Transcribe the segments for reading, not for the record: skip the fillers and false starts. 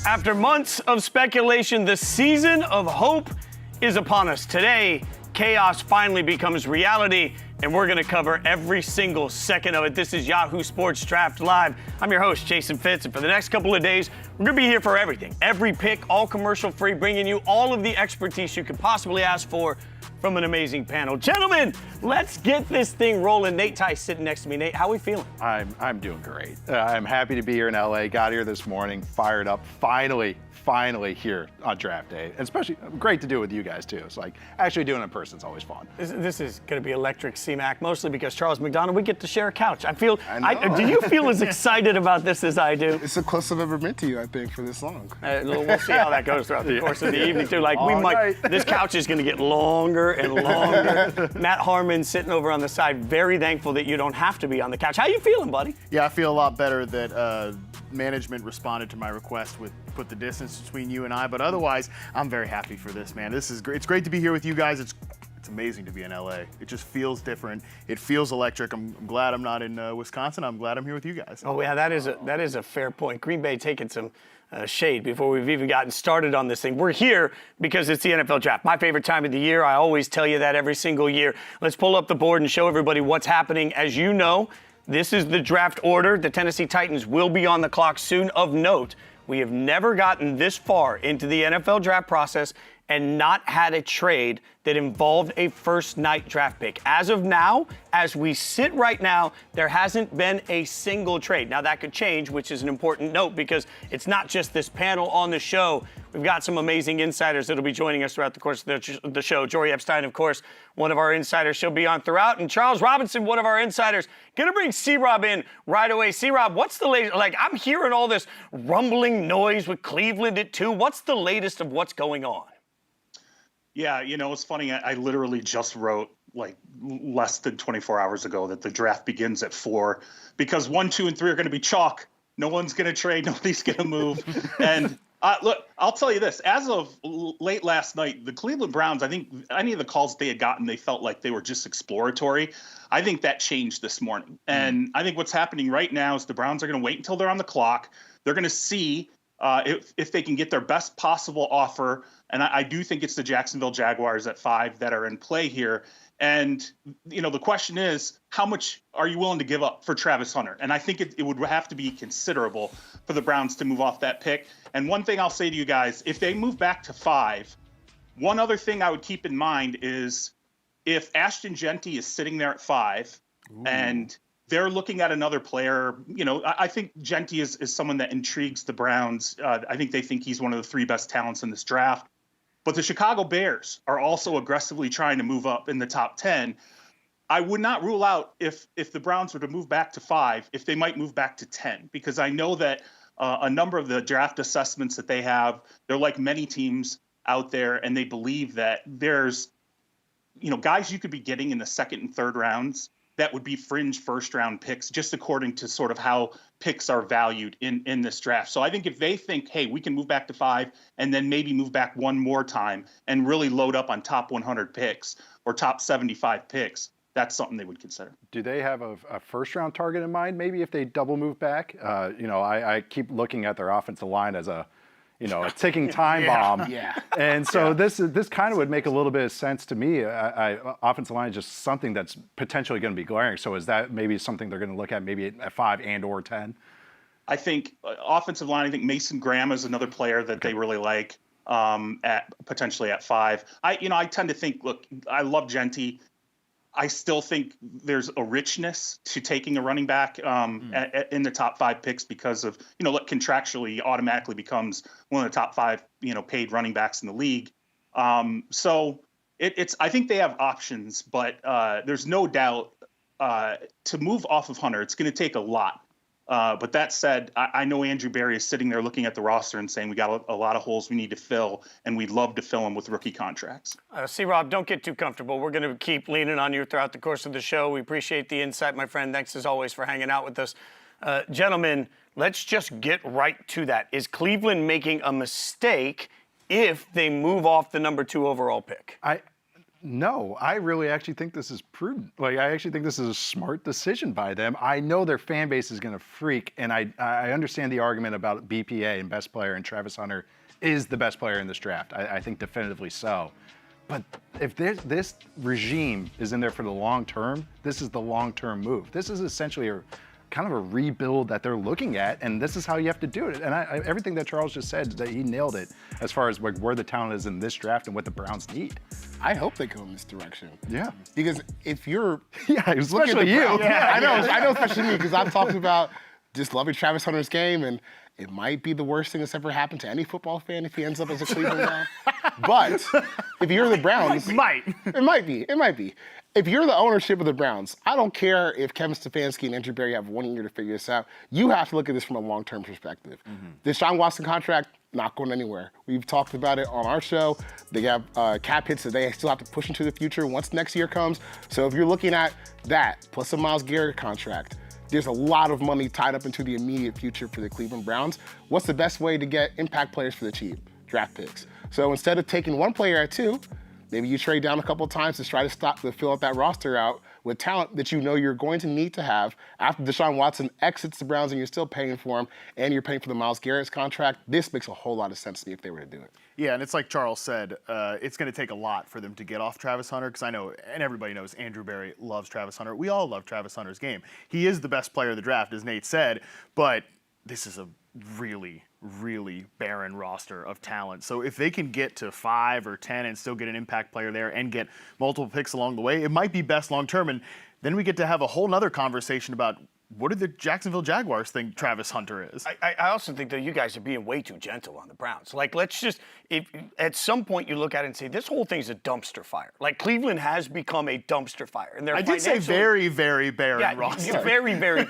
After months of speculation, the season of hope is upon us. Today, chaos finally becomes reality, and we're going to cover every single second of it. This is Yahoo Sports Draft Live. I'm your host, Jason Fitz, and for the next couple of days, we're going to be here for everything. Every pick, all commercial-free, bringing you all of the expertise you could possibly ask for from an amazing panel. Gentlemen, let's get this thing rolling. Nate Tice sitting next to me. Nate, how are we feeling? I'm doing great. I'm happy to be here in LA. Got here this morning, fired up. Finally here on draft day. And especially great to do it with you guys too. It's like actually doing it in person is always fun. This is going to be electric, C-Mac, mostly because Charles McDonald, we get to share a couch. I Do you feel as excited about this as I do? It's the closest I've ever been to you, I think, for this long. We'll see how that goes throughout the course of the evening too. Like this couch is going to get longer and longer. Matt Harmon sitting over on the side, very thankful that you don't have to be on the couch. How you feeling, buddy? Yeah, I feel a lot better that management responded to my request with put the distance between you and I, but otherwise, I'm very happy for this, man. This is great. It's great to be here with you guys. It's amazing to be in LA. It just feels different. It feels electric. I'm glad I'm not in Wisconsin. I'm glad I'm here with you guys. Oh yeah, that is a fair point. Green Bay taking some shade before we've even gotten started on this thing. We're here because it's the NFL draft. My favorite time of the year. I always tell you that every single year. Let's pull up the board and show everybody what's happening. As you know, this is the draft order. The Tennessee Titans will be on the clock soon. Of note, we have never gotten this far into the NFL draft process and not had a trade that involved a first-night draft pick. As of now, as we sit right now, there hasn't been a single trade. Now, that could change, which is an important note because it's not just this panel on the show. We've got some amazing insiders that will be joining us throughout the course of the show. Jori Epstein, of course, one of our insiders. She'll be on throughout. And Charles Robinson, one of our insiders. Going to bring C-Rob in right away. C-Rob, what's the latest? Like, I'm hearing all this rumbling noise with Cleveland at 2. What's the latest of what's going on? Yeah, it's funny. I literally just wrote like less than 24 hours ago that the draft begins at 4 because 1, 2, and 3 are going to be chalk. No one's going to trade. Nobody's going to move. And look, I'll tell you this. As of late last night, the Cleveland Browns, I think any of the calls they had gotten, they felt like they were just exploratory. I think that changed this morning. And I think what's happening right now is the Browns are going to wait until they're on the clock. They're going to see if they can get their best possible offer. And I do think it's the Jacksonville Jaguars at 5 that are in play here. And, the question is, how much are you willing to give up for Travis Hunter? And I think it would have to be considerable for the Browns to move off that pick. And one thing I'll say to you guys, if they move back to 5, one other thing I would keep in mind is if Ashton Jeanty is sitting there at 5 and they're looking at another player, I think Jeanty is someone that intrigues the Browns. I think they think he's one of the 3 best talents in this draft. But the Chicago Bears are also aggressively trying to move up in the top 10. I would not rule out if the Browns were to move back to 5, if they might move back to 10, because I know that a number of the draft assessments that they have, they're like many teams out there, and they believe that there's, guys you could be getting in the 2nd and 3rd rounds that would be fringe first-round picks, just according to sort of how picks are valued in this draft. So I think if they think, hey, we can move back to 5 and then maybe move back one more time and really load up on top 100 picks or top 75 picks, that's something they would consider. Do they have a first-round target in mind, maybe if they double move back? I keep looking at their offensive line as a ticking time bomb. Yeah. And so this kind of would make a little bit of sense to me. Offensive line is just something that's potentially going to be glaring. So is that maybe something they're going to look at maybe at 5 and or 10? I think offensive line, I think Mason Graham is another player that they really like at potentially at 5. I tend to think, look, I love Jeanty. I still think there's a richness to taking a running back in the top 5 picks because of, contractually automatically becomes one of the top 5, paid running backs in the league. So I think they have options, but there's no doubt to move off of Hunter, it's going to take a lot. But that said, I know Andrew Berry is sitting there looking at the roster and saying we got a lot of holes we need to fill, and we'd love to fill them with rookie contracts. C-Rob, don't get too comfortable. We're going to keep leaning on you throughout the course of the show. We appreciate the insight, my friend. Thanks, as always, for hanging out with us. Gentlemen, let's just get right to that. Is Cleveland making a mistake if they move off the number 2 overall pick? No, I really actually think this is prudent. Like, I actually think this is a smart decision by them. I know their fan base is going to freak, and I understand the argument about BPA and best player, and Travis Hunter is the best player in this draft. I think definitively so. But if this regime is in there for the long term, this is the long-term move. This is essentially kind of a rebuild that they're looking at, and this is how you have to do it. And everything that Charles just said, that he nailed it as far as like where the talent is in this draft and what the Browns need. I hope they go in this direction. Yeah. Because if you're especially you. Yeah, I know, especially me, because I've talked about just loving Travis Hunter's game, and it might be the worst thing that's ever happened to any football fan if he ends up as a Cleveland Brown. But if you're the Browns, it might be. If you're the ownership of the Browns, I don't care if Kevin Stefanski and Andrew Berry have 1 year to figure this out. You have to look at this from a long-term perspective. The Deshaun Watson contract, not going anywhere. We've talked about it on our show. They have cap hits that they still have to push into the future once next year comes. So if you're looking at that, plus a Myles Garrett contract, there's a lot of money tied up into the immediate future for the Cleveland Browns. What's the best way to get impact players for the cheap? Draft picks. So instead of taking one player at 2, maybe you trade down a couple of times to try to fill up that roster out with talent that you know you're going to need to have after Deshaun Watson exits the Browns and you're still paying for him and you're paying for the Myles Garrett's contract. This makes a whole lot of sense to me if they were to do it. Yeah, and it's like Charles said, it's going to take a lot for them to get off Travis Hunter, because I know, and everybody knows, Andrew Berry loves Travis Hunter. We all love Travis Hunter's game. He is the best player of the draft, as Nate said, but this is a really, really barren roster of talent. So if they can get to 5 or 10 and still get an impact player there and get multiple picks along the way, it might be best long term. And then we get to have a whole nother conversation about what do the Jacksonville Jaguars think Travis Hunter is? I also think that you guys are being way too gentle on the Browns. Like, let's just, if at some point you look at it and say, this whole thing's a dumpster fire. Like, Cleveland has become a dumpster fire. And I did say very, very barren roster. Very, very.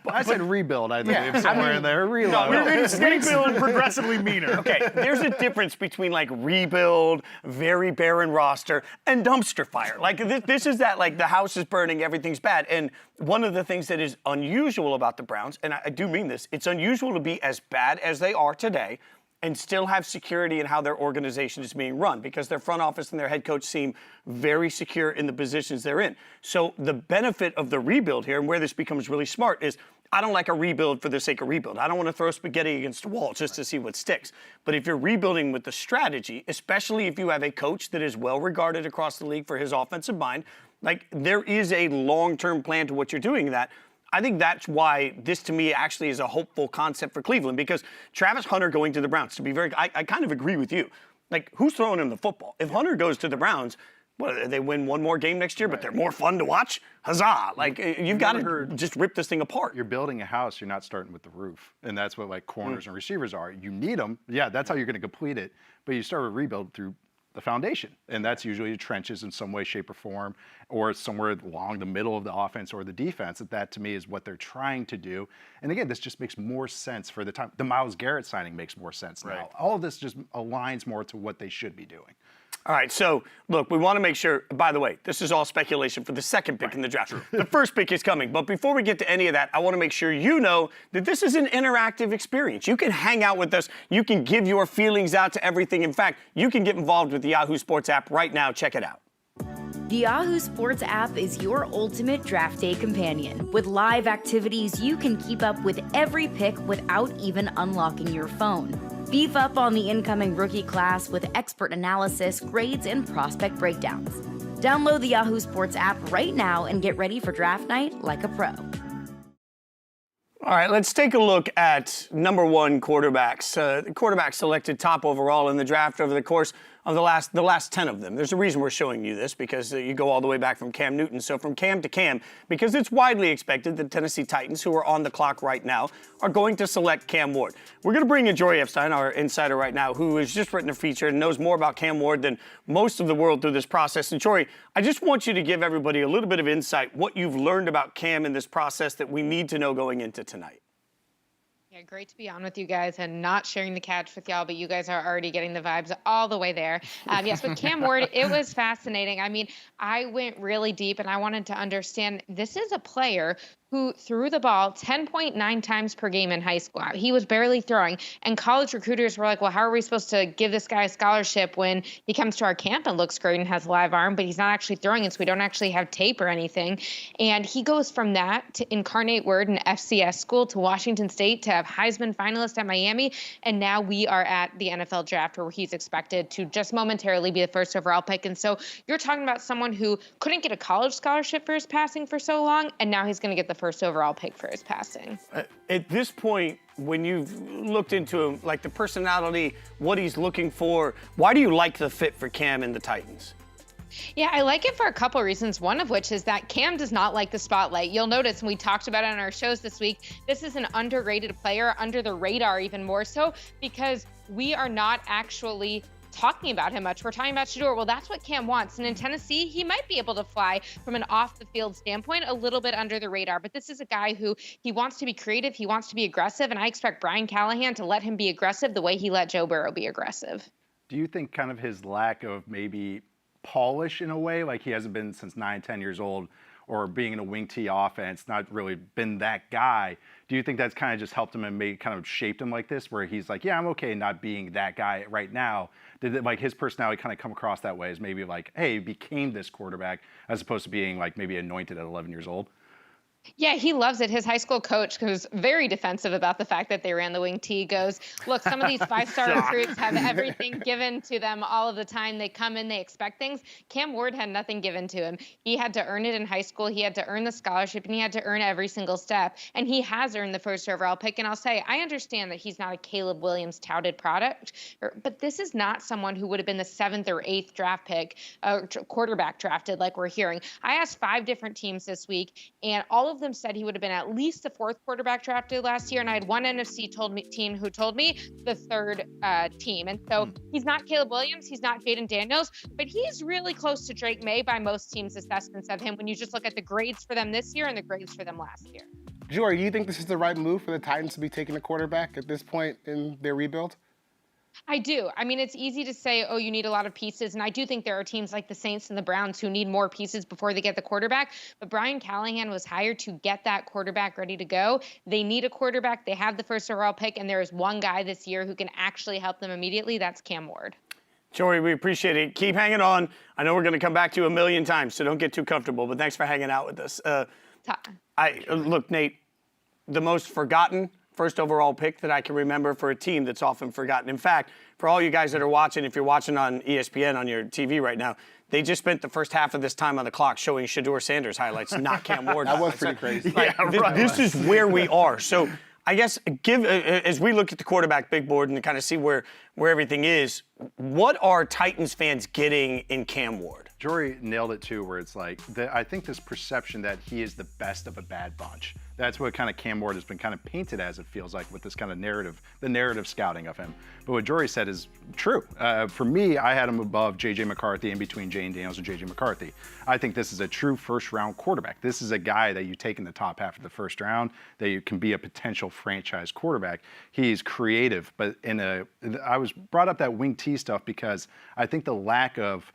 I said rebuild, I think, somewhere in there. Rebuild. No, rebuild progressively meaner. Okay, there's a difference between, like, rebuild, very barren roster, and dumpster fire. Like, this is that, like, the house is burning, everything's bad. And one of the things that is unusual about the Browns, and I do mean this, it's unusual to be as bad as they are today and still have security in how their organization is being run, because their front office and their head coach seem very secure in the positions they're in. So the benefit of the rebuild here, and where this becomes really smart, is I don't like a rebuild for the sake of rebuild. I don't want to throw spaghetti against the wall just to see what sticks. But if you're rebuilding with the strategy, especially if you have a coach that is well regarded across the league for his offensive mind, like, there is a long-term plan to what you're doing in that. I think that's why this, to me, actually is a hopeful concept for Cleveland, because Travis Hunter going to the Browns, to be very, I kind of agree with you. Like, who's throwing him the football? If Hunter goes to the Browns, what, they win one more game next year, but they're more fun to watch? Huzzah! Like, you've got to just rip this thing apart. You're building a house, you're not starting with the roof. And that's what, like, corners and receivers are. You need them. Yeah, that's how you're going to complete it. But you start a rebuild through the foundation, and that's usually the trenches in some way, shape, or form, or somewhere along the middle of the offense or the defense. That to me is what they're trying to do. And again, this just makes more sense for the time. The Myles Garrett signing makes more sense now. All of this just aligns more to what they should be doing. All right, so look, we want to make sure, by the way, this is all speculation for the second pick in the draft. The first pick is coming, but before we get to any of that, I want to make sure you know that this is an interactive experience. You can hang out with us. You can give your feelings out to everything. In fact, you can get involved with the Yahoo Sports app right now. Check it out. The Yahoo Sports app is your ultimate draft day companion. With live activities, you can keep up with every pick without even unlocking your phone. Beef up on the incoming rookie class with expert analysis, grades, and prospect breakdowns. Download the Yahoo Sports app right now and get ready for draft night like a pro. All right, let's take a look at number 1 quarterbacks. The quarterbacks selected top overall in the draft over the course of the last 10 of them. There's a reason we're showing you this, because you go all the way back from Cam Newton. So from Cam to Cam, because it's widely expected the Tennessee Titans, who are on the clock right now, are going to select Cam Ward. We're going to bring in Jori Epstein, our insider right now, who has just written a feature and knows more about Cam Ward than most of the world through this process. And Jori, I just want you to give everybody a little bit of insight, what you've learned about Cam in this process that we need to know going into tonight. Yeah, great to be on with you guys and not sharing the couch with y'all, but you guys are already getting the vibes all the way there. Yes, with Cam Ward, it was fascinating. I mean, I went really deep and I wanted to understand this is a player who threw the ball 10.9 times per game in high school. He was barely throwing. And college recruiters were like, well, how are we supposed to give this guy a scholarship when he comes to our camp and looks great and has a live arm, but he's not actually throwing it, so we don't actually have tape or anything. And he goes from that to incarnate word in FCS school to Washington State to have Heisman finalist at Miami. And now we are at the NFL draft where he's expected to just momentarily be the first overall pick. And so you're talking about someone who couldn't get a college scholarship for his passing for so long, and now he's going to get the first overall pick for his passing. At this point, when you've looked into him, like the personality, what he's looking for, why do you like the fit for Cam and the Titans? Yeah, I like it for a couple reasons, one of which is that Cam does not like the spotlight. You'll notice, and we talked about it on our shows this week, this is an underrated player, under the radar even more so, because we are not actually talking about him much. We're talking about Shedeur. Well, that's what Cam wants. And in Tennessee, he might be able to fly from an off-the-field standpoint a little bit under the radar. But this is a guy who he wants to be creative. He wants to be aggressive. And I expect Brian Callahan to let him be aggressive the way he let Joe Burrow be aggressive. Do you think kind of his lack of maybe polish in a way, like he hasn't been since 9, 10 years old, or being in a wing T offense, not really been that guy. Do you think that's kind of just helped him and made kind of shaped him like this, where he's like, yeah, I'm okay not being that guy right now? Did it, like his personality kind of come across that way as maybe like, hey, he became this quarterback as opposed to being like maybe anointed at 11 years old? Yeah, he loves it. His high school coach was very defensive about the fact that they ran the wing T. Goes, look, some of these 5-star recruits have everything given to them all of the time. They come in, they expect things. Cam Ward had nothing given to him. He had to earn it in high school. He had to earn the scholarship, and he had to earn every single step. And he has earned the first overall pick. And I'll say, I understand that he's not a Caleb Williams touted product, but this is not someone who would have been the 7th or 8th draft pick, quarterback drafted like we're hearing. I asked 5 different teams this week, and all of them said he would have been at least the 4th quarterback drafted last year. And I had one NFC team who told me the 3rd team. And so he's not Caleb Williams. He's not Jaden Daniels, but he's really close to Drake May by most teams' assessments of him when you just look at the grades for them this year and the grades for them last year. Jori, do you think this is the right move for the Titans to be taking a quarterback at this point in their rebuild? I do. I mean, it's easy to say, oh, you need a lot of pieces. And I do think there are teams like the Saints and the Browns who need more pieces before they get the quarterback. But Brian Callahan was hired to get that quarterback ready to go. They need a quarterback. They have the first overall pick. And there is one guy this year who can actually help them immediately. That's Cam Ward. Jori, we appreciate it. Keep hanging on. I know we're going to come back to you a million times, so don't get too comfortable. But thanks for hanging out with us. Look, Nate, the most forgotten first overall pick that I can remember for a team that's often forgotten. In fact, for all you guys that are watching, if you're watching on ESPN on your TV right now, they just spent the first half of this time on the clock showing Shedeur Sanders highlights, not Cam Ward. That was pretty crazy. This is where we are. So I guess as we look at the quarterback big board and kind of see where everything is, what are Titans fans getting in Cam Ward? Jori nailed it too, where it's like, I think this perception that he is the best of a bad bunch. That's what kind of Cam Ward has been kind of painted as, it feels like, with this kind of narrative, the narrative scouting of him. But what Jori said is true. For me, I had him above J.J. McCarthy, in between Jane Daniels and J.J. McCarthy. I think this is a true first-round quarterback. This is a guy that you take in the top half of the first round, that you can be a potential franchise quarterback. He's creative, but I was brought up that wing T stuff because I think the lack of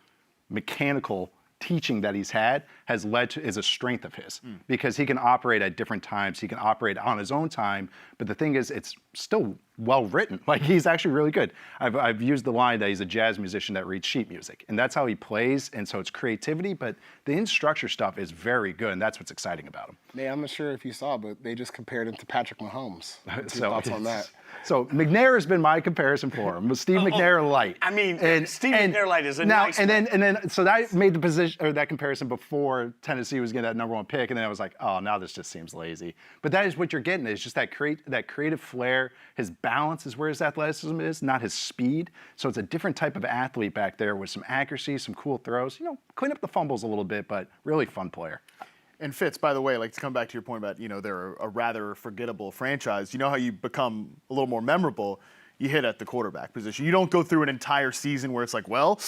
mechanical teaching that he's had has led to is a strength of his, because he can operate at different times. He can operate on his own time. But the thing is, it's still well written. Like, he's actually really good. I've used the line that he's a jazz musician that reads sheet music, and that's how he plays. And so it's creativity, but the in-structure stuff is very good, and that's what's exciting about him. Man, I'm not sure if you saw, but they just compared him to Patrick Mahomes. What's your thoughts on that? So McNair has been my comparison for him. Steve McNair light. I mean, Steve McNair light is a nice and then so that made the position, or that comparison, before Tennessee was getting that #1 pick, and then I was like, oh, now this just seems lazy. But that is what you're getting, is just that creative flair. His balance is where his athleticism is, not his speed. So it's a different type of athlete back there with some accuracy, some cool throws. You know, clean up the fumbles a little bit, but really fun player. And Fitz, by the way, like, to come back to your point about, they're a rather forgettable franchise. You know how you become a little more memorable? You hit at the quarterback position. You don't go through an entire season where it's like, well,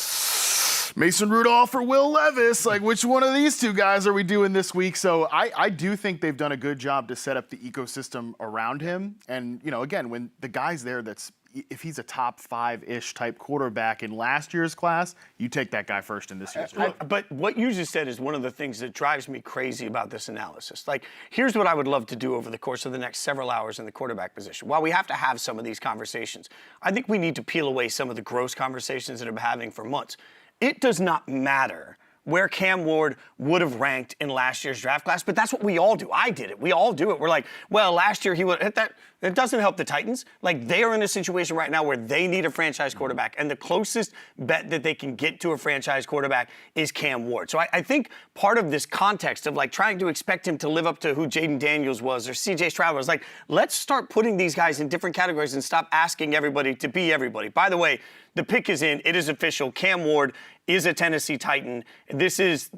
Mason Rudolph or Will Levis, like, which one of these two guys are we doing this week? So I do think they've done a good job to set up the ecosystem around him. And, again, when the guy's there that's if he's a top 5-ish type quarterback in last year's class, you take that guy first in this year's class. But what you just said is one of the things that drives me crazy about this analysis. Like, here's what I would love to do over the course of the next several hours in the quarterback position. While we have to have some of these conversations, I think we need to peel away some of the gross conversations that I've been having for months. It does not matter where Cam Ward would have ranked in last year's draft class, but that's what we all do. I did it. We all do it. We're like, well, last year he would hit that. It doesn't help the Titans. Like, they are in a situation right now where they need a franchise quarterback, and the closest bet that they can get to a franchise quarterback is Cam Ward. So I think part of this context of like trying to expect him to live up to who Jaden Daniels was or CJ Stroud was, like, let's start putting these guys in different categories and stop asking everybody to be everybody. By the way, the pick is in. It is official. Cam Ward is a Tennessee Titan. This is,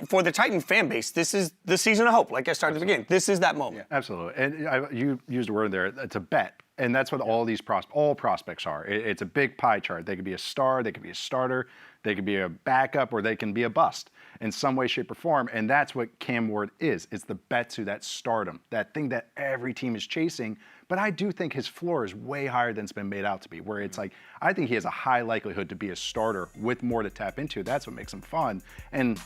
for the Titan fan base, this is the season of hope. Like I started at the beginning. This is that moment. Yeah, absolutely. And you used a word there. It's a bet. And that's what all these prospects are. It's a big pie chart. They could be a star, they could be a starter, they could be a backup, or they can be a bust in some way, shape, or form. And that's what Cam Ward is. It's the bet to that stardom, that thing that every team is chasing. But I do think his floor is way higher than it's been made out to be, where it's like, I think he has a high likelihood to be a starter with more to tap into. That's what makes him fun. And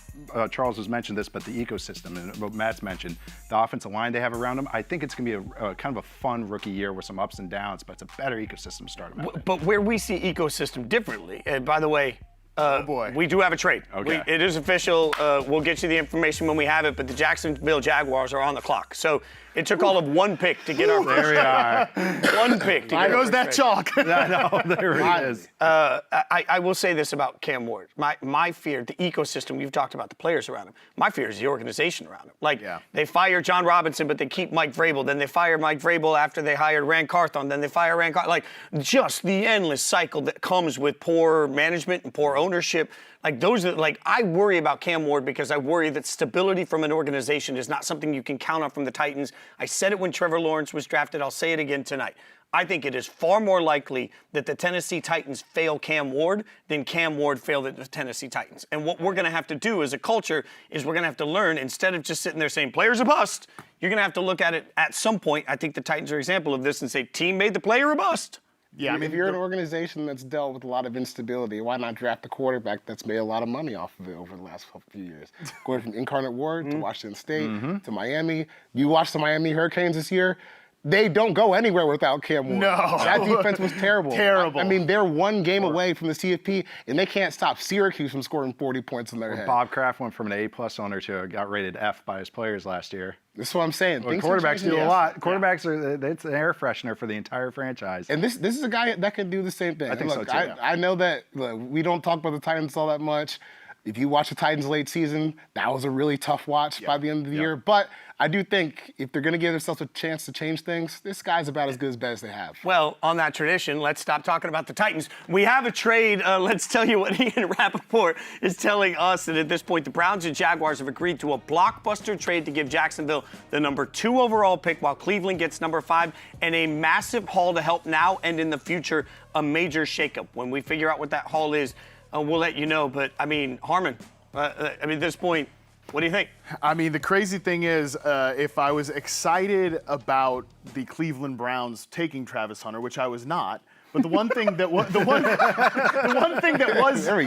Charles has mentioned this, but the ecosystem, and what Matt's mentioned, the offensive line they have around him, I think it's going to be a kind of a fun rookie year with some ups and downs, but it's a better ecosystem to start him out. But where we see ecosystem differently, and by the way, oh boy, we do have a trade. Okay. It is official. We'll get you the information when we have it, but the Jacksonville Jaguars are on the clock. So it took all of one pick to get our first. There we are. One pick to get There goes that chalk. I know, there it is. I will say this about Cam Ward. My fear, the ecosystem, you've talked about the players around him. My fear is the organization around him. Like, they fire John Robinson, but they keep Mike Vrabel. Then they fire Mike Vrabel after they hired Rand Carthon. Then they fire Rand Carthon. Like, just the endless cycle that comes with poor management and poor ownership. Like, I worry about Cam Ward because I worry that stability from an organization is not something you can count on from the Titans. I said it when Trevor Lawrence was drafted. I'll say it again tonight. I think it is far more likely that the Tennessee Titans fail Cam Ward than Cam Ward fail the Tennessee Titans. And what we're going to have to do as a culture is we're going to have to learn, instead of just sitting there saying player's a bust, you're going to have to look at it at some point. I think the Titans are an example of this and say team made the player a bust. Yeah, I mean, if you're an organization that's dealt with a lot of instability, why not draft a quarterback that's made a lot of money off of it over the last few years? Going from Incarnate Ward to Washington State to Miami. You watch the Miami Hurricanes this year, they don't go anywhere without Cam Ward. No. That defense was terrible. Terrible. I mean, they're one game away from the CFP, and they can't stop Syracuse from scoring 40 points in their head. Bob Kraft went from an A+ owner to got rated F by his players last year. That's what I'm saying. Well, quarterbacks do a lot. Quarterbacks it's an air freshener for the entire franchise. And this is a guy that can do the same thing. I think so, too. I know that we don't talk about the Titans all that much. If you watch the Titans late season, that was a really tough watch by the end of the year. But I do think if they're going to give themselves a chance to change things, this guy's about as good as bad as they have. Well, on that tradition, let's stop talking about the Titans. We have a trade. Let's tell you what Ian Rappaport is telling us. And at this point, the Browns and Jaguars have agreed to a blockbuster trade to give Jacksonville the number 2 overall pick, while Cleveland gets number 5, and a massive haul to help now and in the future a major shakeup. When we figure out what that haul is, we'll let you know. But, I mean, Harmon, at this point, what do you think? I mean, the crazy thing is, if I was excited about the Cleveland Browns taking Travis Hunter, which I was not, but the one thing that was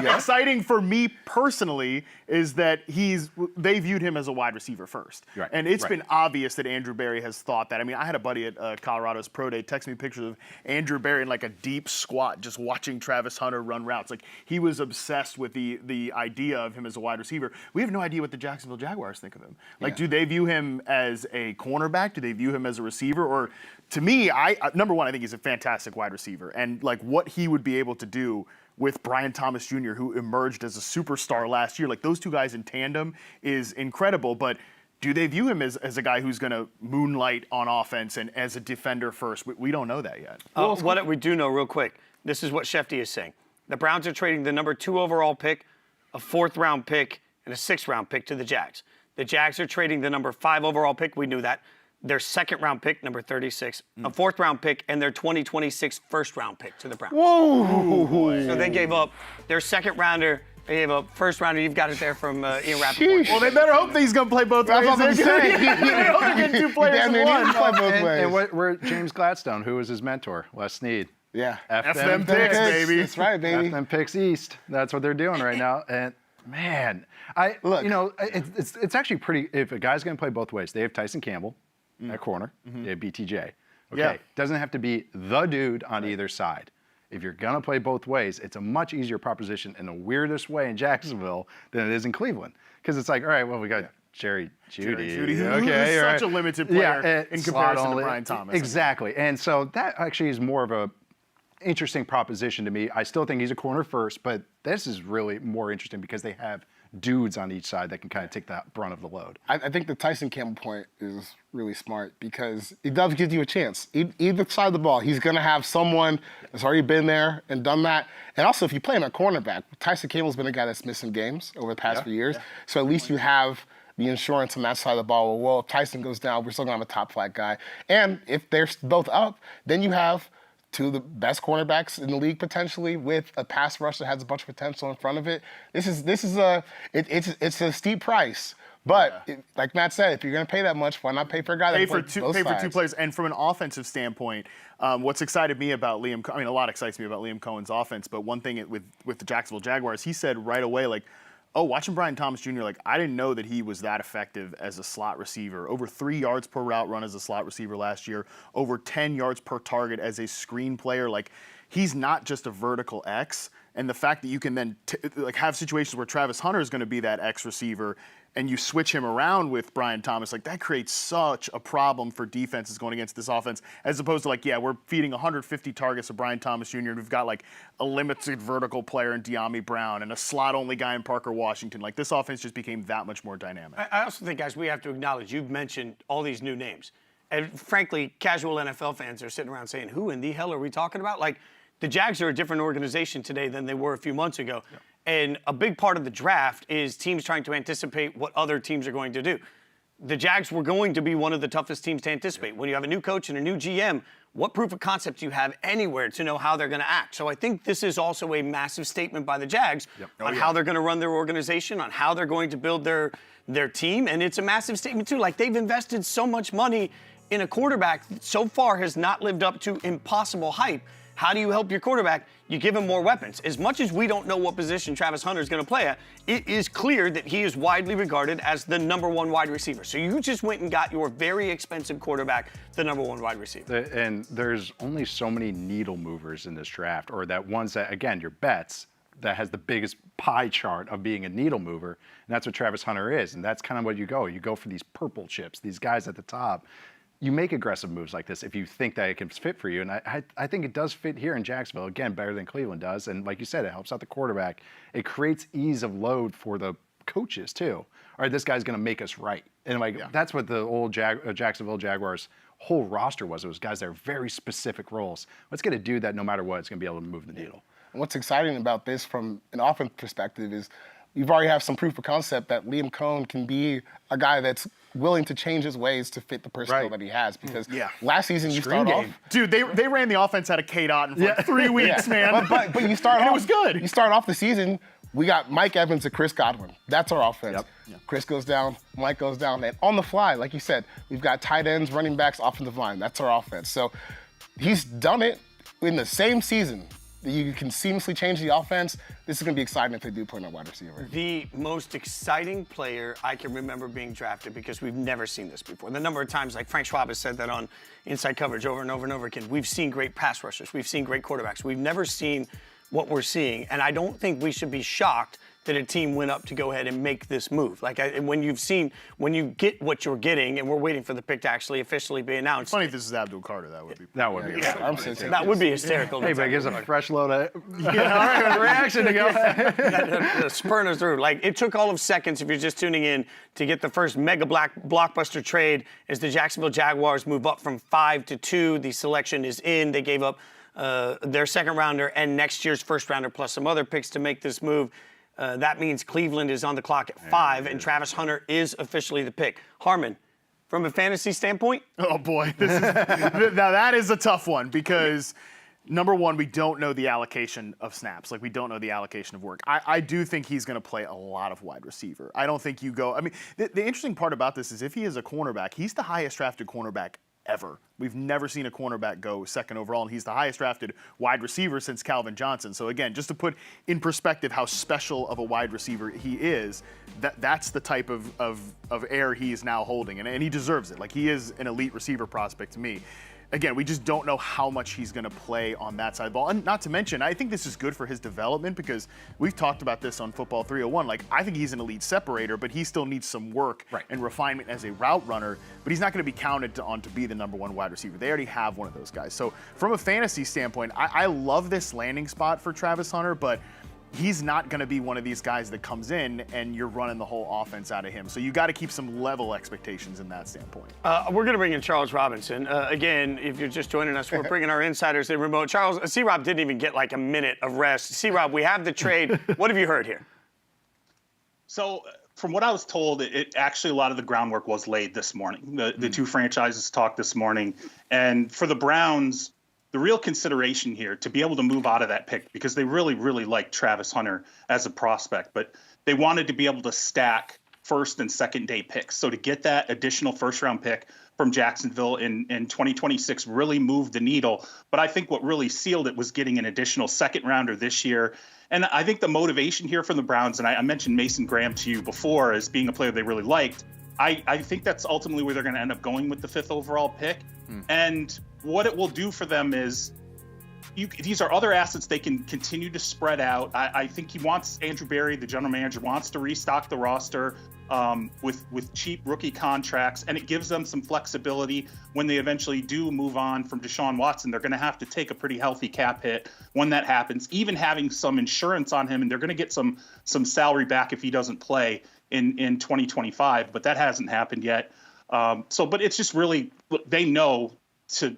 exciting for me personally is that they viewed him as a wide receiver first. Right. And it's been obvious that Andrew Berry has thought that. I mean, I had a buddy at Colorado's Pro Day text me pictures of Andrew Berry in like a deep squat just watching Travis Hunter run routes. Like, he was obsessed with the idea of him as a wide receiver. We have no idea what the Jacksonville Jaguars think of him. Like, do they view him as a cornerback? Do they view him as a receiver? Or, to me, number one, I think he's a fantastic wide receiver. And like what he would be able to do with Brian Thomas Jr., who emerged as a superstar last year, like those two guys in tandem is incredible. But do they view him as a guy who's going to moonlight on offense and as a defender first? We don't know that yet. What we do know real quick, this is what Shefty is saying. The Browns are trading the number 2 overall pick, a 4th-round pick, and a 6th-round pick to the Jags. The Jags are trading the number 5 overall pick. We knew that. Their 2nd-round pick, number 36, a 4th-round pick, and their 2026 1st-round pick to the Browns. Whoa! So they gave up their 2nd-rounder. They gave up 1st-rounder. You've got it there from Ian Rappaport. Well, they better hope that he's going to play both ways. That's what I'm saying. They hope they're getting 2 players in one. Play both ways. And we're James Gladstone, who was his mentor, Les Snead. Yeah. F them picks, baby. That's right, baby. F them picks East. That's what they're doing right now. And man, it's actually pretty. If a guy's going to play both ways, they have Tyson Campbell at corner. They have BTJ. Okay, Yeah. doesn't have to be the dude on either side. If you're going to play both ways, it's a much easier proposition in the weirdest way in Jacksonville than it is in Cleveland. Because it's like, all right, well, we got Jerry Jeudy. Okay, such a limited player in comparison to Brian Thomas. Exactly. And so that actually is more of a interesting proposition to me. I still think he's a corner first, but this is really more interesting because they have dudes on each side that can kind of take the brunt of the load. I think the Tyson Campbell point is really smart because it does give you a chance. Either side of the ball, he's going to have someone that's already been there and done that. And also, if you play him at cornerback, Tyson Campbell's been a guy that's missing games over the past few years. So at least you have the insurance on that side of the ball. Well, if Tyson goes down, we're still going to have a top flight guy. And if they're both up, then you have two of the best cornerbacks in the league potentially with a pass rush that has a bunch of potential in front of it. It's a steep price. But like Matt said, if you're going to pay that much, why not pay for a guy that for two players? And from an offensive standpoint, what's excited me about a lot excites me about Liam Cohen's offense. But one thing with the Jacksonville Jaguars, he said right away, like, oh, watching Brian Thomas Jr., like, I didn't know that he was that effective as a slot receiver. Over 3 yards per route run as a slot receiver last year, over 10 yards per target as a screen player. Like, he's not just a vertical X. And the fact that you can then have situations where Travis Hunter is going to be that X receiver and you switch him around with Brian Thomas, like, that creates such a problem for defenses going against this offense, as opposed to, like, yeah, we're feeding 150 targets to Brian Thomas Jr., and we've got, like, a limited vertical player in De'Ami Brown and a slot-only guy in Parker Washington. Like, this offense just became that much more dynamic. I also think, guys, we have to acknowledge you've mentioned all these new names. And frankly, casual NFL fans are sitting around saying, who in the hell are we talking about? Like, the Jags are a different organization today than they were a few months ago. Yeah. And a big part of the draft is teams trying to anticipate what other teams are going to do. The Jags were going to be one of the toughest teams to anticipate. When you have a new coach and a new GM, what proof of concept do you have anywhere to know how they're going to act? So I think this is also a massive statement by the Jags on how they're going to run their organization, on how they're going to build their team. And it's a massive statement, too. Like, they've invested so much money in a quarterback that so far has not lived up to impossible hype. How do you help your quarterback? You give him more weapons. As much as we don't know what position Travis Hunter is going to play at, it is clear that he is widely regarded as the number one wide receiver. So you just went and got your very expensive quarterback, the number one wide receiver. And there's only so many needle movers in this draft, or that ones that, again, your bets, that has the biggest pie chart of being a needle mover. And that's what Travis Hunter is. And that's kind of what you go. You go for these purple chips, these guys at the top. You make aggressive moves like this if you think that it can fit for you. And I think it does fit here in Jacksonville, again, better than Cleveland does. And like you said, it helps out the quarterback. It creates ease of load for the coaches, too. All right, this guy's going to make us right. And that's what the old Jacksonville Jaguars whole roster was. It was guys that are very specific roles. Let's get a dude that no matter what, is going to be able to move the needle. And what's exciting about this from an offense perspective is you've already have some proof of concept that Liam Cohen can be a guy that's willing to change his ways to fit the personnel that he has. Because last season you start off... Dude, they ran the offense out of K-Dot in like 3 weeks, man. But you start off... it was good. You start off the season, we got Mike Evans and Chris Godwin. That's our offense. Yep. Chris goes down, Mike goes down. And on the fly, like you said, we've got tight ends, running backs, offensive line. That's our offense. So he's done it in the same season. You can seamlessly change the offense. This is going to be exciting if they do put in a wide receiver. The most exciting player I can remember being drafted, because we've never seen this before. The number of times, like Frank Schwab has said that on Inside Coverage over and over and over again, we've seen great pass rushers. We've seen great quarterbacks. We've never seen what we're seeing. And I don't think we should be shocked that a team went up to go ahead and make this move. When you get what you're getting, and we're waiting for the pick to actually officially be announced. It's funny if this is Abdul Carter, that would be. That would be. That would be hysterical. Hey, but it gives a fresh load of reaction to go. The spurner through. Like, it took all of seconds, if you're just tuning in, to get the first mega blockbuster trade as the Jacksonville Jaguars move up from 5 to 2. The selection is in. They gave up their second rounder and next year's first rounder plus some other picks to make this move. That means Cleveland is on the clock at 5, and Travis Hunter is officially the pick. Harmon, from a fantasy standpoint? Oh, boy. Now, that is a tough one because, number one, we don't know the allocation of snaps. Like, we don't know the allocation of work. I do think he's going to play a lot of wide receiver. I don't think you go – I mean, the interesting part about this is if he is a cornerback, he's the highest drafted cornerback ever. We've never seen a cornerback go second overall, and he's the highest drafted wide receiver since Calvin Johnson. So again, just to put in perspective how special of a wide receiver he is, that's the type of air he is now holding, and he deserves it. Like, he is an elite receiver prospect to me. Again, we just don't know how much he's going to play on that side of the ball. And not to mention, I think this is good for his development because we've talked about this on Football 301. Like, I think he's an elite separator, but he still needs some work and refinement as a route runner. But he's not going to be counted on to be the #1 wide receiver. They already have one of those guys. So from a fantasy standpoint, I love this landing spot for Travis Hunter, but he's not going to be one of these guys that comes in and you're running the whole offense out of him. So you got to keep some level expectations in that standpoint. We're going to bring in Charles Robinson. Again, if you're just joining us, we're bringing our insiders in remote. Charles, C-Rob didn't even get like a minute of rest. C-Rob, we have the trade. What have you heard here? So from what I was told, it actually, a lot of the groundwork was laid this morning. The two franchises talked this morning. And for the Browns, the real consideration here to be able to move out of that pick, because they really, really like Travis Hunter as a prospect, but they wanted to be able to stack first and second day picks. So to get that additional first round pick from Jacksonville in 2026 really moved the needle. But I think what really sealed it was getting an additional second rounder this year. And I think the motivation here from the Browns, and I mentioned Mason Graham to you before as being a player they really liked. I think that's ultimately where they're going to end up going with the 5th overall pick. And what it will do for them is these are other assets they can continue to spread out. I think Andrew Berry, the general manager, wants to restock the roster with cheap rookie contracts, and it gives them some flexibility when they eventually do move on from Deshaun Watson. They're going to have to take a pretty healthy cap hit when that happens, even having some insurance on him, and they're going to get some salary back if he doesn't play in 2025, but that hasn't happened yet. But it's just really, they know to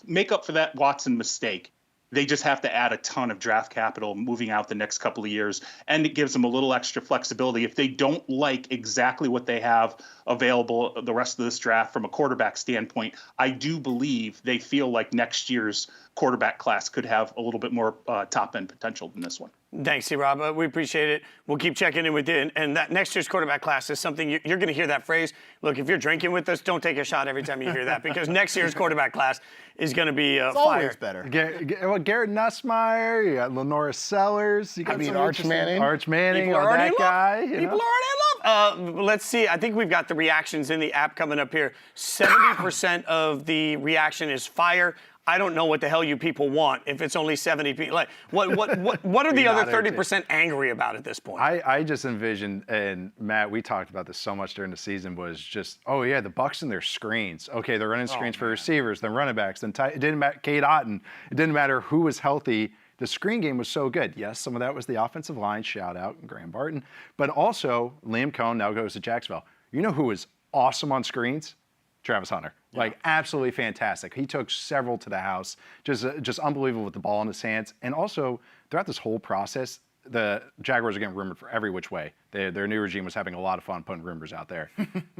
make up for that Watson mistake, they just have to add a ton of draft capital moving out the next couple of years, and it gives them a little extra flexibility. If they don't like exactly what they have available the rest of this draft from a quarterback standpoint, I do believe they feel like next year's quarterback class could have a little bit more top-end potential than this one. Thanks, C-Rob. We appreciate it. We'll keep checking in with you. And that next year's quarterback class is something you're going to hear that phrase. Look, if you're drinking with us, don't take a shot every time you hear that, because next year's quarterback class is going to be it's fire. Always better. Garrett Nussmeier, you got Lenora Sellers, you got Arch Manning. That guy. People are already in love. Let's see. I think we've got the reactions in the app coming up here. 70% of the reaction is fire. I don't know what the hell you people want if it's only 70 people. Like, what are the other 30% angry about at this point? I just envisioned, and Matt, we talked about this so much during the season, was just, oh yeah, the Bucs and their screens. Okay, they're running screens for receivers, then running backs, then it didn't matter, Cade Otton. It didn't matter who was healthy. The screen game was so good. Yes, some of that was the offensive line, shout out, Graham Barton. But also, Liam Cohn now goes to Jacksonville. You know who was awesome on screens? Travis Hunter. Like, absolutely fantastic. He took several to the house. Just unbelievable with the ball in his hands. And also, throughout this whole process, the Jaguars are getting rumored for every which way. Their new regime was having a lot of fun putting rumors out there.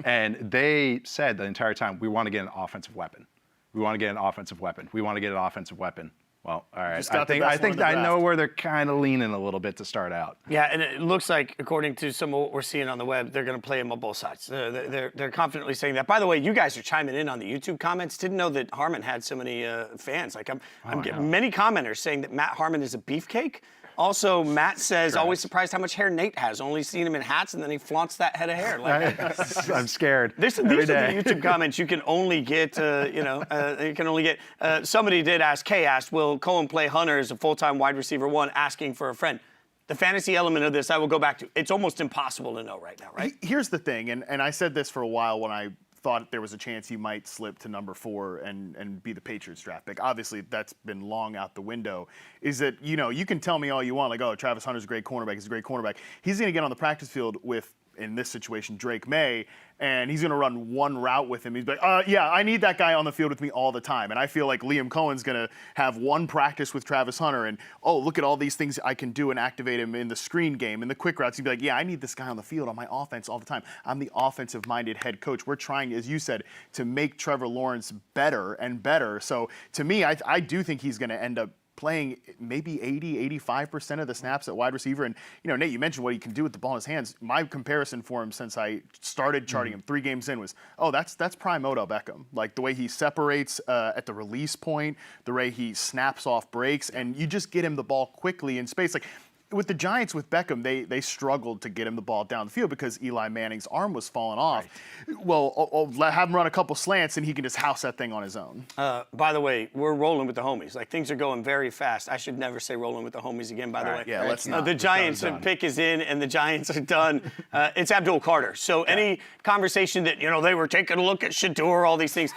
And they said the entire time, we want to get an offensive weapon. We want to get an offensive weapon. We want to get an offensive weapon. Well, all right. I think I know where they're kind of leaning a little bit to start out. Yeah, and it looks like, according to some of what we're seeing on the web, they're going to play him on both sides. They're confidently saying that. By the way, you guys are chiming in on the YouTube comments. Didn't know that Harmon had so many fans. Like, I'm getting many commenters saying that Matt Harmon is a beefcake. Also, Matt says, always surprised how much hair Nate has. Only seen him in hats, and then he flaunts that head of hair. Like, I'm scared. These are the YouTube comments you can only get, you can only get. Somebody did ask, Kay asked, will Cohen play Hunter as a full-time wide receiver one, asking for a friend? The fantasy element of this, I will go back to. It's almost impossible to know right now, right? Here's the thing, and I said this for a while when I thought there was a chance he might slip to number 4 and be the Patriots draft pick. Obviously, that's been long out the window. Is that, you can tell me all you want, like, oh, Travis Hunter's a great cornerback, he's a great cornerback. He's going to get on the practice field with, in this situation, Drake May, and he's going to run one route with him. He's like, yeah, I need that guy on the field with me all the time. And I feel like Liam Cohen's going to have one practice with Travis Hunter and, oh, look at all these things I can do and activate him in the screen game, in the quick routes. He'd be like, yeah, I need this guy on the field on my offense all the time. I'm the offensive-minded head coach. We're trying, as you said, to make Trevor Lawrence better and better. So to me, I do think he's going to end up playing maybe 85% of the snaps at wide receiver. And, Nate, you mentioned what he can do with the ball in his hands. My comparison for him since I started charting him 3 games in was, that's prime Odell Beckham. Like the way he separates at the release point, the way he snaps off breaks, and you just get him the ball quickly in space. Like, with the Giants, with Beckham, they struggled to get him the ball down the field because Eli Manning's arm was falling off. Right. Well, I'll have him run a couple slants, and he can just house that thing on his own. By the way, we're rolling with the homies. Like, things are going very fast. I should never say rolling with the homies again, by the way. Yeah, let's not. The Giants pick is in, and the Giants are done. It's Abdul Carter. So any conversation that, they were taking a look at Shedeur, all these things,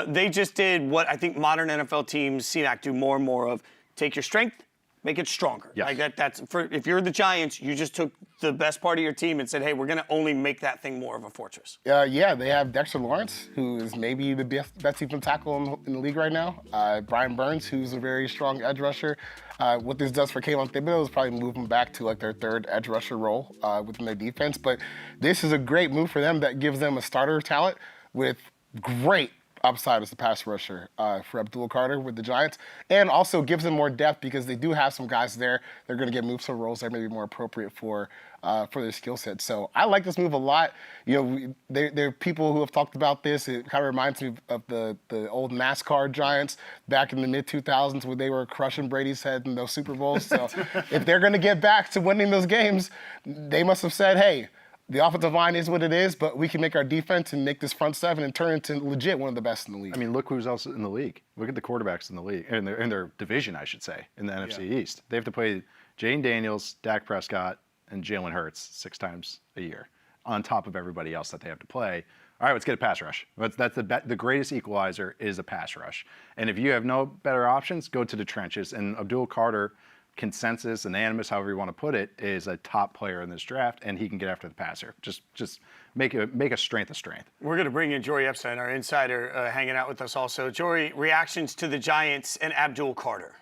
they just did what I think modern NFL teams, CMAC, do more and more of. Take your strength, make it stronger. Yes. Like that's if you're the Giants, you just took the best part of your team and said, hey, we're going to only make that thing more of a fortress. Yeah, they have Dexter Lawrence, who is maybe the best defensive tackle in the league right now. Brian Burns, who's a very strong edge rusher. What this does for Kayvon Thibodeau is probably move them back to like their 3rd edge rusher role within their defense. But this is a great move for them that gives them a starter talent with great upside as the pass rusher for Abdul Carter with the Giants, and also gives them more depth because they do have some guys there. They're going to get moved to roles that may be more appropriate for their skill set. So I like this move a lot. There are people who have talked about this. It kind of reminds me of the old NASCAR Giants back in the mid-2000s where they were crushing Brady's head in those Super Bowls. So if they're going to get back to winning those games, they must have said, hey, the offensive line is what it is, but we can make our defense and make this front 7 and turn it into legit one of the best in the league. I mean, look who's else in the league. Look at the quarterbacks in the league, in their division, I should say, in the NFC East. They have to play Jane Daniels, Dak Prescott, and Jalen Hurts 6 times a year, on top of everybody else that they have to play. All right, let's get a pass rush. That's the greatest equalizer is a pass rush. And if you have no better options, go to the trenches. And Abdul Carter, consensus, unanimous, however you want to put it, is a top player in this draft, and he can get after the passer. Just make a strength a strength. We're going to bring in Jori Epstein, our insider, hanging out with us also. Jori, reactions to the Giants and Abdul Carter.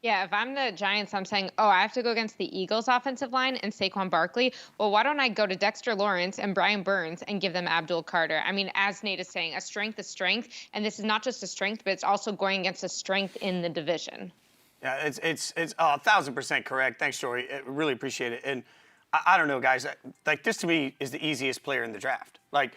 Yeah, if I'm the Giants, I'm saying, I have to go against the Eagles' offensive line and Saquon Barkley. Well, why don't I go to Dexter Lawrence and Brian Burns and give them Abdul Carter? I mean, as Nate is saying, a strength is strength, and this is not just a strength, but it's also going against a strength in the division. Yeah, it's 1,000% correct. Thanks, Jori. I really appreciate it. And I don't know, guys. Like, this to me is the easiest player in the draft. Like,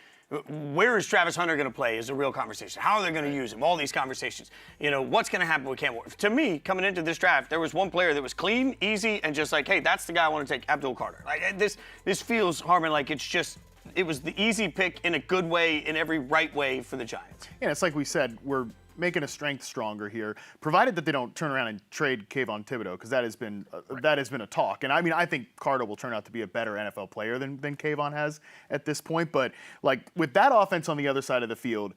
where is Travis Hunter going to play is a real conversation. How are they going to use him? All these conversations. What's going to happen with Campbell? To me, coming into this draft, there was one player that was clean, easy, and just like, hey, that's the guy I want to take, Abdul Carter. Like, this feels, Harmon, like it was the easy pick in a good way, in every right way for the Giants. Yeah, it's like we said, we're making a strength stronger here, provided that they don't turn around and trade Kayvon Thibodeau, because that has been a talk. And I mean, I think Carter will turn out to be a better NFL player than Kayvon has at this point. But like with that offense on the other side of the field,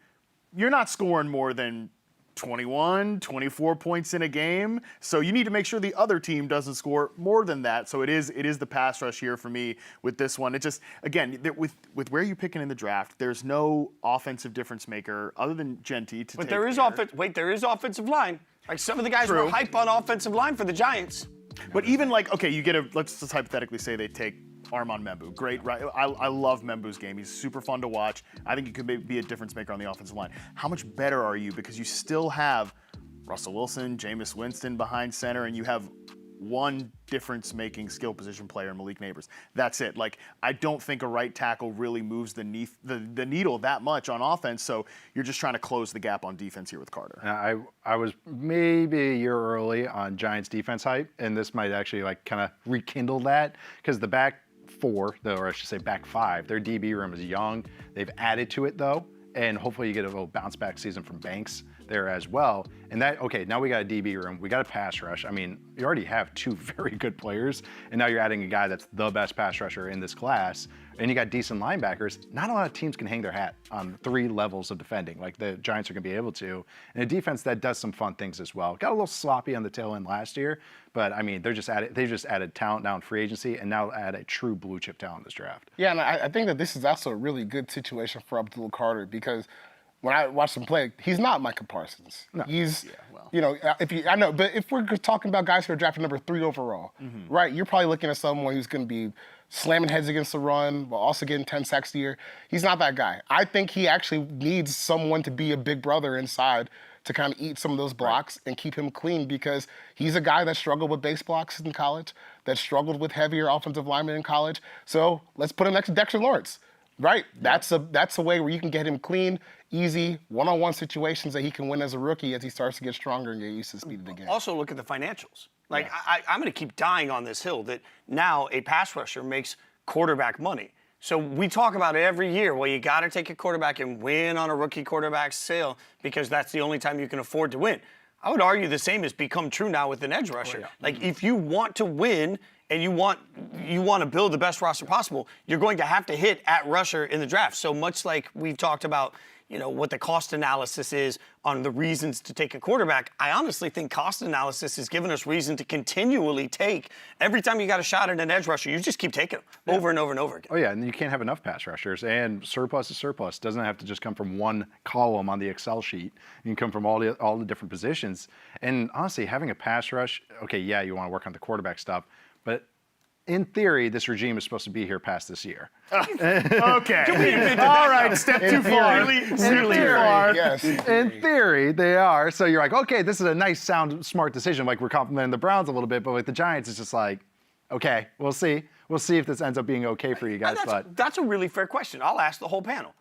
you're not scoring more than 21, 24 points in a game. So you need to make sure the other team doesn't score more than that. So it is the pass rush here for me with this one. It just, again, with where you're picking in the draft, there's no offensive difference maker other than Jeanty to But take there is there is offensive line. Like some of the guys were hype on offensive line for the Giants. But even like, okay, let's just hypothetically say they take Armand Membou. Great, right? I love Membou's game. He's super fun to watch. I think he could be a difference maker on the offensive line. How much better are you? Because you still have Russell Wilson, Jameis Winston behind center, and you have one difference-making skill position player in Malik Neighbors. That's it. Like, I don't think a right tackle really moves the needle that much on offense, so you're just trying to close the gap on defense here with Carter. I was maybe a year early on Giants defense hype, and this might actually like kind of rekindle that, because the back four, or I should say back five, their DB room is young. They've added to it, though, and hopefully you get a little bounce-back season from Banks there as well. And now we got a DB room, we got a pass rush. I mean, you already have two very good players, and now you're adding a guy that's the best pass rusher in this class, and you got decent linebackers. Not a lot of teams can hang their hat on 3 levels of defending like the Giants are going to be able to. And a defense that does some fun things as well. Got a little sloppy on the tail end last year, but I mean, they just added talent now in free agency, and now add a true blue chip talent in this draft. Yeah, and I think that this is also a really good situation for Abdul Carter, because when I watched him play, he's not Micah Parsons. No. He's You know, I know, but if we're talking about guys who are drafted number 3 overall, right? You're probably looking at someone who's going to be slamming heads against the run while also getting 10 sacks a year. He's not that guy. I think he actually needs someone to be a big brother inside to kind of eat some of those blocks and keep him clean, because he's a guy that struggled with base blocks in college, that struggled with heavier offensive linemen in college. So let's put him next to Dexter Lawrence, right? That's a way where you can get him clean, easy, one-on-one situations that he can win as a rookie as he starts to get stronger and get used to the speed of the game. Also, look at the financials. Like, I'm going to keep dying on this hill that now a pass rusher makes quarterback money. So we talk about it every year. Well, you got to take a quarterback and win on a rookie quarterback sale because that's the only time you can afford to win. I would argue the same has become true now with an edge rusher. Oh, yeah. Like, if you want to win and you want to build the best roster possible, you're going to have to hit at rusher in the draft. So much like we've talked about, you know, what the cost analysis is on the reasons to take a quarterback, I honestly think cost analysis has given us reason to continually take. Every time you got a shot at an edge rusher, you just keep taking them over and over and over again. Oh, yeah, and you can't have enough pass rushers, and surplus is surplus. Doesn't have to just come from one column on the Excel sheet. You can come from all the different positions. And honestly, having a pass rush, okay, yeah, you want to work on the quarterback stuff, but in theory, this regime is supposed to be here past this year. Okay. All right, step too far. Really too far. Yes. In theory, they are. So you're like, okay, this is a nice, sound, smart decision. Like, we're complimenting the Browns a little bit, but with the Giants, it's just like, okay, we'll see. We'll see if this ends up being okay for you guys. That's a really fair question. I'll ask the whole panel.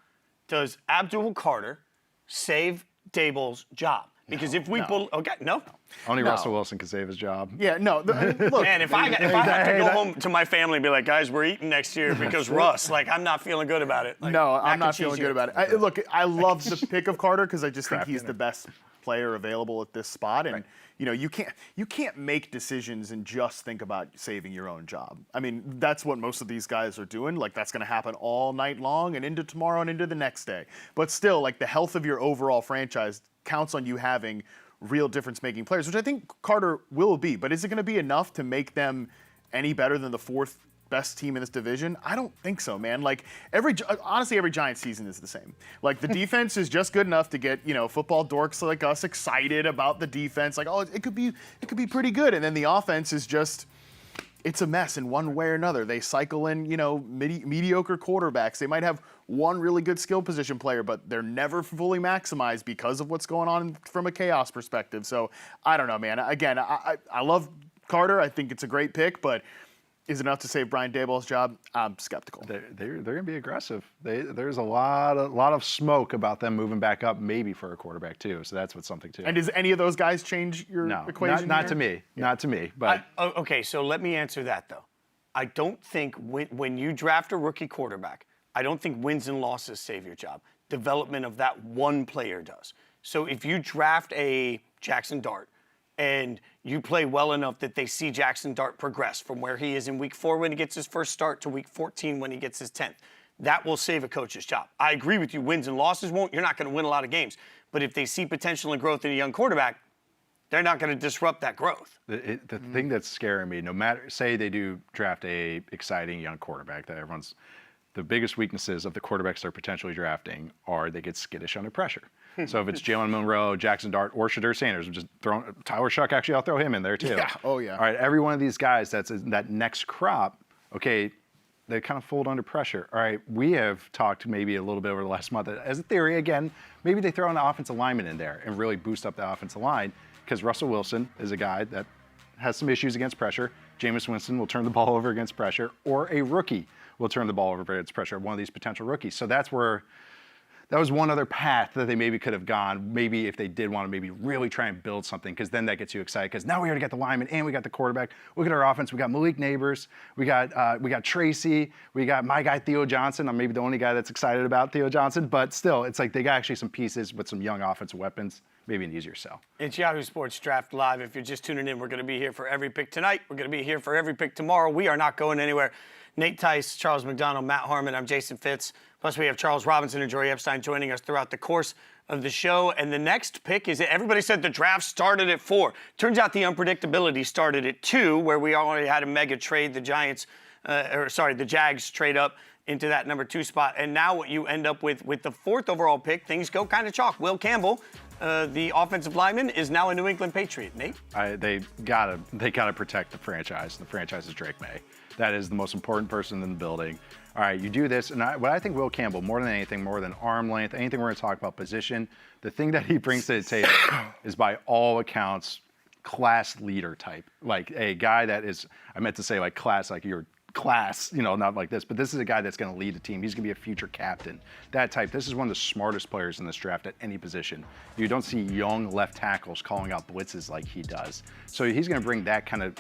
Does Abdul Carter save Daboll's job? Because no. Only Russell Wilson can save his job. Yeah, no. Look, man, if I have to go home to my family and be like, guys, we're eating next year because Russ, like, I'm not feeling good about it. Like, no, I'm not feeling good about it. Look, I love the pick of Carter because I just think he's the best player available at this spot, and you know, you can't make decisions and just think about saving your own job. I mean, that's what most of these guys are doing. Like, that's going to happen all night long and into tomorrow and into the next day. But still, like, the health of your overall franchise counts on you having real difference-making players, which I think Carter will be. But is it going to be enough to make them any better than the 4th best team in this division? I don't think so, man. Like, honestly, every Giants season is the same. Like, the defense is just good enough to get, you know, football dorks like us excited about the defense. Like, oh, it could be pretty good. And then the offense is just, it's a mess in one way or another. They cycle in, you know, mediocre quarterbacks. They might have one really good skill position player, but they're never fully maximized because of what's going on from a chaos perspective. So I don't know, man. Again, I love Carter. I think it's a great pick, but is it enough to save Brian Daboll's job? I'm skeptical. They're going to be aggressive. There's a lot of smoke about them moving back up, maybe for a quarterback too. So that's something too. And does any of those guys change your equation? Not to me. Yeah. Not to me. But okay, so let me answer that though. I don't think when you draft a rookie quarterback, I don't think wins and losses save your job. Development of that one player does. So if you draft a Jaxson Dart and you play well enough that they see Jaxson Dart progress from where he is in week 4 when he gets his first start to week 14 when he gets his 10th, that will save a coach's job. I agree with you, wins and losses won't. You're not going to win a lot of games. But if they see potential and growth in a young quarterback, they're not going to disrupt that growth. The thing that's scaring me, no matter, say they do draft a exciting young quarterback that everyone's, the biggest weaknesses of the quarterbacks they're potentially drafting are they get skittish under pressure. So if it's Jalen Monroe, Jaxson Dart, or Shedeur Sanders, I'm just throwing Tyler Shuck, actually, I'll throw him in there too. Yeah. Oh, yeah. All right, every one of these guys that's in that next crop, okay, they kind of fold under pressure. All right, we have talked maybe a little bit over the last month as a theory, again, maybe they throw an offensive lineman in there and really boost up the offensive line because Russell Wilson is a guy that has some issues against pressure. Jameis Winston will turn the ball over against pressure, or a rookie will turn the ball over against pressure, one of these potential rookies. So that was one other path that they maybe could have gone, maybe if they did want to maybe really try and build something, because then that gets you excited, because now we already got the lineman and we got the quarterback. Look at our offense. We got Malik Neighbors. We got Tracy. We got my guy Theo Johnson. I'm maybe the only guy that's excited about Theo Johnson, but still, it's like they got actually some pieces with some young offensive weapons. Maybe an easier sell. It's Yahoo Sports Draft Live. If you're just tuning in, we're going to be here for every pick tonight. We're going to be here for every pick tomorrow. We are not going anywhere. Nate Tice, Charles McDonald, Matt Harmon. I'm Jason Fitz. Plus, we have Charles Robinson and Jori Epstein joining us throughout the course of the show. And the next pick is, everybody said the draft started at 4. Turns out the unpredictability started at 2, where we already had a mega trade. The Jags trade up into that number 2 spot. And now what you end up with the 4th overall pick, things go kind of chalk. Will Campbell, the offensive lineman, is now a New England Patriot. Nate? They gotta protect the franchise. The franchise is Drake May. That is the most important person in the building. All right, you do this, and what I think Will Campbell, more than anything, more than arm length, anything we're going to talk about position, the thing that he brings to the table is by all accounts class leader type, like a guy that is, I meant to say like class, like your class, not like this, but this is a guy that's going to lead the team. He's going to be a future captain, that type. This is one of the smartest players in this draft at any position. You don't see young left tackles calling out blitzes like he does. So he's going to bring that kind of,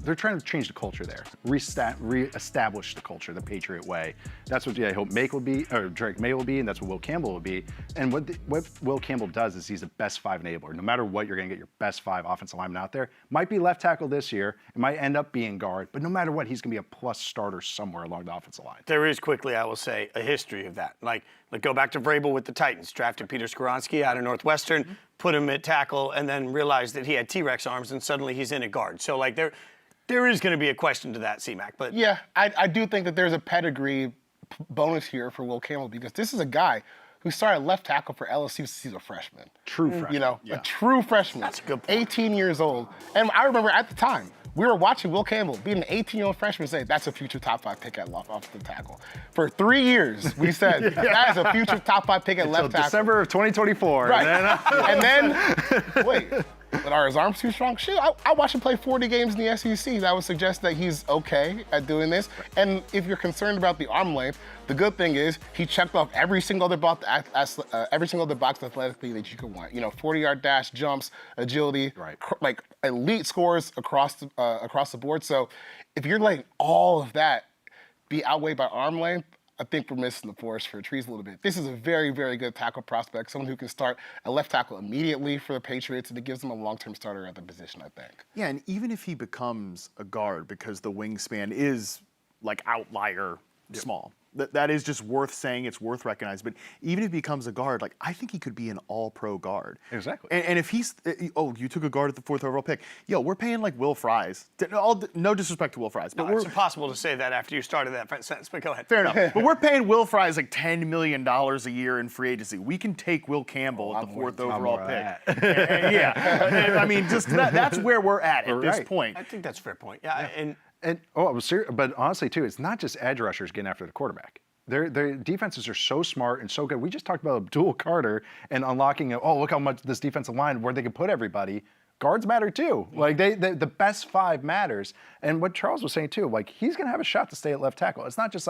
they're trying to change the culture there, re-establish the culture, the Patriot way. That's what I hope Drake May will be, and that's what Will Campbell will be. And what Will Campbell does is he's the best 5 enabler. No matter what, you're going to get your best 5 offensive linemen out there. Might be left tackle this year. It might end up being guard, but no matter what, he's going to be a plus starter somewhere along the offensive line. There is, quickly, I will say, a history of that. Like go back to Vrabel with the Titans, drafted Peter Skoronski out of Northwestern, put him at tackle, and then realized that he had T-Rex arms, and suddenly he's in at guard. So there is going to be a question to that, C-Mac. But yeah, I do think that there's a pedigree bonus here for Will Campbell because this is a guy who started left tackle for LSU since he's a freshman. True freshman. A true freshman. That's a good point. 18 years old. And I remember at the time, we were watching Will Campbell being an 18-year-old freshman say, that's a future top 5 pick at offensive tackle. For 3 years, we said, that is a future top 5 pick at left tackle. December of 2024. Right. And then, wait. But are his arms too strong? Shit, I watched him play 40 games in the SEC. That would suggest that he's okay at doing this. And if you're concerned about the arm length, the good thing is he checked off every single other box athletically that you could want. 40-yard dash, jumps, agility, like elite scores across the board. So if you're letting all of that be outweighed by arm length, I think we're missing the forest for the trees a little bit. This is a very, very good tackle prospect, someone who can start a left tackle immediately for the Patriots, and it gives them a long-term starter at the position, I think. Yeah, and even if he becomes a guard, because the wingspan is like outlier small, that is just worth saying. It's worth recognizing. But even if he becomes a guard, I think he could be an all-pro guard. Exactly. And if he's, you took a guard at the 4th overall pick. We're paying like Will Fries. No disrespect to Will Fries, but it's impossible to say that after you started that sentence. But go ahead. Fair enough. But we're paying Will Fries like $10 million a year in free agency. We can take Will Campbell at the 4th overall pick. Yeah. I mean, just that's where we're at this point. I think that's a fair point. Yeah. But honestly, too, it's not just edge rushers getting after the quarterback. Their defenses are so smart and so good. We just talked about Abdul Carter and unlocking, look how much this defensive line, where they can put everybody. Guards matter, too. The best 5 matters. And what Charles was saying, too, he's going to have a shot to stay at left tackle. It's not just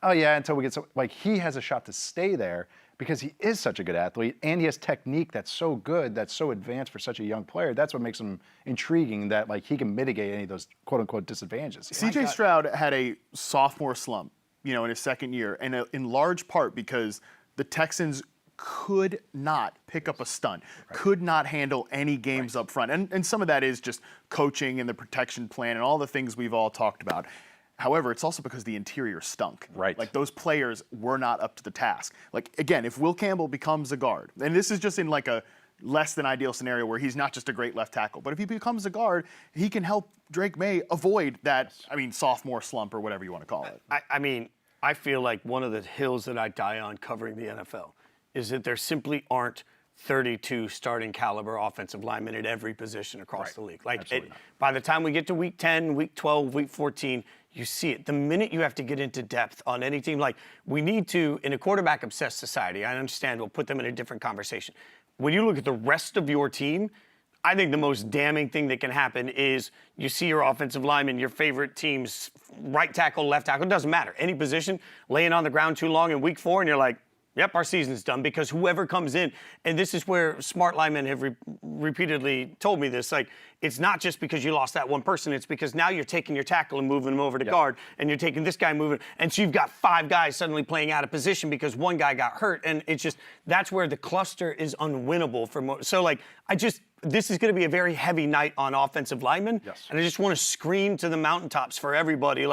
until we get he has a shot to stay there because he is such a good athlete and he has technique that's so good, that's so advanced for such a young player. That's what makes him intriguing, that he can mitigate any of those quote-unquote disadvantages. C.J. Stroud had a sophomore slump, in his second year, and in large part because the Texans could not pick up a stunt, could not handle any games up front. And some of that is just coaching and the protection plan and all the things we've all talked about. However, it's also because the interior stunk. Right. Those players were not up to the task. Again, if Will Campbell becomes a guard, and this is just in a less than ideal scenario where he's not just a great left tackle, but if he becomes a guard, he can help Drake May avoid that, sophomore slump or whatever you want to call it. I feel like one of the hills that I die on covering the NFL is that there simply aren't 32 starting caliber offensive linemen at every position across the league. By the time we get to week 10, week 12, week 14, you see it. The minute you have to get into depth on any team, we need to, in a quarterback-obsessed society, I understand we'll put them in a different conversation. When you look at the rest of your team, I think the most damning thing that can happen is you see your offensive lineman, your favorite team's right tackle, left tackle, it doesn't matter. Any position, laying on the ground too long in week 4, and you're like, yep, our season's done, because whoever comes in, and this is where smart linemen have repeatedly told me this, it's not just because you lost that one person, it's because now you're taking your tackle and moving him over to guard, and you're taking this guy moving, and so you've got 5 guys suddenly playing out of position because one guy got hurt, and it's just, that's where the cluster is unwinnable for this is going to be a very heavy night on offensive linemen, and I just want to scream to the mountaintops for everybody,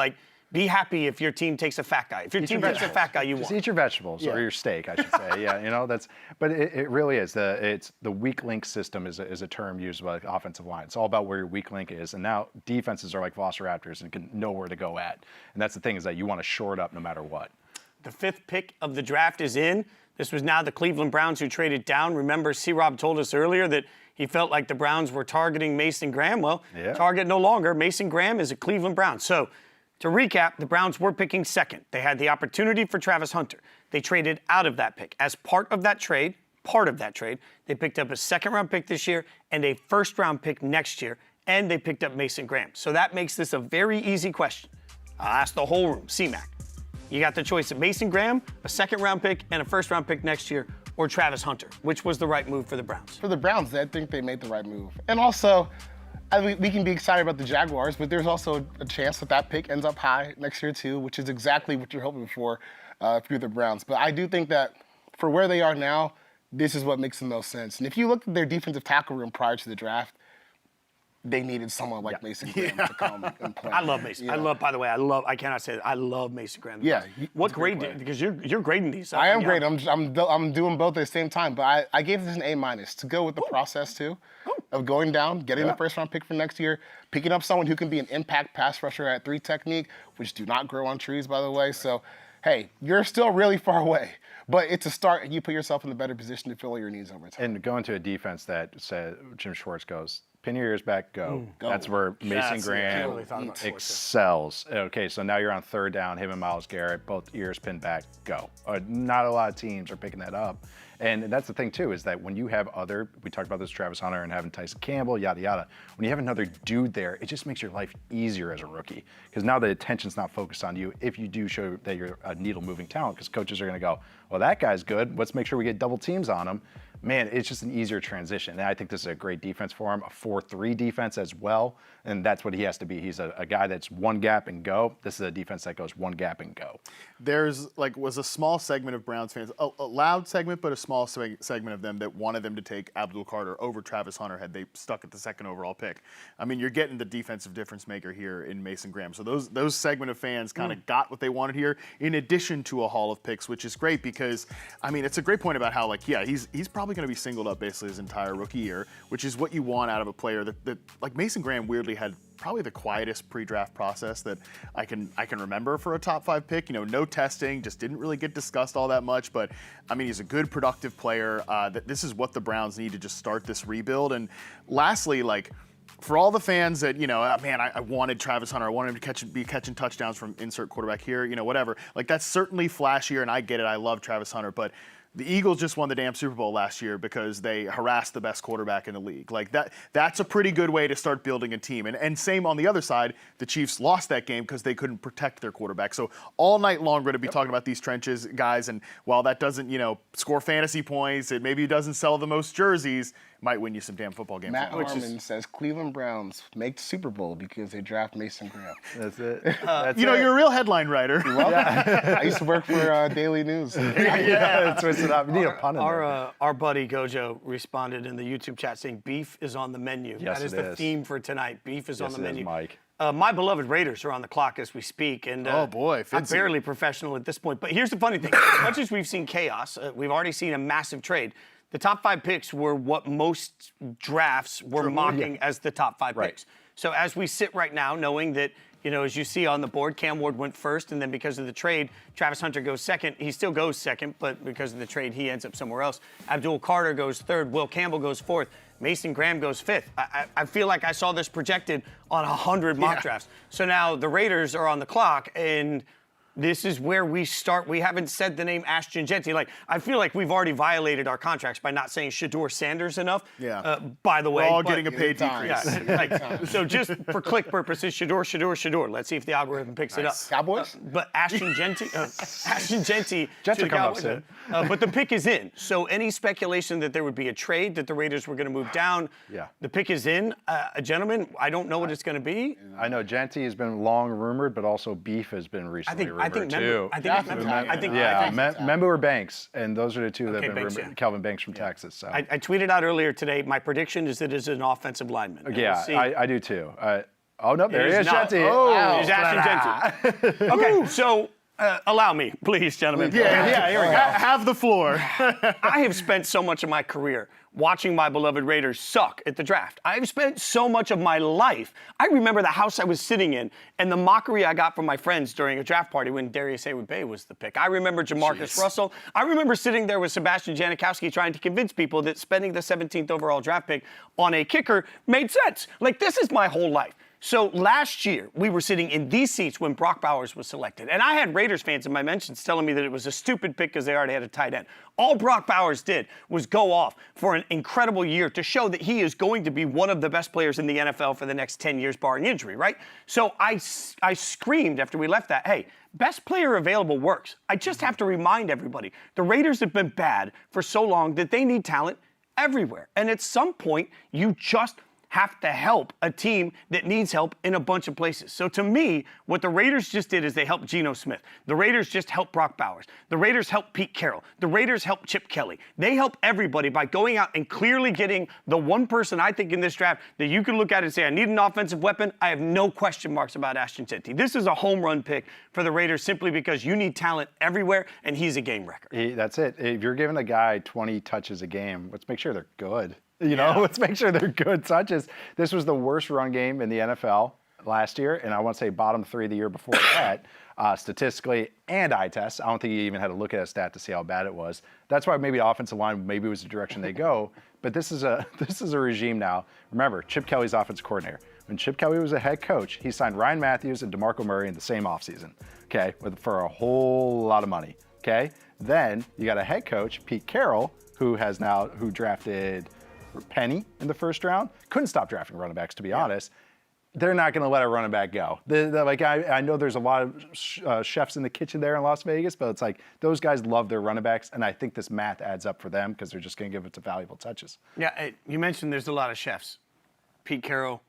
be happy if your team takes a fat guy. If your team takes a fat guy, you just want. eat your vegetables or your steak, I should say. But it really is. The weak link system is a term used by the offensive line. It's all about where your weak link is. And now defenses are like Velociraptors and can know where to go at. And that's the thing, is that you want to shore it up no matter what. The 5th pick of the draft is in. This was now the Cleveland Browns who traded down. Remember, C-Rob told us earlier that he felt like the Browns were targeting Mason Graham. Well, target no longer. Mason Graham is a Cleveland Brown. So, to recap, the Browns were picking 2nd. They had the opportunity for Travis Hunter. They traded out of that pick. As part of that trade, they picked up a 2nd-round pick this year and a 1st-round pick next year, and they picked up Mason Graham. So that makes this a very easy question. I'll ask the whole room, C-Mac. You got the choice of Mason Graham, a 2nd-round pick, and a 1st-round pick next year, or Travis Hunter. Which was the right move for the Browns? For the Browns, I think they made the right move. And also, we can be excited about the Jaguars, but there's also a chance that pick ends up high next year too, which is exactly what you're hoping for if you're the Browns. But I do think that for where they are now, this is what makes the most sense. And if you look at their defensive tackle room prior to the draft, they needed someone like Mason Graham to come and play. I love Mason. Yeah. I cannot say that. I love Mason Graham. Yeah. What grade because you're grading these. I am grading. I'm doing both at the same time, but I gave this an A- to go with the process too of going down, getting the 1st-round pick for next year, picking up someone who can be an impact pass rusher at 3 technique, which do not grow on trees, by the way. So, hey, you're still really far away. But it's a start, and you put yourself in a better position to fill your needs over time. And going to a defense that said Jim Schwartz goes, pin your ears back, go. That's where Mason Graham excels. Okay, so now you're on 3rd down, him and Myles Garrett, both ears pinned back, go. Not a lot of teams are picking that up. And that's the thing, too, is that when you have we talked about this, Travis Hunter and having Tyce Campbell, yada, yada. When you have another dude there, it just makes your life easier as a rookie. Because now the attention's not focused on you if you do show that you're a needle-moving talent, because coaches are going to go, well, that guy's good. Let's make sure we get double teams on him. Man, it's just an easier transition. And I think this is a great defense for him, a 4-3 defense as well. And that's what he has to be. He's a guy that's one gap and go. This is a defense that goes one gap and go. There's was a small segment of Browns fans, a loud segment, but a small segment of them that wanted them to take Abdul Carter over Travis Hunter had they stuck at the 2nd overall pick. I mean, you're getting the defensive difference maker here in Mason Graham. So those segment of fans kind of got what they wanted here, in addition to a haul of picks, which is great because, I mean, it's a great point about how, he's probably going to be singled up basically his entire rookie year, which is what you want out of a player that like Mason Graham weirdly had probably the quietest pre-draft process that I can remember for a top 5 pick. No testing, just didn't really get discussed all that much. But I mean, he's a good, productive player. This is what the Browns need to just start this rebuild. And lastly, for all the fans that, I wanted Travis Hunter, I wanted him to be catching touchdowns from insert quarterback here, whatever. That's certainly flashier, and I get it. I love Travis Hunter, but the Eagles just won the damn Super Bowl last year because they harassed the best quarterback in the league. That's a pretty good way to start building a team. And same on the other side, the Chiefs lost that game because they couldn't protect their quarterback. So all night long, we're going to be talking about these trenches, guys. And while that doesn't, score fantasy points, it maybe doesn't sell the most jerseys, might win you some damn football games. Matt Harmon says Cleveland Browns make the Super Bowl because they draft Mason Graham. That's it. You're a real headline writer. I used to work for Daily News. Twist it up. You need a pun in there. Our buddy Gojo responded in the YouTube chat saying beef is on the menu. Yes, that is the theme for tonight. Beef is on the menu. Mike. My beloved Raiders are on the clock as we speak, and oh boy, I'm barely professional at this point. But here's the funny thing: as much as we've seen chaos, we've already seen a massive trade. The top 5 picks were what most drafts were mocking as the top 5 picks. So as we sit right now, knowing that, as you see on the board, Cam Ward went first, and then because of the trade, Travis Hunter goes 2nd. He still goes 2nd, but because of the trade, he ends up somewhere else. Abdul Carter goes 3rd. Will Campbell goes 4th. Mason Graham goes 5th. I feel like I saw this projected on 100 mock drafts. So now the Raiders are on the clock, and this is where we start. We haven't said the name Ashton Jeanty. I feel like we've already violated our contracts by not saying Shedeur Sanders enough. Yeah. By the way. We're all getting a paid decrease. Yeah, so just for click purposes, Shedeur. Let's see if the algorithm picks it up. Cowboys? But Ashton Jeanty. Jets will come up soon. But the pick is in. So any speculation that there would be a trade, that the Raiders were going to move down, the pick is in. Gentlemen, I don't know what it's going to be. I know Jeanty has been long rumored, but also beef has been recently rumored too. I think Membou or Banks, and those are the two that have been rumored. Yeah. Kelvin Banks from Texas. So. I tweeted out earlier today, my prediction is that it is an offensive lineman. I do too. Oh, no, there he is, Jeanty. It is Ashton Jeanty. Okay, so Allow me, please, gentlemen. Yeah, here we go. Have the floor. I have spent so much of my career watching my beloved Raiders suck at the draft. I've spent so much of my life. I remember the house I was sitting in and the mockery I got from my friends during a draft party when Darius Heyward-Bey was the pick. I remember Jamarcus Russell. I remember sitting there with Sebastian Janikowski trying to convince people that spending the 17th overall draft pick on a kicker made sense. Like, this is my whole life. So last year, we were sitting in these seats when Brock Bowers was selected. And I had Raiders fans in my mentions telling me that it was a stupid pick because they already had a tight end. All Brock Bowers did was go off for an incredible year to show that he is going to be one of the best players in the NFL for the next 10 years, barring injury, right? So I screamed after we left that, hey, best player available works. I just have to remind everybody, the Raiders have been bad for so long that they need talent everywhere. And at some point, you just have to help a team that needs help in a bunch of places. So to me, what the Raiders just did is they helped Geno Smith. The Raiders just helped Brock Bowers. The Raiders helped Pete Carroll. The Raiders helped Chip Kelly. They help everybody by going out and clearly getting the one person I think in this draft that you can look at and say, I need an offensive weapon. I have no question marks about Ashton Jeanty. This is a home run pick for the Raiders simply because you need talent everywhere, and he's a game wrecker. That's it. If you're giving a guy 20 touches a game, let's make sure they're good. Let's make sure they're good touches. This was the worst run game in the NFL last year, and I want to say bottom 3 the year before that, statistically and eye test. I don't think you even had to look at a stat to see how bad it was. That's why maybe the offensive line maybe was the direction they go. But this is a regime now. Remember, Chip Kelly's offensive coordinator. When Chip Kelly was a head coach, he signed Ryan Matthews and DeMarco Murray in the same offseason, okay, for a whole lot of money, okay? Then you got a head coach, Pete Carroll, who drafted Penny in the first round. Couldn't stop drafting running backs, to be honest. They're not going to let a running back go. I know there's a lot of chefs in the kitchen there in Las Vegas, but it's like those guys love their running backs, and I think this math adds up for them because they're just going to give it to valuable touches. Yeah, you mentioned there's a lot of chefs. Pete Carroll,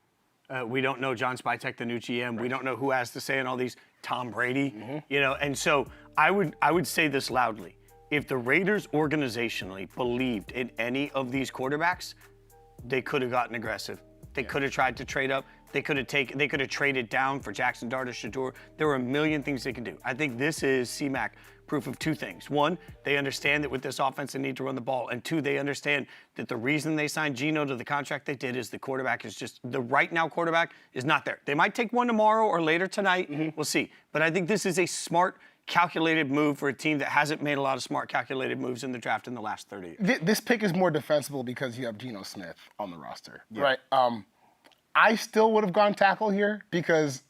we don't know John Spytek, the new GM. Right. We don't know who has to say in all these. Tom Brady, and so I would say this loudly. If the Raiders organizationally believed in any of these quarterbacks, they could have gotten aggressive. They could have tried to trade up. They could have traded down for Jaxson Dart or Shedeur. There were a million things they could do. I think this is CMAC proof of two things. One, they understand that with this offense they need to run the ball. And two, they understand that the reason they signed Geno to the contract they did is the quarterback is just, the right now quarterback is not there. They might take one tomorrow or later tonight. We'll see. But I think this is a smart, calculated move for a team that hasn't made a lot of smart, calculated moves in the draft in the last 30 years. This pick is more defensible because you have Geno Smith on the roster, right? I still would have gone tackle here because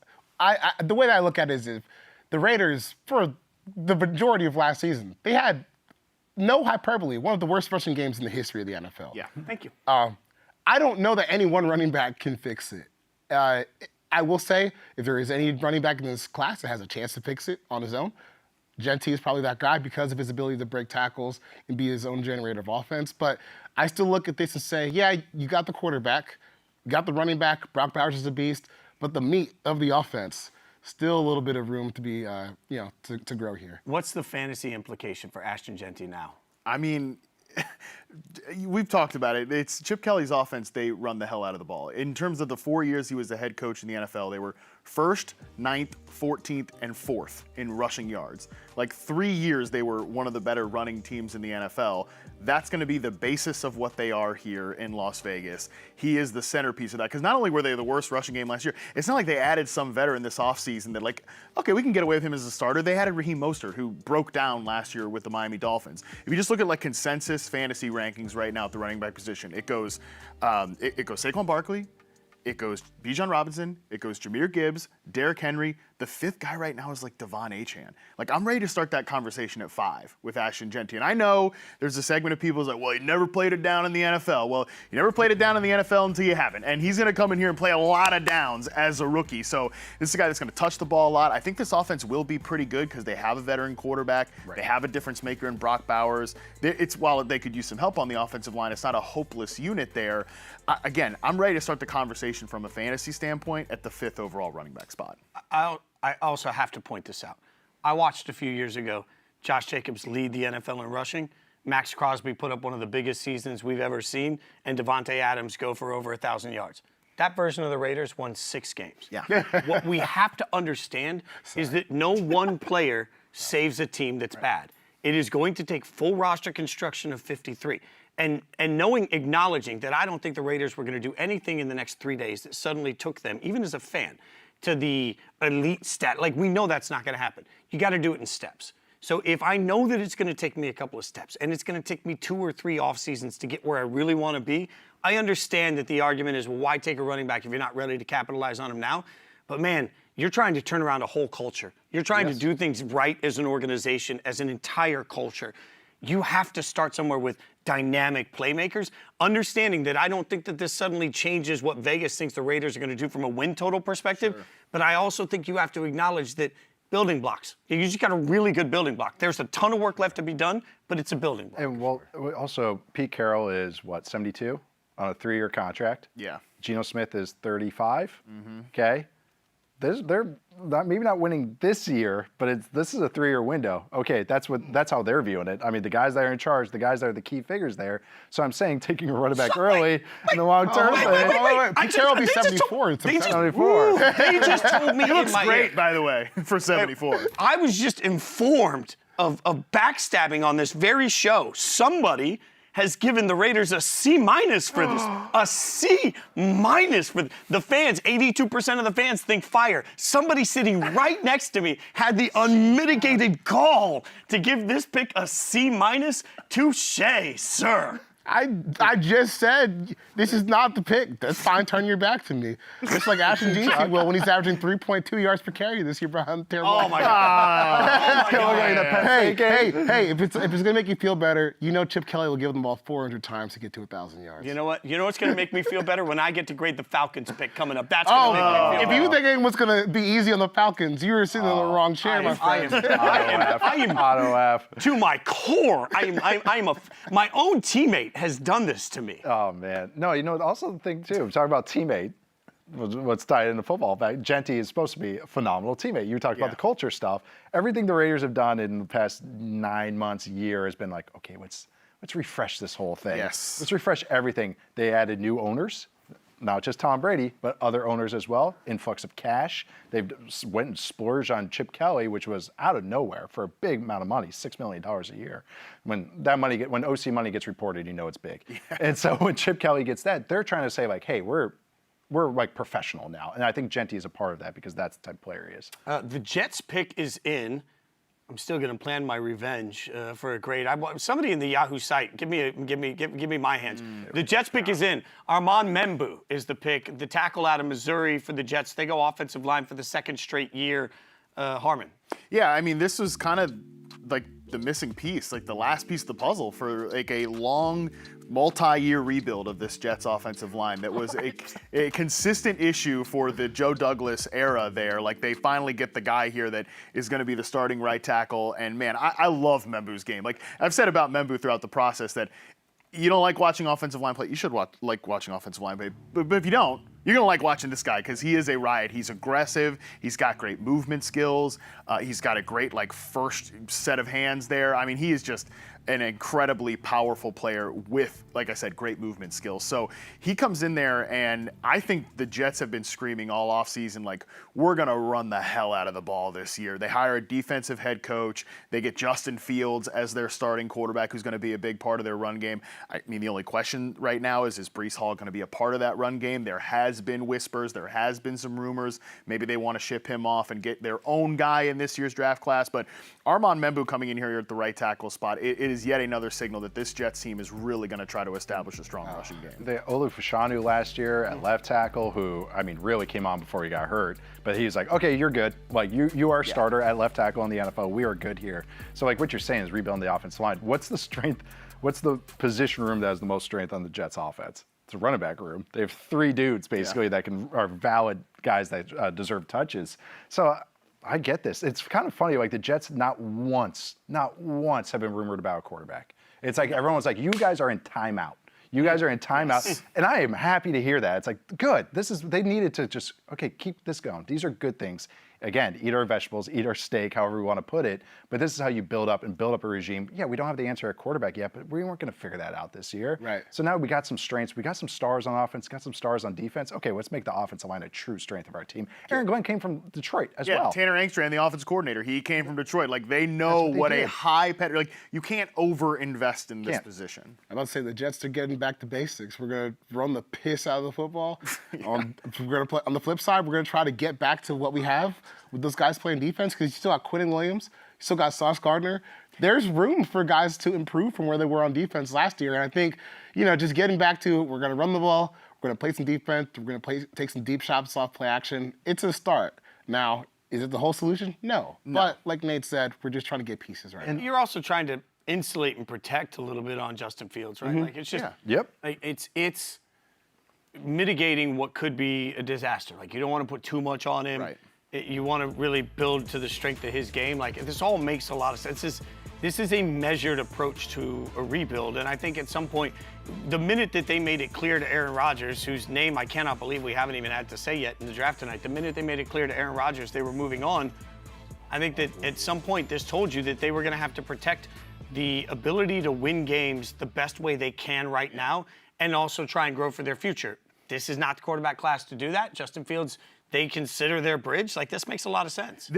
the way that I look at it is if the Raiders, for the majority of last season, they had, no hyperbole, one of the worst rushing games in the history of the NFL. Yeah, thank you. I don't know that any one running back can fix it. I will say, if there is any running back in this class that has a chance to fix it on his own, Jeanty is probably that guy because of his ability to break tackles and be his own generator of offense. But I still look at this and say, yeah, you got the quarterback, you got the running back, Brock Bowers is a beast, but the meat of the offense, still a little bit of room to be, to grow here. What's the fantasy implication for Ashton Jeanty now? I mean, we've talked about it. It's Chip Kelly's offense. They run the hell out of the ball. In terms of the 4 years he was the head coach in the NFL, they were 1st, 9th, 14th, and 4th in rushing yards. Like 3 years, they were one of the better running teams in the NFL. That's going to be the basis of what they are here in Las Vegas. He is the centerpiece of that. Because not only were they the worst rushing game last year, it's not like they added some veteran this offseason that like, okay, we can get away with him as a starter. They had Raheem Mostert, who broke down last year with the Miami Dolphins. If you just look at like consensus fantasy rankings right now at the running back position, it goes Saquon Barkley, it goes Bijan Robinson, it goes Jahmyr Gibbs, Derrick Henry. The 5th guy right now is like Devon Achane. Like, I'm ready to start that conversation at 5 with Ashton Jeanty. And I know there's a segment of people who's like, well, he never played it down in the NFL. Well, you never played it down in the NFL until you haven't. And he's going to come in here and play a lot of downs as a rookie. So this is a guy that's going to touch the ball a lot. I think this offense will be pretty good because they have a veteran quarterback. Right. They have a difference maker in Brock Bowers. While they could use some help on the offensive line, it's not a hopeless unit there. Again, I'm ready to start the conversation from a fantasy standpoint at the 5th overall running back spot. I also have to point this out. I watched a few years ago Josh Jacobs lead the NFL in rushing. Max Crosby put up one of the biggest seasons we've ever seen, and Devontae Adams go for over 1,000 yards. That version of the Raiders won 6 games. Yeah. What we have to understand is that no one player saves a team that's bad. It is going to take full roster construction of 53. And acknowledging that I don't think the Raiders were going to do anything in the next 3 days that suddenly took them, even as a fan, to the elite stat. Like, we know that's not going to happen. You got to do it in steps. So if I know that it's going to take me a couple of steps and it's going to take me 2 or 3 off seasons to get where I really want to be, I understand that the argument is, well, why take a running back if you're not ready to capitalize on him now? But man, you're trying to turn around a whole culture. You're trying to do things right as an organization, as an entire culture. You have to start somewhere with dynamic playmakers, understanding that I don't think that this suddenly changes what Vegas thinks the Raiders are going to do from a win total perspective. Sure. But I also think you have to acknowledge that building blocks. You just got a really good building block. There's a ton of work left to be done, but it's a building block. And well, also Pete Carroll is 72 on a 3-year contract. Yeah. Geno Smith is 35. Okay. They're maybe not winning this year, but this is a 3-year window. Okay, that's how they're viewing it. I mean, the guys that are in charge, the guys that are the key figures there. So I'm saying taking a running back early in the long term. Pete Carroll will be 74. 74. They just told me He looks in my great, ear. by the way, for 74. I was just informed of backstabbing on this very show. Somebody has given the Raiders a C- for this. A C- for the fans. 82% of the fans think fire. Somebody sitting right next to me had the unmitigated gall to give this pick a C-. Touche, sir. I just said this is not the pick. That's fine. Turn your back to me. Just like Ashton Jeanty will when he's averaging 3.2 yards per carry this year behind terrible. Oh my God. Hey, if it's gonna make you feel better, you know Chip Kelly will give them the ball 400 times to get to 1,000 yards. You know what? You know what's gonna make me feel better? When I get to grade the Falcons pick coming up. That's gonna make me feel if better. you think it was gonna be easy on the Falcons, you were sitting in the wrong chair, my friend. I am Auto F. to my core. My own teammate has done this to me. Oh, man. No, also the thing, too, I'm talking about teammate. What's tied into football. In fact, Jeanty is supposed to be a phenomenal teammate. You talked about the culture stuff. Everything the Raiders have done in the past 9 months, year, has been like, okay, let's refresh this whole thing. Yes. Let's refresh everything. They added new owners. Not just Tom Brady, but other owners as well. Influx of cash. They've went and splurged on Chip Kelly, which was out of nowhere for a big amount of money, $6 million a year. When OC money gets reported, you know it's big. Yeah. And so when Chip Kelly gets that, they're trying to say like, hey, we're like professional now. And I think Jeanty is a part of that because that's the type of player he is. The Jets pick is in. I'm still going to plan my revenge for a grade. Somebody in the Yahoo site, give me my hands. The Jets pick is in. Armand Membou is the pick, the tackle out of Missouri for the Jets. They go offensive line for the 2nd straight year. Harmon. Yeah, I mean, this was kind of like the missing piece, like the last piece of the puzzle for like a long multi-year rebuild of this Jets offensive line that was a consistent issue for the Joe Douglas era there. Like, they finally get the guy here that is going to be the starting right tackle. And, man, I love Membou's game. Like, I've said about Membou throughout the process that you don't like watching offensive line play. You should like watching offensive line play. But if you don't, you're going to like watching this guy because he is a riot. He's aggressive. He's got great movement skills. He's got a great, first set of hands there. I mean, he is just an incredibly powerful player with, like I said, great movement skills. So he comes in there, and I think the Jets have been screaming all offseason, like, we're going to run the hell out of the ball this year. They hire a defensive head coach. They get Justin Fields as their starting quarterback, who's going to be a big part of their run game. I mean, the only question right now is Breece Hall going to be a part of that run game? There has been whispers. There has been some rumors. Maybe they want to ship him off and get their own guy in this year's draft class. But Armand Membou coming in here at the right tackle spot, it is yet another signal that this Jets team is really going to try to establish a strong rushing game. The Olu Fashanu last year at left tackle, who, I mean, really came on before he got hurt, but he's like, okay, you're good. Like, you are a starter at left tackle in the NFL. We are good here. So, like, what you're saying is rebuilding the offensive line. What's the strength? What's the position room that has the most strength on the Jets offense? It's a running back room. They have 3 dudes, basically, that are valid guys that deserve touches. So, I get this. It's kind of funny, like the Jets not once have been rumored about a quarterback. It's like everyone's like, you guys are in timeout. You guys are in timeout. And I am happy to hear that. It's like, good. They needed to just, okay, keep this going. These are good things. again, eat our vegetables, eat our steak, however we want to put it. But this is how you build up a regime. Yeah, we don't have the answer at quarterback yet, but we weren't going to figure that out this year. Right. So now we got some strengths. We got some stars on offense, got some stars on defense. Okay, let's make the offensive line a true strength of our team. Aaron Glenn came from Detroit as well. Tanner Angstrom, the offensive coordinator, he came from Detroit. Like, they know what a high pedigree. Like, you can't over-invest in this position. I'm about to say the Jets are getting back to basics. We're going to run the piss out of the football. We're going to play. On the flip side, we're going to try to get back to what we have with those guys playing defense, because you still got Quentin Williams, you still got Sauce Gardner. There's room for guys to improve from where they were on defense last year. And I think, just getting back to we're going to run the ball, we're going to play some defense, we're going to take some deep shots off play action. It's a start. Now, is it the whole solution? No. But like Nate said, we're just trying to get pieces right. And you're also trying to insulate and protect a little bit on Justin Fields, right? Like, it's just like it's mitigating what could be a disaster. Like, you don't want to put too much on him. Right. You want to really build to the strength of his game. Like, this all makes a lot of sense. This is a measured approach to a rebuild. And I think at some point, the minute that they made it clear to Aaron Rodgers, whose name I cannot believe we haven't even had to say yet in the draft tonight, the minute they made it clear to Aaron Rodgers they were moving on, I think that at some point this told you that they were going to have to protect the ability to win games the best way they can right now, and also try and grow for their future. This is not the quarterback class to do that. Justin Fields, they consider their bridge. Like, this makes a lot of sense.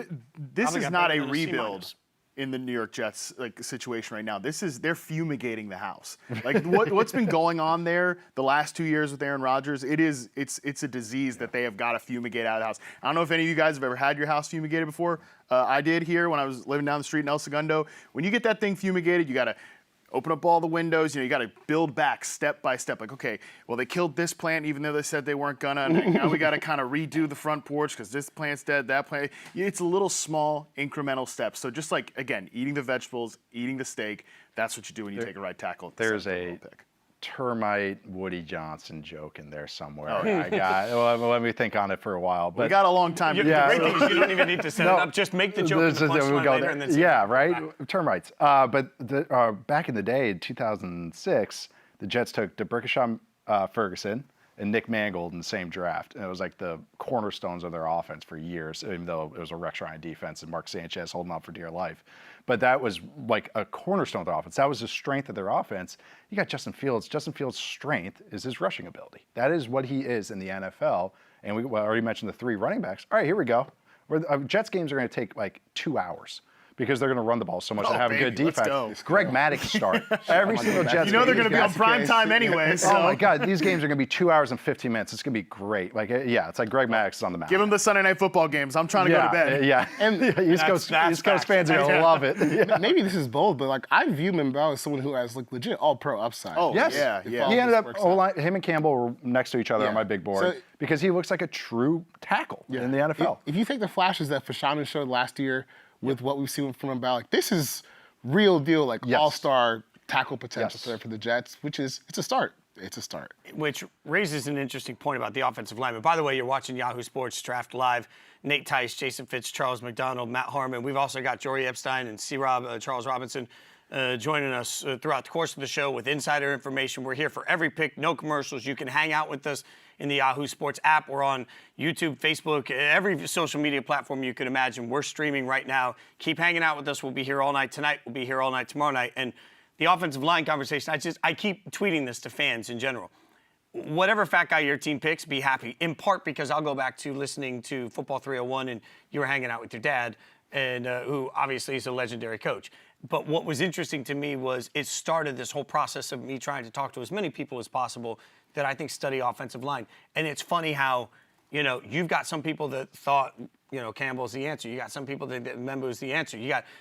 This is not a rebuild in the New York Jets situation right now. They're fumigating the house. Like, what's been going on there the last 2 years with Aaron Rodgers? It's a disease that they have got to fumigate out of the house. I don't know if any of you guys have ever had your house fumigated before. I did here when I was living down the street in El Segundo. When you get that thing fumigated, you got to open up all the windows. You got to build back step by step. Like, okay, well, they killed this plant even though they said they weren't gonna. And now we got to kind of redo the front porch because this plant's dead, that plant. It's a little small incremental steps. So just like, again, eating the vegetables, eating the steak, that's what you do when you take a right tackle. There's a termite Woody Johnson joke in there somewhere. Let me think on it for a while. But we got a long time. The great thing is you don't even need to set it up. Just make the joke in the punchline later and then see termites. But back in the day, in 2006, the Jets took DeBerkshire Ferguson and Nick Mangold in the same draft. And it was like the cornerstones of their offense for years, even though it was a Rex Ryan defense and Mark Sanchez holding on for dear life. But that was like a cornerstone of their offense. That was the strength of their offense. You got Justin Fields. Justin Fields' strength is his rushing ability. That is what he is in the NFL. And we already mentioned the 3 running backs. All right, here we go. Jets games are going to take like 2 hours, because they're going to run the ball so much and have a good defense. Greg Maddux start. Every single Jets. They're going to be on prime time anyway. So. Oh my God, these games are going to be 2 hours and 15 minutes. It's going to be great. Like, it's like Greg Maddux is on the mound. Give them the Sunday night football games. I'm trying to go to bed. And East Coast fans are going to love it. Maybe this is bold, but like, I view Membou as someone who has like legit all-pro upside. Oh, yes. Yeah. He ended up, him and Campbell were next to each other on my big board, because he looks like a true tackle in the NFL. If you take the flashes that Fashanu showed last year, with what we've seen from Membou, like, this is real deal, like all-star tackle potential there for the Jets, which is, it's a start. It's a start. Which raises an interesting point about the offensive lineman. By the way, you're watching Yahoo Sports Draft Live. Nate Tice, Jason Fitz, Charles McDonald, Matt Harmon. We've also got Jori Epstein and Charles Robinson joining us throughout the course of the show with insider information. We're here for every pick, no commercials. You can hang out with us in the Yahoo Sports app. We're on YouTube, Facebook, every social media platform you can imagine. We're streaming right now. Keep hanging out with us. We'll be here all night tonight. We'll be here all night tomorrow night. And the offensive line conversation, I keep tweeting this to fans in general. Whatever fat guy your team picks, be happy. In part because I'll go back to listening to Football 301 and you were hanging out with your dad, and who obviously is a legendary coach. But what was interesting to me was it started this whole process of me trying to talk to as many people as possible that I think study offensive line. And it's funny how, you've got some people that thought, Campbell's the answer. You got some people that Membou is the answer.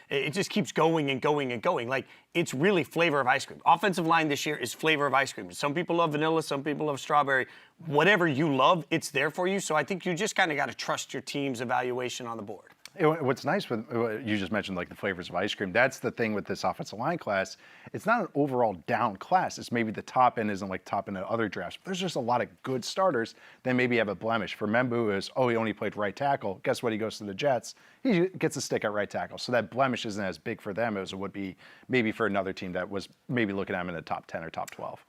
It just keeps going and going and going. Like, it's really flavor of ice cream. Offensive line this year is flavor of ice cream. Some people love vanilla, some people love strawberry. Whatever you love, it's there for you. So I think you just kind of got to trust your team's evaluation on the board. What's nice with you just mentioned, like the flavors of ice cream. That's the thing with this offensive line class. It's not an overall down class. It's maybe the top end isn't like top end of other drafts. But there's just a lot of good starters that maybe have a blemish. For Membou is, he only played right tackle. Guess what? He goes to the Jets. He gets a stick at right tackle. So that blemish isn't as big for them as it would be maybe for another team that was maybe looking at him in the top 10 or top 12.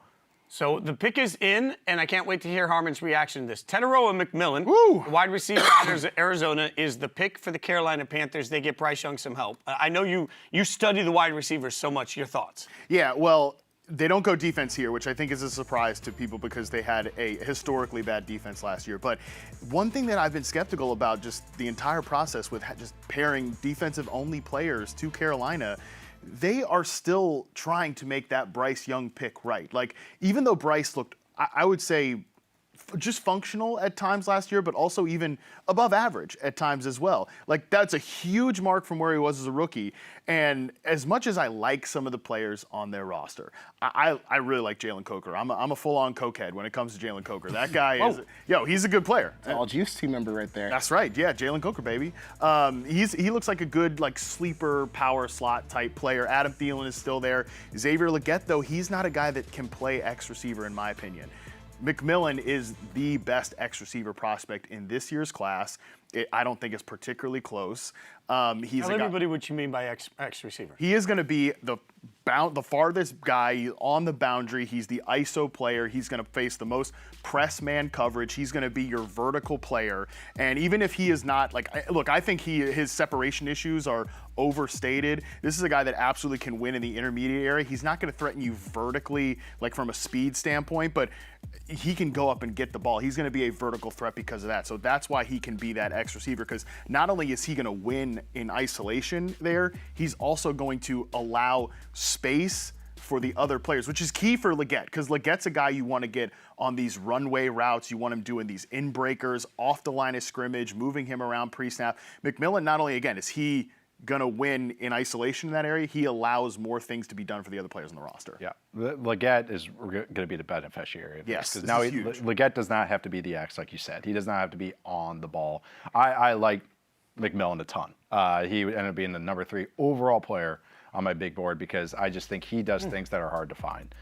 So the pick is in, and I can't wait to hear Harmon's reaction to this. Tetairoa McMillan, the wide receiver out of Arizona, is the pick for the Carolina Panthers. They get Bryce Young some help. I know you study the wide receivers so much. Your thoughts? Yeah, well, they don't go defense here, which I think is a surprise to people because they had a historically bad defense last year. But one thing that I've been skeptical about just the entire process with just pairing defensive-only players to Carolina, they are still trying to make that Bryce Young pick right. Like, even though Bryce looked, I would say, just functional at times last year, but also even above average at times as well. Like, that's a huge mark from where he was as a rookie. And as much as I like some of the players on their roster, I really like Jalen Coker. I'm a full-on cokehead when it comes to Jalen Coker. That guy is, he's a good player. All juice team member right there. That's right. Yeah, Jalen Coker, baby. He looks like a good sleeper power slot type player. Adam Thielen is still there. Xavier Legette, though, he's not a guy that can play X receiver in my opinion. McMillan is the best X receiver prospect in this year's class. I don't think it's particularly close. Tell everybody what you mean by X receiver. He is going to be the farthest guy on the boundary. He's the ISO player. He's going to face the most press man coverage. He's going to be your vertical player. And even if he is not I think his separation issues are overstated. This is a guy that absolutely can win in the intermediate area. He's not going to threaten you vertically, from a speed standpoint, but he can go up and get the ball. He's going to be a vertical threat because of that. So that's why he can be that X receiver, because not only is he going to win in isolation there, he's also going to allow space for the other players, which is key for Legette, because Legette's a guy you want to get on these runway routes. You want him doing these in-breakers, off the line of scrimmage, moving him around pre-snap. McMillan, not only, again, is he going to win in isolation in that area, he allows more things to be done for the other players on the roster. Yeah, Legette is going to be the beneficiary of this. Yes, because now Legette does not have to be the X, like you said. He does not have to be on the ball. I like McMillan a ton. He ended up being the number 3 overall player on my big board because I just think he does things that are hard to find.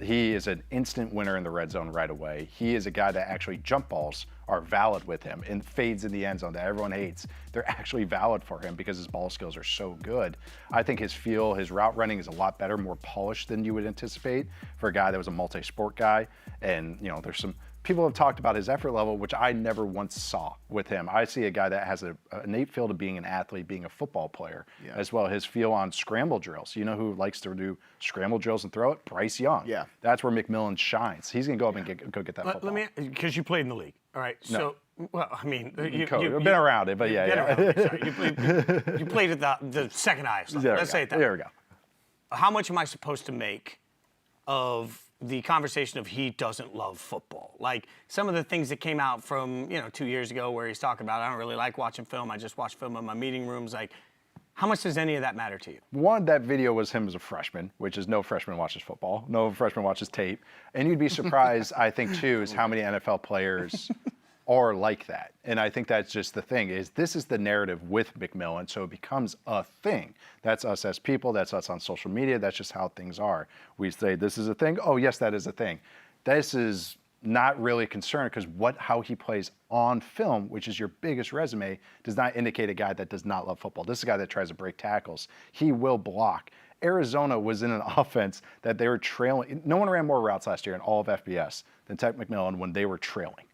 He is an instant winner in the red zone right away. He is a guy that actually jump balls are valid with him, and fades in the end zone that everyone hates. They're actually valid for him because his ball skills are so good. I think his route running is a lot better, more polished than you would anticipate for a guy that was a multi-sport guy. And there's some people have talked about his effort level, which I never once saw with him. I see a guy that has an innate feel to being an athlete, being a football player, as well. His feel on scramble drills. You know who likes to do scramble drills and throw it? Bryce Young. Yeah. That's where McMillan shines. He's going to go up and go get that football. Because you played in the league. All right. No. So, well, I mean, you've been around it, but yeah. Sorry, you played at the second highest level. Let's say it that way. There we go. How much am I supposed to make of the conversation of he doesn't love football? Like some of the things that came out from 2 years ago where he's talking about, I don't really like watching film. I just watch film in my meeting rooms. Like, how much does any of that matter to you? One, that video was him as a freshman, which is no freshman watches football. No freshman watches tape. And you'd be surprised, I think, too, is how many NFL players are like that. And I think that's just the thing, is this is the narrative with McMillan, so it becomes a thing. That's us as people. That's us on social media. That's just how things are. We say, this is a thing. Oh, yes, that is a thing. This is not really concerned because how he plays on film, which is your biggest resume, does not indicate a guy that does not love football. This is a guy that tries to break tackles. He will block. Arizona was in an offense that they were trailing. No one ran more routes last year in all of FBS than Tech McMillan when they were trailing.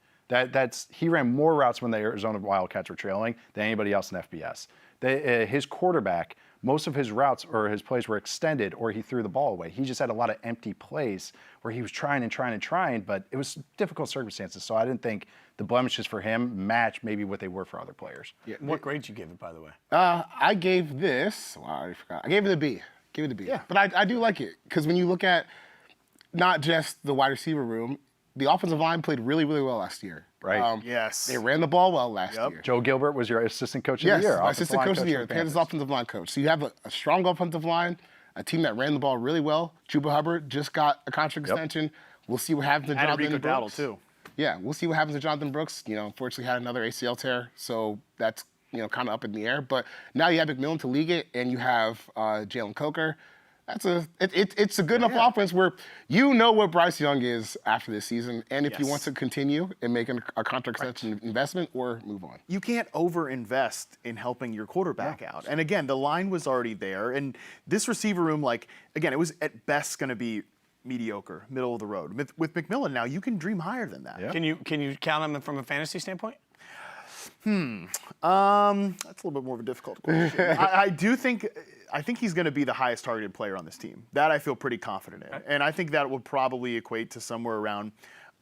He ran more routes when the Arizona Wildcats were trailing than anybody else in FBS. His quarterback, most of his routes or his plays were extended or he threw the ball away. He just had a lot of empty plays where he was trying, but it was difficult circumstances. So I didn't think the blemishes for him match maybe what they were for other players. Yeah. What grade did you give it, by the way? I gave this, I forgot. I gave it a B. Yeah. But I do like it because when you look at not just the wide receiver room, the offensive line played really, really well last year. Right. Yes. They ran the ball well last year. Joe Gilbert was your assistant coach of the year. Yes, my assistant coach of the year, the Panthers offensive line coach. So you have a strong offensive line, a team that ran the ball really well. Chuba Hubbard just got a contract extension. We'll see what happens to Jonathan Brooks. Too. Yeah, we'll see what happens to Jonathan Brooks. Unfortunately had another ACL tear, so that's kind of up in the air. But now you have McMillan to lead it, and you have Jalen Coker. It's a good enough offense where what Bryce Young is after this season, and if he wants to continue and make a contract extension investment or move on. You can't over-invest in helping your quarterback out. And again, the line was already there, and this receiver room, it was at best going to be mediocre, middle of the road. With McMillan now, you can dream higher than that. Yeah. Can you count him from a fantasy standpoint? That's a little bit more of a difficult question. I think he's going to be the highest targeted player on this team. That I feel pretty confident in. And I think that would probably equate to somewhere around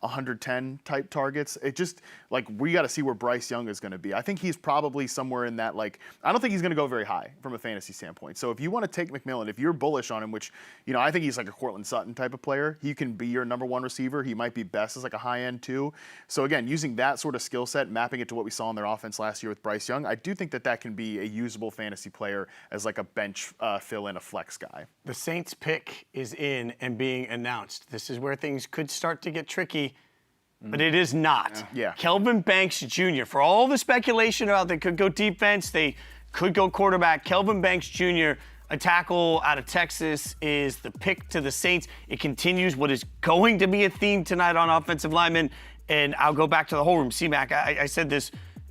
110 type targets. It just, like, we got to see where Bryce Young is going to be. I think he's probably somewhere in that, like, I don't think he's going to go very high from a fantasy standpoint. So if you want to take McMillan, if you're bullish on him, which, I think he's like a Cortland Sutton type of player, he can be your number one receiver. He might be best as like a high end too. So again, using that sort of skill set, mapping it to what we saw in their offense last year with Bryce Young, I do think that can be a usable fantasy player as like a bench fill in, a flex guy. The Saints pick is in and being announced. This is where things could start to get tricky. But it is not. Yeah. Kelvin Banks Jr., for all the speculation about they could go defense, they could go quarterback, Kelvin Banks Jr., a tackle out of Texas, is the pick to the Saints. It continues what is going to be a theme tonight on offensive linemen. And I'll go back to the whole room. C-Mac, I said this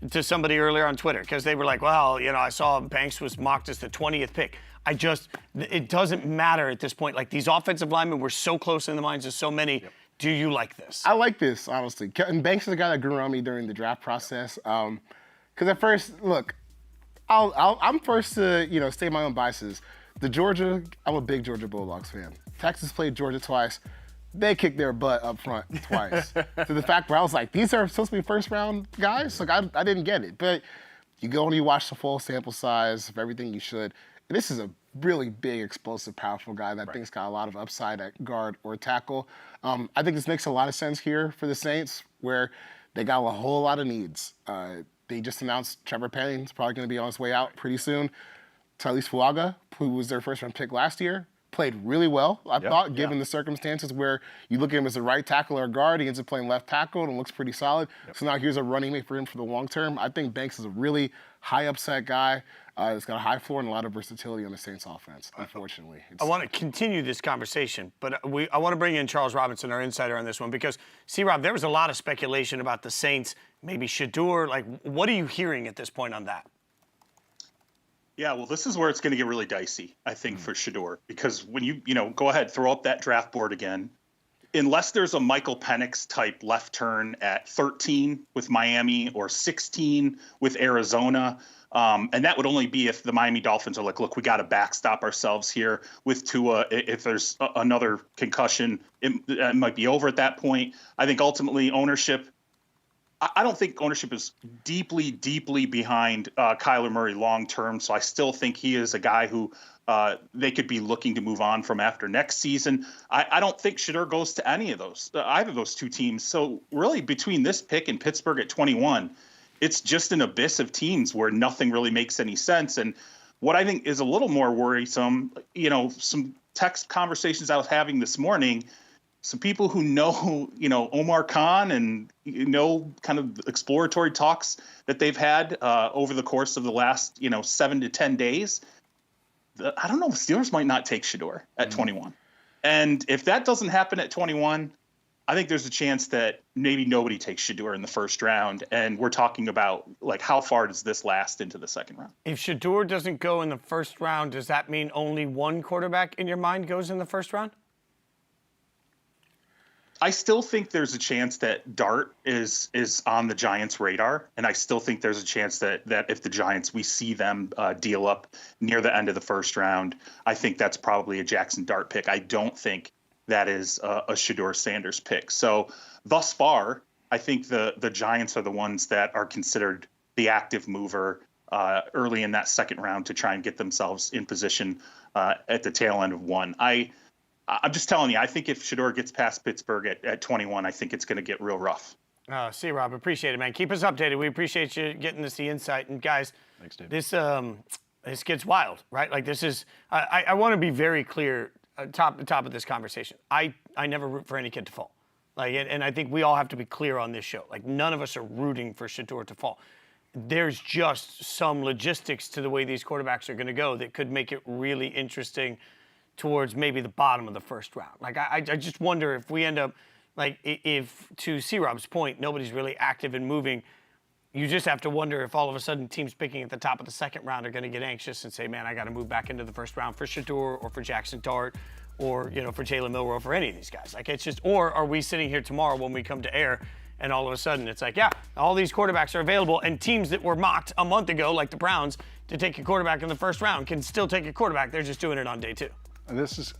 to somebody earlier on Twitter because they were like, well, I saw Banks was mocked as the 20th pick. It doesn't matter at this point. Like, these offensive linemen were so close in the minds of so many. Yep. Do you like this? I like this, honestly. And Banks is the guy that grew on me during the draft process. Because at first, look, I'm first to state my own biases. I'm a big Georgia Bulldogs fan. Texas played Georgia twice. They kicked their butt up front twice. To the fact where I was like, these are supposed to be first round guys? Like, I didn't get it. But you go and you watch the full sample size of everything you should. And this is a really big, explosive, powerful guy that I think's got a lot of upside at guard or tackle. I think this makes a lot of sense here for the Saints, where they got a whole lot of needs. They just announced Trevor Penning's probably going to be on his way out pretty soon. Tyrese Fuaga, who was their first-round pick last year, played really well, I thought, given the circumstances where you look at him as a right tackle or a guard, he ends up playing left tackle and looks pretty solid. So now here's a running mate for him for the long term. I think Banks is a really high upside guy. He's got a high floor and a lot of versatility on the Saints offense, unfortunately. I want to continue this conversation, but I want to bring in Charles Robinson, our insider on this one, because, C-Rob, there was a lot of speculation about the Saints, maybe Shedeur. Like, what are you hearing at this point on that? Yeah, well, this is where it's going to get really dicey, I think, for Shedeur, because when you go ahead, throw up that draft board again, unless there's a Michael Penix type left turn at 13 with Miami or 16 with Arizona, and that would only be if the Miami Dolphins are like, look, we got to backstop ourselves here with Tua. If there's another concussion, it might be over at that point. I think ultimately ownership, I don't think ownership is deeply, deeply behind Kyler Murray long term. So I still think he is a guy who they could be looking to move on from after next season. I don't think Shedeur goes to any of those, either of those two teams. So really between this pick and Pittsburgh at 21, it's just an abyss of teams where nothing really makes any sense. And what I think is a little more worrisome, some text conversations I was having this morning, some people who know, Omar Khan and, kind of exploratory talks that they've had over the course of the last, 7 to 10 days. I don't know, the Steelers might not take Shedeur at 21. And if that doesn't happen at 21, I think there's a chance that maybe nobody takes Shedeur in the first round. And we're talking about, like, how far does this last into the second round? If Shedeur doesn't go in the first round, does that mean only one quarterback in your mind goes in the first round? I still think there's a chance that Dart is on the Giants' radar, and I still think there's a chance that if the Giants, we see them deal up near the end of the first round, I think that's probably a Jaxson Dart pick. I don't think that is a Shedeur Sanders pick. So thus far, I think the Giants are the ones that are considered the active mover early in that second round to try and get themselves in position at the tail end of one. I'm just telling you, I think if Shedeur gets past Pittsburgh at 21, I think it's going to get real rough. See, Rob, appreciate it, man. Keep us updated. We appreciate you getting us the insight. And guys, thanks, Dave. This gets wild, right? Like, this is. I want to be very clear. Top of this conversation. I never root for any kid to fall. Like, and I think we all have to be clear on this show. Like, none of us are rooting for Shedeur to fall. There's just some logistics to the way these quarterbacks are going to go that could make it really interesting towards maybe the bottom of the first round. Like, I just wonder if we end up, like, if, to C-Rob's point, nobody's really active and moving, you just have to wonder if all of a sudden teams picking at the top of the second round are going to get anxious and say, man, I got to move back into the first round for Shedeur or for Jaxson Dart or, for Jalen Milroe, for any of these guys. Like, it's just, or are we sitting here tomorrow when we come to air and all of a sudden it's like, yeah, all these quarterbacks are available, and teams that were mocked a month ago, like the Browns, to take a quarterback in the first round can still take a quarterback. They're just doing it on day 2. And this is,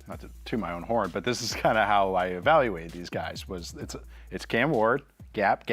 not to toot my own horn, but this is kind of how I evaluate these guys. It's Cam Ward, gap,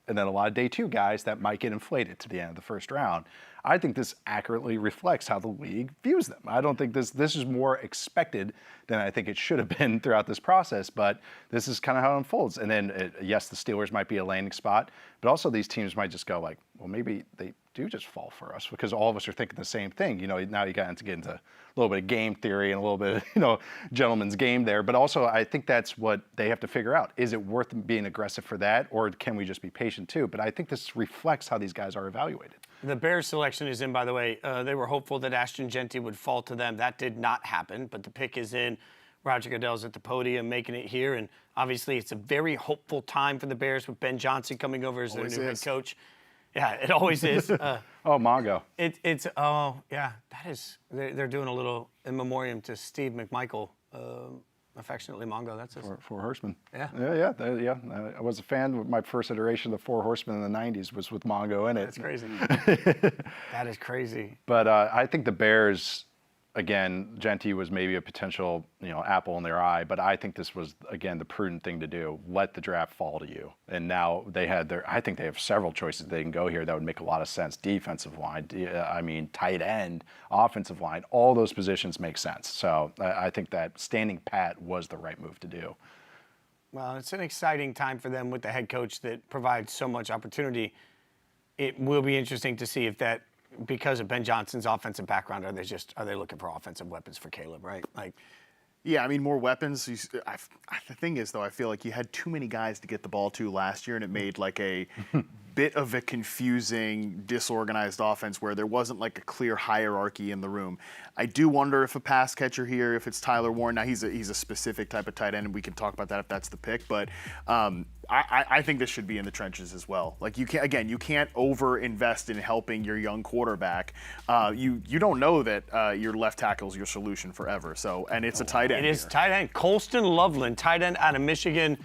and then a lot of day 2 guys that might get inflated to the end of the first round. I think this accurately reflects how the league views them. I don't think this is more expected than I think it should have been throughout this process, but this is kind of how it unfolds. And then, yes, the Steelers might be a landing spot, but also these teams might just go like, well, maybe they do just fall for us because all of us are thinking the same thing. Now you got to get into a little bit of game theory and a little bit of, gentleman's game there. But also, I think that's what they have to figure out. Is it worth being aggressive for that, or can we just be patient too? But I think this reflects how these guys are evaluated. The Bears selection is in, by the way. They were hopeful that Ashton Jeanty would fall to them. That did not happen, but the pick is in. Roger Goodell's at the podium making it here, and obviously it's a very hopeful time for the Bears with Ben Johnson coming over as their new head coach. Yeah, it always is. Mongo. They're doing a little in memoriam to Steve McMichael, affectionately Mongo. That's his. Four Horsemen. Yeah. Yeah. I was a fan. My first iteration of the Four Horsemen in the '90s was with Mongo in it. That's crazy. That is crazy. But I think the Bears, again, Jeanty was maybe a potential, apple in their eye, but I think this was, again, the prudent thing to do. Let the draft fall to you. And now I think they have several choices they can go here that would make a lot of sense. Defensive line, tight end, offensive line, all those positions make sense. So I think that standing pat was the right move to do. Well, it's an exciting time for them with the head coach that provides so much opportunity. It will be interesting to see if that, because of Ben Johnson's offensive background, are they looking for offensive weapons for Caleb, right? Yeah, more weapons. The thing is, though, I feel like you had too many guys to get the ball to last year, and it made like a bit of a confusing, disorganized offense where there wasn't like a clear hierarchy in the room. I do wonder if a pass catcher here, if it's Tyler Warren. Now he's a specific type of tight end, and we can talk about that if that's the pick. But I think this should be in the trenches as well. Like you can't over-invest in helping your young quarterback. You don't know that your left tackle is your solution forever. So, and it's a tight end. It is tight end. Colston Loveland, tight end out of Michigan.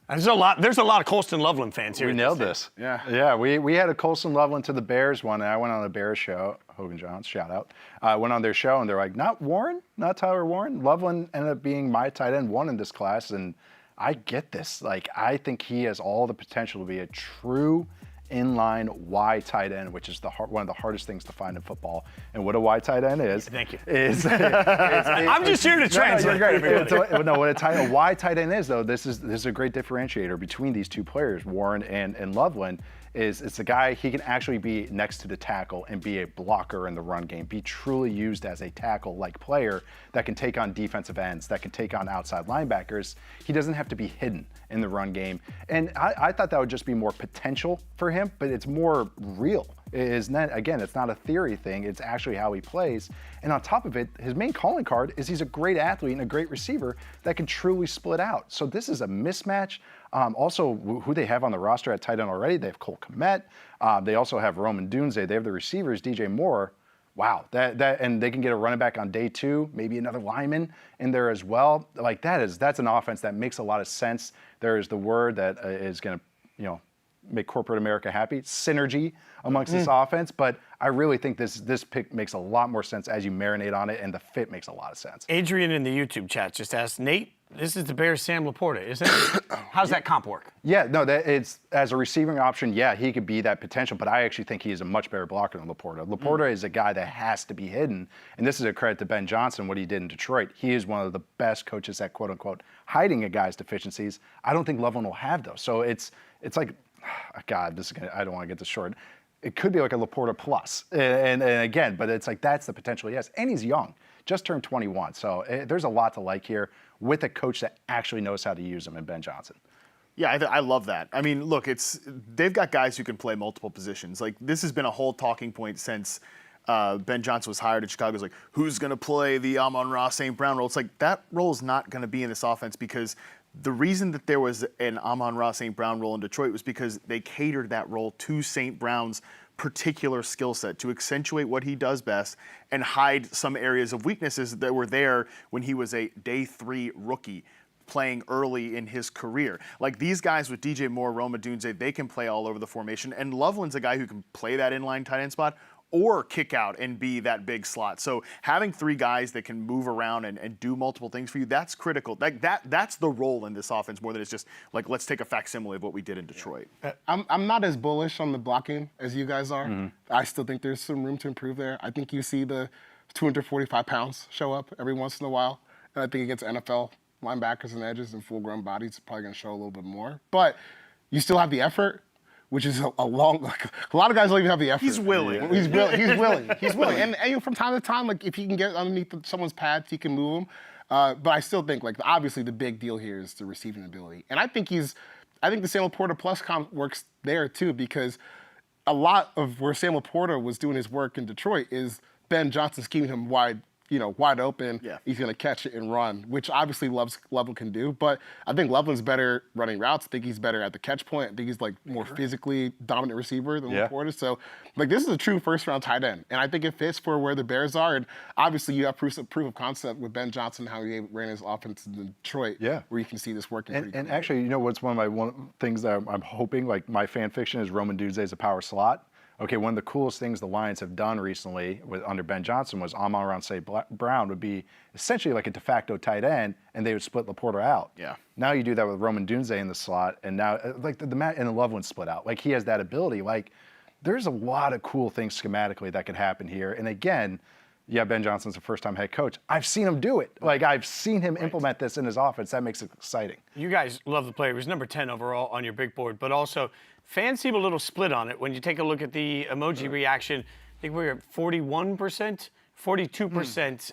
There's a lot of Colston Loveland fans here. We nailed this. Yeah. We had a Colston Loveland to the Bears one, and I went on a Bears show. Hogan Johns, shout out. I went on their show, and they're like, not Warren, not Tyler Warren. Loveland ended up being my tight end 1 in this class, and I get this. I think he has all the potential to be a true inline Y tight end, which is one of the hardest things to find in football. And what a Y tight end is. Thank you. I'm just here to translate. A Y tight end is, though, this is a great differentiator between these two players, Warren and Loveland. It's a guy, he can actually be next to the tackle and be a blocker in the run game, be truly used as a tackle-like player that can take on defensive ends, that can take on outside linebackers. He doesn't have to be hidden in the run game. And I thought that would just be more potential for him, but it's more real. It's not a theory thing, it's actually how he plays. And on top of it, his main calling card is he's a great athlete and a great receiver that can truly split out. So this is a mismatch. Also, who they have on the roster at tight end already, they have Cole Kmet. They also have Roman Dunze. They have the receivers, DJ Moore. Wow, and they can get a running back on day 2, maybe another lineman in there as well. That's an offense that makes a lot of sense. There is the word that is going to, make corporate America happy, synergy amongst this offense. But I really think this pick makes a lot more sense as you marinate on it, and the fit makes a lot of sense. Adrian in the YouTube chat just asked, Nate, this is the Bears' Sam Laporta, isn't it? How's that comp work? Yeah, no, it's as a receiving option, yeah, he could be that potential, but I actually think he is a much better blocker than Laporta. Laporta is a guy that has to be hidden, and this is a credit to Ben Johnson, what he did in Detroit. He is one of the best coaches at quote-unquote hiding a guy's deficiencies. I don't think Loveland will have those. So it's like, God, I don't want to get this short. It could be like a Laporta plus, and again, but it's like that's the potential he has, and he's young, just turned 21. So there's a lot to like here with a coach that actually knows how to use him in Ben Johnson. Yeah, I love that. Look, they've got guys who can play multiple positions. Like this has been a whole talking point since Ben Johnson was hired in Chicago. It's like, who's going to play the Amon-Ra St. Brown role? It's like that role is not going to be in this offense because The reason that there was an Amon-Ra St. Brown role in Detroit was because they catered that role to St. Brown's particular skill set to accentuate what he does best and hide some areas of weaknesses that were there when he was a day 3 rookie playing early in his career. Like these guys with DJ Moore, Rome Odunze, they can play all over the formation, and Loveland's a guy who can play that inline tight end spot or kick out and be that big slot. So having 3 guys that can move around and do multiple things for you, that's critical. That's the role in this offense more than it's just like, let's take a facsimile of what we did in Detroit. I'm not as bullish on the blocking as you guys are. I still think there's some room to improve there. I think you see the 245 pounds show up every once in a while. And I think against NFL linebackers and edges and full-grown bodies, it's probably going to show a little bit more. But you still have the effort, which is a lot of guys don't even have the effort. He's willing. He's willing. He's willing. And from time to time, like if he can get underneath someone's pads, he can move them. But I still think, like, obviously the big deal here is the receiving ability. And I think the Sam Laporta plus comp works there too, because a lot of where Sam Laporta was doing his work in Detroit is Ben Johnson scheming him wide open. Yeah. He's going to catch it and run, which obviously Loveland can do. But I think Loveland's better running routes. I think he's better at the catch point. I think he's like more physically dominant receiver than Laporta. So like this is a true first-round tight end, and I think it fits for where the Bears are. And obviously you have proof of concept with Ben Johnson, how he ran his offense in Detroit. Yeah. Where you can see this working. And actually, you know what's one of my things that I'm hoping, like my fan fiction, is Roman Dunze as a power slot. Okay, one of the coolest things the Lions have done recently under Ben Johnson was Amon-Ra St. Brown would be essentially like a de facto tight end, and they would split Laporta out. Yeah. Now you do that with Roman Dunze in the slot, and now like the Loveland split out. Like he has that ability. Like there's a lot of cool things schematically that could happen here. And again, yeah, Ben Johnson's a first-time head coach. I've seen him do it. Like I've seen him implement this in his offense. That makes it exciting. You guys love the player. He was number 10 overall on your big board, but also fans seem a little split on it. When you take a look at the emoji reaction, I think we're at 41%, 42%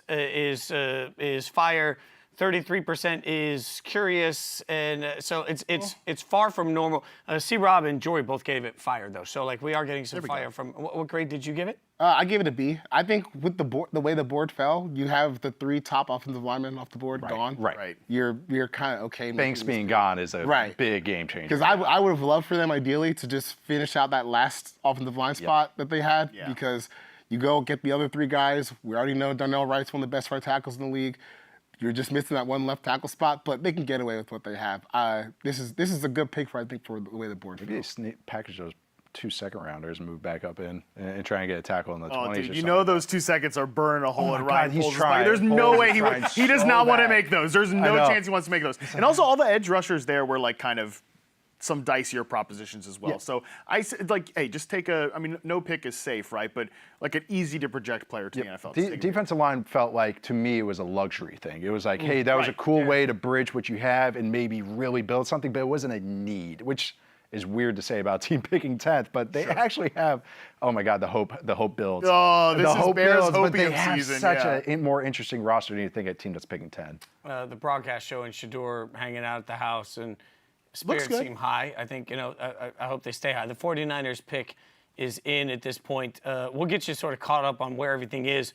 is fire, 33% is curious, and so it's far from normal. C-Rob and Jori both gave it fire though, so like we are getting some fire from. What grade did you give it? I gave it a B. I think with the way the board fell, you have the 3 top offensive linemen off the board gone. Right. You're kind of okay. Banks being gone is a big game changer. Because I would have loved for them ideally to just finish out that last offensive line spot that they had. Yeah. Because you go get the other 3 guys. We already know Darnell Wright's one of the best right tackles in the league. You're just missing that one left tackle spot, but they can get away with what they have. This is a good pick for the way the board feels. Maybe they package those 2 second-rounders and move back up in and try and get a tackle in the 20s. Dude, you know those 2 seconds are burning a hole in Ryan he's Poles' trying. There's no way he does so not want to bad. make those. There's no chance he wants to make those. And also all the edge rushers there were like kind of some dicier propositions as well. Yeah. So hey, just take no pick is safe, right? But like an easy to project player to the NFL. Defensive line felt like, to me, it was a luxury thing. It was like, hey, that was a cool way to bridge what you have and maybe really build something, but it wasn't a need, which is weird to say about team picking 10th, but they actually have, oh my God, the hope builds. Oh, this is Bears builds, but they hopium have season, such a more interesting roster than you think a team that's picking 10. The broadcast showing Shedeur hanging out at the house, and Looks spirits good. seem high. I think, I hope they stay high. The 49ers pick is in at this point. We'll get you sort of caught up on where everything is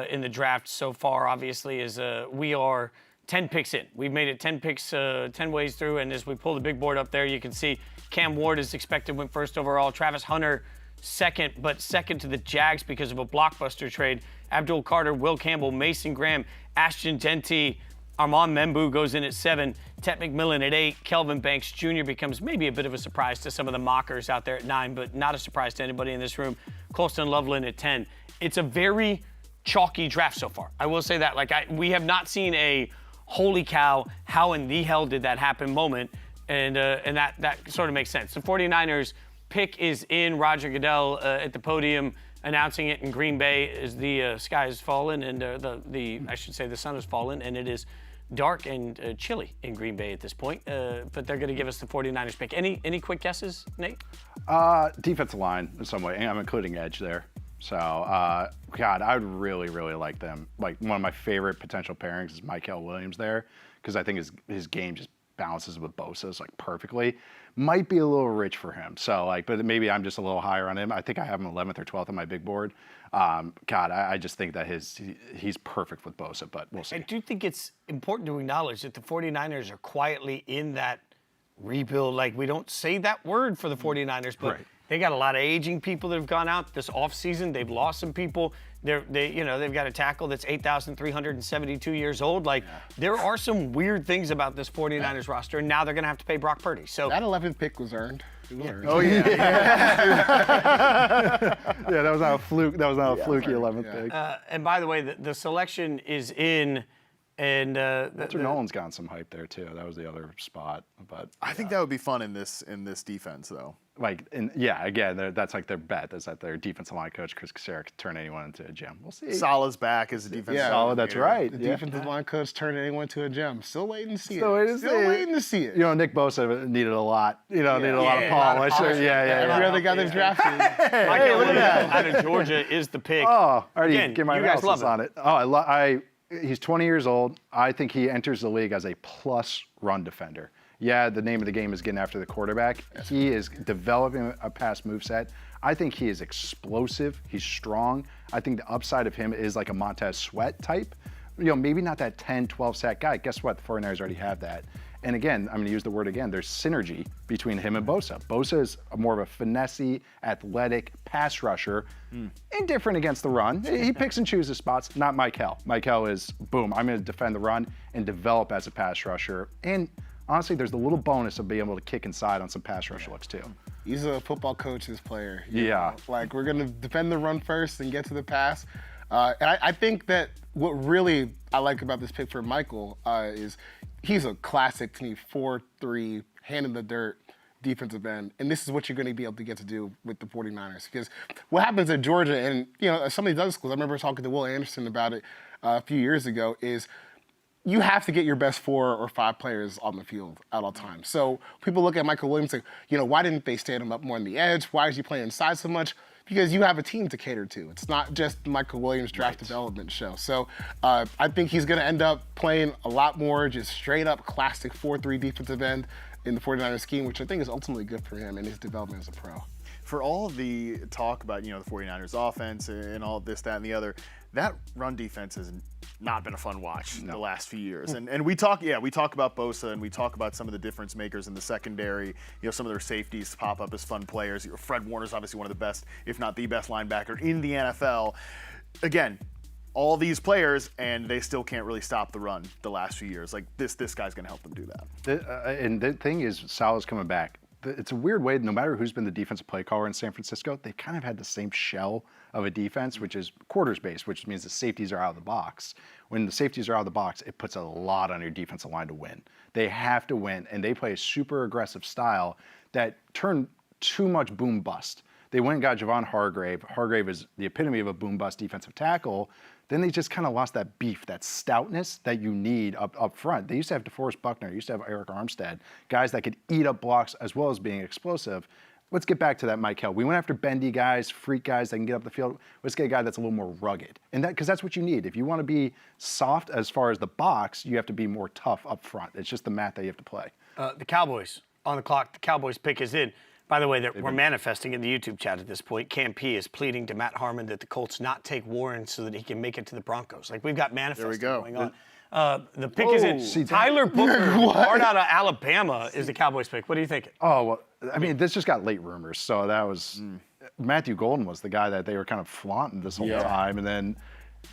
in the draft so far, obviously, as we are 10 picks in. We've made it 10 picks, 10 ways through, and as we pull the big board up there, you can see Cam Ward is expected went first overall. Travis Hunter second, but second to the Jags because of a blockbuster trade. Abdul Carter, Will Campbell, Mason Graham, Ashton Jeanty, Armand Membou goes in at 7, Tet McMillan at 8, Kelvin Banks Jr. becomes maybe a bit of a surprise to some of the mockers out there at 9, but not a surprise to anybody in this room. Colston Loveland at 10. It's a very chalky draft so far. I will say that. We have not seen a holy cow, how in the hell did that happen moment, and that sort of makes sense. The 49ers pick is in. Roger Goodell at the podium announcing it in Green Bay as the sky has fallen and the sun has fallen, and it is dark and chilly in Green Bay at this point, but they're going to give us the 49ers pick. Any quick guesses, Nate? Defensive line in some way. I'm including edge there. So, God, I would really, really like them. Like, one of my favorite potential pairings is Mykel Williams there, because I think his game just balances with Bosa's like perfectly. Might be a little rich for him. So but maybe I'm just a little higher on him. I think I have him 11th or 12th on my big board. I just think that he's perfect with Bosa, but we'll see. I do think it's important to acknowledge that the 49ers are quietly in that rebuild. Like, we don't say that word for the 49ers, but they got a lot of aging people that have gone out this offseason. They've lost some people. They've got a tackle that's 8,372 years old. There are some weird things about this 49ers roster, and now they're going to have to pay Brock Purdy. So that 11th pick was earned. Oh yeah. Yeah, that was not a fluke. That was not a fluky 11th pick. And by the way, the selection is in, and Walter Nolen's gotten some hype there too. That was the other spot, but I think that would be fun in this defense though. Again, that's like their bet is that their defensive line coach Chris Cassera could turn anyone into a gem. We'll see. Salah's back as a defensive. Yeah, Saleh, that's right. The defensive line coach turned anyone into a gem. Still waiting to see it. Still waiting to see it. Nick Bosa needed a lot. Needed a lot of polish. Every other guy that's drafted. Mykel Williams out of Georgia is the pick. Oh, I already Again, give my you guys analysis love on it. Oh, he's 20 years old. I think he enters the league as a plus run defender. Yeah, the name of the game is getting after the quarterback. He is developing a pass moveset. I think he is explosive. He's strong. I think the upside of him is like a Montez Sweat type. Maybe not that 10, 12 sack guy. Guess what? The 49ers already have that. And again, I'm going to use the word again. There's synergy between him and Bosa. Bosa is more of a finessey, athletic pass rusher, indifferent against the run. He picks and chooses spots. Not Mykel. Mykel is, boom, I'm going to defend the run and develop as a pass rusher. And honestly, there's the little bonus of being able to kick inside on some pass rush looks too. He's a football coach's player. Yeah. We're going to defend the run first and get to the pass. And I think that what really I like about this pick for Mykel is he's a classic to me 4-3, hand in the dirt defensive end. And this is what you're going to be able to get to do with the 49ers. Because what happens at Georgia and, some of these other schools, I remember talking to Will Anderson about it a few years ago, is you have to get your best 4 or 5 players on the field at all times. So people look at Mykel Williams and say, why didn't they stand him up more on the edge? Why is he playing inside so much? Because you have a team to cater to. It's not just Mykel Williams' draft development show. So I think he's going to end up playing a lot more just straight up classic 4-3 defensive end in the 49ers scheme, which I think is ultimately good for him and his development as a pro. For all the talk about, the 49ers offense and all this, that, and the other, that run defense has not been a fun watch the last few years. And we talk about Bosa and we talk about some of the difference makers in the secondary. Some of their safeties pop up as fun players. Fred Warner's obviously one of the best, if not the best linebacker in the NFL. Again, all these players, and they still can't really stop the run the last few years. This guy's going to help them do that. And the thing is, Saleh's coming back. It's a weird way, no matter who's been the defensive play caller in San Francisco, they kind of had the same shell of a defense, which is quarters based, which means the safeties are out of the box. When the safeties are out of the box, it puts a lot on your defensive line to win. They have to win, and they play a super aggressive style that turned too much boom bust. They went and got Javon Hargrave. Hargrave is the epitome of a boom bust defensive tackle. Then they just kind of lost that beef, that stoutness that you need up front. They used to have DeForest Buckner, used to have Eric Armstead, guys that could eat up blocks as well as being explosive. Let's get back to that Mykel. We went after bendy guys, freak guys that can get up the field. Let's get a guy that's a little more rugged. And because that's what you need. If you want to be soft as far as the box, you have to be more tough up front. It's just the math that you have to play. The Cowboys on the clock. The Cowboys pick is in. By the way, we're manifesting in the YouTube chat at this point. Cam P is pleading to Matt Harmon that the Colts not take Warren so that he can make it to the Broncos. We've got manifesting going on. The pick is in. Tyler Booker, hard out of Alabama, is the Cowboys pick. What are you thinking? Oh, well, this just got late rumors. So that was Matthew Golden was the guy that they were kind of flaunting this whole time. And then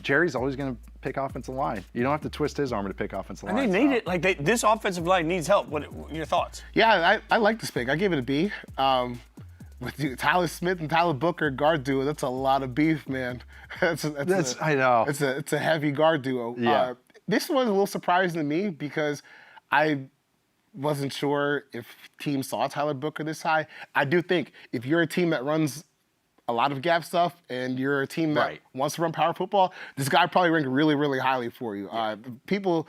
Jerry's always going to pick offensive line. You don't have to twist his arm to pick offensive line. And they need it. This offensive line needs help. What are your thoughts? Yeah, I like this pick. I give it a B. With Tyler Smith and Tyler Booker guard duo, that's a lot of beef, man. I know. It's a heavy guard duo. Yeah. This was a little surprising to me because I wasn't sure if teams saw Tyler Booker this high. I do think if you're a team that runs a lot of gap stuff and you're a team that wants to run power football, this guy probably ranked really, really highly for you. To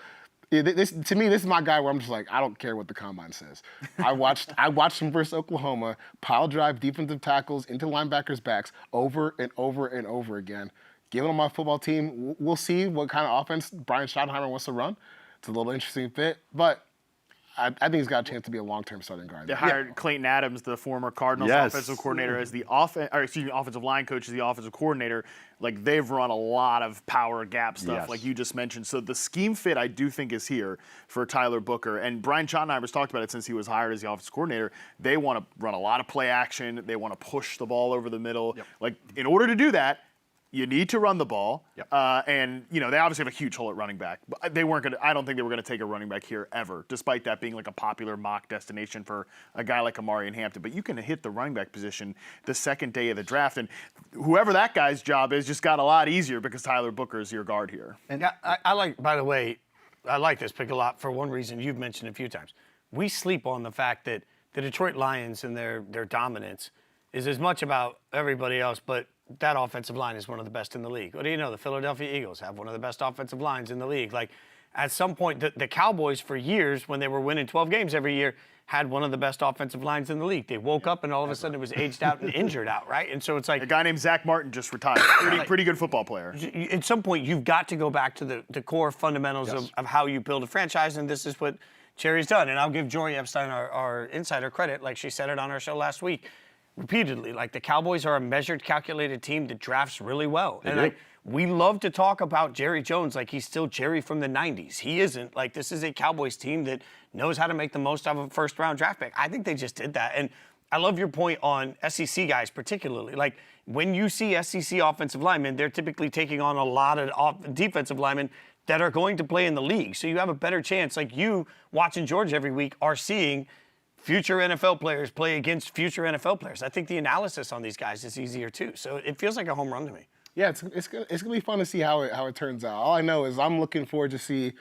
me, this is my guy where I'm just like, I don't care what the combine says. I watched him versus Oklahoma, pile drive defensive tackles into linebackers' backs over and over and over again. Give him on my football team. We'll see what kind of offense Brian Schottenheimer wants to run. It's a little interesting fit, but I think he's got a chance to be a long-term starting guard. They hired Clayton Adams, the former Cardinals offensive coordinator, as the offensive line coach, as the offensive coordinator. Like, they've run a lot of power gap stuff, like you just mentioned. So the scheme fit, I do think, is here for Tyler Booker. And Brian Schottenheimer's talked about it since he was hired as the offensive coordinator. They want to run a lot of play action. They want to push the ball over the middle. Like, in order to do that, you need to run the ball, and they obviously have a huge hole at running back. But they weren't gonna. I don't think they were gonna take a running back here ever, despite that being like a popular mock destination for a guy like Omarion Hampton. But you can hit the running back position the second day of the draft, and whoever that guy's job is just got a lot easier because Tyler Booker is your guard here. And I like. By the way, I like this pick a lot for one reason you've mentioned a few times. We sleep on the fact that the Detroit Lions and their dominance is as much about everybody else, but that offensive line is one of the best in the league. What do you know? The Philadelphia Eagles have one of the best offensive lines in the league. Like, at some point, the Cowboys, for years, when they were winning 12 games every year, had one of the best offensive lines in the league. They woke up and all of a sudden it was aged out and injured out, right? And so it's like... A guy named Zach Martin just retired. Pretty good football player. At some point, you've got to go back to the core fundamentals of how you build a franchise, and this is what Cherry's done. And I'll give Jori Epstein, our insider, credit, like she said it on our show last week, repeatedly. Like, the Cowboys are a measured, calculated team that drafts really well. And we love to talk about Jerry Jones like he's still Jerry from the 90s. He isn't. Like, this is a Cowboys team that knows how to make the most out of a first-round draft pick. I think they just did that. And I love your point on SEC guys particularly. Like, when you see SEC offensive linemen, they're typically taking on a lot of defensive linemen that are going to play in the league. So you have a better chance. Like, you, watching Georgia every week, are seeing future NFL players play against future NFL players. I think the analysis on these guys is easier too. So it feels like a home run to me. Yeah, it's gonna be fun to see how it turns out. All I know is I'm looking forward to see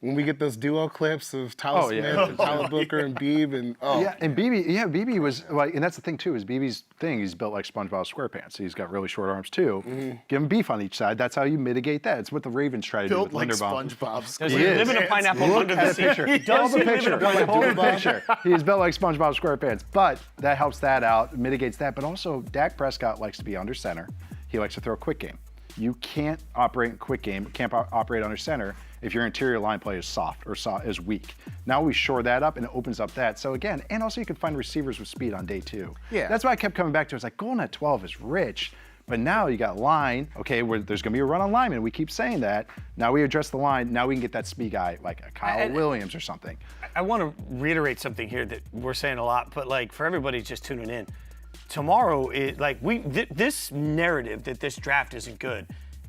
when we get those duo clips of Tyler Smith and Tyler Booker and Beebe and Beebe was like, and that's the thing too, is Beebe's thing, he's built like SpongeBob SquarePants. He's got really short arms too. Give him beef on each side. That's how you mitigate that. It's what the Ravens try to do with like Linderbaum. SpongeBob. Does he live in a pineapple under the sea? He does the picture. Hold the picture. He's built like SpongeBob SquarePants, but that helps that out, mitigates that. But also, Dak Prescott likes to be under center. He likes to throw a quick game. You can't operate in quick game, can't operate under center if your interior line play is soft or is weak. Now we shore that up and it opens up that. So again, and also you can find receivers with speed on day two. Yeah. That's why I kept coming back to it. It's like Golden at 12 is rich, but now you got line. Okay, there's going to be a run on lineman. We keep saying that. Now we address the line. Now we can get that speed guy like a Kyle Williams or something. I want to reiterate something here that we're saying a lot, but like for everybody just tuning in, tomorrow is like this narrative that this draft isn't good,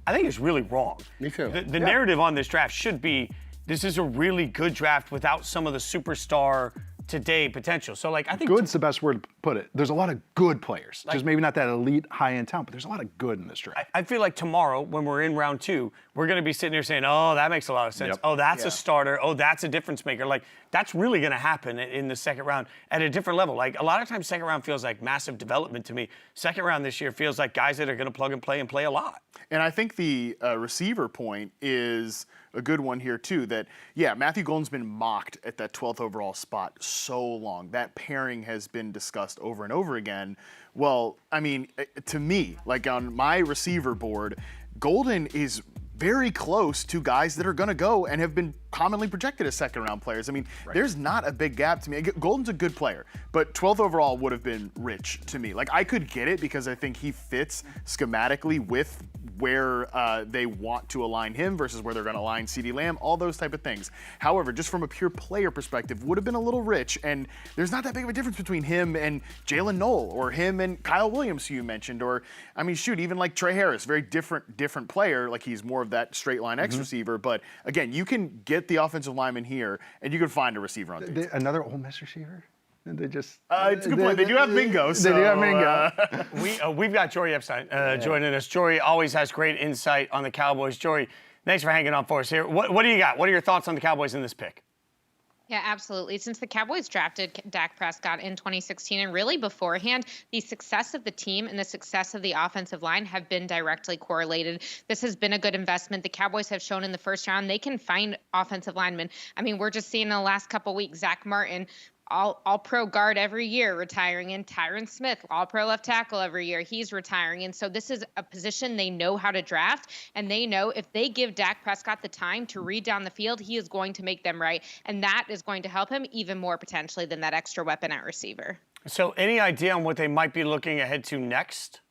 I think is really wrong. Me too. The narrative on this draft should be this is a really good draft without some of the superstar today potential. So like I think good's the best word to put it. There's a lot of good players. Just maybe not that elite high-end talent, but there's a lot of good in this draft. I feel like tomorrow when we're in round 2, we're going to be sitting here saying, "Oh, that makes a lot of sense. Oh, that's a starter. Oh, that's a difference maker." Like that's really going to happen in the second round at a different level. Like a lot of times second round feels like massive development to me. Second round this year feels like guys that are going to plug and play a lot. And I think the receiver point is a good one here too, that, Matthew Golden's been mocked at that 12th overall spot so long. That pairing has been discussed over and over again. Well, I mean, to me, like on my receiver board, Golden is very close to guys that are going to go and have been commonly projected as second-round players. I mean, there's not a big gap to me. Golden's a good player, but 12th overall would have been rich to me. Like, I could get it because I think he fits schematically with where they want to align him versus where they're going to align CeeDee Lamb, all those type of things. However, just from a pure player perspective, would have been a little rich, and there's not that big of a difference between him and Jaylen Noel or him and Kyle Williams, who you mentioned, or, I mean, shoot, even like Trey Harris, very different player. Like, he's more of that straight line X receiver, but again, you can get the offensive lineman here, and you can find a receiver on day two. Another Ole Miss receiver? They just it's a good point. They do have Mingo. They do have Mingo. We've got Jori Epstein joining us. Jori always has great insight on the Cowboys. Jori, thanks for hanging on for us here. What do you got? What are your thoughts on the Cowboys in this pick? Yeah, absolutely. Since the Cowboys drafted Dak Prescott in 2016 and really beforehand, the success of the team and the success of the offensive line have been directly correlated. This has been a good investment. The Cowboys have shown in the first round they can find offensive linemen. I mean, we're just seeing in the last couple weeks, Zach Martin, all-pro guard every year, retiring in Tyron Smith, all-pro left tackle every year, he's retiring. And so this is a position they know how to draft, and they know if they give Dak Prescott the time to read down the field, he is going to make them right. And that is going to help him even more potentially than that extra weapon at receiver. So any idea on what they might be looking ahead to next?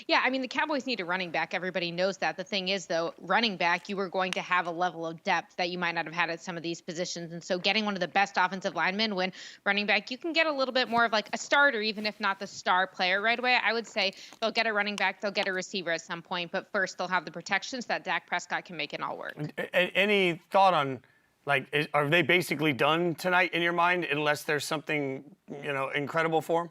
Yeah, I mean, the Cowboys need a running back. Everybody knows that. The thing is, though, running back, you were going to have a level of depth that you might not have had at some of these positions. And so getting one of the best offensive linemen when running back, you can get a little bit more of like a starter, even if not the star player right away. I would say they'll get a running back, they'll get a receiver at some point, but first they'll have the protections that Dak Prescott can make it all work. Any thought on, like, are they basically done tonight in your mind unless there's something, incredible for them?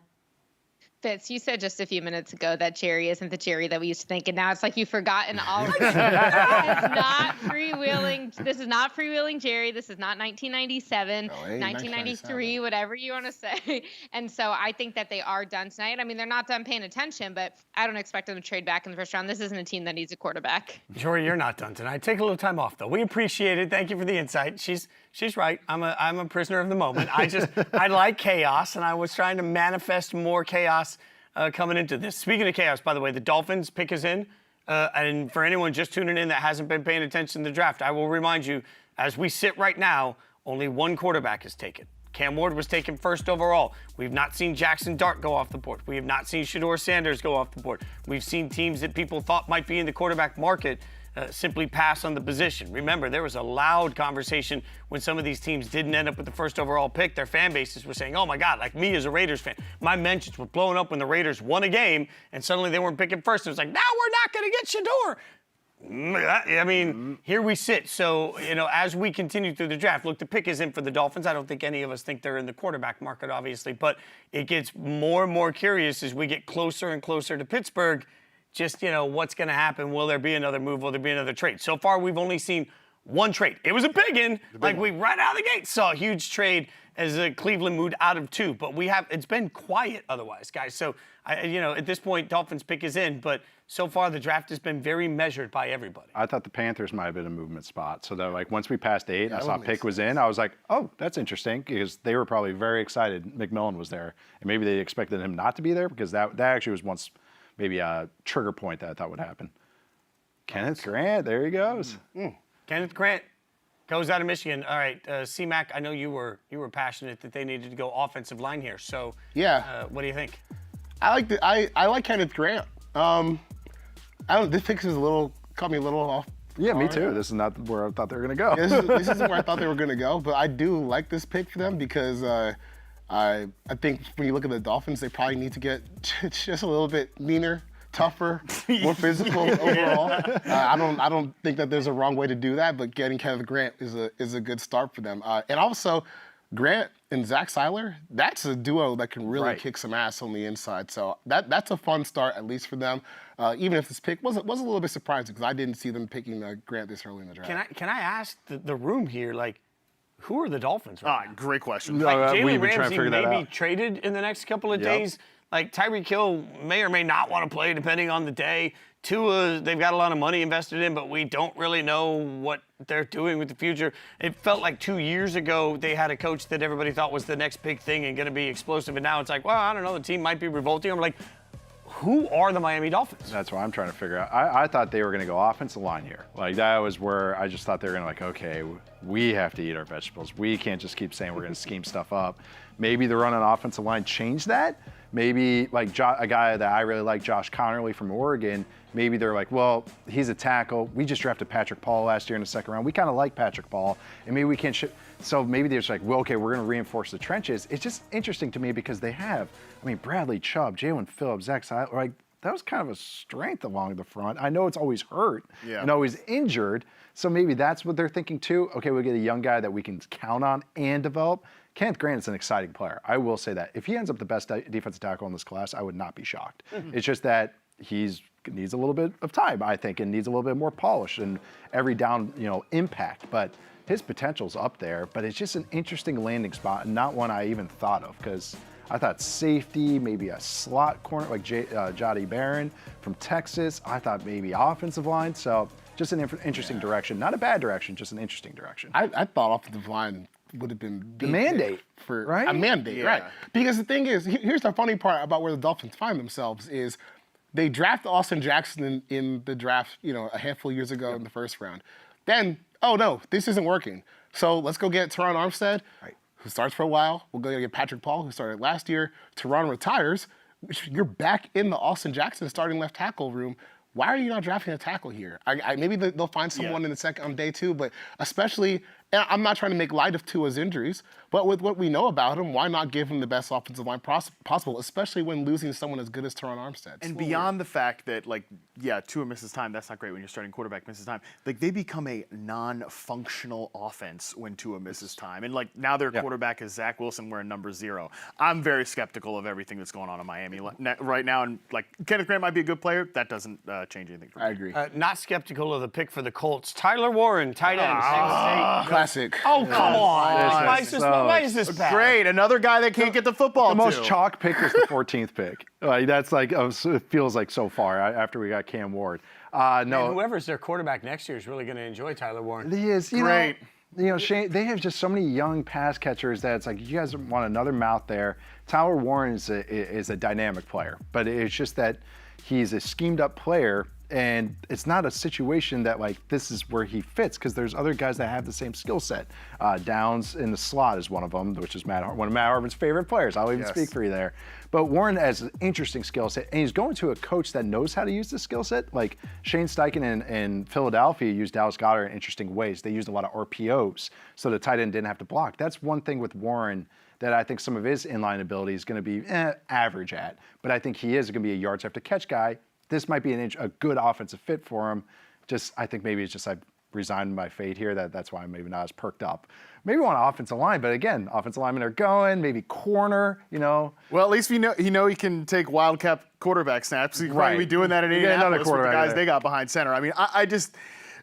Fitz, you said just a few minutes ago that Jerry isn't the Jerry that we used to think, and now it's like you've forgotten all of it. This is not freewheeling. This is not freewheeling Jerry. This is not 1997, 1993, whatever you want to say. And so I think that they are done tonight. I mean, they're not done paying attention, but I don't expect them to trade back in the first round. This isn't a team that needs a quarterback. Jori, you're not done tonight. Take a little time off, though. We appreciate it. Thank you for the insight. She's right. I'm a prisoner of the moment. I like chaos, and I was trying to manifest more chaos coming into this. Speaking of chaos, by the way, the Dolphins pick is in. And for anyone just tuning in that hasn't been paying attention to the draft, I will remind you, as we sit right now, only one quarterback is taken. Cam Ward was taken first overall. We've not seen Jaxson Dart go off the board. We have not seen Shedeur Sanders go off the board. We've seen teams that people thought might be in the quarterback market simply pass on the position. Remember, there was a loud conversation when some of these teams didn't end up with the first overall pick. Their fan bases were saying, oh my God, like me as a Raiders fan, my mentions were blowing up when the Raiders won a game and suddenly they weren't picking first. It was like, now we're not going to get Shedeur. I mean, here we sit. So, as we continue through the draft, look, the pick is in for the Dolphins. I don't think any of us think they're in the quarterback market, obviously, but it gets more and more curious as we get closer and closer to Pittsburgh. Just, what's going to happen? Will there be another move? Will there be another trade? So far, we've only seen one trade. It was a big one. We right out of the gate saw a huge trade as Cleveland moved out of two. But it's been quiet otherwise, guys. So, at this point, Dolphins pick is in. But so far, the draft has been very measured by everybody. I thought the Panthers might have been a movement spot. So that, once we passed 8, I saw pick was in. I was like, oh, that's interesting, because they were probably very excited McMillan was there. And maybe they expected him not to be there, because that actually was once – maybe a trigger point that I thought would happen. Kenneth Grant, there he goes. Kenneth Grant goes out of Michigan. All right, C-Mac, I know you were passionate that they needed to go offensive line here. So yeah, what do you think? I like Kenneth Grant. This pick is caught me a little off. Yeah, me too. This is not where I thought they were going to go. Yeah, this isn't where I thought they were going to go, but I do like this pick for them because I think when you look at the Dolphins, they probably need to get just a little bit meaner, tougher, more physical overall. I don't think that there's a wrong way to do that, but getting Kenneth Grant is a good start for them. And also, Grant and Zach Seiler, that's a duo that can really kick some ass on the inside. So that's a fun start, at least for them. Even if this pick was a little bit surprising, because I didn't see them picking Grant this early in the draft. Can I ask the room here, like, who are the Dolphins right now? Great question. Jalen Ramsey may be traded in the next couple of days. Like, Tyreek Hill may or may not want to play, depending on the day. Tua, they've got a lot of money invested in, but we don't really know what they're doing with the future. It felt like 2 years ago they had a coach that everybody thought was the next big thing and going to be explosive, and now it's like, well, I don't know, the team might be revolting. I'm like, who are the Miami Dolphins? That's what I'm trying to figure out. I thought they were going to go offensive line here. Like, that was where I just thought they were going to, okay, we have to eat our vegetables. We can't just keep saying we're going to scheme stuff up. Maybe the run on offensive line changed that. Maybe, like, a guy that I really like, Josh Connerly from Oregon, maybe they're like, well, he's a tackle. We just drafted Patrick Paul last year in the second round. We kind of like Patrick Paul, and maybe we can't so maybe they're just like, well, okay, we're going to reinforce the trenches. It's just interesting to me because they have, Bradley Chubb, Jalen Phillips, Zach Seiler, like, that was kind of a strength along the front. I know it's always hurt and always injured, so maybe that's what they're thinking too. Okay, we'll get a young guy that we can count on and develop. Kenneth Grant is an exciting player. I will say that. If he ends up the best defensive tackle in this class, I would not be shocked. It's just that he needs a little bit of time, I think, and needs a little bit more polish and every down, impact. But his potential's up there, but it's just an interesting landing spot and not one I even thought of, because I thought safety, maybe a slot corner like Jahdae Barron from Texas. I thought maybe offensive line. So just an interesting direction. Not a bad direction, just an interesting direction. I thought offensive line would have been The mandate, for right? a mandate, right? Because the thing is, here's the funny part about where the Dolphins find themselves is they draft Austin Jackson in the draft, a handful of years ago in the first round. Then, oh no, this isn't working. So let's go get Teron Armstead, who starts for a while. We'll go get Patrick Paul, who started last year. Teron retires. You're back in the Austin Jackson starting left tackle room. Why are you not drafting a tackle here? Maybe they'll find someone in the second on day 2, but especially, and I'm not trying to make light of Tua's injuries, but with what we know about him, why not give him the best offensive line possible, especially when losing someone as good as Teron Armstead? And beyond the fact that, Tua misses time, that's not great when your starting quarterback misses time. They become a non-functional offense when Tua misses time. And, now their quarterback is Zach Wilson wearing number 0. I'm very skeptical of everything that's going on in Miami right now. And, Kenneth Grant might be a good player. That doesn't change anything for me. I agree. Not skeptical of the pick for the Colts. Tyler Warren, tight end. Classic. Oh, come on. Why is this bad? Great. Another guy that can't get the football The most chalk pick was the 14th pick. That's it feels like so far after we got Cam Ward. No. And whoever's their quarterback next year is really going to enjoy Tyler Warren. He is. Great. Shane, they have just so many young pass catchers that it's you guys want another mouth there. Tyler Warren is a dynamic player, but it's just that he's a schemed up player. And it's not a situation that this is where he fits because there's other guys that have the same skill set. Downs in the slot is one of them, which is one of Matt Harmon's favorite players. I'll even speak for you there. But Warren has an interesting skill set, and he's going to a coach that knows how to use the skill set. Shane Steichen in Philadelphia used Dallas Goedert in interesting ways. They used a lot of RPOs, so the tight end didn't have to block. That's one thing with Warren that I think some of his inline ability is going to be average at. But I think he is going to be a yards after catch guy. This might be a good offensive fit for him. I think maybe it's just I've resigned my fate here. That's why I'm maybe not as perked up. Maybe on offensive line, but again, offensive linemen are going. Maybe corner, Well, at least he can take wildcat quarterback snaps. He's probably be doing that in Indianapolis with the guys they got behind center. I mean,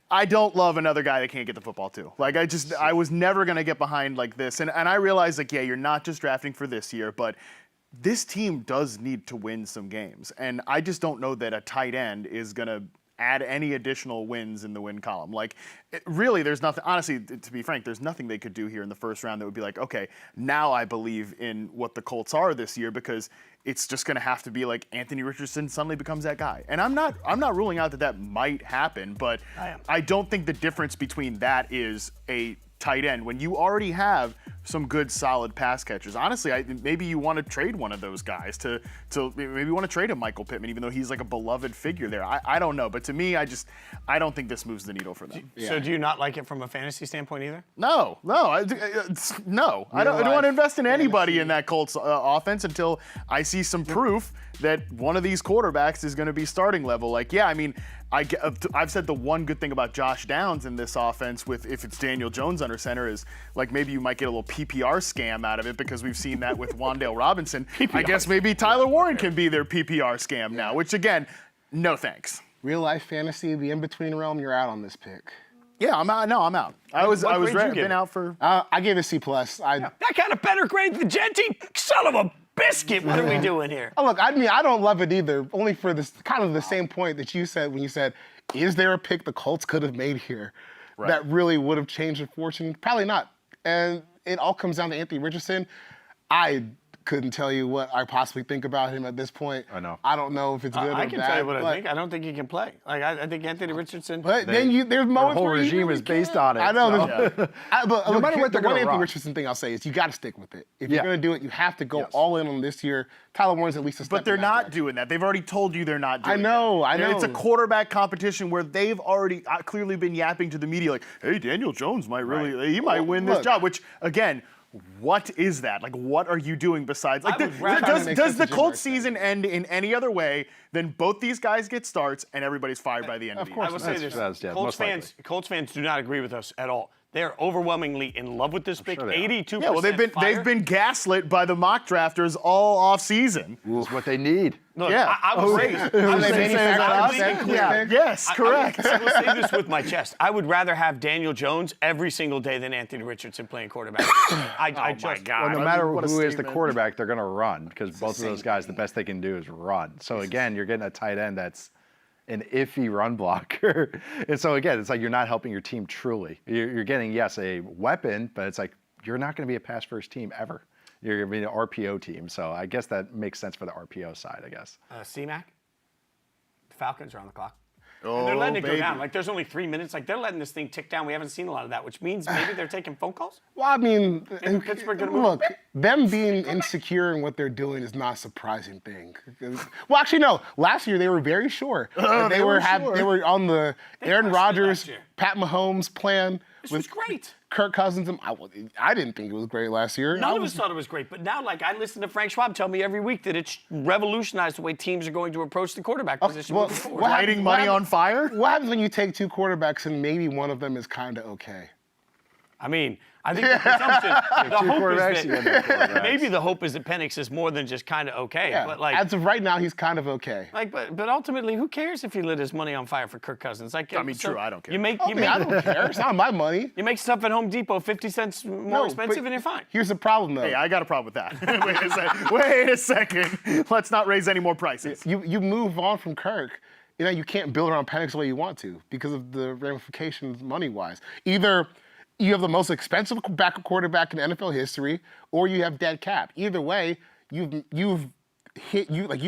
I don't love another guy that can't get the football too. I was never gonna get behind this, and I realize you're not just drafting for this year, but this team does need to win some games, and I just don't know that a tight end is going to add any additional wins in the win column. Really, there's nothing, honestly, to be frank, there's nothing they could do here in the first round that would be okay, now I believe in what the Colts are this year, because it's just going to have to be Anthony Richardson suddenly becomes that guy. And I'm not ruling out that might happen, but I don't think the difference between that is a tight end when you already have some good solid pass catchers. Honestly, maybe you want to trade one of those guys to maybe you want to trade a Michael Pittman, even though he's a beloved figure there. I don't know, but to me, I don't think this moves the needle for them. So do you not like it from a fantasy standpoint either? No. I don't want to invest in anybody in that Colts offense until I see some proof that one of these quarterbacks is going to be starting level. I've said the one good thing about Josh Downs in this offense if it's Daniel Jones under center is maybe you might get a little PPR scam out of it because we've seen that with Wan'Dale Robinson. I guess maybe Tyler Warren can be their PPR scam now, which again, no thanks. Real life fantasy, the in-between realm, you're out on this pick. Yeah, I'm out. No, I'm out. I was ready. Been out for. I gave it C+. That got a better grade than Jeanty. Son of a biscuit. What are we doing here? Oh, look, I don't love it either. Only for this kind of the same point that you said when you said, is there a pick the Colts could have made here that really would have changed their fortune? Probably not. And it all comes down to Anthony Richardson. I couldn't tell you what I possibly think about him at this point. I know. I don't know if it's good or bad. I can tell you what I think. I don't think he can play. I think Anthony Richardson. But then there's moments whole where regime is based on it. I know. So. But no matter what they're the one going to Anthony Richardson thing I'll say is you got to stick with it. If you're going to do it, you have to go Yes. all in on this year. Tyler Warren's at least a step. But they're in that not direction. doing that. They've already told you they're not doing that. I know. It's a quarterback competition where they've already clearly been yapping to the media hey, Daniel Jones might he might win this job, which, again, what is that? What are you doing besides? Does the Colts season end in any other way than both these guys get starts and everybody's fired by the end of the year? I will say this: Colts fans do not agree with us at all. They are overwhelmingly in love with this pick. 82%. Yeah, well, they've been gaslit by the mock drafters all off season. That's what they need. Look, Yeah. I will say Yes, correct. I will say this with my chest. I would rather have Daniel Jones every single day than Anthony Richardson playing quarterback. Well, no matter who is the quarterback, they're going to run because both of those guys, the best they can do is run. So again, you're getting a tight end that's an iffy run blocker. And so again, it's you're not helping your team truly. You're getting, yes, a weapon, but it's you're not going to be a pass-first team ever. You're going to be an RPO team. So I guess that makes sense for the RPO side, I guess. C-Mac, the Falcons are on the clock. Oh, And they're letting it go baby. down. Like, there's only 3 minutes. Like, they're letting this thing tick down. We haven't seen a lot of that, which means maybe they're taking phone calls. Well, I mean, Isn't Pittsburgh gonna move? look, them being insecure in what they're doing is not a surprising thing. Well, actually, no. Last year they were very sure. That they were sure. They were on the Aaron crushed it Rodgers, last year. Pat Mahomes plan. This was great. Kirk Cousins. I didn't think it was great last year. None of us thought it was great. But now, like, I listen to Frank Schwab tell me every week that it's revolutionized the way teams are going to approach the quarterback position moving forward. Lighting money on fire? What happens when you take 2 quarterbacks and maybe one of them is kind of okay? I mean, I think the presumption, the hope quarterbacks, you got no is quarterbacks. that maybe the hope is that Penix is more than just kind of okay. Yeah. But like, as of right now, he's kind of okay. but ultimately, who cares if he lit his money on fire for Kirk Cousins? Like, I mean, true, I don't care. You make I don't care. It's not my money. you make stuff at Home Depot 50 cents more expensive, but and you're fine. Here's the problem, though. Hey, I got a problem with that. Wait a second. Let's not raise any more prices. You move on from Kirk. You can't build around Penix the way you want to because of the ramifications money-wise. Either you have the most expensive backup quarterback in NFL history, or you have dead cap. Either way, you've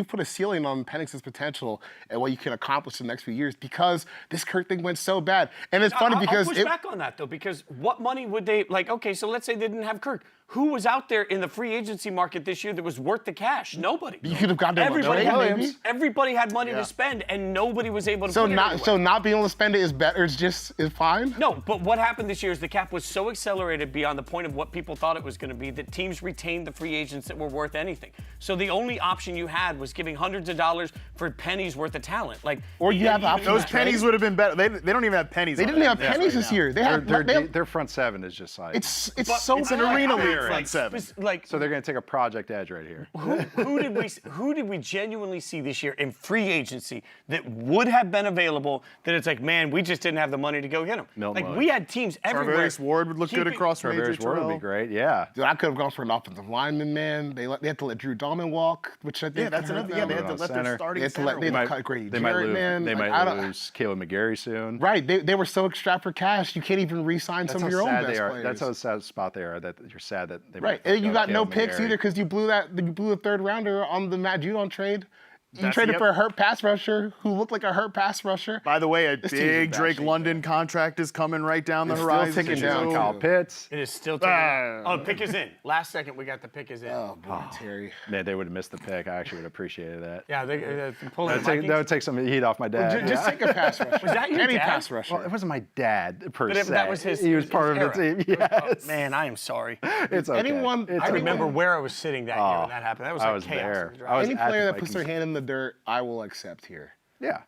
put a ceiling on Penix's potential and what you can accomplish in the next few years because this Kirk thing went so bad. And it's funny because I'll push back on that though, because what money would they okay? So let's say they didn't have Kirk. Who was out there in the free agency market this year that was worth the cash? Nobody. you could have gotten Everybody had, Williams. everybody had money to spend, and nobody was able to. put it anywhere. So not being able to spend it is better. Is fine. No, but what happened this year is the cap was so accelerated beyond the point of what people thought it was going to be that teams retained the free agents that were worth anything. So the only option you had was giving hundreds of dollars for pennies worth of talent. Like, Or you have options. Those pennies would have been better. They don't even have pennies. They on didn't it. have pennies this year. They have Their front seven is just like. it's But so It's an bad. arena I mean, league front seven. So they're going to take a project edge right here. who did we genuinely see this year in free agency that would have been available that it's like, man, we just didn't have the money to go get them. Milton Like, Miller. we had teams everywhere. Tarvarius Ward would look good across from AJ Tarvarius Ward would be Terrell. great. Yeah. Dude, I could have gone for an offensive lineman, man. They had to let Drew Dahlman walk, which I think Yeah, that's could hurt another. Yeah, they them. had to let Center. their starting They had to center let- they walk. had to cut Grady They might Jarrett, lose. man. They Like, might I don't- lose Caleb McGarry soon. Right, they were so strapped for cash, you can't even re-sign some of your own sad best they are. players. That's how sad spot they are. That you're sad that they Right, might and you go got no Caleb picks McGarry. either because you blew a third rounder on the Matt Judon trade. You That's- traded yep. for a hurt pass rusher who looked like a hurt pass rusher. By the way, a This team's in big bad Drake shape, London contract is coming right down the It's still horizon. ticking too. down, Kyle Pitts. It is still taking. Ah. Pick is in. Last second, we got the pick is in. Oh boy, Terry. Man, they would have missed the pick. I actually would have appreciated that. Yeah, they pulling That would take some heat off my dad. Just take a pass rusher. Was that your Any dad? pass rusher? Well, it wasn't my dad per se. that was his. He was his part of the era. team. Yes. Man, I am sorry. It's okay. Anyone- It's I okay. remember where I was sitting that year when that happened. That was I like was chaos. there. in the I was Any at player the that puts their Vikings. hand in the dirt, I will accept here. Yeah.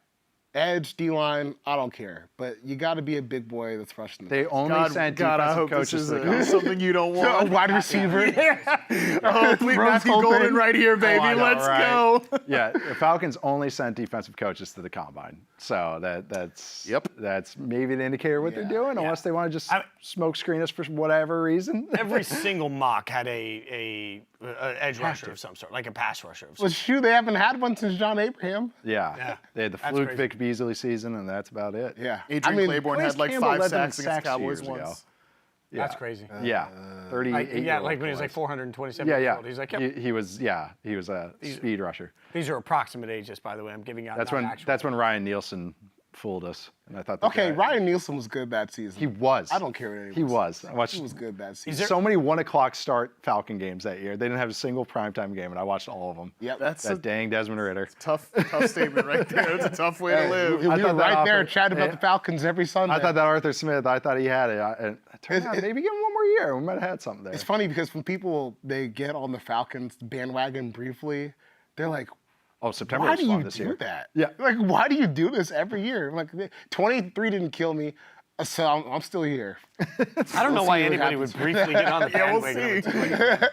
Edge, D-line, I don't care. But you got to be a big boy that's rushing the They only sent God, I defensive hope this coaches is to the combine. something you don't a want. wide receiver. Oh, please, Matthew Holton. Golden right here, baby. I know, Let's right? go. Yeah, the Falcons only sent defensive coaches to the combine, so that's maybe an indicator of what they're doing, unless they want to just smoke screen us for whatever reason. Every single mock had a edge rusher of some sort, like a pass rusher of some Well, shoot, they haven't had one since John Abraham. Yeah, they had the That's fluke crazy. Vic Beasley season, and that's about it. Yeah. Adrian Claiborne Calais had like Campbell 5 led them in sacks against sacks the Cowboys 2 years ago. once. That's crazy. Yeah, 38. Like when he was like 427 Yeah, years yeah. old. He's like, yep. He was a speed rusher. These are approximate ages, by the way. I'm giving out. That's not when actual. Ryan Nielsen fooled us, and I thought. the Okay, guy- Ryan Nielsen was good that season. He was. I don't care what anyone He was. says. I watched He was good that season. so many 1:00 start Falcon games that year. They didn't have a single primetime game, and I watched all of them. Yep. That's That a dang Desmond Ritter. tough statement right there. It's a tough way to live. We were thought that right there offer- chatting about the Falcons every Sunday. I thought that Arthur Smith. I thought he had it. And it turned out maybe give him one more year. We might have had something there. It's funny because when people they get on the Falcons bandwagon briefly, they're like, Oh, September "Why was do fun you this do year. that? Yeah. like why do you do this every year?" I'm like, 23 didn't kill me, so I'm still here. I don't know We'll why see what anybody would happens. briefly get on the Yeah, we'll bandwagon. see.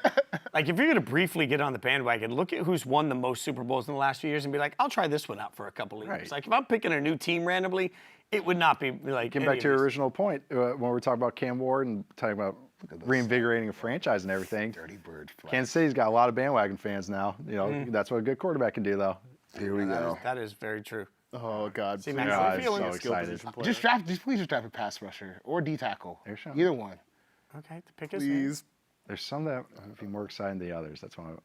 Like, if you're going to briefly get on the bandwagon, look at who's won the most Super Bowls in the last few years and be like, I'll try this one out for a couple of years. Right. Like, if I'm picking a new team randomly, it would not be like. Getting any back of to your these. original point, when we were talking about Cam Ward and talking about reinvigorating a franchise and everything. Dirty bird. Flag. Kansas City's got a lot of bandwagon fans now. You know, that's what a good quarterback can do, though. Here we go. That is very true. Oh God! See, please. Max, Yeah, I'm I'm feeling so it. Skill excited. position player. Please just draft a pass rusher or D tackle. Sure. Either one. Okay, the pick is Please. There's some that would be more exciting than the others. That's one of them.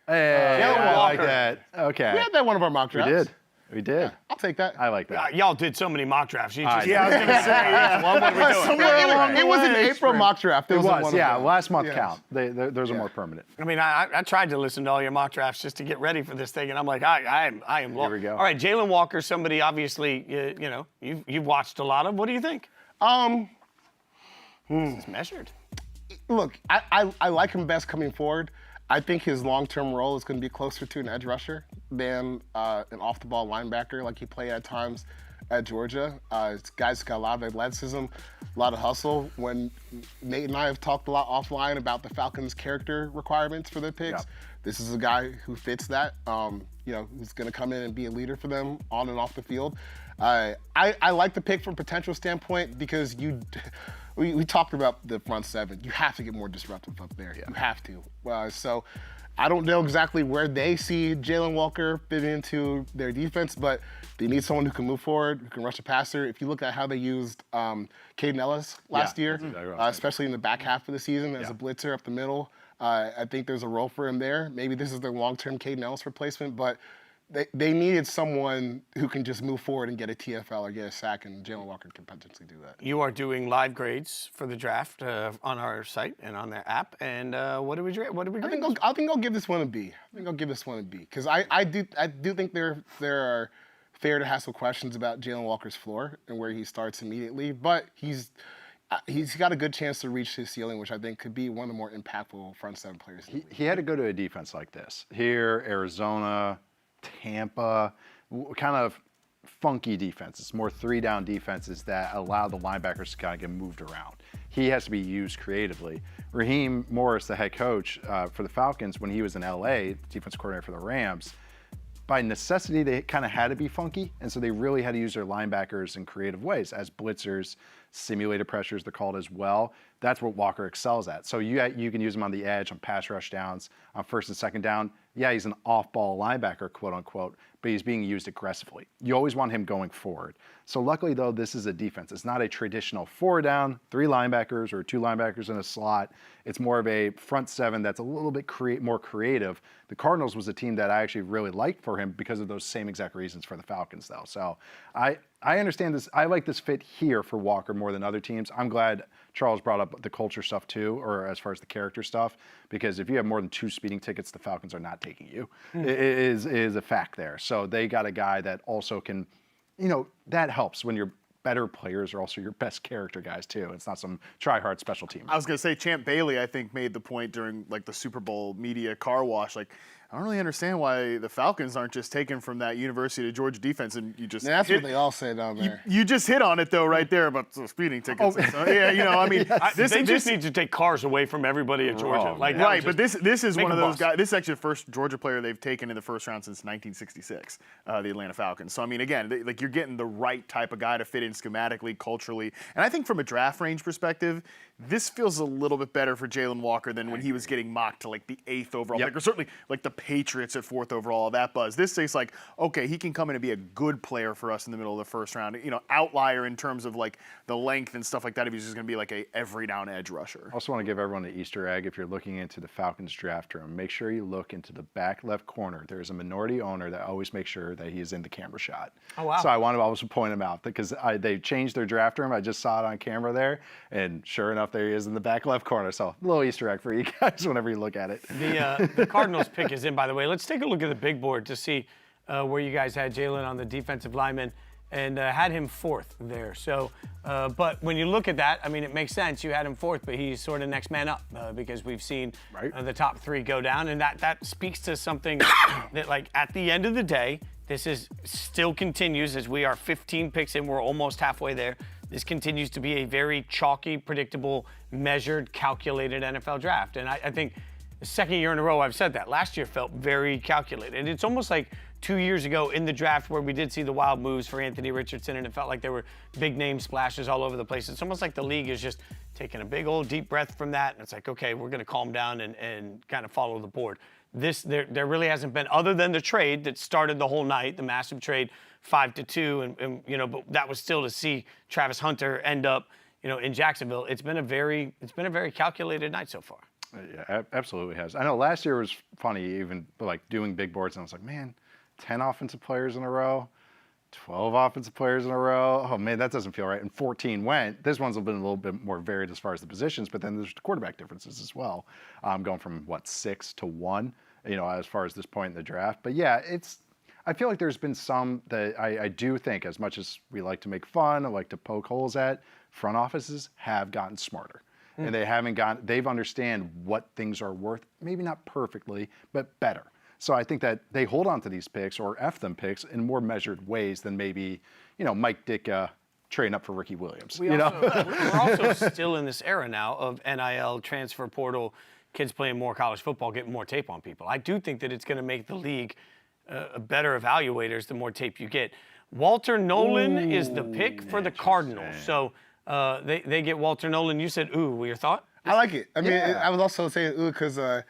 Hey, I like that. Okay. We had that one of our mock drafts. We did. I'll take that. I like that. Y'all did so many mock drafts. I was going to say, what are we doing? It was an April mock draft. It was, last month count. Those are more permanent. I mean, I tried to listen to all your mock drafts just to get ready for this thing, and I'm like, I am lost. Here we go. All right, Jaylen Walker, somebody obviously, you've watched a lot of. What do you think? It's measured. Look, I like him best coming forward. I think his long-term role is going to be closer to an edge rusher than an off-the-ball linebacker like he played at times at Georgia. This guy's got a lot of athleticism, a lot of hustle. When Nate and I have talked a lot offline about the Falcons' character requirements for their picks, this is a guy who fits that, who's going to come in and be a leader for them on and off the field. I like the pick from a potential standpoint because we talked about the front seven. You have to get more disruptive up there. You have to. So I don't know exactly where they see Jaylen Walker fit into their defense, but they need someone who can move forward, who can rush a passer. If you look at how they used Caden Ellis last year, especially in the back half of the season as a blitzer up the middle, I think there's a role for him there. Maybe this is their long-term Caden Ellis replacement, but they needed someone who can just move forward and get a TFL or get a sack, and Jaylen Walker can potentially do that. You are doing live grades for the draft on our site and on their app. And what do we grade? I think I'll give this one a B. Because I do think there are fair to have some questions about Jaylen Walker's floor and where he starts immediately, but he's got a good chance to reach his ceiling, which I think could be one of the more impactful front seven players. He had to go to a defense like this. Here, Arizona, Tampa, kind of funky defenses, more three-down defenses that allow the linebackers to kind of get moved around. He has to be used creatively. Raheem Morris, the head coach for the Falcons, when he was in LA, defensive coordinator for the Rams, by necessity, they kind of had to be funky, and so they really had to use their linebackers in creative ways as blitzers, simulated pressures, they're called as well. That's what Walker excels at. So you can use him on the edge, on pass rush downs, on first and second down. Yeah, he's an off-ball linebacker, quote unquote, but he's being used aggressively. You always want him going forward. So luckily, though, this is a defense. It's not a traditional 4 down, 3 linebackers or 2 linebackers in a slot. It's more of a front seven that's a little bit more creative. The Cardinals was a team that I actually really liked for him because of those same exact reasons for the Falcons, though. So I understand this. I like this fit here for Walker more than other teams. I'm glad Charles brought up the culture stuff too, or as far as the character stuff, because if you have more than 2 speeding tickets, the Falcons are not taking you. It is a fact there. So they got a guy that also can, that helps when your better players are also your best character guys too. It's not some try-hard special team. I was going to say Champ Bailey, I think, made the point during the Super Bowl media car wash, I don't really understand why the Falcons aren't just taken from that University of Georgia defense, and you just that's what they all say down there. You just hit on it though, right there about the speeding tickets. They just need to take cars away from everybody at Georgia. Right, but this is one of those guys. This is actually the first Georgia player they've taken in the first round since 1966, the Atlanta Falcons. So again, you're getting the right type of guy to fit in schematically, culturally, and I think from a draft range perspective, this feels a little bit better for Jaylen Walker than when he was getting mocked to the 8th overall pick, or certainly the Patriots at 4th overall, that buzz. This tastes like, okay, he can come in and be a good player for us in the middle of the first round. Outlier in terms of the length and stuff like that if he's just going to be a every down edge rusher. I also want to give everyone an Easter egg. If you're looking into the Falcons draft room, make sure you look into the back left corner. There's a minority owner that always makes sure that he is in the camera shot. Oh, wow. So I want to also point him out because they changed their draft room. I just saw it on camera there, and sure enough, there he is in the back left corner. So a little Easter egg for you guys whenever you look at it. The Cardinals pick is in, by the way. Let's take a look at the big board to see where you guys had Jaylen on the defensive lineman and had him 4th there. So, but when you look at that, it makes sense. You had him 4th, but he's sort of next man up because we've seen the top 3 go down, and that speaks to something that, at the end of the day, this is still continues as we are 15 picks in. We're almost halfway there. This continues to be a very chalky, predictable, measured, calculated NFL draft, and I think the second year in a row I've said that. Last year felt very calculated. And it's almost like 2 years ago in the draft where we did see the wild moves for Anthony Richardson, and it felt like there were big name splashes all over the place. It's almost like the league is just taking a big old deep breath from that, and it's like, okay, we're going to calm down and kind of follow the board. There really hasn't been, other than the trade that started the whole night, the massive trade 5-2, and but that was still to see Travis Hunter end up in Jacksonville. It's been a very calculated night so far. Yeah, absolutely has. I know last year was funny, even like doing big boards, and I was like, man, 10 offensive players in a row, 12 offensive players in a row. Oh man, that doesn't feel right. And 14 went. This one's been a little bit more varied as far as the positions, but then there's the quarterback differences as well, going from 6 to 1, as far as this point in the draft. But yeah, I feel like there's been some that I do think, as much as we like to make fun, I like to poke holes at, front offices have gotten smarter. And they've understand what things are worth, maybe not perfectly, but better. So I think that they hold on to these picks or F them picks in more measured ways than maybe, Mike Ditka trading up for Ricky Williams. We're also still in this era now of NIL, transfer portal, kids playing more college football, getting more tape on people. I do think that it's going to make the league better evaluators the more tape you get. Walter Nolen is the pick for the Cardinals. So they get Walter Nolen. You said, ooh, your thought? I like it. I mean, I was also saying ooh because the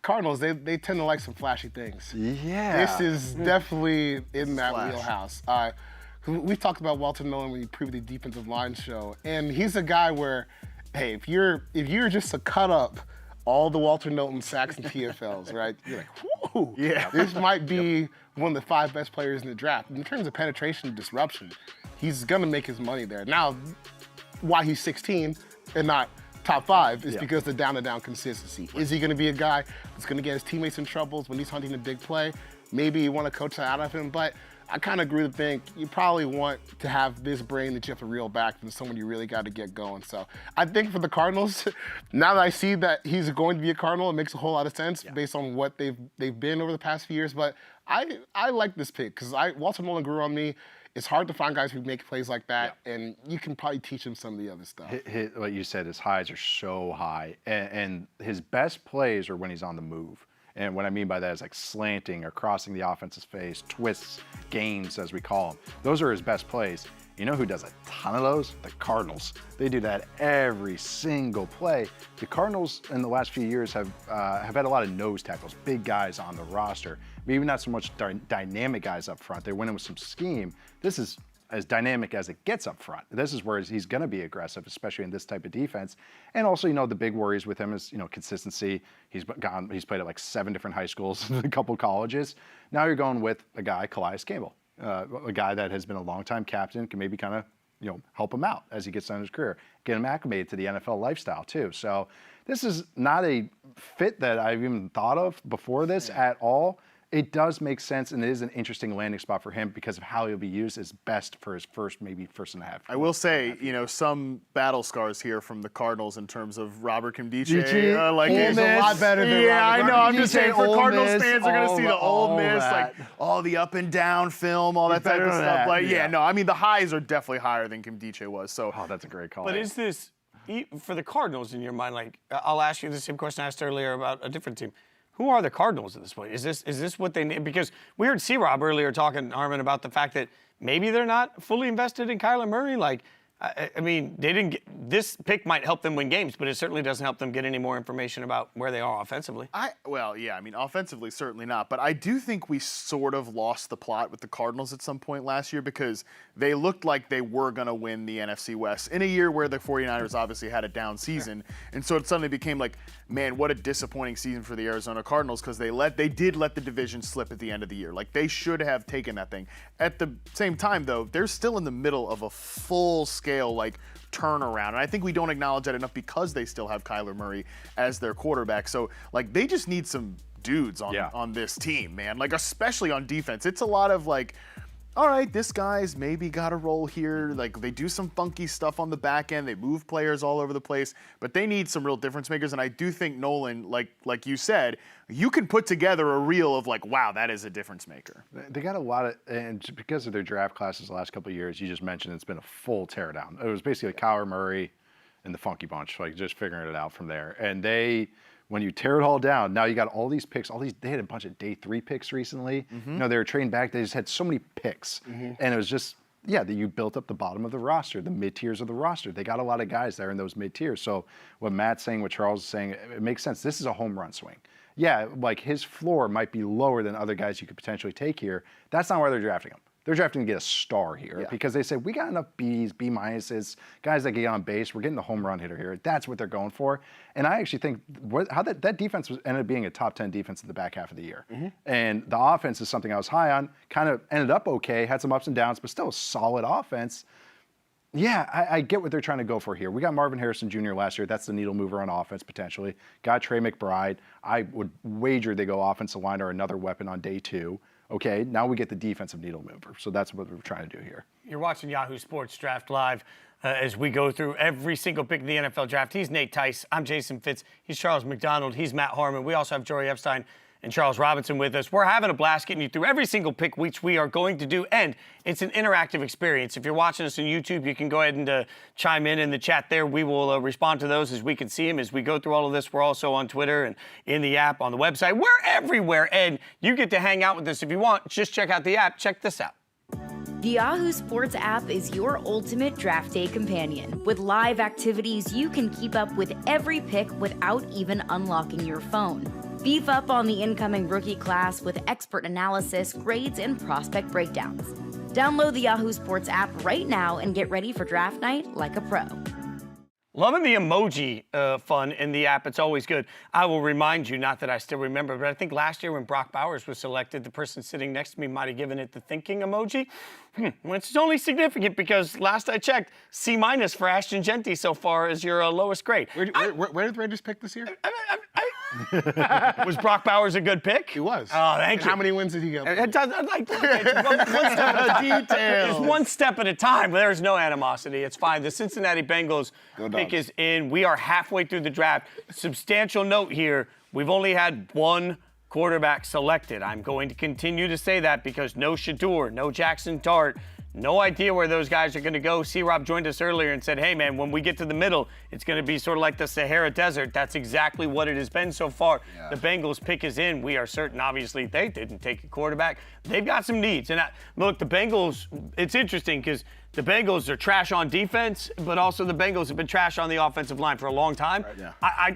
Cardinals, they tend to like some flashy things. Yeah. This is definitely in that wheelhouse. We've talked about Walter Nolen when you previewed the defensive line show, and he's a guy where, hey, if you're just to cut up all the Walter Nolen sacks and TFLs, right? You're like, whoo, this might be one of the 5 best players in the draft. In terms of penetration and disruption, he's gonna make his money there. Now, why he's 16 and not top 5 is because the down-to-down consistency. Is he going to be a guy that's going to get his teammates in troubles when he's hunting a big play? Maybe you want to coach that out of him, but I kind of agree to think you probably want to have this brain that you have to reel back from someone you really got to get going. So I think for the Cardinals, now that I see that he's going to be a Cardinal, it makes a whole lot of sense based on what they've been over the past few years. But I like this pick because Walter Nolen grew on me. It's hard to find guys who make plays like that, and you can probably teach him some of the other stuff. What you said, his highs are so high, and his best plays are when he's on the move. And what I mean by that is like slanting or crossing the offense's face, twists, games, as we call them. Those are his best plays. You know who does a ton of those? The Cardinals. They do that every single play. The Cardinals in the last few years have had a lot of nose tackles, big guys on the roster. Maybe not so much dynamic guys up front. They're winning with some scheme. This is as dynamic as it gets up front. This is where he's going to be aggressive, especially in this type of defense. And also, the big worries with him is, consistency. He's played at like 7 different high schools and a couple colleges. Now you're going with a guy, Calais Campbell, a guy that has been a longtime captain, can maybe kind of, help him out as he gets on his career, get him acclimated to the NFL lifestyle too. So this is not a fit that I've even thought of before this at all. It does make sense, and it is an interesting landing spot for him because of how he'll be used as best for his first and a half. I will say, some battle scars here from the Cardinals in terms of Robert Kimdiche. He's a lot better than Robert. I know. I'm just saying, for Cardinals Miss, fans, they're going to see the Ole Miss, that. all the up and down film, all that type of stuff. The highs are definitely higher than Kimdiche was. So, that's a great call. But is this, for the Cardinals in your mind, like, I'll ask you the same question I asked earlier about a different team. Who are the Cardinals at this point? Is this what they need? Because we heard C-Rob earlier talking, Armand, about the fact that maybe they're not fully invested in Kyler Murray. Like, I mean, they didn't get, this pick might help them win games, but it certainly doesn't help them get any more information about where they are offensively. Offensively, certainly not. But I do think we sort of lost the plot with the Cardinals at some point last year because they looked like they were going to win the NFC West in a year where the 49ers obviously had a down season. And so it suddenly became like, man, what a disappointing season for the Arizona Cardinals because they did let the division slip at the end of the year. Like, they should have taken that thing. At the same time, though, they're still in the middle of a full-scale turnaround. And I think we don't acknowledge that enough because they still have Kyler Murray as their quarterback. So, they just need some dudes on this team, man. Especially on defense. It's a lot of all right, this guy's maybe got a role here. They do some funky stuff on the back end. They move players all over the place, but they need some real difference makers. And I do think Nolen, like you said, you can put together a reel of wow, that is a difference maker. They got a lot of, and because of their draft classes the last couple of years, you just mentioned it's been a full teardown. It was basically Kyler Murray and the Funky Bunch, just figuring it out from there. And when you tear it all down, now you got all these picks, they had a bunch of day 3 picks recently. They were trading back. They just had so many picks. And it was just, that you built up the bottom of the roster, the mid-tiers of the roster. They got a lot of guys there in those mid-tiers. So what Matt's saying, what Charles is saying, it makes sense. This is a home run swing. Yeah, his floor might be lower than other guys you could potentially take here. That's not why they're drafting him. They're drafting to get a star here because they said, we got enough Bs, B minuses, guys that can get on base. We're getting the home run hitter here. That's what they're going for. And I actually think how that defense ended up being a top 10 defense in the back half of the year. And the offense is something I was high on, kind of ended up okay, had some ups and downs, but still a solid offense. Yeah, I get what they're trying to go for here. We got Marvin Harrison Jr. last year. That's the needle mover on offense, potentially. Got Trey McBride. I would wager they go offensive line or another weapon on day 2. Okay, now we get the defensive needle mover. So that's what we're trying to do here. You're watching Yahoo Sports Draft Live as we go through every single pick in the NFL Draft. He's Nate Tice. I'm Jason Fitz. He's Charles McDonald. He's Matt Harmon. We also have Jori Epstein and Charles Robinson with us. We're having a blast getting you through every single pick, which we are going to do, and it's an interactive experience. If you're watching us on YouTube, you can go ahead and chime in the chat there. We will respond to those as we can see them as we go through all of this. We're also on Twitter and in the app, on the website. We're everywhere, and you get to hang out with us if you want. Just check out the app. Check this out. The Yahoo Sports app is your ultimate draft day companion. With live activities, you can keep up with every pick without even unlocking your phone. Beef up on the incoming rookie class with expert analysis, grades, and prospect breakdowns. Download the Yahoo Sports app right now and get ready for draft night like a pro. Loving the emoji fun in the app. It's always good. I will remind you, not that I still remember, but I think last year when Brock Bowers was selected, the person sitting next to me might have given it the thinking emoji. Which is only significant because last I checked, C- for Ashton Jeanty so far is your lowest grade. Where did the Raiders pick this year? Was Brock Bowers a good pick? He was. Oh, thank you. How many wins did he get? It does, like, it's one step at a time. It's one step at a time. There's no animosity. It's fine. The Cincinnati Bengals pick is in. We are halfway through the draft. Substantial note here. We've only had one quarterback selected. I'm going to continue to say that because no Shedeur, no Jaxson Dart, no idea where those guys are going to go. C-Rob joined us earlier and said, hey, man, when we get to the middle, it's going to be sort of like the Sahara Desert. That's exactly what it has been so far. Yeah. The Bengals pick is in. We are certain, obviously, they didn't take a quarterback. They've got some needs. And look, the Bengals, it's interesting because the Bengals are trash on defense, but also the Bengals have been trash on the offensive line for a long time. Right, yeah.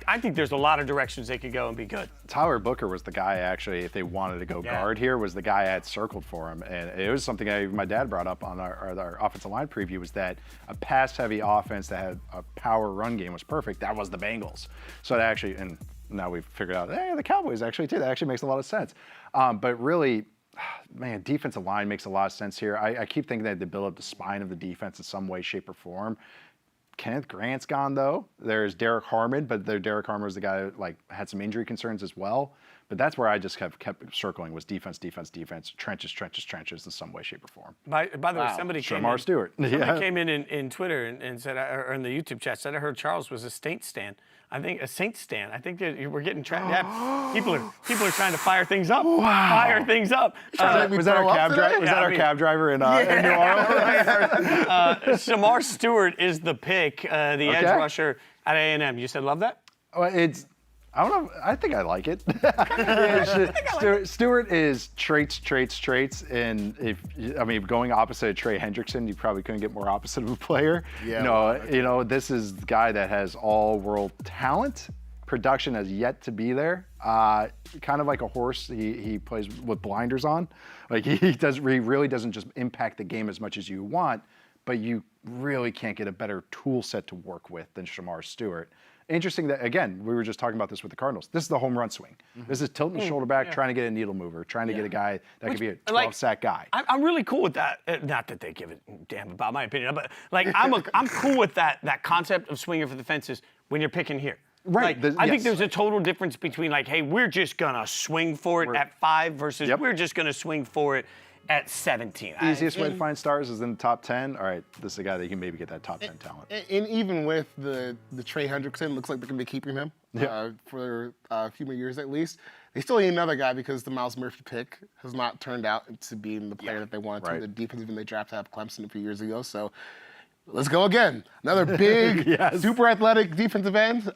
I think there's a lot of directions they could go and be good. Tyler Booker was the guy, actually, if they wanted to go guard here, was the guy I had circled for him. And it was something my dad brought up on our offensive line preview, was that a pass-heavy offense that had a power run game was perfect. That was the Bengals. So it actually, and now we've figured out, hey, the Cowboys actually, too. That actually makes a lot of sense. But really, man, defensive line makes a lot of sense here. I keep thinking that they build up the spine of the defense in some way, shape, or form. Kenneth Grant's gone, though. There's Derek Harmon, but Derek Harmon was the guy that had some injury concerns as well. But that's where I just kept circling, was defense, trenches in some way, shape, or form. By the way, somebody Shemar Stewart. Somebody came in Twitter and said, or in the YouTube chat, said I heard Charles was a Saints stan. I think a Saints stan. I think that we're getting trapped. Yeah, people are trying to fire things up. Wow. Fire things up. Was that our cab driver? Was that our cab driver in New Orleans? Shemar Stewart is the pick, the edge rusher at A&M. You said love that? I don't know. I think I like it. Stewart is traits. And going opposite of Trey Hendrickson, you probably couldn't get more opposite of a player. Yeah. This is the guy that has all-world talent. Production has yet to be there. Kind of like a horse, he plays with blinders on. Like he really doesn't just impact the game as much as you want, but you really can't get a better tool set to work with than Shemar Stewart. Interesting that, again, we were just talking about this with the Cardinals. This is the home run swing. Mm-hmm. This is tilting the shoulder back, trying to get a needle mover, trying to get a guy that could be a 12-sack guy. I'm really cool with that. Not that they give a damn about my opinion, but I'm cool with that concept of swinging for the fences when you're picking here. Right. I think there's a total difference between hey, we're just going to swing for it at 5 versus we're just going to swing for it at 17. Easiest way to find stars is in the top 10. All right, this is a guy that you can maybe get that top 10 talent. And even with the Trey Hendrickson, looks like they're going to be keeping him for a few more years at least. They still need another guy because the Miles Murphy pick has not turned out to being the player that they wanted to. The defensive end they drafted out of Clemson a few years ago. So let's go again. Another big, super athletic defensive end.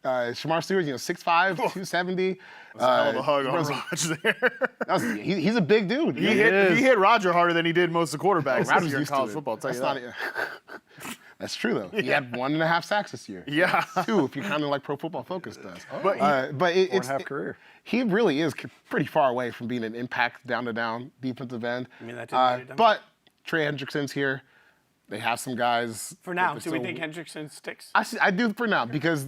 Shemar Stewart, 6'5", 270. That's a hell of a hug on Raj there. He's a big dude. He hit Roger harder than he did most of the quarterbacks this year in college football. I'll tell you that. That's true, though. He had 1.5 sacks this year. Yeah. 2, if you're counting like Pro Football Focus does. But it's 4.5 career. He really is pretty far away from being an impact down-to-down defensive end. I mean, that didn't get it done. But Trey Hendrickson's here. They have some guys. For now, do we think Hendrickson sticks? I do for now, because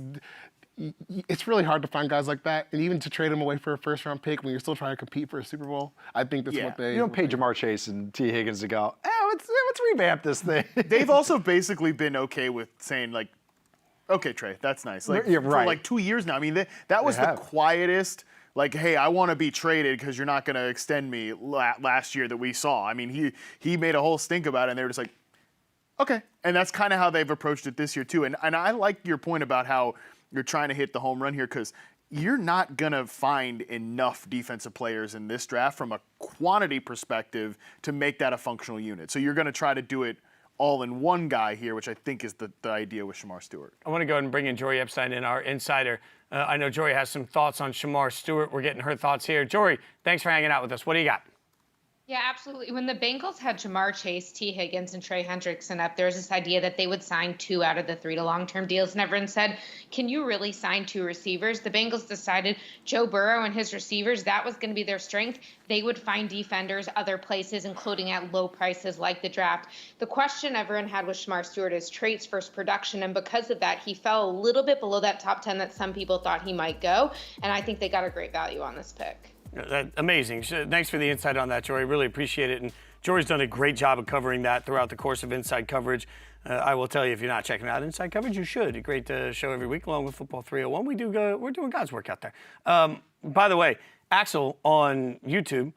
it's really hard to find guys like that, and even to trade them away for a first-round pick when you're still trying to compete for a Super Bowl. I think that's what they. You don't pay Jamar Chase and T. Higgins to go, let's revamp this thing. They've also basically been okay with saying, like, okay, Trey, that's nice. Like, Yeah, right. For like 2 years now. I mean, that was the quietest, like, hey, I want to be traded because you're not going to extend me last year that we saw. I mean, he made a whole stink about it, and they were just like, okay. And that's kind of how they've approached it this year, too. And I like your point about how you're trying to hit the home run here, because you're not going to find enough defensive players in this draft from a quantity perspective to make that a functional unit. So you're going to try to do it all in one guy here, which I think is the idea with Shemar Stewart. I want to go ahead and bring in Jori Epstein in, our insider. I know Jori has some thoughts on Shemar Stewart. We're getting her thoughts here. Jori, thanks for hanging out with us. What do you got? Yeah, absolutely. When the Bengals had Jamar Chase, T. Higgins, and Trey Hendrickson up, there was this idea that they would sign 2 out of the 3 to long-term deals. And everyone said, can you really sign 2 receivers? The Bengals decided Joe Burrow and his receivers, that was going to be their strength. They would find defenders other places, including at low prices like the draft. The question everyone had with Shemar Stewart is traits versus production. And because of that, he fell a little bit below that top 10 that some people thought he might go. And I think they got a great value on this pick. Amazing. Thanks for the insight on that, Jori. Really appreciate it. And Jori's done a great job of covering that throughout the course of Inside Coverage. I will tell you, if you're not checking out Inside Coverage, you should. A great show every week, along with Football 301. We're doing God's work out there. By the way, Axel on YouTube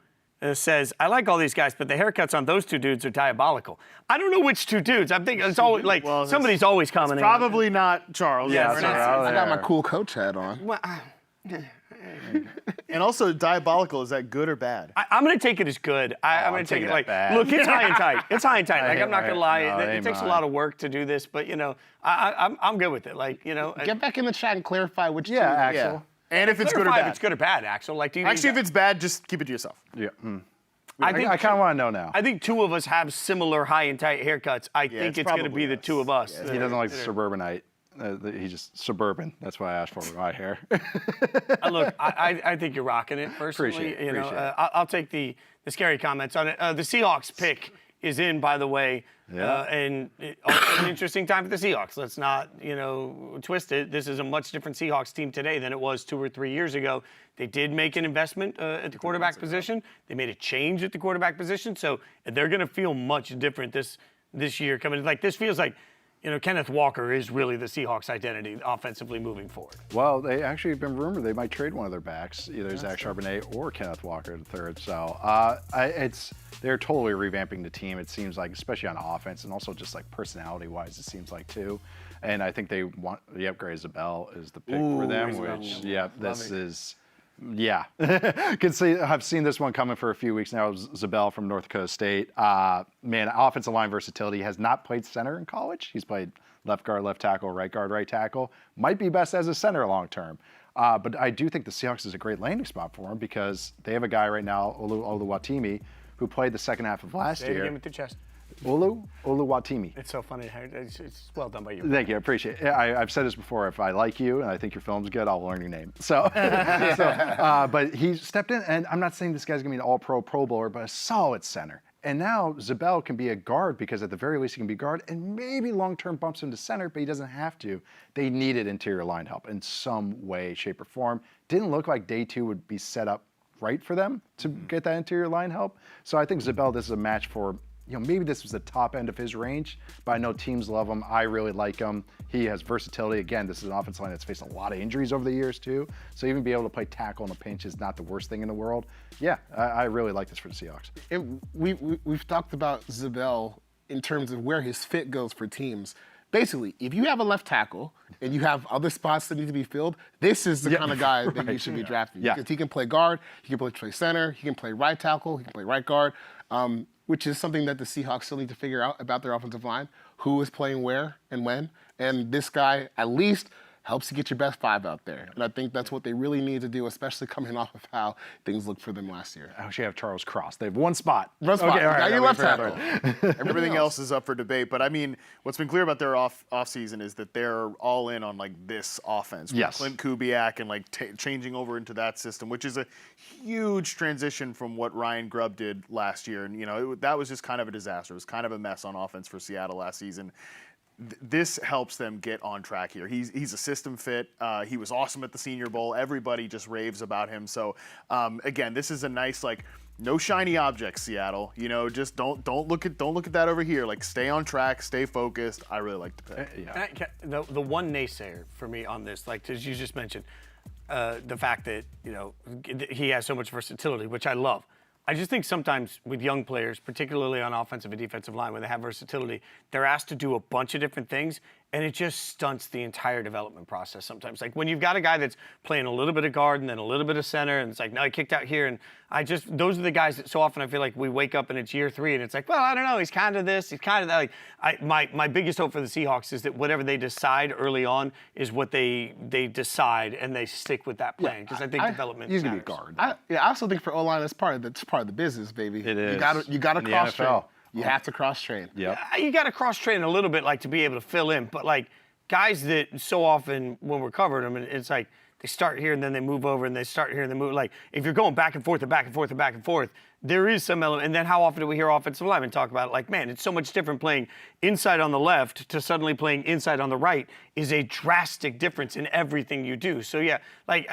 says, I like all these guys, but the haircuts on those 2 dudes are diabolical. I don't know which 2 dudes. I'm thinking it's always like somebody's always commenting. Probably not Charles. Yeah, I got my cool coach hat on. Well, And also, diabolical, is that good or bad? I'm going to take it as good. I'm going to take it like, look, it's high and tight. It's high and tight. Like, I'm not going to lie. It takes a lot of work to do this, but, I'm good with it. Like, Get back in the chat and clarify which team. Axel. Yeah. And if it's good or bad. If it's good or bad, Axel. Like, do you Actually, if it's bad, just keep it to yourself. Yeah. I I kind of want to know now. I think 2 of us have similar high and tight haircuts. I think it's going to be the 2 of us. He doesn't like the suburbanite. He's just suburban. That's why I asked for my hair. Look, I think you're rocking it personally. Appreciate it. I'll take the scary comments on it. The Seahawks pick is in, by the way, and also an interesting time for the Seahawks. Let's not, twist it. This is a much different Seahawks team today than it was 2 or 3 years ago. They did make an investment at the quarterback position. They made a change at the quarterback position, so they're going to feel much different this year coming. Like, this feels like, Kenneth Walker is really the Seahawks' identity offensively moving forward. Well, they actually have been rumored they might trade one of their backs, either Zach Charbonnet or Kenneth Walker III. So they're totally revamping the team, it seems like, especially on offense, and also just like personality-wise, it seems like too. And I think they want the upgrade. Zabel is the pick for them, which, this is. Yeah, I've seen this one coming for a few weeks now. Zabel from North Dakota State. Offensive line versatility. Has not played center in college. He's played left guard, left tackle, right guard, right tackle. Might be best as a center long term. But I do think the Seahawks is a great landing spot for him, because they have a guy right now, Oluwatimi, who played the second half of last year. Say it again with your chest. Oluwatimi. It's so funny. It's well done by you. Thank you. I appreciate it. I've said this before. If I like you and I think your film's good, I'll learn your name. But he stepped in, and I'm not saying this guy's going to be an all-pro Pro Bowler, but a solid center. And now Zabel can be a guard, because at the very least he can be guard, and maybe long-term bumps him to center, but he doesn't have to. They needed interior line help in some way, shape, or form. Didn't look like day 2 would be set up right for them to get that interior line help. So I think Zabel, this is a match for, maybe this was the top end of his range, but I know teams love him. I really like him. He has versatility. Again, this is an offensive line that's faced a lot of injuries over the years too. So even be able to play tackle in a pinch is not the worst thing in the world. Yeah, I really like this for the Seahawks. We've talked about Zabel in terms of where his fit goes for teams. Basically, if you have a left tackle and you have other spots that need to be filled, this is the kind of guy that you should be drafting. Because he can play guard, he can play center, he can play right tackle, he can play right guard. Which is something that the Seahawks still need to figure out about their offensive line. Who is playing where and when. And this guy at least helps you get your best 5 out there. And I think that's what they really need to do, especially coming off of how things looked for them last year. I wish you have Charles Cross. They have one spot. One spot. Okay, all right, now you left fair tackle. Everything else is up for debate. But I mean, what's been clear about their off season is that they're all in on like this offense. With Yes. Clint Kubiak and like changing over into that system, which is a huge transition from what Ryan Grubb did last year. And, you know, that was just kind of a disaster. It was kind of a mess on offense for Seattle last season. This helps them get on track here. He's a system fit. He was awesome at the Senior Bowl. Everybody just raves about him. So again, this is a nice like no shiny objects, Seattle. You know, just don't look at that over here. Like stay on track, stay focused. I really like the pick. Yeah. The one naysayer for me on this, like as you just mentioned, the fact that he has so much versatility, which I love. I just think sometimes with young players, particularly on offensive and defensive line, when they have versatility, they're asked to do a bunch of different things, and it just stunts the entire development process sometimes. Like when you've got a guy that's playing a little bit of guard and then a little bit of center, and it's like, no, he kicked out here. And those are the guys that so often I feel like we wake up and it's year 3, and it's like, well, I don't know, he's kind of this, he's kind of that. Like my biggest hope for the Seahawks is that whatever they decide early on is what they decide, and they stick with that plan. Because I think development He's going to matters. be guard. I also think for O-line, it's part of the business, baby. It is. You got to In the cross train. NFL. You have to cross train. Yep. You got to cross-train a little bit, like, to be able to fill in. But, like, guys that so often when we're covering them, it's like they start here and then they move over and they start here and they move. Like, if you're going back and forth and back and forth and back and forth, there is some element. And then how often do we hear offensive linemen talk about it? Like, man, it's so much different playing inside on the left to suddenly playing inside on the right is a drastic difference in everything you do. So, yeah, like,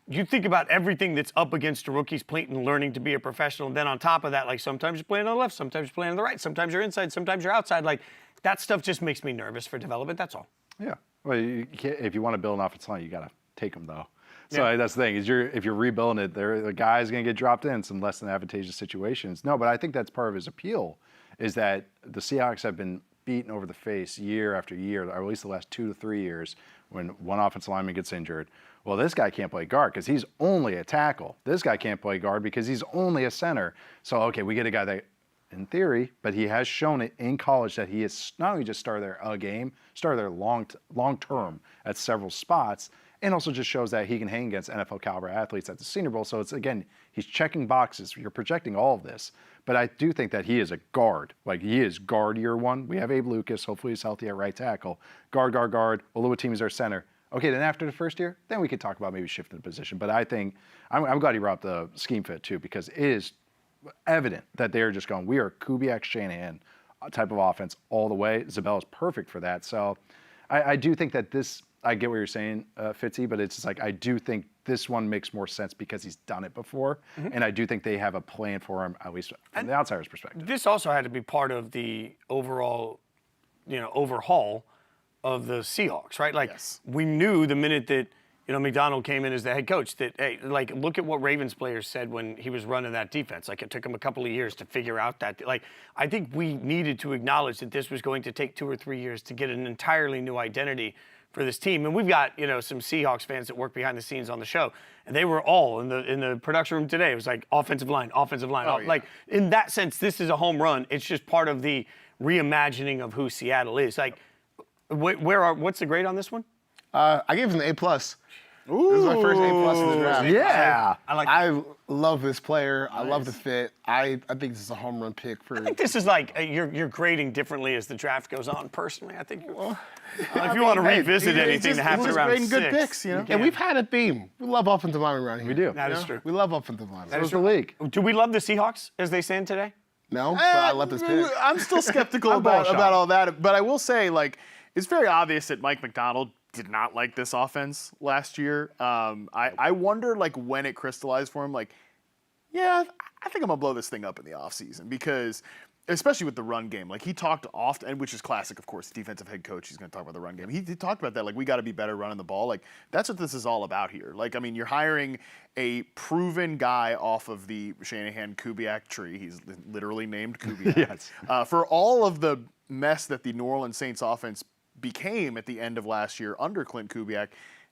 you think about everything that's up against a rookie's plate and learning to be a professional. And then on top of that, like sometimes you're playing on the left, sometimes you're playing on the right, sometimes you're inside, sometimes you're outside. Like that stuff just makes me nervous for development. That's all. Yeah. Well, if you want to build an offensive line, you got to take them though. So that's the thing is if you're rebuilding it, the guy's going to get dropped in some less than advantageous situations. No, but I think that's part of his appeal is that the Seahawks have been beaten over the face year after year, or at least the last 2 to 3 years when one offensive lineman gets injured. Well, this guy can't play guard because he's only a tackle. This guy can't play guard because he's only a center. So, okay, we get a guy that, in theory, but he has shown it in college that he is not only just started there a game, started there long term at several spots, and also just shows that he can hang against NFL caliber athletes at the Senior Bowl. So it's, again, he's checking boxes. You're projecting all of this. But I do think that he is a guard. Like, he is guard year 1. We have Abe Lucas. Hopefully he's healthy at right tackle. Guard. Oluwatimi is our center. Okay, then after the first year, then we could talk about maybe shifting the position. But I think, I'm glad you brought up the scheme fit too, because it is evident that they're just going, we are Kubiak Shanahan type of offense all the way. Zabel is perfect for that. So I do think that this, I get what you're saying, Fitzy, but it's just like, I do think this one makes more sense because he's done it before. Mm-hmm. And I do think they have a plan for him, at least from the outsider's perspective. This also had to be part of the overall, overhaul of the Seahawks, right? Like, we knew the minute that, McDonald came in as the head coach that, hey, like, look at what Ravens players said when he was running that defense. Like, it took him a couple of years to figure out that. Like, I think we needed to acknowledge that this was going to take 2 or 3 years to get an entirely new identity for this team. And we've got, some Seahawks fans that work behind the scenes on the show, and they were all in the production room today. It was like offensive line. Oh, yeah. Like, in that sense, this is a home run. It's just part of the reimagining of who Seattle is. Like, what's the grade on this one? I gave him an A+. Ooh, this is my first A+ in the draft. Yeah. I love this player. Nice. I love the fit. I think this is a home run pick for. I think this is like you're grading differently as the draft goes on. Personally, I think if you want to revisit anything that happened around grading 6, good picks, And we've had a theme. We love offensive linemen around here. We do. That is true. We love offensive linemen. That is the league. Do we love the Seahawks as they stand today? No, but I love this pick. I'm still skeptical about all that, but I will say, like, it's very obvious that Mike McDonald did not like this offense last year. I wonder, like, when it crystallized for him, like, yeah, I think I'm going to blow this thing up in the offseason because, especially with the run game, like, he talked often, and which is classic, of course, defensive head coach, he's going to talk about the run game. He talked about that, like, we got to be better running the ball. Like, that's what this is all about here. Like, I mean, you're hiring a proven guy off of the Shanahan-Kubiak tree. He's literally named Kubiak. Yes. For all of the mess that the New Orleans Saints offense became at the end of last year under Clint Kubiak,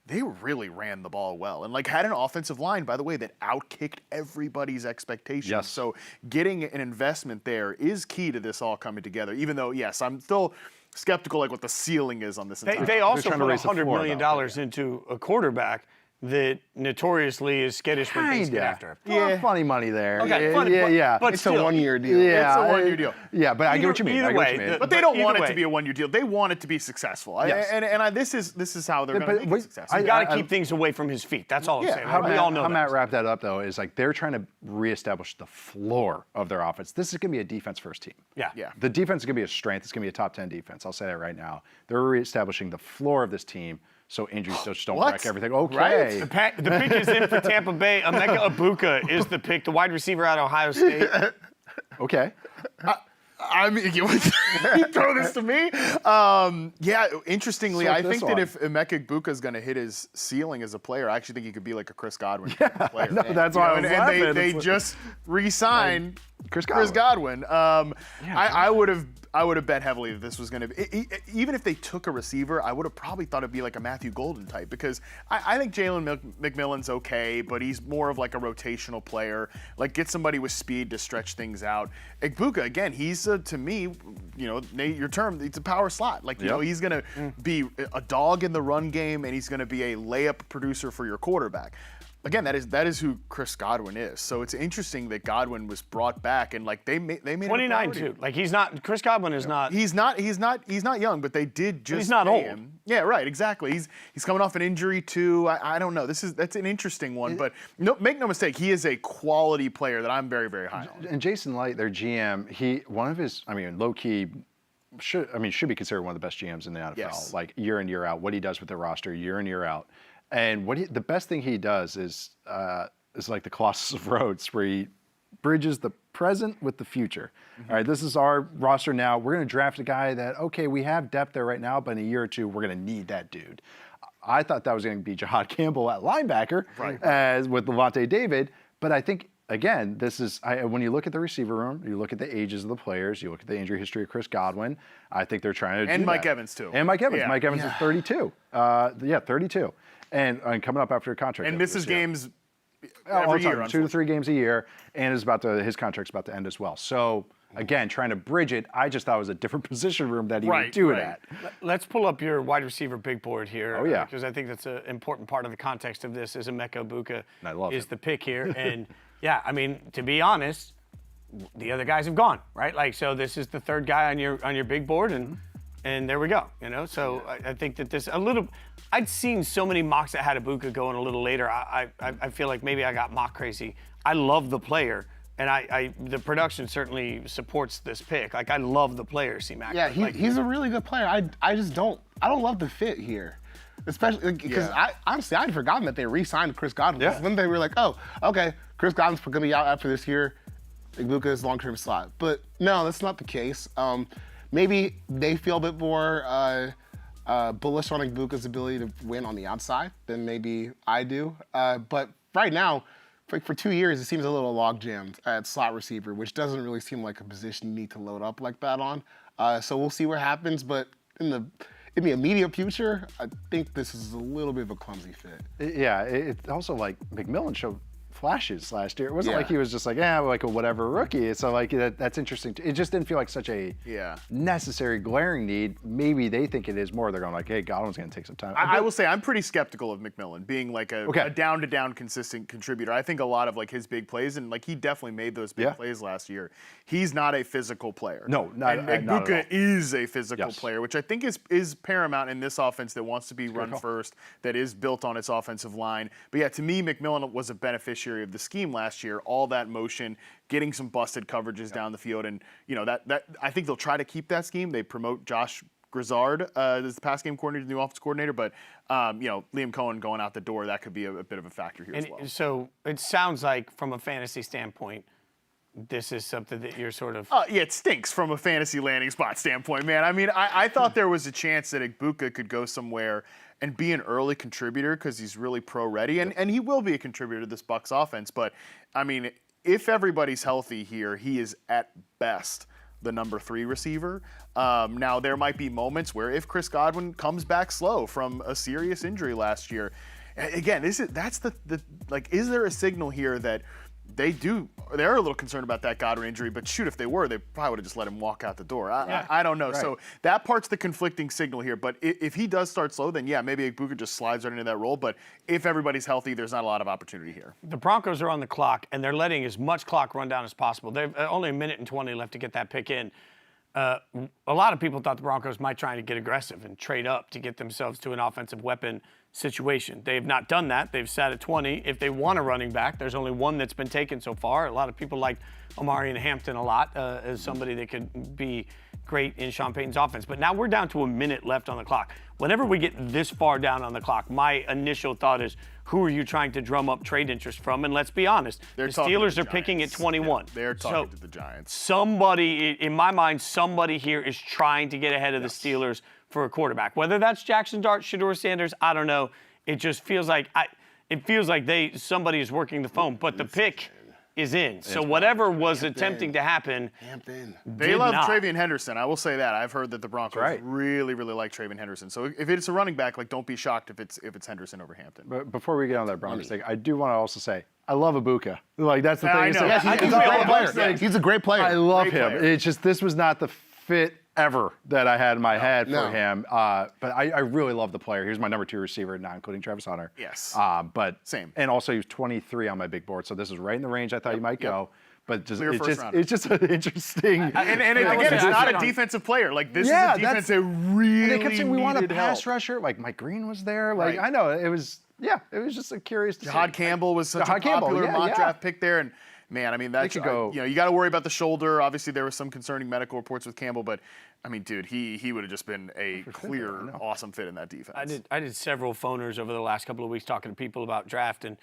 they really ran the ball well and, like, had an offensive line, by the way, that outkicked everybody's expectations. Yes. So getting an investment there is key to this all coming together, even though, yes, I'm still skeptical like what the ceiling is on this entire. They also trying put to raise the $100 floor, million though, into a quarterback that notoriously is skittish when things get after him. Yeah, funny money there. Okay, funny, yeah. but It's still, a one-year deal. Yeah, It's a one-year deal. Yeah, but I get what you mean. either I get what you way, mean. But they don't want either it to way- be a one-year deal. They want it to be successful. Yes. This is how they're going to make it successful. You got to keep things away from his feet. That's all I'm saying. How we all know Matt that. wrapped that up, though, is like they're trying to reestablish the floor of their offense. This is going to be a defense-first team. Yeah. The defense is going to be a strength. It's going to be a top 10 defense. I'll say that right now. They're reestablishing the floor of this team so injuries just don't wreck everything. Okay. The pick is in for Tampa Bay. Emeka Egbuka is the pick, the wide receiver out of Ohio State. Okay. I mean, you throw this to me? Yeah, interestingly, Sort I this think that one. if Emeka Egbuka is going to hit his ceiling as a player, I actually think he could be like a Chris Godwin player. No, that's why I was laughing. And they It's- just re-signed Chris Chris Godwin. Godwin. I would have bet heavily that this was going to be, even if they took a receiver, I would have probably thought it'd be like a Matthew Golden type, because I think Jalen McMillan's okay, but he's more of like a rotational player. Like, get somebody with speed to stretch things out. Egbuka, again, he's to me, Nate, your term, it's a power slot. Like, he's going to be a dog in the run game, and he's going to be a layup producer for your quarterback. Again, that is who Chris Godwin is. So it's interesting that Godwin was brought back, and like they made it a 29 priority. too. Like he's not. Chris Godwin is not. He's not young, but they did just. He's not pay old. him. Yeah, right. Exactly. He's coming off an injury too. I don't know. That's an interesting one, but make no mistake, he is a quality player that I'm very, very high on. And Jason Light, their GM, low key should be considered one of the best GMs in the NFL. Yes. Like year in, year out, what he does with the roster year in, year out. And the best thing he does is like the Colossus of Rhodes, where he bridges the present with the future. All right, this is our roster now. We're going to draft a guy that, okay, we have depth there right now, but in a year or two, we're going to need that dude. I thought that was going to be Jihadd Campbell at linebacker, as with Levante David. But I think, again, when you look at the receiver room, you look at the ages of the players, you look at the injury history of Chris Godwin, I think they're trying to do And Mike that. Evans, too. And Mike Evans. Yeah. Mike Evans is 32. 32. And coming up after a contract. And after misses this year. games All every the time, year. 2 to 3 games a year, and his contract's about to end as well. So again, trying to bridge it, I just thought it was a different position room that he would do it at. Let's pull up your wide receiver big board here. Oh, yeah. Because I think that's an important part of the context of this is Emeka Egbuka is him. the pick here. And yeah, I mean, to be honest, the other guys have gone, right? Like, so this is the third guy on your big board, and there we go. So I think that I'd seen so many mocks that had Egbuka going a little later. I feel like maybe I got mock crazy. I love the player, and the production certainly supports this pick. Like, I love the player, C-Mac. Yeah, he's a really good player. I don't love the fit here. Especially because honestly, I'd forgotten that they re-signed Chris Godwin. Yeah. When they were like, oh, okay, Chris Godwin's going to be out after this year. Egbuka is long-term slot. But no, that's not the case. Maybe they feel a bit more bullish on Egbuka's ability to win on the outside than maybe I do. But right now, for 2 years, it seems a little log-jammed at slot receiver, which doesn't really seem like a position you need to load up like that on. So we'll see what happens. But in the immediate future, I think this is a little bit of a clumsy fit. Yeah, it also, like, McMillan showed flashes last year. It wasn't like he was just like, like a whatever rookie. So like that's interesting. It just didn't feel like such a necessary glaring need. Maybe they think it is more. They're going like, hey, Godwin's going to take some time. I will say I'm pretty skeptical of McMillan being like a down-to-down consistent contributor. I think a lot of like his big plays, and like he definitely made those big plays last year. He's not a physical player. No, not and at Egbuka all. is a physical player, which I think is paramount in this offense that wants to be run first, that is built on its offensive line. But yeah, to me, McMillan was a beneficiary of the scheme last year. All that motion, getting some busted coverages down the field, and that I think they'll try to keep that scheme. They promote Josh Grizzard as the pass game coordinator, the new offense coordinator, but Liam Cohen going out the door, that could be a bit of a factor here as well. So it sounds like from a fantasy standpoint, this is something that you're sort of... Yeah, it stinks from a fantasy landing spot standpoint, man. I mean, I thought there was a chance that Egbuka could go somewhere and be an early contributor because he's really pro-ready, and he will be a contributor to this Bucs offense. But, I mean, if everybody's healthy here, he is at best the number 3 receiver. Now, there might be moments where if Chris Godwin comes back slow from a serious injury last year, again, is there a signal here that they're a little concerned about that Goddard injury, but shoot, if they were, they probably would have just let him walk out the door. I don't know. Right. So that part's the conflicting signal here. But if he does start slow, then yeah, maybe Egbuka just slides right into that role. But if everybody's healthy, there's not a lot of opportunity here. The Broncos are on the clock, and they're letting as much clock run down as possible. They've only a minute and 20 left to get that pick in. A lot of people thought the Broncos might try to get aggressive and trade up to get themselves to an offensive weapon situation. They have not done that. They've sat at 20. If they want a running back, there's only one that's been taken so far. A lot of people like Omarion Hampton a lot as somebody that could be great in Sean Payton's offense. But now we're down to a minute left on the clock. Whenever we get this far down on the clock, my initial thought is, who are you trying to drum up trade interest from? And let's be honest, the Steelers are picking at 21. They're talking to the Giants. Somebody, in my mind, somebody here is trying to get ahead of the Steelers for a quarterback. Whether that's Jaxson Dart, Shedeur Sanders, I don't know. It just feels like somebody is working the phone, but the pick is in. So whatever was attempting to happen, They love Travion Henderson. I will say that. I've heard that the Broncos really, really like Travion Henderson. So if it's a running back, like, don't be shocked if it's Henderson over Hampton. But before we get on that Broncos thing, I do want to also say I love Egbuka. Like, that's the thing. I know. He's a great player. He's a great player. I love Great him. player. It's just this was not the fit ever that I had in my head for him. But I really love the player. Here's my number 2 receiver, not including Travis Hunter. Yes. But Same. And also he was 23 on my big board, so this is right in the range I thought you might go. But It's just an interesting. And again, it's not a defensive player. Like, this is a defense that really And they kept saying we want a needed pass help. rusher. Like Mike Green was there. Like Right. I know it was. Yeah, it was just a curious. Jihadd Campbell was such a Jihadd Campbell, popular yeah, mock yeah. draft pick there, and man, I mean, that could go- you got to worry about the shoulder. Obviously, there was some concerning medical reports with Campbell, but I mean, dude, he would have just been a clear, awesome fit in that defense. I did several phoners over the last couple of weeks talking to people about draft, and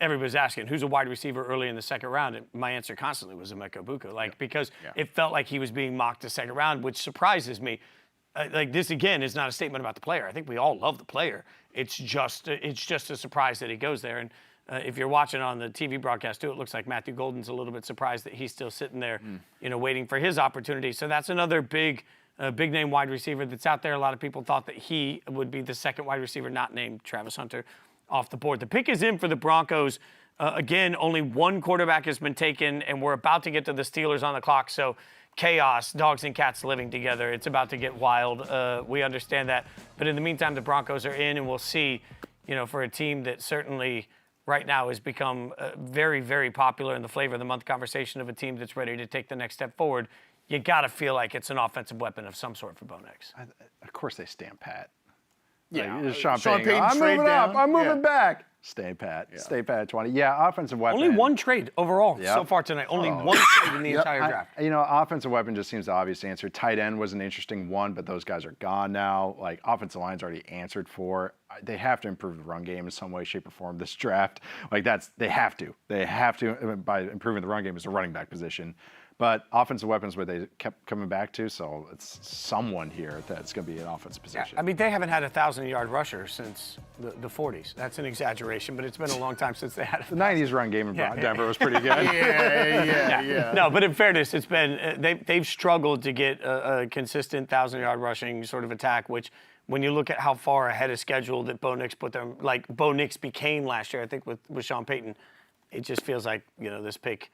everybody's asking who's a wide receiver early in the second round, and my answer constantly was Emeka Egbuka, because it felt like he was being mocked to second round, which surprises me. Like, this again is not a statement about the player. I think we all love the player. It's just a surprise that he goes there. And if you're watching on the TV broadcast too, it looks like Matthew Golden's a little bit surprised that he's still sitting there, waiting for his opportunity. So that's another big name wide receiver that's out there. A lot of people thought that he would be the second wide receiver not named Travis Hunter off the board. The pick is in for the Broncos. Again, only one quarterback has been taken, and we're about to get to the Steelers on the clock. So chaos, dogs and cats living together. It's about to get wild. We understand that. But in the meantime, the Broncos are in, and we'll see, for a team that certainly right now has become very, very popular in the flavor of the month conversation of a team that's ready to take the next step forward, you got to feel like it's an offensive weapon of some sort for Bo Nix. Of course they stand pat. Yeah, Like, Sean Sean Payton. Payton I'm trade moving up. down. I'm moving Yeah. back. Stay pat. Stay pat at 20. Yeah, offensive weapon. Only one trade overall Yep. so far tonight. Only one trade in the entire draft. Offensive weapon just seems the obvious answer. Tight end was an interesting one, but those guys are gone now. Like, offensive line's already answered for. They have to improve the run game in some way, shape, or form this draft. Like, they have to. They have to, by improving the run game, is the running back position. But offensive weapons where they kept coming back to, so it's someone here that's going to be an offensive position. I mean, they haven't had a 1,000-yard rusher since the 40s. That's an exaggeration, but it's been a long time since they had The 90s run game in Denver was pretty good. Yeah. No, but in fairness, it's been they've struggled to get a consistent 1,000-yard rushing sort of attack, which when you look at how far ahead of schedule that Bo Nix put them, like Bo Nix became last year, I think with Sean Payton, it just feels like, this pick,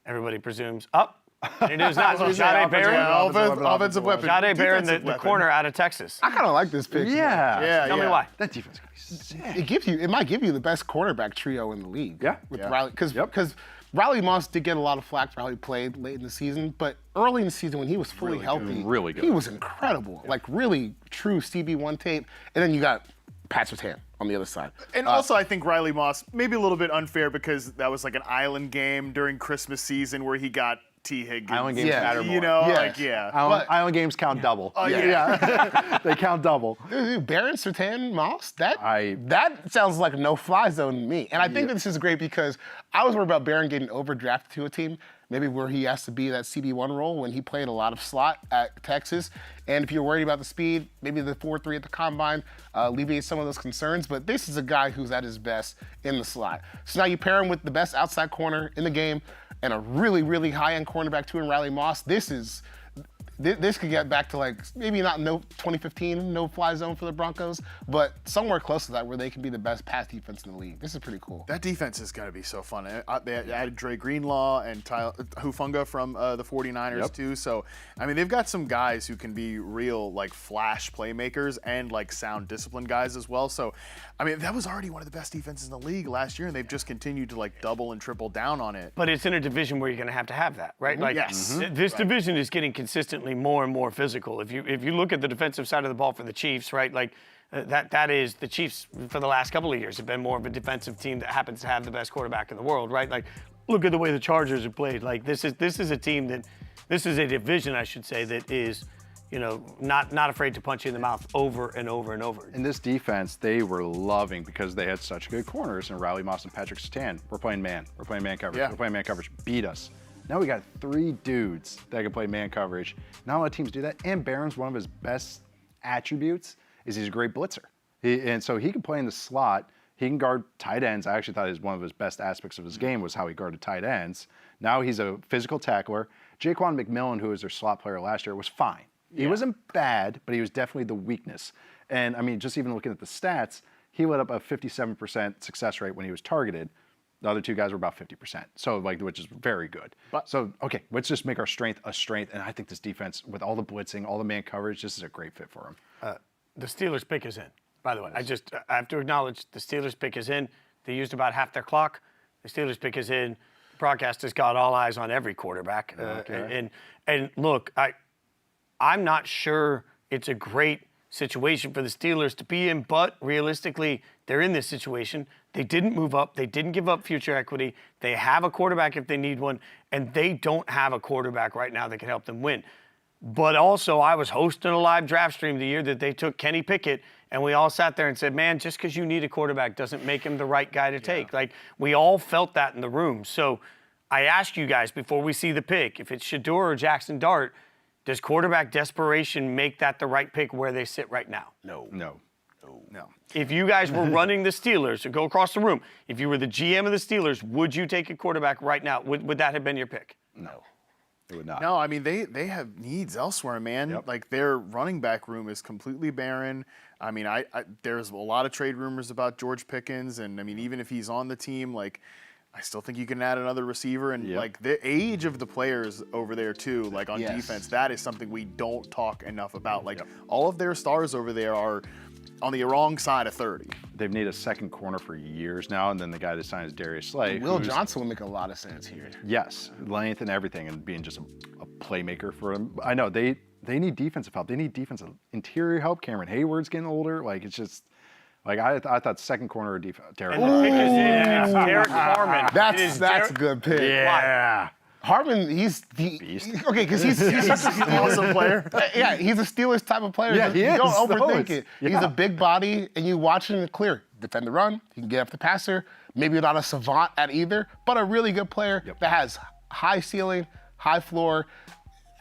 everybody presumes up. And it is not. Jahdae Barron. Offensive weapon. Jahdae Barron, the Defensive weapon. corner out of Texas. I kind of like this pick. Yeah. Tell me why. That defense is going to be sick. It might give you the best cornerback trio in the league. Yeah. With Yeah. Riley, because Riley Moss did get a lot of flack. Riley played late in the season, but early in the season when he was fully healthy, really good. He was incredible. Like, really true CB1 tape. And then you got Pat Surtain on the other side. And also, I think Riley Moss, maybe a little bit unfair because that was like an island game during Christmas season where he got T. Higgins. Island games matter more. Island games count double. They count double. Dude, Barron, Surtain, Moss, that sounds like a no-fly zone to me. And I think that this is great because I was worried about Barron getting overdrafted to a team, maybe where he has to be that CB1 role when he played a lot of slot at Texas. And if you're worried about the speed, maybe the 4.3 at the combine alleviates some of those concerns. But this is a guy who's at his best in the slot. So now you pair him with the best outside corner in the game and a really, really high-end cornerback too in Riley Moss. This is this could get back to like maybe not 2015 no-fly zone for the Broncos, but somewhere close to that where they can be the best pass defense in the league. This is pretty cool. That defense is going to be so fun. They added Dre Greenlaw and Hufanga from the 49ers too. So, I mean, they've got some guys who can be real like flash playmakers and like sound disciplined guys as well. So, I mean, that was already one of the best defenses in the league last year, and they've just continued to like double and triple down on it. But it's in a division where you're going to have that, right? Like, this division is getting consistently more and more physical. If you look at the defensive side of the ball for the Chiefs, right? Like that is the Chiefs for the last couple of years have been more of a defensive team that happens to have the best quarterback in the world, right? Like, look at the way the Chargers have played. Like, this is a team this is a division, I should say, that is, not afraid to punch you in the mouth over and over and over. In this defense, they were loving because they had such good corners, and Riley Moss and Patrick Surtain. We're playing man. We're playing man coverage. Yeah. We're playing man coverage. Beat us. Now we got 3 dudes that can play man coverage. Not a lot of teams do that. And Barron's one of his best attributes is he's a great blitzer. And so he can play in the slot. He can guard tight ends. I actually thought one of his best aspects of his game was how he guarded tight ends. Now he's a physical tackler. Jaquan McMillan, who was their slot player last year, was fine. He wasn't bad, but he was definitely the weakness. And I mean, just even looking at the stats, he lit up a 57% success rate when he was targeted. The other 2 guys were about 50%, so which is very good. So, okay, let's just make our strength a strength, and I think this defense, with all the blitzing, all the man coverage, this is a great fit for him. The Steelers pick is in, by the way. I have to acknowledge the Steelers pick is in. They used about half their clock. The Steelers pick is in. Broadcast has got all eyes on every quarterback. And look, I'm not sure it's a great situation for the Steelers to be in, but realistically, they're in this situation. They didn't move up. They didn't give up future equity. They have a quarterback if they need one, and they don't have a quarterback right now that can help them win. But also, I was hosting a live draft stream the year that they took Kenny Pickett, and we all sat there and said, man, just because you need a quarterback doesn't make him the right guy to take. Like, we all felt that in the room. So I ask you guys before we see the pick, if it's Shedeur or Jaxson Dart, does quarterback desperation make that the right pick where they sit right now? No. If you guys were running the Steelers, so go across the room, if you were the GM of the Steelers, would you take a quarterback right now? Would that have been your pick? No. It would not. No, I mean, they have needs elsewhere, man. Yep. Like, their running back room is completely barren. I mean, there's a lot of trade rumors about George Pickens, and I mean, even if he's on the team, like, I still think you can add another receiver. And, like, the age of the players over there, too, like, on defense, that is something we don't talk enough about. Like, all of their stars over there are on the wrong side of 30. They've needed a second corner for years now, and then the guy that signed is Darius Slay. Will Johnson would make a lot of sense here. Yes, length and everything, and being just a playmaker for them. I know they need defensive help. They need defensive interior help. Cameron Hayward's getting older. Like, it's just like I thought second corner or defense. Derek. It's Derek Harmon. That's a good pick. Yeah. Harmon, he's okay because he's such an awesome player. Yeah, he's a Steelers type of player. Yeah, he is. Don't overthink it. Yeah. He's a big body, and you watch him clear. Defend the run. He can get up the passer. Maybe not a savant at either, but a really good player that has high ceiling, high floor.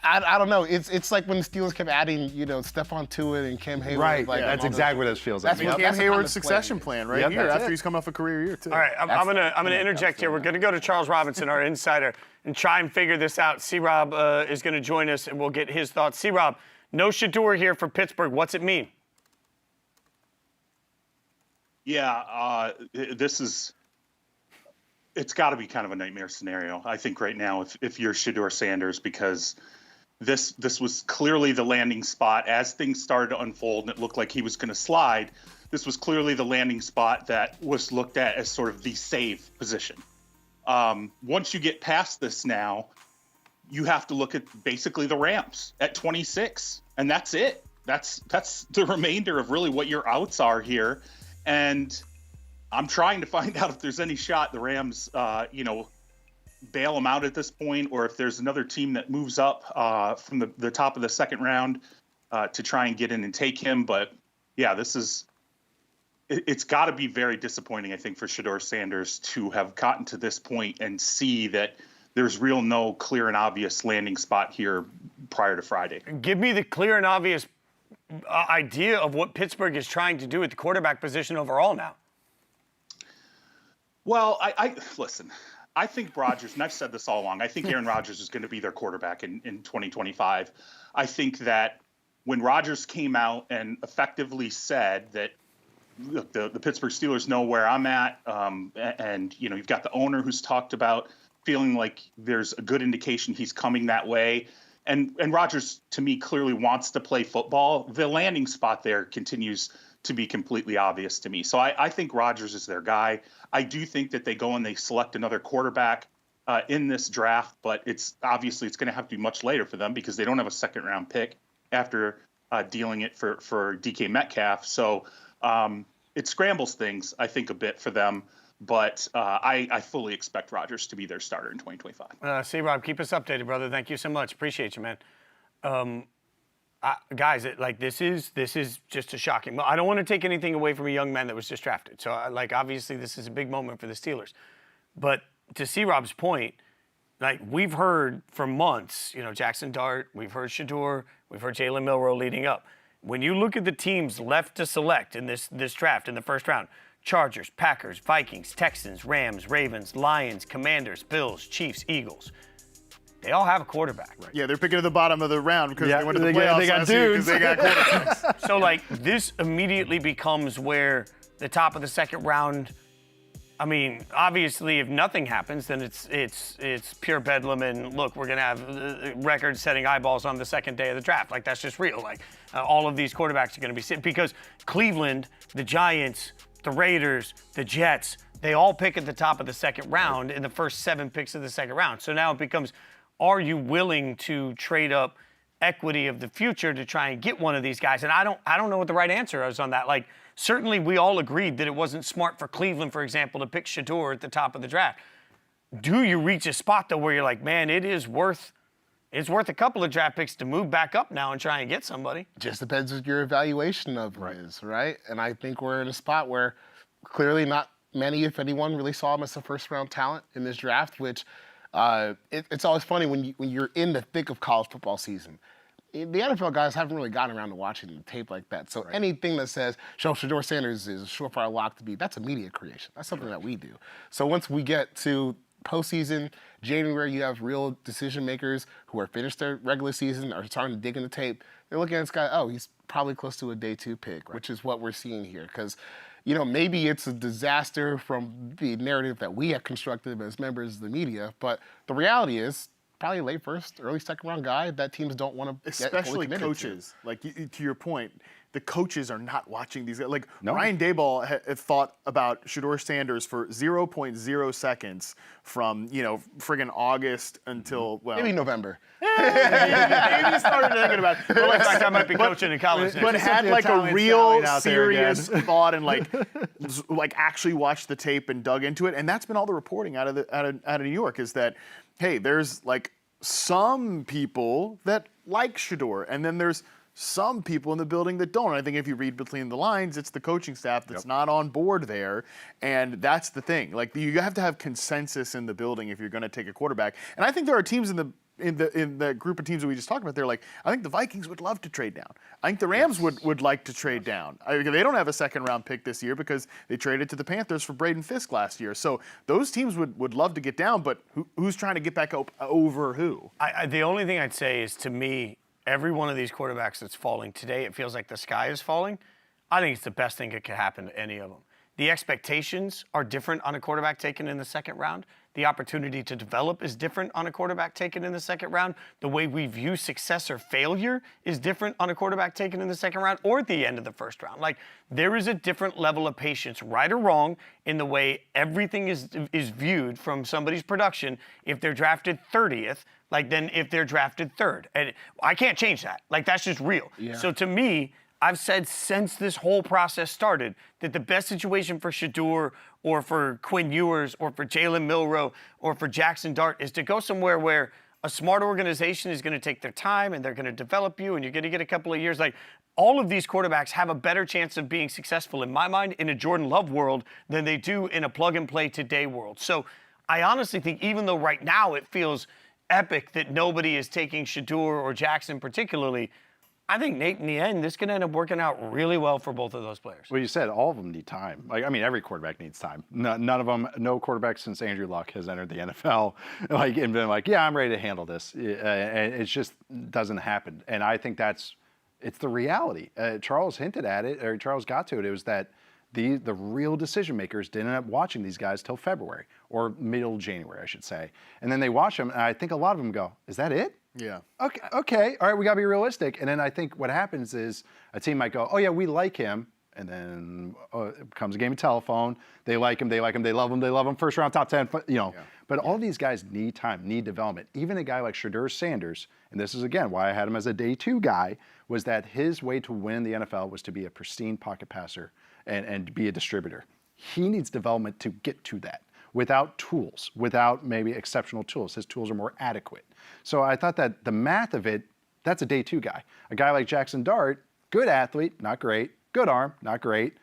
I don't know. It's like when the Steelers kept adding, Stephon Tuitt and Cam Hayward. Right. Like, that's exactly what this feels like. That's Cam the Hayward's kind of succession plan right here after he's come off a career year, too. All right, I'm gonna interject here. We're gonna go to Charles Robinson, our insider, and try and figure this out. C-Rob is gonna join us, and we'll get his thoughts. C-Rob, no Shedeur here for Pittsburgh. What's it mean? Yeah, it's got to be kind of a nightmare scenario, I think, right now, if you're Shedeur Sanders, because this was clearly the landing spot as things started to unfold and it looked like he was going to slide. This was clearly the landing spot that was looked at as sort of the save position. Once you get past this now, you have to look at basically the Rams at 26, and that's it. That's the remainder of really what your outs are here. And I'm trying to find out if there's any shot the Rams, bail him out at this point, or if there's another team that moves up from the top of the second round to try and get in and take him. But yeah, it's got to be very disappointing, I think, for Shedeur Sanders to have gotten to this point and see that there's no clear and obvious landing spot here prior to Friday. Give me the clear and obvious idea of what Pittsburgh is trying to do at the quarterback position overall now. Well, I listen. I think Rodgers, and I've said this all along, I think Aaron Rodgers is going to be their quarterback in 2025. I think that when Rodgers came out and effectively said that the Pittsburgh Steelers know where I'm at, and you've got the owner who's talked about feeling like there's a good indication he's coming that way. And Rodgers, to me, clearly wants to play football. The landing spot there continues to be completely obvious to me. So I think Rodgers is their guy. I do think that they go and they select another quarterback in this draft, but it's going to have to be much later for them because they don't have a second-round pick after dealing it for DK Metcalf. So it scrambles things, I think, a bit for them. But I fully expect Rodgers to be their starter in 2025. Rob, keep us updated, brother. Thank you so much. Appreciate you, man. Guys, this is just a shocking. I don't want to take anything away from a young man that was just drafted. So, obviously, this is a big moment for the Steelers. But to see Rob's point, we've heard for months, Jaxson Dart, we've heard Shedeur, we've heard Jalen Milroe leading up. When you look at the teams left to select in this draft in the first round, Chargers, Packers, Vikings, Texans, Rams, Ravens, Lions, Commanders, Bills, Chiefs, Eagles. They all have a quarterback. Right. Yeah, they're picking at the bottom of the round because they went to the playoffs last year because they got quarterbacks. So, this immediately becomes where the top of the second round, obviously, if nothing happens, then it's pure bedlam. And look, we're going to have record-setting eyeballs on the second day of the draft. That's just real. All of these quarterbacks are going to be sitting because Cleveland, the Giants, the Raiders, the Jets, they all pick at the top of the second round in the first 7 picks of the second round. So now it becomes, are you willing to trade up equity of the future to try and get one of these guys? And I don't know what the right answer is on that. Certainly we all agreed that it wasn't smart for Cleveland, for example, to pick Shedeur at the top of the draft. Do you reach a spot, though, where you're like, man, it's worth a couple of draft picks to move back up now and try and get somebody? Just depends what your evaluation of it is, right? And I think we're in a spot where clearly not many, if anyone, really saw him as a first-round talent in this draft, which it's always funny when you're in the thick of college football season. The NFL guys haven't really gotten around to watching the tape like that. So anything that says, Shedeur Sanders is a surefire lock to be, that's a media creation. That's something that we do. So once we get to postseason, January, you have real decision makers who are finished their regular season, are starting to dig in the tape. They're looking at this guy, he's probably close to a day 2 pick, which is what we're seeing here. Because, maybe it's a disaster from the narrative that we have constructed as members of the media, but the reality is probably late first, early second round guy that teams don't want to especially coaches. To your point, the coaches are not watching these guys. Ryan Daboll had thought about Shedeur Sanders for 0.0 seconds from, friggin' August until, maybe November. Maybe started thinking about it. In fact, I might be coaching in college next. But had a real serious thought and actually watched the tape and dug into it. And that's been all the reporting out of New York is that, hey, there's some people that like Shedeur, and then there's some people in the building that don't. And I think if you read between the lines, it's the coaching staff that's not on board there. And that's the thing. You have to have consensus in the building if you're going to take a quarterback. And I think there are teams in the group of teams that we just talked about. They're I think the Vikings would love to trade down. I think the Rams would like to trade down. They don't have a second-round pick this year because they traded to the Panthers for Braden Fisk last year. So those teams would love to get down, but who's trying to get back up over who? The only thing I'd say is, to me, every one of these quarterbacks that's falling today, it feels like the sky is falling. I think it's the best thing that could happen to any of them. The expectations are different on a quarterback taken in the second round. The opportunity to develop is different on a quarterback taken in the second round. The way we view success or failure is different on a quarterback taken in the second round or at the end of the first round. There is a different level of patience, right or wrong, in the way everything is viewed from somebody's production if they're drafted 30th, than if they're drafted 3rd. And I can't change that. That's just real. Yeah. So to me, I've said since this whole process started that the best situation for Shedeur or for Quinn Ewers or for Jalen Milroe or for Jaxson Dart is to go somewhere where a smart organization is going to take their time and they're going to develop you and you're going to get a couple of years. All of these quarterbacks have a better chance of being successful, in my mind, in a Jordan Love world than they do in a plug-and-play today world. So I honestly think even though right now it feels epic that nobody is taking Shedeur or Jaxson particularly, I think, Nate, in the end, this can end up working out really well for both of those players. Well, you said all of them need time. Like, I mean, every quarterback needs time. None of them, no quarterback since Andrew Luck has entered the NFL, like, and been like, yeah, I'm ready to handle this. And it just doesn't happen. And I think it's the reality. Charles hinted at it, or Charles got to it. It was that the real decision makers didn't end up watching these guys till February, or middle January, I should say. And then they watch them, and I think a lot of them go, is that it? Yeah. Okay. All right, we got to be realistic. And then I think what happens is a team might go, oh, yeah, we like him. And then it comes a game of telephone. They like him. They love him. First round, top 10, you know. Yeah. But all these guys need time, need development. Even a guy like Shedeur Sanders, and this is, again, why I had him as a day 2 guy, was that his way to win the NFL was to be a pristine pocket passer and be a distributor. He needs development to get to that without tools, without maybe exceptional tools. His tools are more adequate. So I thought that the math of it, that's a day 2 guy. A guy like Jaxson Dart, good athlete, not great. Good arm, not great.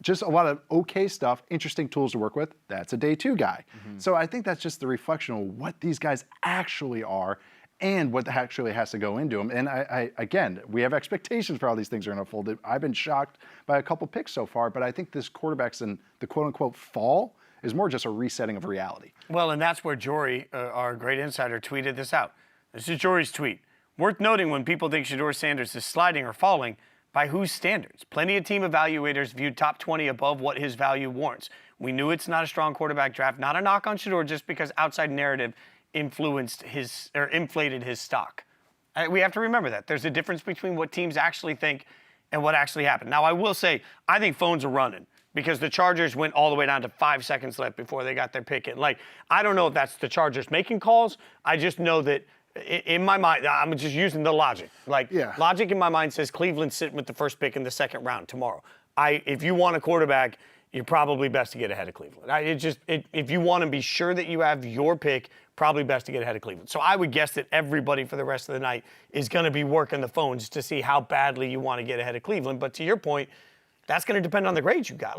Just a lot of okay stuff, interesting tools to work with. That's a day 2 guy. Mm-hmm. So I think that's just the reflection of what these guys actually are and what actually has to go into them. And again, we have expectations for how these things are going to unfold. I've been shocked by a couple picks so far, but I think this quarterbacks in the quote-unquote fall is more just a resetting of reality. Well, and that's where Jori, our great insider, tweeted this out. This is Jori's tweet. Worth noting when people think Shedeur Sanders is sliding or falling, by whose standards? Plenty of team evaluators viewed top 20 above what his value warrants. We knew it's not a strong quarterback draft, not a knock on Shedeur, just because outside narrative inflated his stock. We have to remember that. There's a difference between what teams actually think and what actually happened. Now, I will say, I think phones are running because the Chargers went all the way down to 5 seconds left before they got their pick in. Like, I don't know if that's the Chargers making calls. I just know that in my mind, I'm just using the logic. Logic in my mind says Cleveland's sitting with the first pick in the second round tomorrow. If you want a quarterback, you're probably best to get ahead of Cleveland. If you want to be sure that you have your pick, probably best to get ahead of Cleveland. So I would guess that everybody for the rest of the night is going to be working the phones to see how badly you want to get ahead of Cleveland. But to your point, that's going to depend on the grades you got.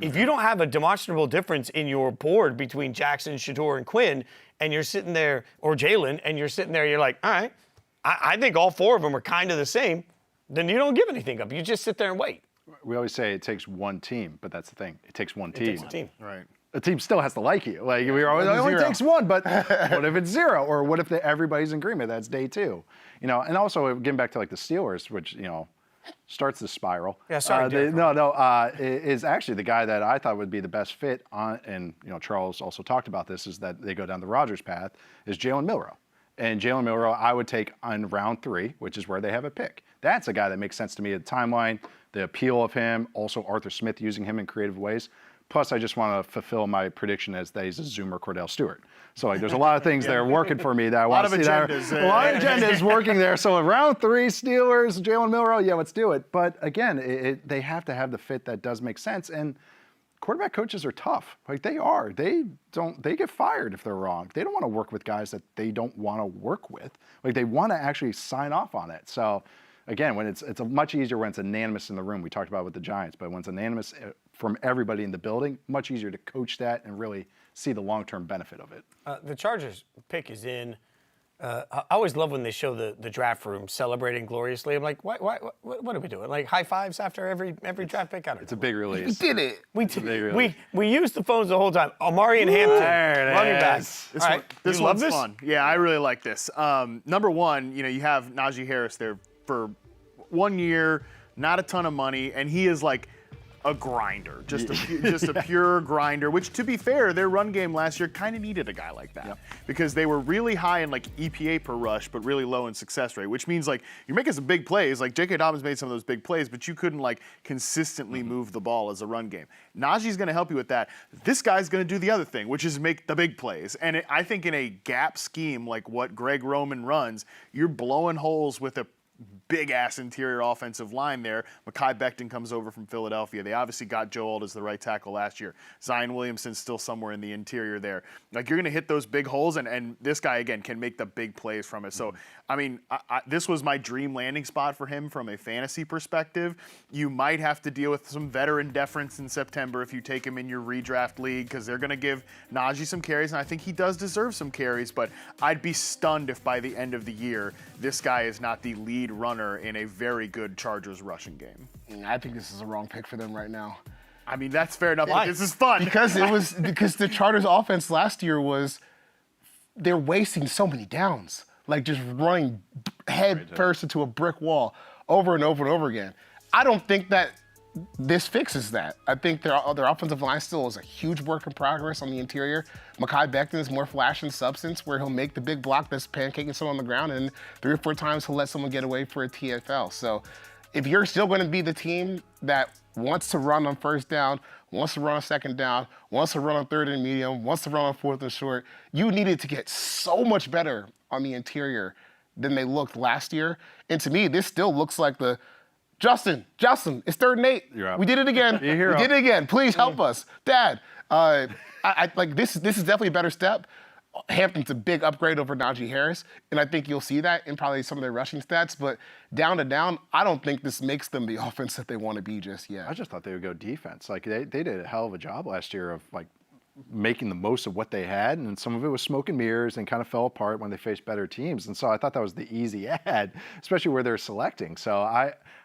If you don't have a demonstrable difference in your board between Jaxson, Shedeur, and Quinn, and you're sitting there, or Jaylen, and you're sitting there, you're like, all right, I think all 4 of them are kind of the same, then you don't give anything up. You just sit there and wait. We always say it takes one team, but that's the thing. It takes one team. It takes a team. Right. A team still has to like you. Like, we always, it only takes one, but what if it's 0? Or what if everybody's in agreement? That's day 2. You know, and also getting back to like the Steelers, which, you know, starts the spiral. Yeah, sorry. Is actually the guy that I thought would be the best fit on, and you know, Charles also talked about this, is that they go down the Rodgers path, is Jalen Milroe. And Jalen Milroe, I would take on round 3, which is where they have a pick. That's a guy that makes sense to me. The timeline, the appeal of him, also Arthur Smith using him in creative ways. Plus, I just want to fulfill my prediction as that he's a Zoomer Cordell Stewart. So like, there's a lot of things that are working for me that I want to see. A lot of agendas working there. So in round 3, Steelers, Jalen Milroe, yeah, let's do it. But again, they have to have the fit that does make sense. And quarterback coaches are tough. Like, they are. They get fired if they're wrong. They don't want to work with guys that they don't want to work with. Like, they want to actually sign off on it. So again, when it's a much easier when it's unanimous in the room. We talked about it with the Giants, but when it's unanimous from everybody in the building, much easier to coach that and really see the long-term benefit of it. The Chargers pick is in. I always love when they show the draft room celebrating gloriously. I'm like, what are we doing? Like high fives after every draft pick? I don't know. It's a big release. We did it. We used the phones the whole time. Omarion Hampton, running back. This one's fun. Yeah, I really like this. Number one, you have Najee Harris there for 1 year, not a ton of money, and he is like a grinder, just a pure grinder, which, to be fair, their run game last year kind of needed a guy like that because they were really high in like EPA per rush, but really low in success rate, which means like you're making some big plays. Like J.K. Dobbins made some of those big plays, but you couldn't like consistently move the ball as a run game. Najee's going to help you with that. This guy's going to do the other thing, which is make the big plays. And I think in a gap scheme like what Greg Roman runs, you're blowing holes with a big-ass interior offensive line there. Mekhi Becton comes over from Philadelphia. They obviously got Joe Alt as the right tackle last year. Zion Williamson's still somewhere in the interior there. Like, you're going to hit those big holes, and this guy, again, can make the big plays from it. So, I mean, this was my dream landing spot for him from a fantasy perspective. You might have to deal with some veteran deference in September if you take him in your redraft league because they're going to give Najee some carries, and I think he does deserve some carries, but I'd be stunned if by the end of the year this guy is not the lead speed runner in a very good Chargers rushing game. I think this is a wrong pick for them right now. I mean, that's fair enough. But this is fun. Because the Chargers offense last year they're wasting so many downs. Like just running head first into a brick wall over and over and over again. I don't think that this fixes that. I think their offensive line still is a huge work in progress on the interior. Mekhi Becton is more flash and substance, where he'll make the big block that's pancaking someone on the ground, and 3 or 4 times he'll let someone get away for a TFL. So if you're still going to be the team that wants to run on first down, wants to run on second down, wants to run on third and medium, wants to run on fourth and short, you needed to get so much better on the interior than they looked last year. And to me, this still looks like the Justin, it's 3rd and 8. You're up. We did it again. We did it again. Please help us. Dad, I like this is definitely a better step. Hampton's a big upgrade over Najee Harris, and I think you'll see that in probably some of their rushing stats. But down to down, I don't think this makes them the offense that they want to be just yet. I just thought they would go defense. Like they did a hell of a job last year of like making the most of what they had, and some of it was smoke and mirrors and kind of fell apart when they faced better teams. And so I thought that was the easy ad, especially where they're selecting. So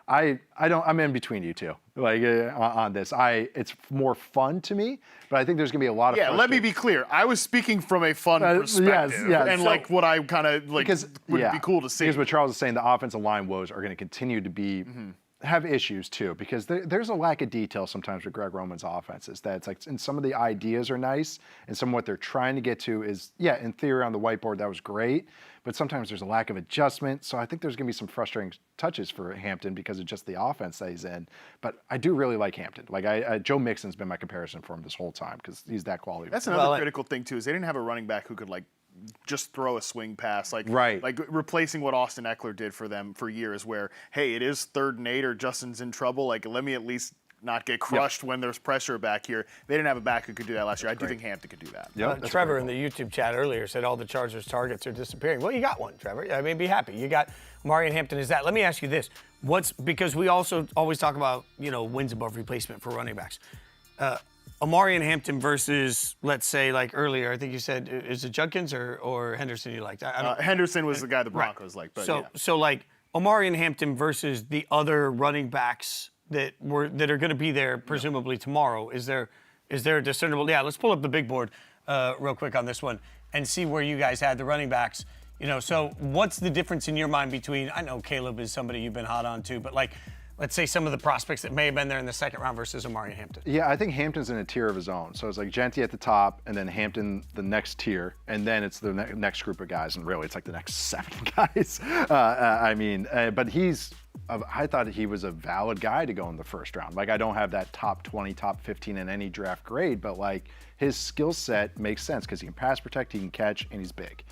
I'm in between you two, like on this. It's more fun to me, but I think there's gonna be a lot of. Yeah, let me be clear. I was speaking from a fun perspective, and so, like what I kind of like would be cool to see. Because what Charles is saying, the offensive line woes are going to continue to be. Have issues too, because there's a lack of detail sometimes with Greg Roman's offenses. That it's like, and some of the ideas are nice, and some of what they're trying to get to is, in theory on the whiteboard that was great, but sometimes there's a lack of adjustment. So I think there's going to be some frustrating touches for Hampton because of just the offense that he's in. But I do really like Hampton. Like Joe Mixon's been my comparison for him this whole time because he's that quality. That's another critical thing too, is they didn't have a running back who could like just throw a swing pass, like replacing what Austin Eckler did for them for years, where, hey, it is 3rd and 8 or Justin's in trouble, like let me at least not get crushed when there's pressure back here. They didn't have a back who could do that last year. I do think Hampton could do that. Trevor in the YouTube chat earlier said all the Chargers targets are disappearing. Well, you got one, Trevor. I mean, be happy. You got Omarion Hampton. Is that? Let me ask you this. Because we also always talk about, wins above replacement for running backs. Omarion Hampton versus, let's say, like earlier, I think you said, is it Judkins or Henderson you liked? Henderson was the guy the Broncos liked. But so like Omarion Hampton versus the other running backs that are going to be there presumably tomorrow. Is there a discernible? Yeah, let's pull up the big board real quick on this one and see where you guys had the running backs. So what's the difference in your mind between? I know Caleb is somebody you've been hot on too, but like, let's say some of the prospects that may have been there in the 2nd round versus Omarion Hampton. Yeah, I think Hampton's in a tier of his own. So it's like Jeanty at the top, and then Hampton the next tier, and then it's the next group of guys, and really it's like the next 7 guys. But I thought he was a valid guy to go in the 1st round. Like I don't have that top 20, top 15 in any draft grade, but like his skill set makes sense because he can pass protect, he can catch, and he's big.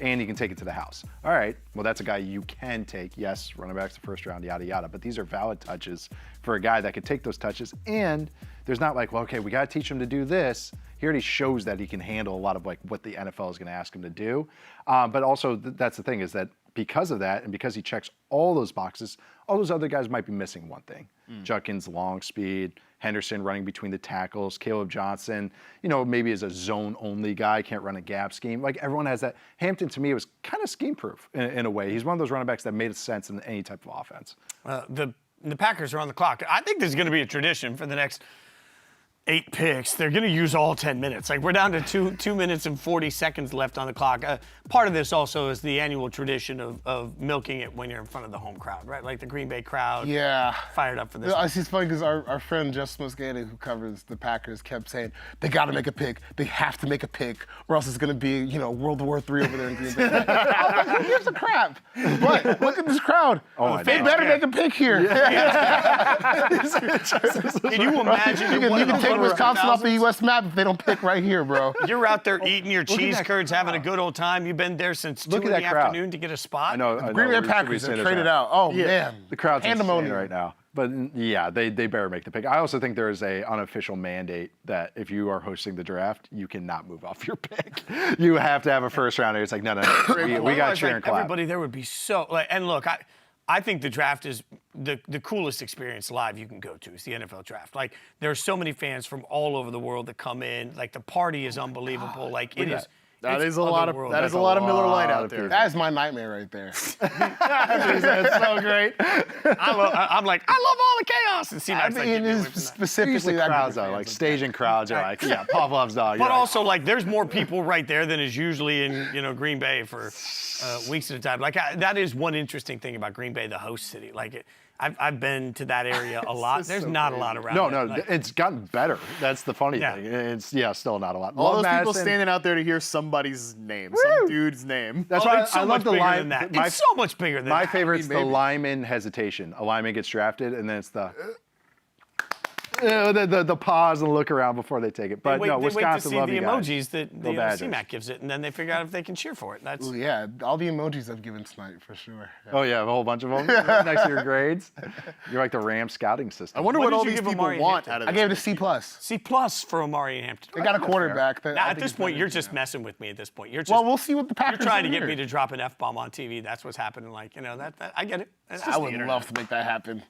And he can take it to the house. All right, well, that's a guy you can take. Yes, running back's the 1st round, yada, yada. But these are valid touches for a guy that could take those touches. And there's not like, well, okay, we got to teach him to do this. He already shows that he can handle a lot of like what the NFL is going to ask him to do. But also, that's the thing is that because of that, and because he checks all those boxes, all those other guys might be missing one thing. Judkins, long speed. Henderson running between the tackles. Caleb Johnson, maybe is a zone-only guy, can't run a gap scheme. Like everyone has that. Hampton, to me, was kind of scheme-proof in a way. He's one of those running backs that made sense in any type of offense. The Packers are on the clock. I think there's going to be a tradition for the next 8 picks. They're going to use all 10 minutes. Like we're down to 2 minutes and 40 seconds left on the clock. Part of this also is the annual tradition of milking it when you're in front of the home crowd, right? Like the Green Bay crowd. Yeah. Fired up for this. It's funny because our friend Justin Mosqueda, who covers the Packers, kept saying, they got to make a pick. They have to make a pick or else it's going to be, World War III over there in Green Bay. I was like, who gives a crap? But look at this crowd. They better make a pick here. Can you imagine? You can take Wisconsin off the U.S. map if they don't pick right here, bro. You're out there eating your cheese curds, having a good old time. You've been there since 2 in the afternoon to get a spot. I know. Green Bay Packers have traded out. Oh, man. The crowd's insane right now. But yeah, they better make the pick. I also think there is a unofficial mandate that if you are hosting the draft, you cannot move off your pick. You have to have a 1st rounder. It's like, no. We got to cheer and clap. Everybody there would be so and look, I think the draft is the coolest experience live you can go to. It's the NFL draft. Like there are so many fans from all over the world that come in. Like the party is unbelievable. Like That is a other lot of world. that That's is a lot of Miller Lite out there. That is my nightmare right there. That's so great. I'm like, I love all the chaos. And C-Mac's like, get me away from that. Specifically that crowds group of though, like fans. staging crowds are like, yeah, Pavlov's dog. But You're like, also, like, there's more people right there than is usually in, Green Bay for weeks at a time. Like, that is one interesting thing about Green Bay, the host city. Like, I've been to that area a lot. There's not a lot around. no, Like, it's gotten better. That's the funny Yeah. thing. It's still not a lot. All Love those people Madison. standing out there to hear somebody's name, Woo! some dude's name. That's oh, why it's so I much love the bigger line. than that. My, It's so much bigger than my that. favorite's the maybe. lineman hesitation. A lineman gets drafted, and then it's the pause and look around before they take it. But They no, wait to Wisconsin see love the you guys. emojis that Go Badgers. C-Mac gives it, and then they figure out if they can cheer for it. That's Ooh, yeah, all the emojis I've given tonight for sure. Yeah. Oh yeah, a whole bunch of them next to your grades. You're like the Ram scouting system. I wonder What what did all you these give people Omarion want Hampton? out of I this. gave it a C+. C+ for Omarion Hampton. They got a quarterback. That Now, I at think this is point, better you're than just that. messing with me at this point. You're just Well, we'll see what the you're Packers trying to do get me here. to drop an F-bomb on TV. That's what's happening. Like, that I get it. I would love to make that happen.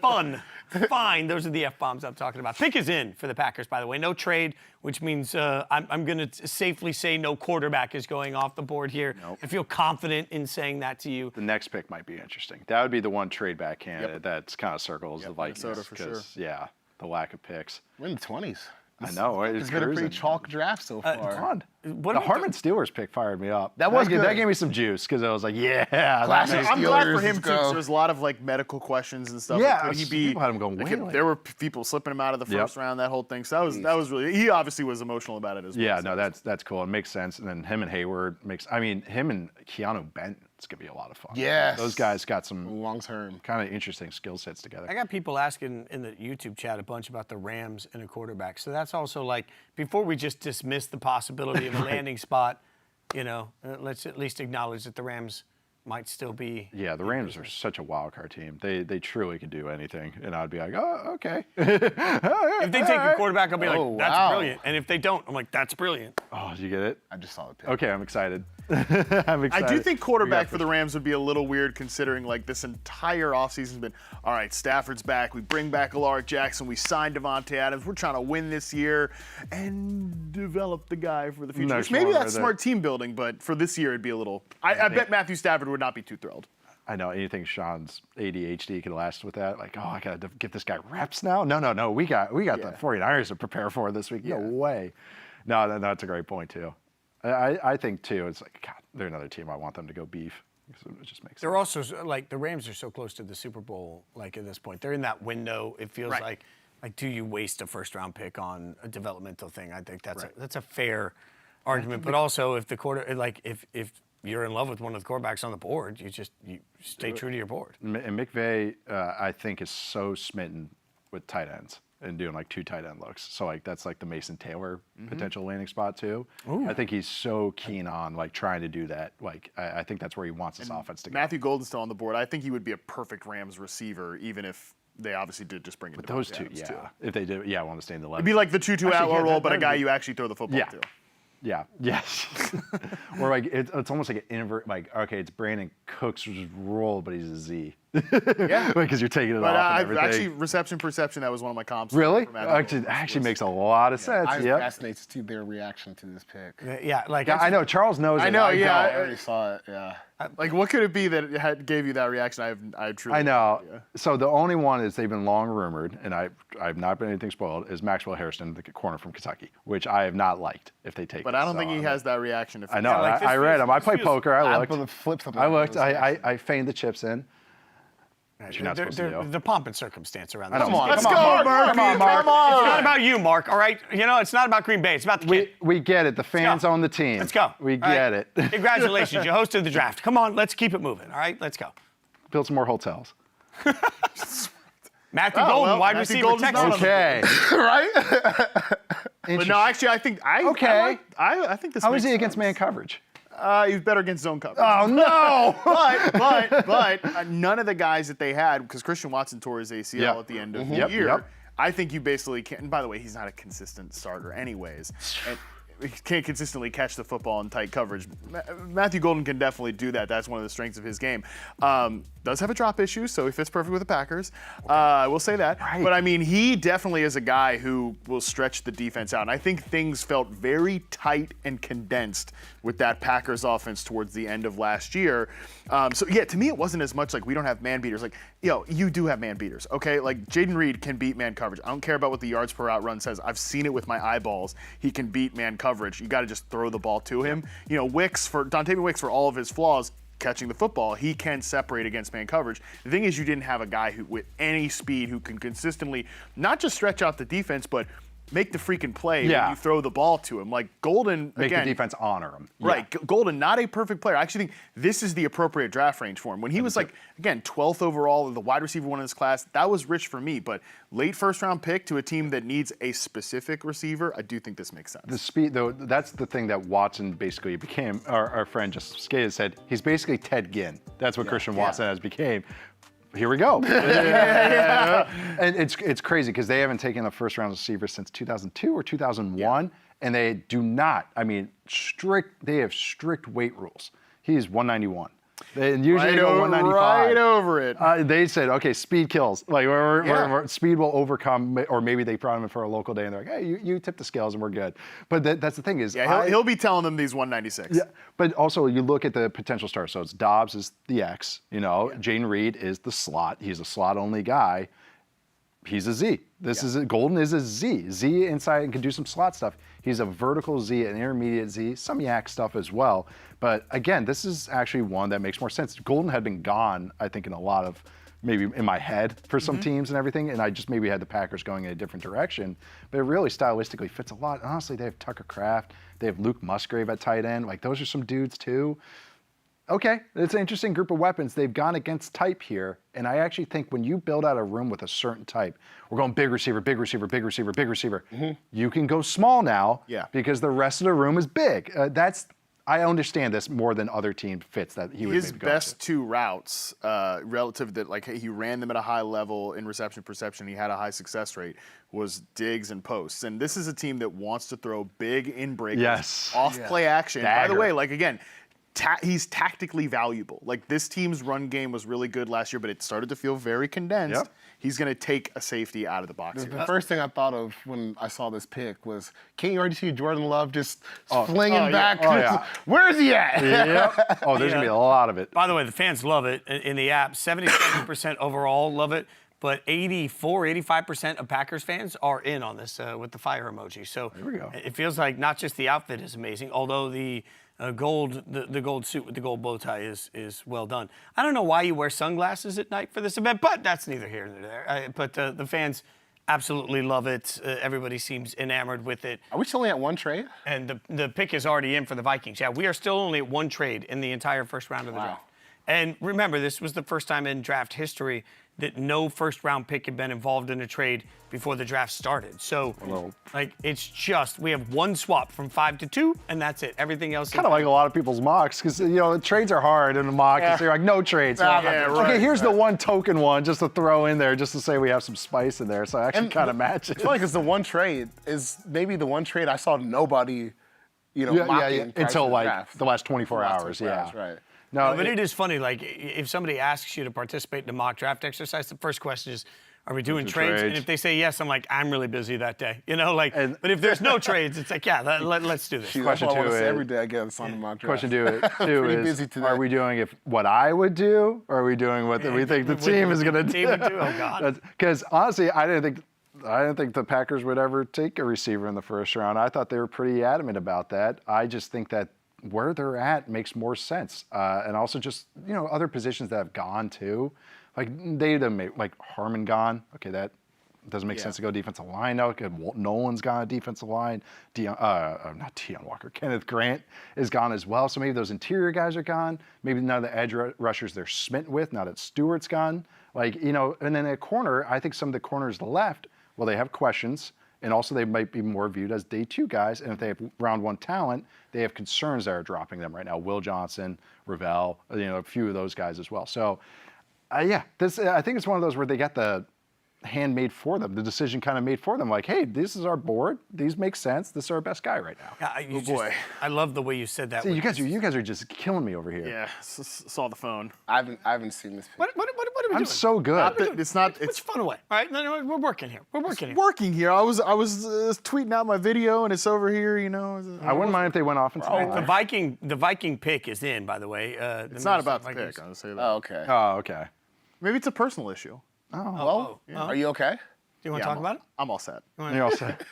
Fun. Fine. Those are the F-bombs I'm talking about. Pick is in for the Packers, by the way. No trade, which means I'm going to safely say no quarterback is going off the board here. Nope. I feel confident in saying that to you. The next pick might be interesting. That would be the one trade back candidate that's kind of circles the Vikings. Minnesota for sure. Yeah, the lack of picks. We're in the 20s. I know. It's been a pretty chalk draft so far. Fun. What The about Harmon Steelers pick fired me up. That was That good. gave me some juice because I was like, yeah. Classic that I'm glad for Steelers, him let's too. go. 'Cause there's a lot of like medical questions and stuff. Yeah, Like, could he some be? people had him going way late. There were people slipping him out of the first round. That whole thing. So that was really. He obviously was emotional about it as well. Yeah, so no, that's cool. It makes sense. And then him and Hayward him and Keanu Benton, it's going to be a lot of fun. Yes. Those guys got some Long term. kind of interesting skill sets together. I got people asking in the YouTube chat a bunch about the Rams and a quarterback. So that's also like, before we just dismiss the possibility of a landing spot, let's at least acknowledge that the Rams might still be. Yeah, the Rams are such a wild card team. They truly could do anything, and I'd be like, oh, okay. If they take a quarterback, I'll be like, Oh, that's wow. brilliant. And if they don't, I'm like, that's brilliant. Oh, did you get it? I just saw the pick. Okay, I'm excited. I'm excited. I do think quarterback We for the Rams would be a little weird considering like this entire offseason's been, all right, Stafford's back. We bring back Alaric Jackson. We signed Devontae Adams. We're trying to win this year and develop the guy for the future. No, Which maybe sure, that's that- smart team building, but for this year it'd be a little. I bet Matthew Stafford would not be too thrilled. I know anything Sean's ADHD can last with that. Like, oh, I got to give this guy reps now? No. We got the 49ers to prepare for this week. No way. No, that's a great point, too. I think, too, it's like, God, they're another team. I want them to go beef. It just makes sense. They're also, like, the Rams are so close to the Super Bowl, like, at this point. They're in that window. It feels Right. like, do you waste a first-round pick on a developmental thing? I think that's a fair argument. But also, if if you're in love with one of the quarterbacks on the board, you stay true to your board. And McVay, I think, is so smitten with tight ends and doing like 2 tight end looks. So like that's like the Mason Taylor potential landing spot too. I think he's so keen on like trying to do that. Like I think that's where he wants his offense to go. Matthew Golden's still on the board. I think he would be a perfect Rams receiver, even if they obviously did just bring in But those Devontae two, Adams, yeah. too. If they did, I want to stay in the left. It'd be like the Tutu Actually, Atwell yeah, role, that- but a that'd guy be- you actually throw the football Yeah. to. Yeah. Yes. Or like it's almost like an invert. Like okay, it's Brandon Cooks' role, but he's a Z. Yeah. Because you're taking it But off and everything. actually, reception perception, that was one of my comps. really? for Matthew Actually Golden. makes a lot of sense. I'm Yep. fascinated to see their reaction to this pick. Yeah, like Yeah, I know. Charles knows. I it. know, I yeah. already saw it. Yeah. Like, what could it be that gave you that reaction? I truly. I know. Yeah. So the only one is they've been long rumored, and I've not been anything spoiled, is Maxwell Harrison, the corner from Kentucky, which I have not liked if they take. But it. I don't So, think he has that reaction. If I know. like, this I read feels- him. I this play feels- poker. I I'm looked. gonna flip something. I up looked. on this next. I feigned the chips in. Which you're not supposed to do. the pomp and circumstance around I this. know. Let's Come go, on, Mark. Come on, Mark. It's not about you, Mark, all right? It's not about Green Bay. It's about the kid. We get it. The fans go. own the team. Let's go. We All right? get it. Congratulations. You hosted the draft. Come on, let's keep it moving, all right? Let's go. Build some more hotels. Matthew Oh, Golden, well, wide Matthew receiver, Golden's Texas. not on the Okay. Right? But no, actually, I think Okay. I think this. How is makes he against sense. man coverage? He was better against zone coverage. Oh no! but none of the guys that they had, because Christian Watson tore his ACL Yep. at the end of Yep, the year. yep. I think you basically can't. And by the way, he's not a consistent starter, anyways. can't consistently catch the football in tight coverage. Matthew Golden can definitely do that. That's one of the strengths of his game. Does have a drop issue, so he fits perfect with the Packers. I will say that. Right. But I mean, he definitely is a guy who will stretch the defense out. And I think things felt very tight and condensed with that Packers offense towards the end of last year. So yeah, to me, it wasn't as much like we don't have man beaters. Like, you do have man beaters, okay? Like Jaden Reed can beat man coverage. I don't care about what the yards per out run says. I've seen it with my eyeballs. He can beat man coverage. You got to just throw the ball to him. Dontayvion Wicks, for all of his flaws, catching the football, he can separate against man coverage. The thing is, you didn't have a guy who, with any speed, who can consistently not just stretch out the defense, but make the freaking play when you throw the ball to him. Like Golden, make the defense honor him. Right, Golden, not a perfect player. I actually think this is the appropriate draft range for him. When he was 12th overall, the wide receiver one in his class, that was rich for me. But late first round pick to a team that needs a specific receiver, I do think this makes sense. The speed, though, that's the thing that Watson basically became. Our friend just said he's basically Ted Ginn. That's what Christian Watson has became. Here we go. And it's crazy because they haven't taken a first round receiver since 2002 or 2001, and they do not. I mean, they have strict weight rules. He's 191. And usually they go 195. Right over it. They said, okay, speed kills. Like, speed will overcome, or maybe they brought him in for a local day and they're like, hey, you tip the scales and we're good. But that's the thing is, he'll be telling them these 196. Yeah, but also you look at the potential stars. So it's Dobbs is the X, Jaden Reed is the slot. He's a slot only guy. He's a Z. Golden is a Z. Z inside and can do some slot stuff. He's a vertical Z, an intermediate Z, some yak stuff as well. But again, this is actually one that makes more sense. Golden had been gone, I think, in a lot of, maybe in my head for some teams and everything, and I just maybe had the Packers going in a different direction. But it really stylistically fits a lot. Honestly, they have Tucker Kraft. They have Luke Musgrave at tight end. Like, those are some dudes, too. Okay, it's an interesting group of weapons. They've gone against type here, and I actually think when you build out a room with a certain type, we're going big receiver, big receiver, big receiver, big receiver. You can go small now because the rest of the room is big. I understand this more than other team fits that he would His maybe go best to. two routes, relative that, like, he ran them at a high level in reception perception, he had a high success rate, was digs and posts. And this is a team that wants to throw big in breakers, off play action. Dagger. By the way, like, again, he's tactically valuable. Like, this team's run game was really good last year, but it started to feel very condensed. Yep. He's going to take a safety out of the box here. The first thing I thought of when I saw this pick was, can't you already see Jordan Love just flinging back? Where is he at? There's going to be a lot of it. By the way, the fans love it in the app. 77% overall love it, but 85% of Packers fans are in on this with the fire emoji. So there we go. It feels like not just the outfit is amazing, although the gold suit with the gold bow tie is well done. I don't know why you wear sunglasses at night for this event, but that's neither here nor there. But the fans absolutely love it. Everybody seems enamored with it. Are we still only at one trade? And the pick is already in for the Vikings. Yeah, we are still only at one trade in the entire first round of the draft. And remember, this was the first time in draft history that no first-round pick had been involved in a trade before the draft started. So, it's just, we have one swap from 5 to 2, and that's it. Everything else kind of like a lot of people's mocks, because, the trades are hard in the mock. So you're like, no trades. Okay, here's the one token one just to throw in there, just to say we have some spice in there. So I actually kind of match it. It's funny because the one trade is maybe the one trade I saw nobody, mocking until like draft. the last 24 hours. Right. No, but it is funny. Like, if somebody asks you to participate in a mock draft exercise, the first question is, are we doing trades? And if they say yes, I'm like, I'm really busy that day. But if there's no trades, it's like, let's do this. Question two is every day I get on the mock draft. Question two is, are we doing what I would do, or are we doing what we think the team is going to do? Oh, God. Because honestly, I didn't think the Packers would ever take a receiver in the first round. I thought they were pretty adamant about that. I just think that where they're at makes more sense. And also just, other positions that have gone too. Like, like Harmon gone. Okay, that doesn't make sense to go defensive line now. Walter Nolen's gone defensive line. Not Deion Walker. Kenneth Grant is gone as well. So maybe those interior guys are gone. Maybe none of the edge rushers they're smitten with, now that Stewart's gone. And then at corner, I think some of the corners left, well, they have questions. And also they might be more viewed as day two guys. And if they have round one talent, they have concerns that are dropping them right now. Will Johnson, Ravel, a few of those guys as well. So, I think it's one of those where they got the handmade for them. The decision kind of made for them. Like, hey, this is our board. These make sense. This is our best guy right now. Yeah, I love the way you said that. See, you guys are just killing me over here. Yeah, saw the phone. I haven't seen this. What are we doing? I'm so good. It's not. It's fun away. All right, no, we're working here. We're working here. Working here. I was tweeting out my video, and it's over here. You know. I wouldn't mind if they went offensive line. The Viking pick is in, by the way. It's not about the pick. I would say that. Oh, okay. Oh, okay. Maybe it's a personal issue. Are you okay? Do you want to talk about it? I'm all set. You're all set.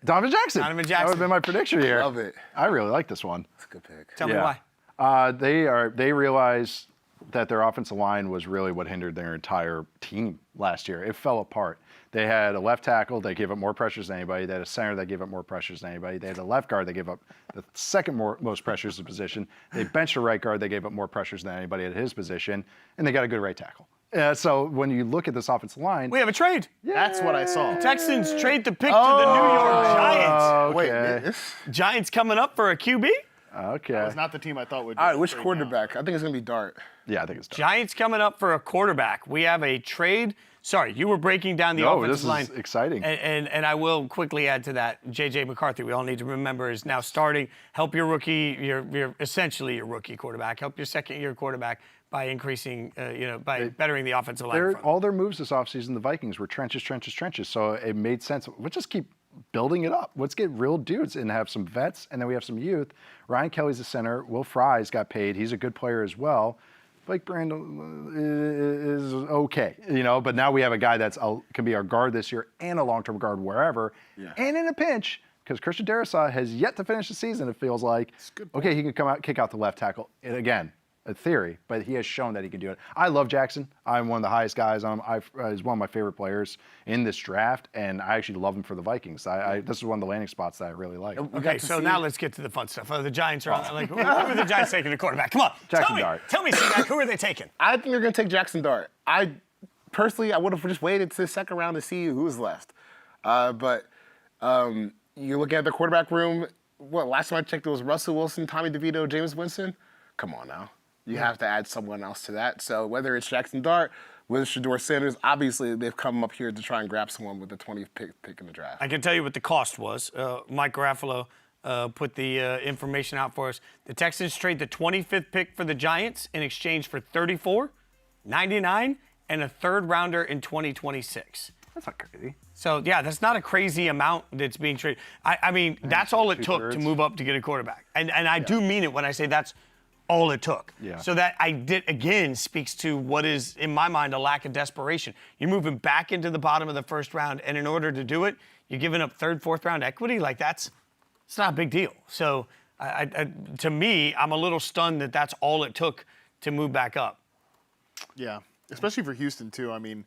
Donovan Jackson. Donovan That Jackson. would have been my prediction here. Love it. I really like this one. It's a good pick. Tell me why. They realized that their offensive line was really what hindered their entire team last year. It fell apart. They had a left tackle that gave up more pressures than anybody. They had a center that gave up more pressures than anybody. They had a left guard that gave up the second most pressures of position. They benched a right guard that gave up more pressures than anybody at his position, and they got a good right tackle. So when you look at this offensive line, We have a trade. That's what I saw. Texans trade the pick to the New York Giants. okay. Giants coming up for a QB. Okay. It's not the team I thought would. All right, which trade quarterback? I think it's gonna be Dart. Yeah, I think it's tough. Giants coming up for a quarterback. We have a trade. Sorry, you were breaking down the No, offensive line. this is exciting. And I will quickly add to that, J.J. McCarthy, we all need to remember, is now starting. Help your rookie, your essentially your rookie quarterback. Help your second-year quarterback by increasing, by bettering the offensive line. in front. All their moves this offseason, the Vikings, were trenches. So it made sense. We'll just keep building it up. Let's get real dudes and have some vets, and then we have some youth. Ryan Kelly's the center. Will Fries got paid. He's a good player as well. Blake Brandon is okay, but now we have a guy that's can be our guard this year and a long-term guard wherever, and in a pinch, because Christian Darrisaw has yet to finish the season, it feels like. Okay, he can come out, kick out the left tackle. And again, a theory, but he has shown that he can do it. I love Jackson. I'm one of the highest guys on him. He's one of my favorite players in this draft, and I actually love him for the Vikings. This is one of the landing spots that I really like. Okay, so now let's get to the fun stuff. The Giants are like, who are the Giants taking a quarterback? Come on, Jaxson Dart. Tell me, C-Mac, who are they taking? I think they're gonna take Jaxson Dart. Personally, I would have just waited to the second round to see who's left. But you're looking at the quarterback room. Last time I checked, it was Russell Wilson, Tommy DeVito, Jameis Winston. Come on now. You have to add someone else to that. So whether it's Jaxson Dart, whether it's Shedeur Sanders, obviously they've come up here to try and grab someone with the 20th pick in the draft. I can tell you what the cost was. Mike Garafolo put the information out for us. The Texans trade the 25th pick for the Giants in exchange for 34, 99, and a third rounder in 2026. That's not crazy. So, yeah, that's not a crazy amount that's being traded. I mean, that's all it took to move up to get a quarterback. And I do mean it when I say that's all it took. Yeah. So that again speaks to what is, in my mind, a lack of desperation. You're moving back into the bottom of the first round, and in order to do it, you're giving up third, fourth round equity. Like it's not a big deal. So to me, I'm a little stunned that that's all it took to move back up. Yeah, especially for Houston too. I mean,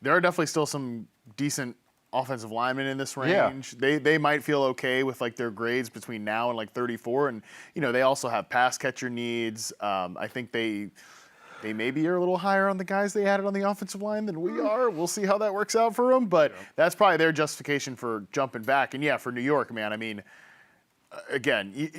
there are definitely still some decent offensive linemen in this range. Yeah. They might feel okay with like their grades between now and like 34, and they also have pass catcher needs. I think they maybe are a little higher on the guys they added on the offensive line than we are. We'll see how that works out for them, but that's probably their justification for jumping back. And yeah, for New York, man, I mean, again,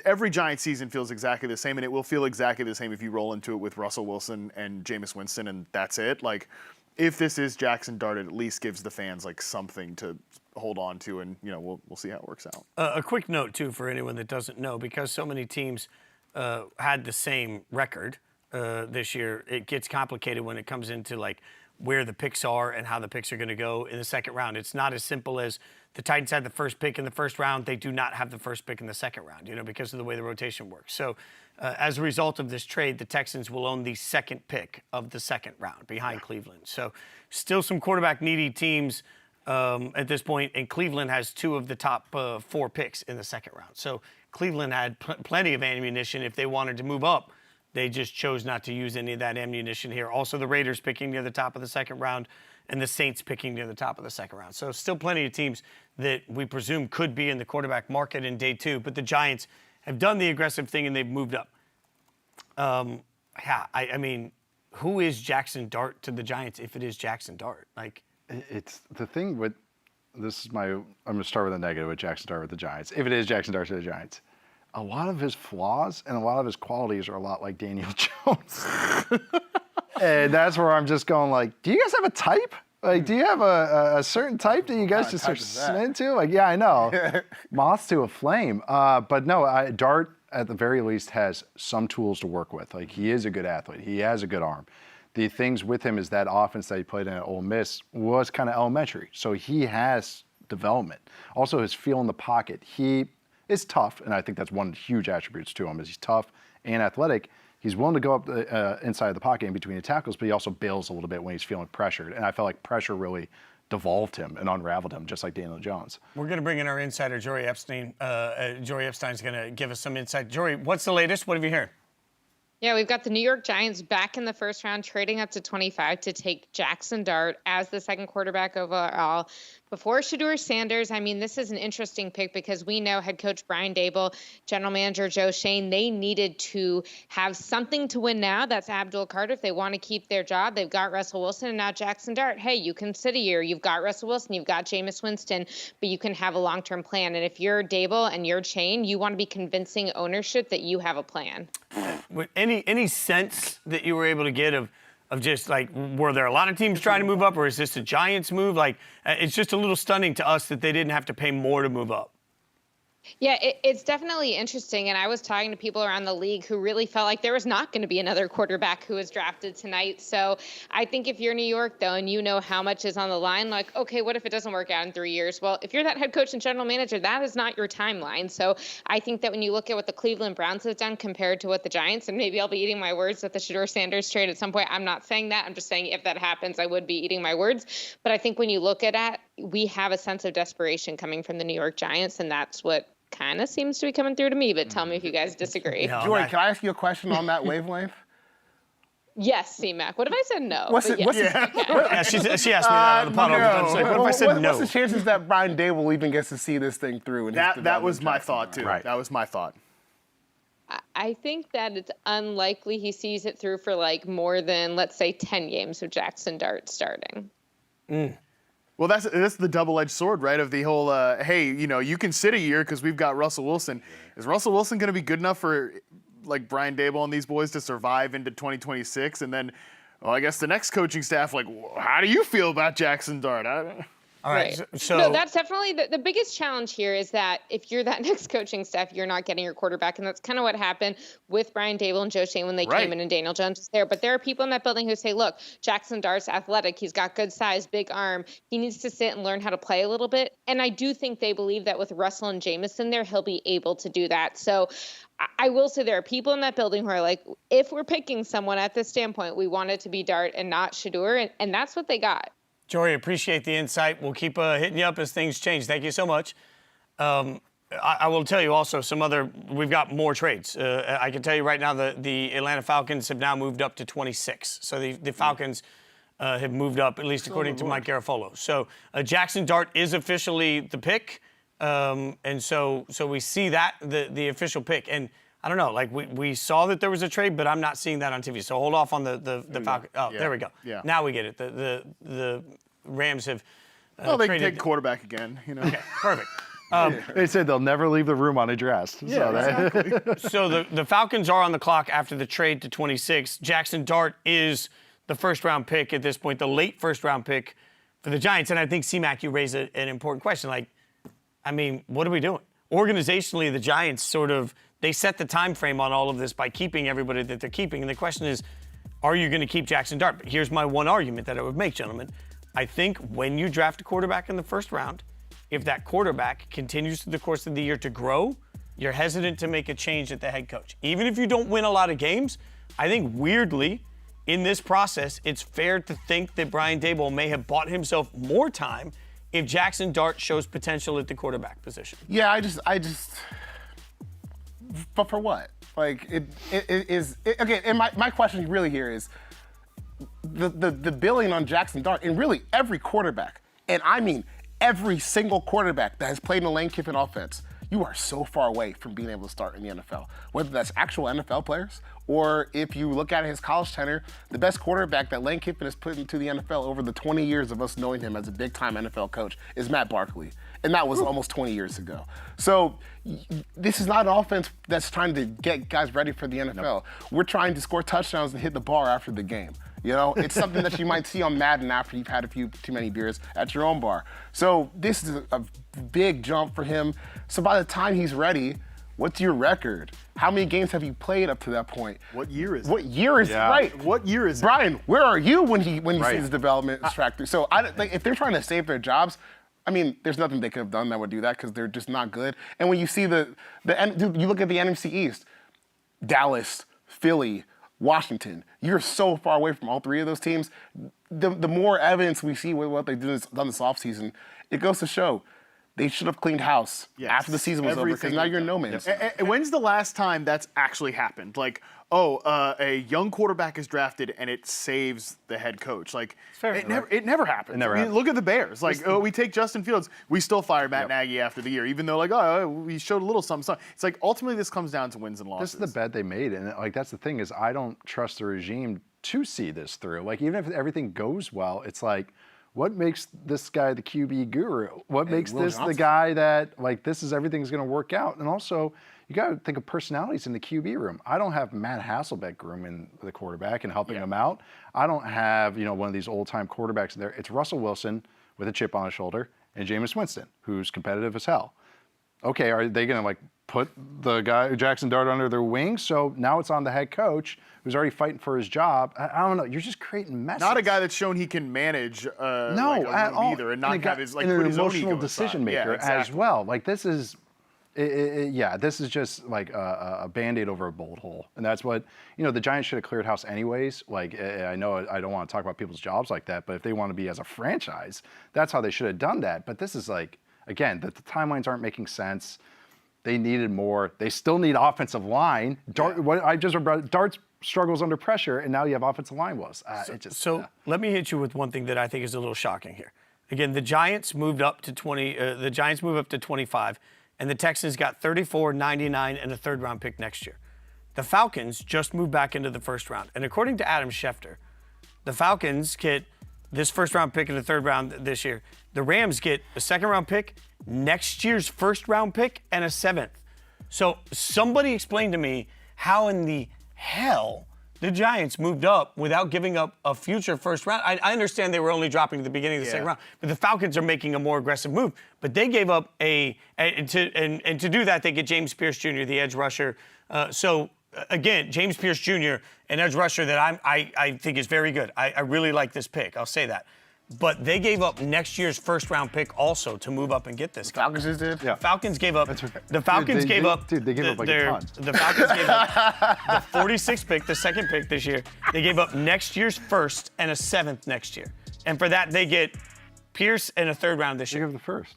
every Giant season feels exactly the same, and it will feel exactly the same if you roll into it with Russell Wilson and Jameis Winston, and that's it. Like, if this is Jaxson Dart, it at least gives the fans like something to hold on to, and we'll see how it works out. A quick note too for anyone that doesn't know, because so many teams had the same record this year, it gets complicated when it comes into like where the picks are and how the picks are going to go in the second round. It's not as simple as the Titans had the first pick in the first round. They do not have the first pick in the second round, because of the way the rotation works. So as a result of this trade, the Texans will own the second pick of the second round behind Cleveland. So still some quarterback needy teams at this point, and Cleveland has two of the top 4 picks in the second round. So Cleveland had plenty of ammunition if they wanted to move up. They just chose not to use any of that ammunition here. Also, the Raiders picking near the top of the second round, and the Saints picking near the top of the second round. So still plenty of teams that we presume could be in the quarterback market in day 2, but the Giants have done the aggressive thing and they've moved up. I mean, who is Jaxson Dart to the Giants if it is Jaxson Dart? Like, it's the thing with this is I'm going to start with a negative with Jaxson Dart with the Giants. If it is Jaxson Dart to the Giants, a lot of his flaws and a lot of his qualities are a lot like Daniel Jones. And that's where I'm just going like, do you guys have a type? Like, do you have a certain type that you guys just are into? Like, yeah, I know. Moths to a flame. But no, Dart, at the very least, has some tools to work with. Like, he is a good athlete. He has a good arm. The things with him is that offense that he played in at Ole Miss was kind of elementary. So he has development. Also, his feel in the pocket. He is tough, and I think that's one huge attributes to him is he's tough and athletic. He's willing to go up inside the pocket in between the tackles, but he also bails a little bit when he's feeling pressured. And I felt like pressure really devolved him and unraveled him, just like Daniel Jones. We're going to bring in our insider, Jori Epstein. Jori Epstein's going to give us some insight. Jori, what's the latest? What have you heard? Yeah, we've got the New York Giants back in the first round, trading up to 25 to take Jaxson Dart as the second quarterback overall. Before Shedeur Sanders, I mean, this is an interesting pick because we know head coach Brian Daboll, general manager Joe Schoen, they needed to have something to win now. That's Abdul Carter. If they want to keep their job, they've got Russell Wilson and now Jaxson Dart. Hey, you can sit a year. You've got Russell Wilson, you've got Jameis Winston, but you can have a long-term plan. And if you're Daboll and you're Schoen, you want to be convincing ownership that you have a plan. Any sense that you were able to get of just like, were there a lot of teams trying to move up, or is this a Giants move? Like, it's just a little stunning to us that they didn't have to pay more to move up. Yeah, it's definitely interesting. And I was talking to people around the league who really felt like there was not going to be another quarterback who was drafted tonight. So I think if you're New York, though, and you know how much is on the line, like, okay, what if it doesn't work out in 3 years? Well, if you're that head coach and general manager, that is not your timeline. So I think that when you look at what the Cleveland Browns have done compared to what the Giants, and maybe I'll be eating my words with the Shedeur Sanders trade at some point. I'm not saying that. I'm just saying if that happens, I would be eating my words. But I think when you look at it, we have a sense of desperation coming from the New York Giants, and that's what kind of seems to be coming through to me, but tell me if you guys disagree. No, Jori, can I ask you a question on that wavelength? Yes, C-Mac. What if I said no? What's it? Yeah, she asked me that on the pod all the time. She's like, what if I said no? What's the chances that Brian Daboll even gets to see this thing through? And That was my thought, too. Right. That was my thought. I think that it's unlikely he sees it through for like more than, let's say, 10 games of Jaxson Dart starting. Well, that's the double-edged sword, right? Of the whole, hey, you can sit a year because we've got Russell Wilson. Is Russell Wilson going to be good enough for, like, Brian Daboll and these boys to survive into 2026? And then, well, I guess the next coaching staff, like, how do you feel about Jaxson Dart? All right. So no, that's definitely the biggest challenge here is that if you're that next coaching staff, you're not getting your quarterback. And that's kind of what happened with Brian Daboll and Joe Schoen when they came in and Daniel Jones was there. But there are people in that building who say, look, Jaxson Dart's athletic. He's got good size, big arm. He needs to sit and learn how to play a little bit. And I do think they believe that with Russell and Jameis in there, he'll be able to do that. So I will say there are people in that building who are like, if we're picking someone at this standpoint, we want it to be Dart and not Shedeur. And that's what they got. Jori, appreciate the insight. We'll keep hitting you up as things change. Thank you so much. I will tell you also we've got more trades. I can tell you right now the Atlanta Falcons have now moved up to 26. So the Falcons have moved up, at least according to Mike Garafolo. So Jaxson Dart is officially the pick. And so we see that, the official pick. And I don't know, like we saw that there was a trade, but I'm not seeing that on TV. So hold off on the Falcons. Oh, there we go. Yeah. Now we get it. The Rams have Well, they can traded. take quarterback again, Okay, perfect. They said they'll never leave the room unaddressed. So the Falcons are on the clock after the trade to 26. Jaxson Dart is the first-round pick at this point, the late first-round pick for the Giants. And I think, C-Mac, you raise an important question. Like, I mean, what are we doing? Organizationally, the Giants they set the time frame on all of this by keeping everybody that they're keeping. And the question is, are you going to keep Jaxson Dart? But here's my one argument that I would make, gentlemen. I think when you draft a quarterback in the first round, if that quarterback continues through the course of the year to grow, you're hesitant to make a change at the head coach. Even if you don't win a lot of games, I think weirdly, in this process, it's fair to think that Brian Daboll may have bought himself more time if Jaxson Dart shows potential at the quarterback position. Yeah, I just. But for what? Like it is okay. And my question really here is the billing on Jaxson Dart and really every quarterback, and I mean every single quarterback that has played in the Lane Kiffin offense. You are so far away from being able to start in the NFL, whether that's actual NFL players or if you look at his college tenure, the best quarterback that Lane Kiffin has put into the NFL over the 20 years of us knowing him as a big-time NFL coach is Matt Barkley, and that was almost 20 years ago. So this is not an offense that's trying to get guys ready for the NFL. Nope. We're trying to score touchdowns and hit the bar after the game. You know, it's something that you might see on Madden after you've had a few too many beers at your own bar. So this is a big jump for him. So by the time he's ready, what's your record? How many games have you played up to that point? What year is it? What year is it? Right. What year is it? Brian, where are you when he sees the development track through? So if they're trying to save their jobs, I mean, there's nothing they could have done that would do that because they're just not good. And when you see dude, you look at the NFC East, Dallas, Philly, Washington, you're so far away from all three of those teams. The more evidence we see with what they've done this offseason, it goes to show they should have cleaned house after the season was over because now you're in no man's. When's the last time that's actually happened? Like, a young quarterback is drafted and it saves the head coach. Like, it never happens. Look at the Bears. Like, we take Justin Fields, we still fire Matt Nagy after the year, even though we showed a little something. It's like ultimately this comes down to wins and losses. This is the bet they made, and like that's the thing is I don't trust the regime to see this through. Like even if everything goes well, it's like, what makes this guy the QB guru? What makes this the guy that, like, everything's going to work out? And also, you got to think of personalities in the QB room. I don't have Matt Hasselbeck grooming the quarterback and helping him out. I don't have, one of these old-time quarterbacks there. It's Russell Wilson with a chip on his shoulder and Jameis Winston, who's competitive as hell. Okay, are they going to, put the guy, Jaxson Dart, under their wing? So now it's on the head coach, who's already fighting for his job. I don't know. You're just creating messes. Not a guy that's shown he can manage at all either, and not have his an emotional decision maker as well. Like this is, this is just like a Band-Aid over a bullet hole, and that's what the Giants should have cleared house anyways. Like I know I don't want to talk about people's jobs like that, but if they want to be as a franchise, that's how they should have done that. But this is like again, the timelines aren't making sense. They needed more. They still need offensive line. What I just read, Dart's struggles under pressure, and now you have offensive line woes. Let me hit you with one thing that I think is a little shocking here. Again, the Giants moved up to 20. The Giants move up to 25, and the Texans got 34, 99, and a third-round pick next year. The Falcons just moved back into the first round, and according to Adam Schefter, the Falcons get this first-round pick in the third round this year. The Rams get a second-round pick, next year's first-round pick, and a seventh. So somebody explain to me how in the hell the Giants moved up without giving up a future first round. I understand they were only dropping to the beginning of the second round, but the Falcons are making a more aggressive move. But they gave up and to do that, they get James Pierce Jr., the edge rusher. Again, James Pierce Jr., an edge rusher that I think is very good. I really like this pick. I'll say that. But they gave up next year's first-round pick also to move up and get this guy. Falcons just did? Yeah. Falcons gave up. That's okay. The Falcons gave up. Dude, they gave up like a ton. The Falcons gave up the 46th pick, the second pick this year. They gave up next year's first and a seventh next year. And for that, they get Pierce and a third round this year. They give the first.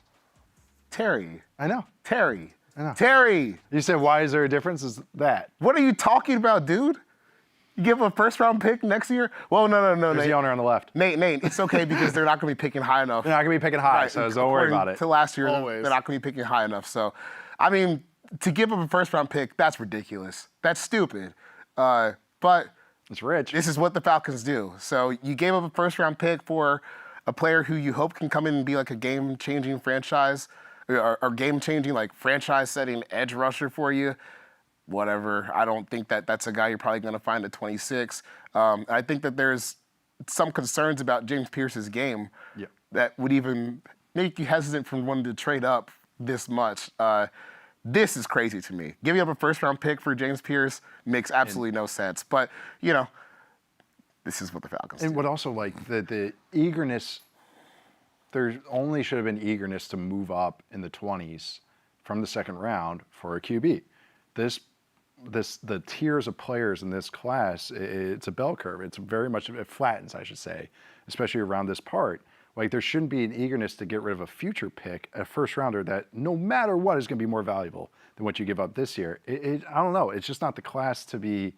Terry. I know. Terry. I know. Terry. You said, why is there a difference? Is that? What are you talking about, dude? You give a first-round pick next year? Well, no, There's Nate. the owner on the left. Nate, it's okay because they're not going to be picking high enough. They're not going to be picking high, so don't worry about it. To last year, Always. they're not going to be picking high enough. So, I mean, to give up a first-round pick, that's ridiculous. That's stupid. But it's rich. This is what the Falcons do. So you gave up a first-round pick for a player who you hope can come in and be like a game-changing franchise or game-changing, like franchise-setting edge rusher for you. Whatever. I don't think that's a guy you're probably going to find at 26. I think that there's some concerns about James Pierce's game that would even make you hesitant from wanting to trade up this much. This is crazy to me. Giving up a first-round pick for James Pierce makes absolutely no sense. But, this is what the Falcons do. And what also, like, the eagerness, there only should have been eagerness to move up in the 20s from the second round for a QB. The tiers of players in this class, it's a bell curve. It's very much, it flattens, I should say, especially around this part. Like, there shouldn't be an eagerness to get rid of a future pick, a first rounder that no matter what is going to be more valuable than what you give up this year. I don't know. It's just not the class to be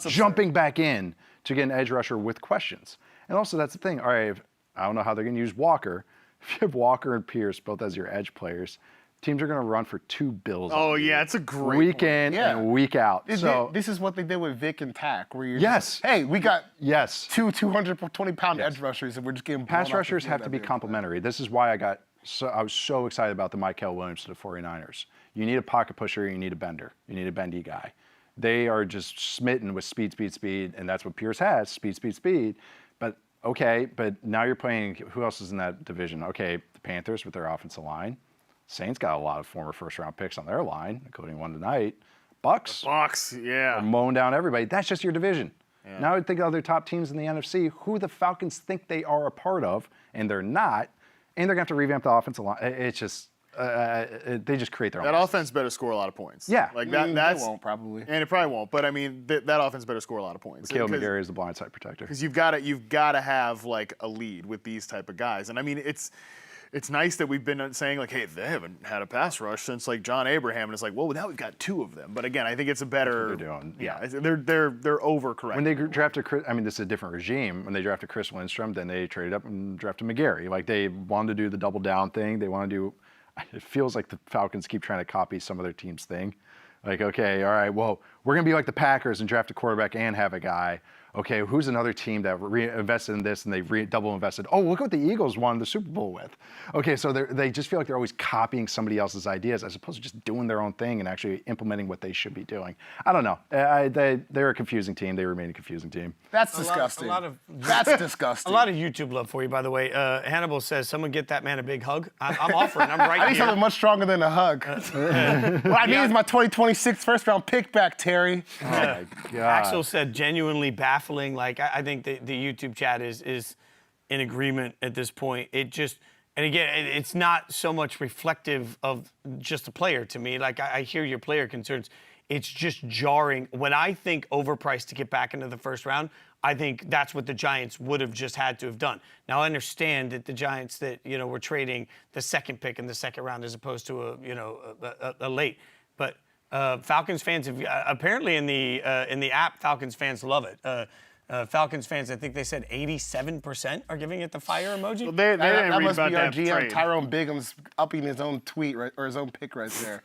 jumping back in to get an edge rusher with questions. And also, that's the thing. All right, I don't know how they're going to use Walker. If you have Walker and Pierce both as your edge players, teams are going to run for $2 billion. Oh, yeah, it's a great week in and week out. This is what they did with Vic and Tack, where you're hey, we got two 220-pound edge rushers, and we're just getting pass rushers have to be complementary. This is why I was so excited about the Mykel Williams to the 49ers. You need a pocket pusher, you need a bender, you need a bendy guy. They are just smitten with speed, and that's what Pierce has, speed. But okay, but now you're playing, who else is in that division? Okay, the Panthers with their offensive line. Saints got a lot of former first-round picks on their line, including one tonight. Bucks, yeah. are mowing down everybody. That's just your division. Yeah. Now I think other top teams in the NFC, who the Falcons think they are a part of, and they're not, and they're going to have to revamp the offensive line. It's just, they just create their own. That offense better score a lot of points. Yeah. Like That won't probably. And it probably won't, but I mean, that offense better score a lot of points. Caleb McGarry is the blindside protector. Because you've got to have like a lead with these type of guys. And I mean, it's nice that we've been saying like, hey, they haven't had a pass rush since like John Abraham, and it's like, well, now we've got 2 of them. But again, I think it's a better. They're doing. Yeah, they're overcorrecting. When they drafted Chris, I mean, this is a different regime. When they drafted Chris Lindstrom, then they traded up and drafted McGarry. Like they wanted to do the double down thing. They want to do. It feels like the Falcons keep trying to copy some of their team's thing. Like, okay, all right, well, we're going to be like the Packers and draft a quarterback and have a guy. Okay, who's another team that invested in this and they've double invested? Oh, look what the Eagles won the Super Bowl with. Okay, so they just feel like they're always copying somebody else's ideas as opposed to just doing their own thing and actually implementing what they should be doing. I don't know. They're a confusing team. They remain a confusing team. That's disgusting. That's disgusting. A lot of YouTube love for you, by the way. Hannibal says, someone get that man a big hug. I'm offering. I'm right I need here. something much stronger than a hug. What I need is my 2026 first-round pick back, Terry. Oh, my God. Axel said genuinely baffling. Like, I think the YouTube chat is in agreement at this point. It just, and again, it's not so much reflective of just the player to me. Like, I hear your player concerns. It's just jarring. When I think overpriced to get back into the first round, I think that's what the Giants would have just had to have done. Now, I understand that the Giants were trading the second pick in the second round as opposed to a late. But Falcons fans have apparently in the app, Falcons fans love it. Falcons fans, I think they said 87% are giving it the fire emoji. Well, they didn't that read must about be our that GM trade. Tyrone Bigham's upping his own tweet or his own pick right there.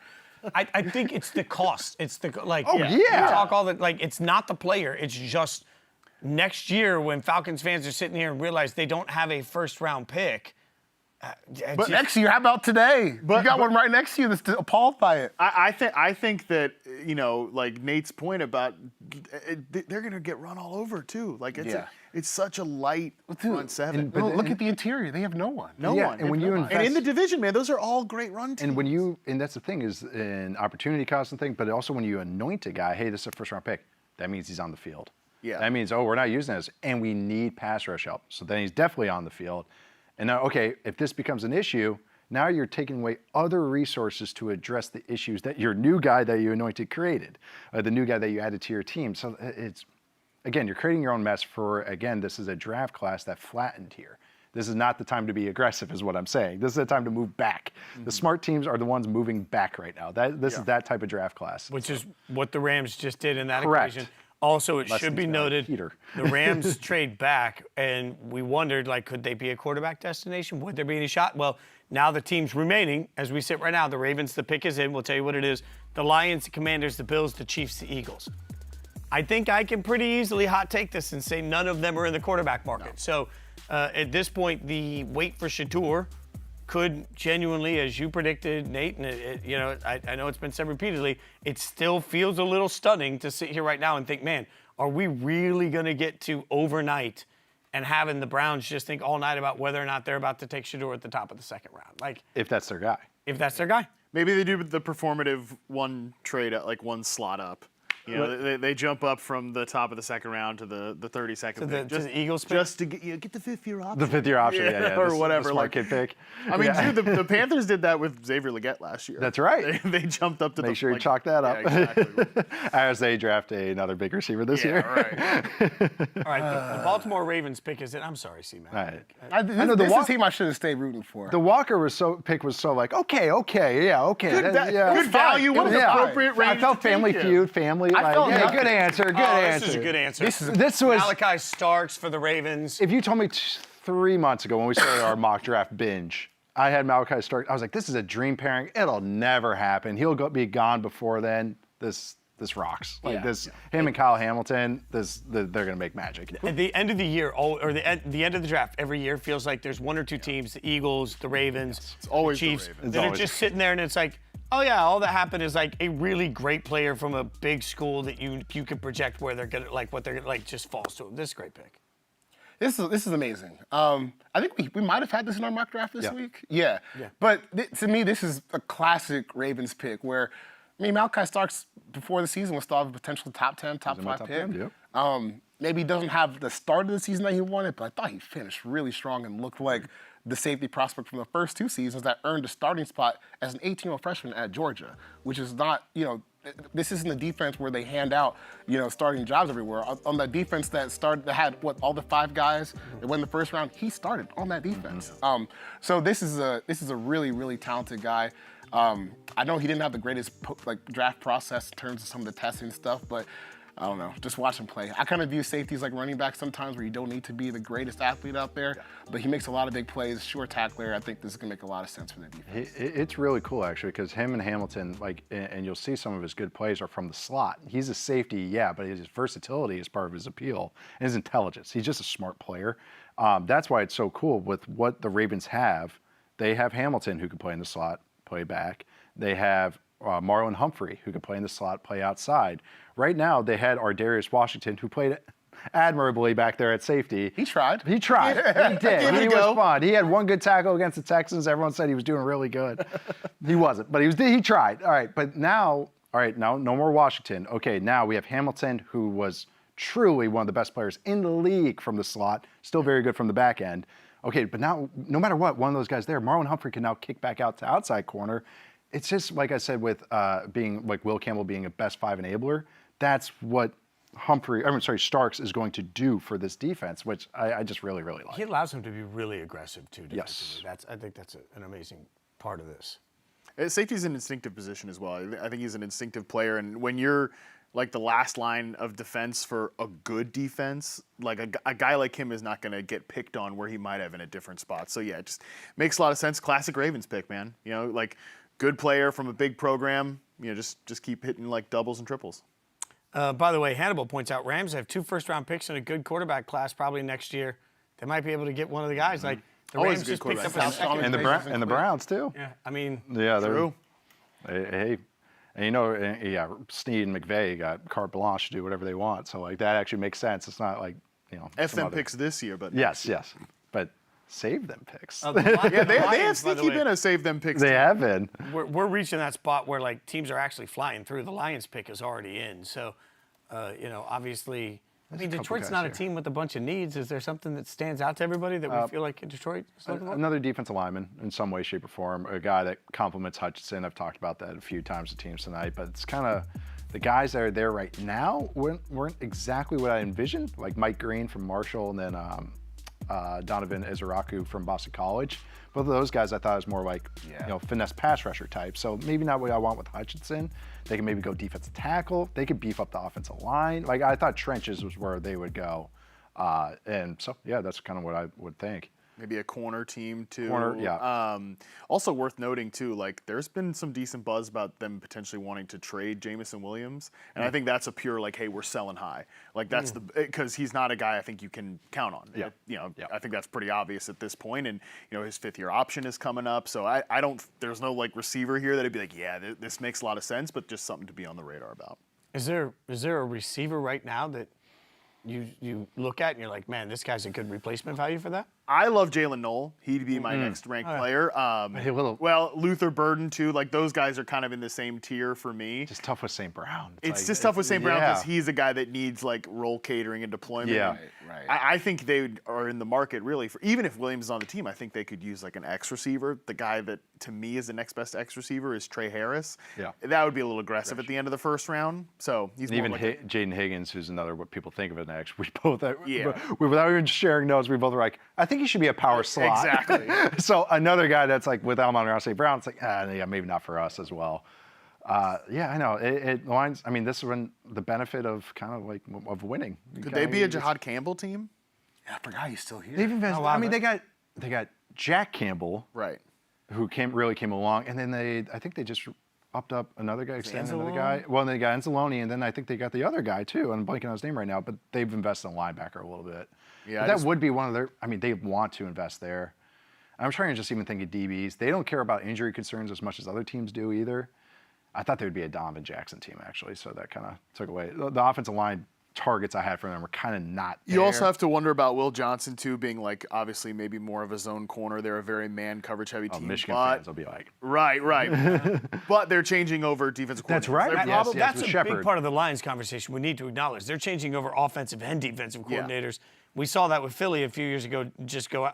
I think it's the cost. It's the like. Oh, We yeah. talk all the like. It's not the player. It's just next year when Falcons fans are sitting here and realize they don't have a first round pick. But next year, how about today? You got one right next to you that's appalled by it. I think that, like Nate's point about they're going to get run all over too. Like it's such a light front seven. But look at the interior. They have no one. No one. And when you invest, and in the division, man, those are all great run teams. And that's the thing is an opportunity cost and thing, but also when you anoint a guy, hey, this is a first round pick, that means he's on the field. Yeah. That means, we're not using this, and we need pass rush help. So then he's definitely on the field. And now, okay, if this becomes an issue, now you're taking away other resources to address the issues that your new guy that you anointed created, the new guy that you added to your team. So it's, again, you're creating your own mess for, again, this is a draft class that flattened here. This is not the time to be aggressive is what I'm saying. This is the time to move back. Mm-hmm. The smart teams are the ones moving back right now. This is that type of draft class. Which is what the Rams just did in that Correct. occasion. Also, it should be noted, the Rams trade back, and we wondered, could they be a quarterback destination? Would there be any shot? Well, now the teams remaining, as we sit right now, the Ravens, the pick is in. We'll tell you what it is. The Lions, the Commanders, the Bills, the Chiefs, the Eagles. I think I can pretty easily hot take this and say none of them are in the quarterback market. No. So at this point, the wait for Shedeur could genuinely, as you predicted, Nate, and I know it's been said repeatedly, it still feels a little stunning to sit here right now and think, man, are we really going to get to overnight and having the Browns just think all night about whether or not they're about to take Shedeur at the top of the second round? If that's their guy. If that's their guy. Maybe they do the performative one trade at one slot up. They jump up from the top of the second round to the 32nd pick. To the Eagles pick? Just to get the fifth-year option. The fifth-year option, yeah. Or whatever. The smart kid pick. I mean, dude, the Panthers did that with Xavier Legette last year. That's right. They jumped up to Make sure you chalk that up. Yeah, exactly. As they draft another big receiver this year. Right. All right, the Baltimore Ravens pick is it. I'm sorry, C-Man. Right. This is a team I should have stayed rooting for. The Walker pick was so okay. Good value. What an appropriate range. I felt Family Feud, family. Good answer. This is a good answer. This was Malaki Starks for the Ravens. If you told me 3 months ago when we started our mock draft binge, I had Malaki Starks. I was like, this is a dream pairing. It'll never happen. He'll be gone before then. This this rocks. Like him and Kyle Hamilton, they're going to make magic. At the end of the year, or the end of the draft, every year feels like there's one or two teams, the Eagles, the Ravens, It's always the Chiefs, the Ravens. that are just sitting there, and it's like, oh yeah, all that happened is like a really great player from a big school that you can project where they're gonna like what they're gonna like just falls to them. This is a great pick. This is amazing. I think we might have had this in our mock draft this week. Yeah. But to me, this is a classic Ravens pick where, I mean, Malaki Starks before the season was thought of a potential top 10, top 5 pick. 10, Maybe he doesn't have the start of the season that he wanted, but I thought he finished really strong and looked like the safety prospect from the first 2 seasons that earned a starting spot as an 18-year-old freshman at Georgia, which is not, this isn't a defense where they hand out, starting jobs everywhere. On the defense that had all the 5 guys that went in the first round, he started on that defense. So this is a really, really talented guy. I know he didn't have the greatest draft process in terms of some of the testing stuff, but I don't know. Just watch him play. I kind of view safeties like running backs sometimes, where you don't need to be the greatest athlete out there, but he makes a lot of big plays. Sure tackler. I think this is gonna make a lot of sense for the defense. It's really cool actually, because him and Hamilton, and you'll see some of his good plays are from the slot. He's a safety, but his versatility is part of his appeal and his intelligence. He's just a smart player. That's why it's so cool with what the Ravens have. They have Hamilton, who can play in the slot, play back. They have Marlon Humphrey, who can play in the slot, play outside. Right now, they had Ardarius Washington, who played admirably back there at safety. He tried. He did. He was fun. He had one good tackle against the Texans. Everyone said he was doing really good. He wasn't, but he tried. All right, but now no more Washington. Okay, now we have Hamilton, who was truly one of the best players in the league from the slot, still very good from the back end. Okay, but now, no matter what, one of those guys there, Marlon Humphrey can now kick back out to outside corner. It's just, like I said, with being like Will Campbell being a best 5 enabler, that's what Starks is going to do for this defense, which I just really, really like. He allows him to be really aggressive too. Yes. I think that's an amazing part of this. Safety's an instinctive position as well. I think he's an instinctive player, and when you're like the last line of defense for a good defense, like a guy like him is not going to get picked on where he might have in a different spot. So yeah, it just makes a lot of sense. Classic Ravens pick, man. Like good player from a big program. Just keep hitting like doubles and triples. By the way, Hannibal points out Rams have 2 first-round picks and a good quarterback class probably next year. They might be able to get one of the guys. Like the Always Rams a good just picked up quarterback. a second. And the Browns too. Yeah, I mean. Yeah, True. Hey, and Snead and McVay got carte blanche to do whatever they want. So like that actually makes sense. It's not like F them picks this year, but yes, but save them picks. they have sneaky been a save them picks. They have been. We're reaching that spot where like teams are actually flying through. The Lions pick is already in, so obviously. I mean, Detroit's not a team with a bunch of needs. Is there something that stands out to everybody that we feel like Detroit is looking for? Another defensive lineman in some way, shape, or form. A guy that complements Hutchinson. I've talked about that a few times with teams tonight, but it's kind of the guys that are there right now weren't exactly what I envisioned, like Mike Green from Marshall and then Donovan Izaraku from Boston College. Both of those guys I thought was more like finesse pass rusher type. So maybe not what I want with Hutchinson. They can maybe go defensive tackle. They could beef up the offensive line. Like I thought trenches was where they would go. And so that's kind of what I would think. Maybe a corner team too. Corner. Also worth noting too, like there's been some decent buzz about them potentially wanting to trade Jameson Williams, and I think that's a pure like, hey, we're selling high. Like that's because he's not a guy I think you can count on. I think that's pretty obvious at this point, and his 5th-year option is coming up, so I don't. There's no like receiver here that'd be like, this makes a lot of sense, but just something to be on the radar about. Is there a receiver right now that you look at and you're like, man, this guy's a good replacement value for that? I love Jaylen Noel. He'd be my next ranked player. Well, Luther Burden too. Like those guys are kind of in the same tier for me. Just tough with St. Brown. It's just tough with St. Brown because he's a guy that needs like role catering and deployment. Yeah, right. I think they are in the market really for, even if Williams is on the team, I think they could use like an X receiver. The guy that to me is the next best X receiver is Trey Harris. Yeah, that would be a little aggressive at the end of the first round. So he's even Jaden Higgins, who's another what people think of an X. We both without even sharing notes, we both were like, I think he should be a power slot. Exactly. So another guy that's like with Amon-Ra St. Brown, it's like, maybe not for us as well. I know. It lines. I mean, this is when the benefit of kind of like of winning. Could they be a Jihadd Campbell team? Yeah, I forgot he's still here. They've invested. I mean, they got Jack Campbell, right, who really came along, and then I think they just upped up another guy, extended another guy. Well, they got Anzalone, and then I think they got the other guy too. I'm blanking on his name right now, but they've invested in linebacker a little bit. Yeah, that would be one of their. I mean, they want to invest there. I'm trying to just even think of DBs. They don't care about injury concerns as much as other teams do either. I thought they would be a Donovan Jackson team actually, so that kind of took away the offensive line. Targets I had for them were kind of not there. You also have to wonder about Will Johnson too, being like obviously maybe more of a zone corner. They're a very man coverage heavy team. Michigan fans will be like, right. But they're changing over defensive coordinators. That's right. That's a big part of the Lions conversation we need to acknowledge. They're changing over offensive and defensive coordinators. We saw that with Philly a few years ago, just go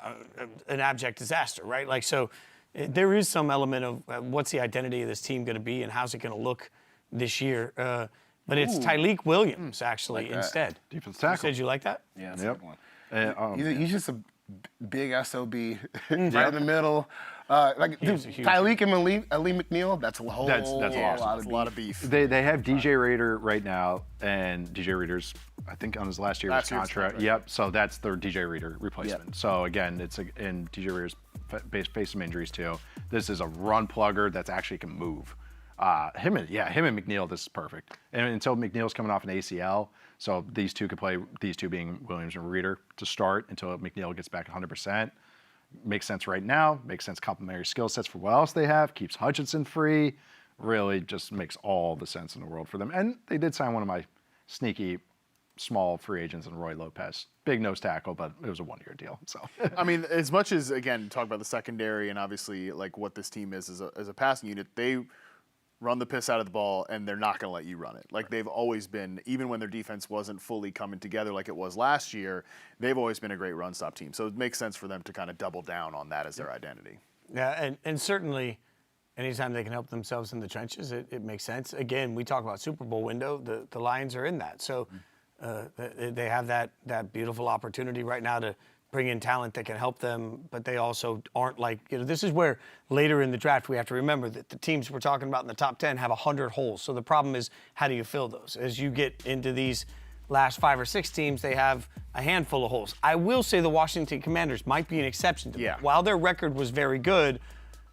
an abject disaster, right? Like, so there is some element of what's the identity of this team going to be and how's it going to look this year. But it's Tyreek Williams, actually, instead. Defensive tackle. You said you like that? Yeah, that's a good one. He's just a big SOB right in the middle. Tyreek and Ali McNeil, that's a whole that's awesome. A lot of beef. They have DJ Rader right now, and DJ Rader's, I think, on his last year of his contract. Yep, so that's their DJ Rader replacement. Yep. So, again, and DJ Rader's faced some injuries, too. This is a run plugger that's actually can move. Him and McNeil, this is perfect. And until McNeil's coming off an ACL, so these two could play, these two being Williams and Reader, to start until McNeil gets back 100%. Makes sense right now, makes sense complementary skill sets for what else they have, keeps Hutchinson free, really just makes all the sense in the world for them. And they did sign one of my sneaky small free agents in Roy Lopez. Big nose tackle, but it was a one-year deal. So I mean, as much as, again, talk about the secondary and obviously like what this team is as a passing unit, they run the piss out of the ball, and they're not going to let you run it. Like they've always been, even when their defense wasn't fully coming together like it was last year, they've always been a great run-stop team. So it makes sense for them to kind of double down on that as their identity. Yeah, and certainly anytime they can help themselves in the trenches, it makes sense. Again, we talk about Super Bowl window. The Lions are in that. So they have that beautiful opportunity right now to bring in talent that can help them, but they also aren't like, this is where later in the draft we have to remember that the teams we're talking about in the top 10 have 100 holes. So the problem is, how do you fill those? As you get into these last 5 or 6 teams, they have a handful of holes. I will say the Washington Commanders might be an exception to that. While their record was very good,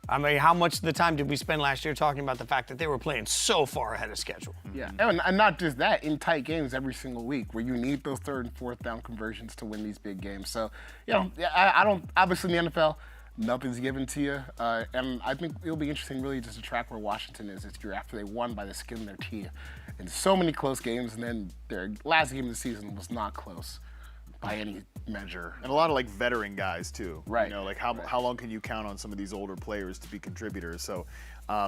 I mean, how much of the time did we spend last year talking about the fact that they were playing so far ahead of schedule? Yeah, and not just that, in tight games every single week where you need those 3rd and 4th down conversions to win these big games. So, I don't, obviously in the NFL, nothing's given to you. And I think it'll be interesting really just to track where Washington is this year after they won by the skin of their teeth in so many close games, and then their last game of the season was not close by any measure. And a lot of like veteran guys too. Right. Like how long can you count on some of these older players to be contributors? So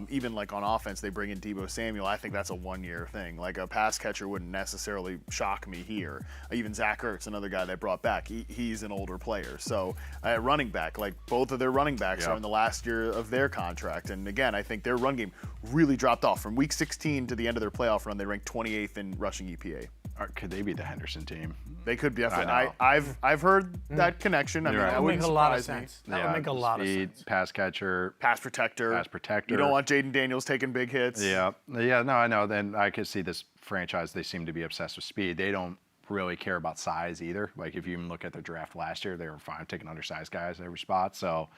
even like on offense, they bring in Deebo Samuel. I think that's a 1-year thing. Like a pass catcher wouldn't necessarily shock me here. Even Zach Ertz, another guy they brought back, he's an older player. So running back, like both of their running backs are in the last year of their contract. And again, I think their run game really dropped off. From week 16 to the end of their playoff run, they ranked 28th in rushing EPA. Could they be the Henderson team? They could be. I've heard that connection. I mean, that wouldn't surprise me. That would make a lot of sense. Pass catcher. Pass protector. You don't want Jaden Daniels taking big hits. Yeah. No, I know. Then I could see this franchise, they seem to be obsessed with speed. They don't really care about size either. Like if you even look at their draft last year, they were fine taking undersized guys at every spot. So,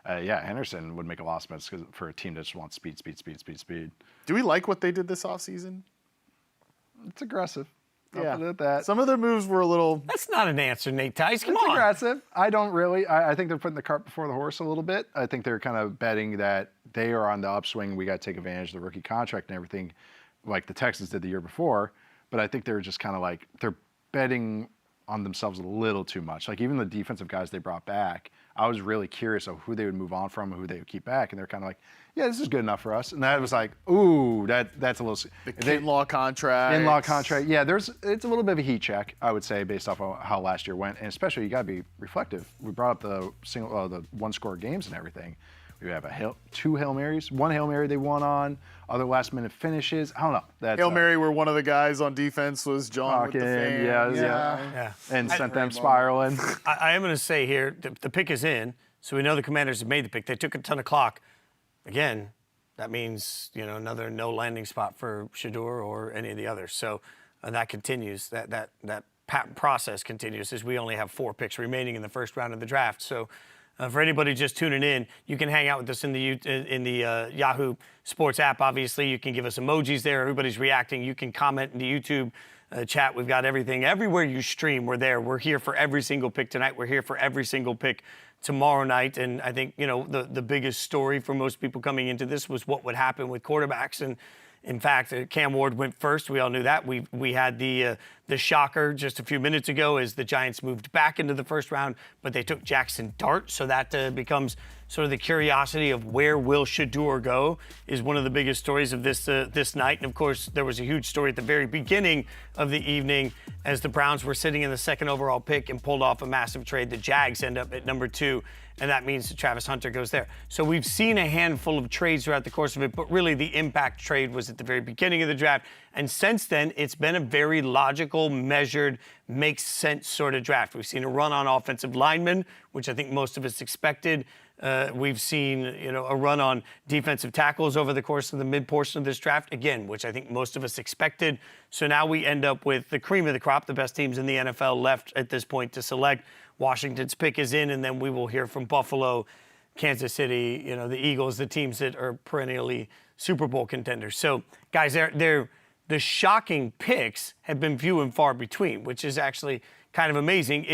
Henderson would make a lot of sense for a team that just wants speed. Do we like what they did this offseason? It's aggressive. I'll put it at that. Some of their moves were a little... That's not an answer, Nate Tice. Come on. It's aggressive. I don't really. I think they're putting the cart before the horse a little bit. I think they're kind of betting that they are on the upswing. We got to take advantage of the rookie contract and everything like the Texans did the year before. But I think they're just kind of like, they're betting on themselves a little too much. Like even the defensive guys they brought back, I was really curious of who they would move on from and who they would keep back. And they're kind of like, yeah, this is good enough for us. And that was like, ooh, that's a little... The Kinlaw contract. Yeah, it's a little bit of a heat check, I would say, based off of how last year went. And especially, you got to be reflective. We brought up the one-score games and everything. We have 2 Hail Marys, 1 Hail Mary they won on, other last-minute finishes. I don't know. Hail Mary where one of the guys on defense was John with the fan. Yeah. And sent them spiraling. I am going to say here, the pick is in, so we know the Commanders have made the pick. They took a ton of clock. Again, that means another no landing spot for Shedeur or any of the others. So that continues. That process continues as we only have 4 picks remaining in the first round of the draft. So For anybody just tuning in, you can hang out with us in the Yahoo Sports app. Obviously, you can give us emojis there. Everybody's reacting. You can comment in the YouTube chat. We've got everything. Everywhere you stream, we're there. We're here for every single pick tonight. We're here for every single pick tomorrow night. And I think, the biggest story for most people coming into this was what would happen with quarterbacks. And in fact, Cam Ward went first. We all knew that. We had the shocker just a few minutes ago as the Giants moved back into the first round, but they took Jaxson Dart. So that becomes sort of the curiosity of where will Shedeur go is one of the biggest stories of this night. And of course, there was a huge story at the very beginning of the evening as the Browns were sitting in the second overall pick and pulled off a massive trade. The Jags end up at number 2. And that means that Travis Hunter goes there. So we've seen a handful of trades throughout the course of it, but really the impact trade was at the very beginning of the draft. And since then, it's been a very logical, measured, makes sense sort of draft. We've seen a run on offensive linemen, which I think most of us expected. We've seen, a run on defensive tackles over the course of the mid portion of this draft, again, which I think most of us expected. So now we end up with the cream of the crop, the best teams in the NFL left at this point to select. Washington's pick is in, and then we will hear from Buffalo, Kansas City, the Eagles, the teams that are perennially Super Bowl contenders. So, guys, the shocking picks have been few and far between, which is actually kind of amazing.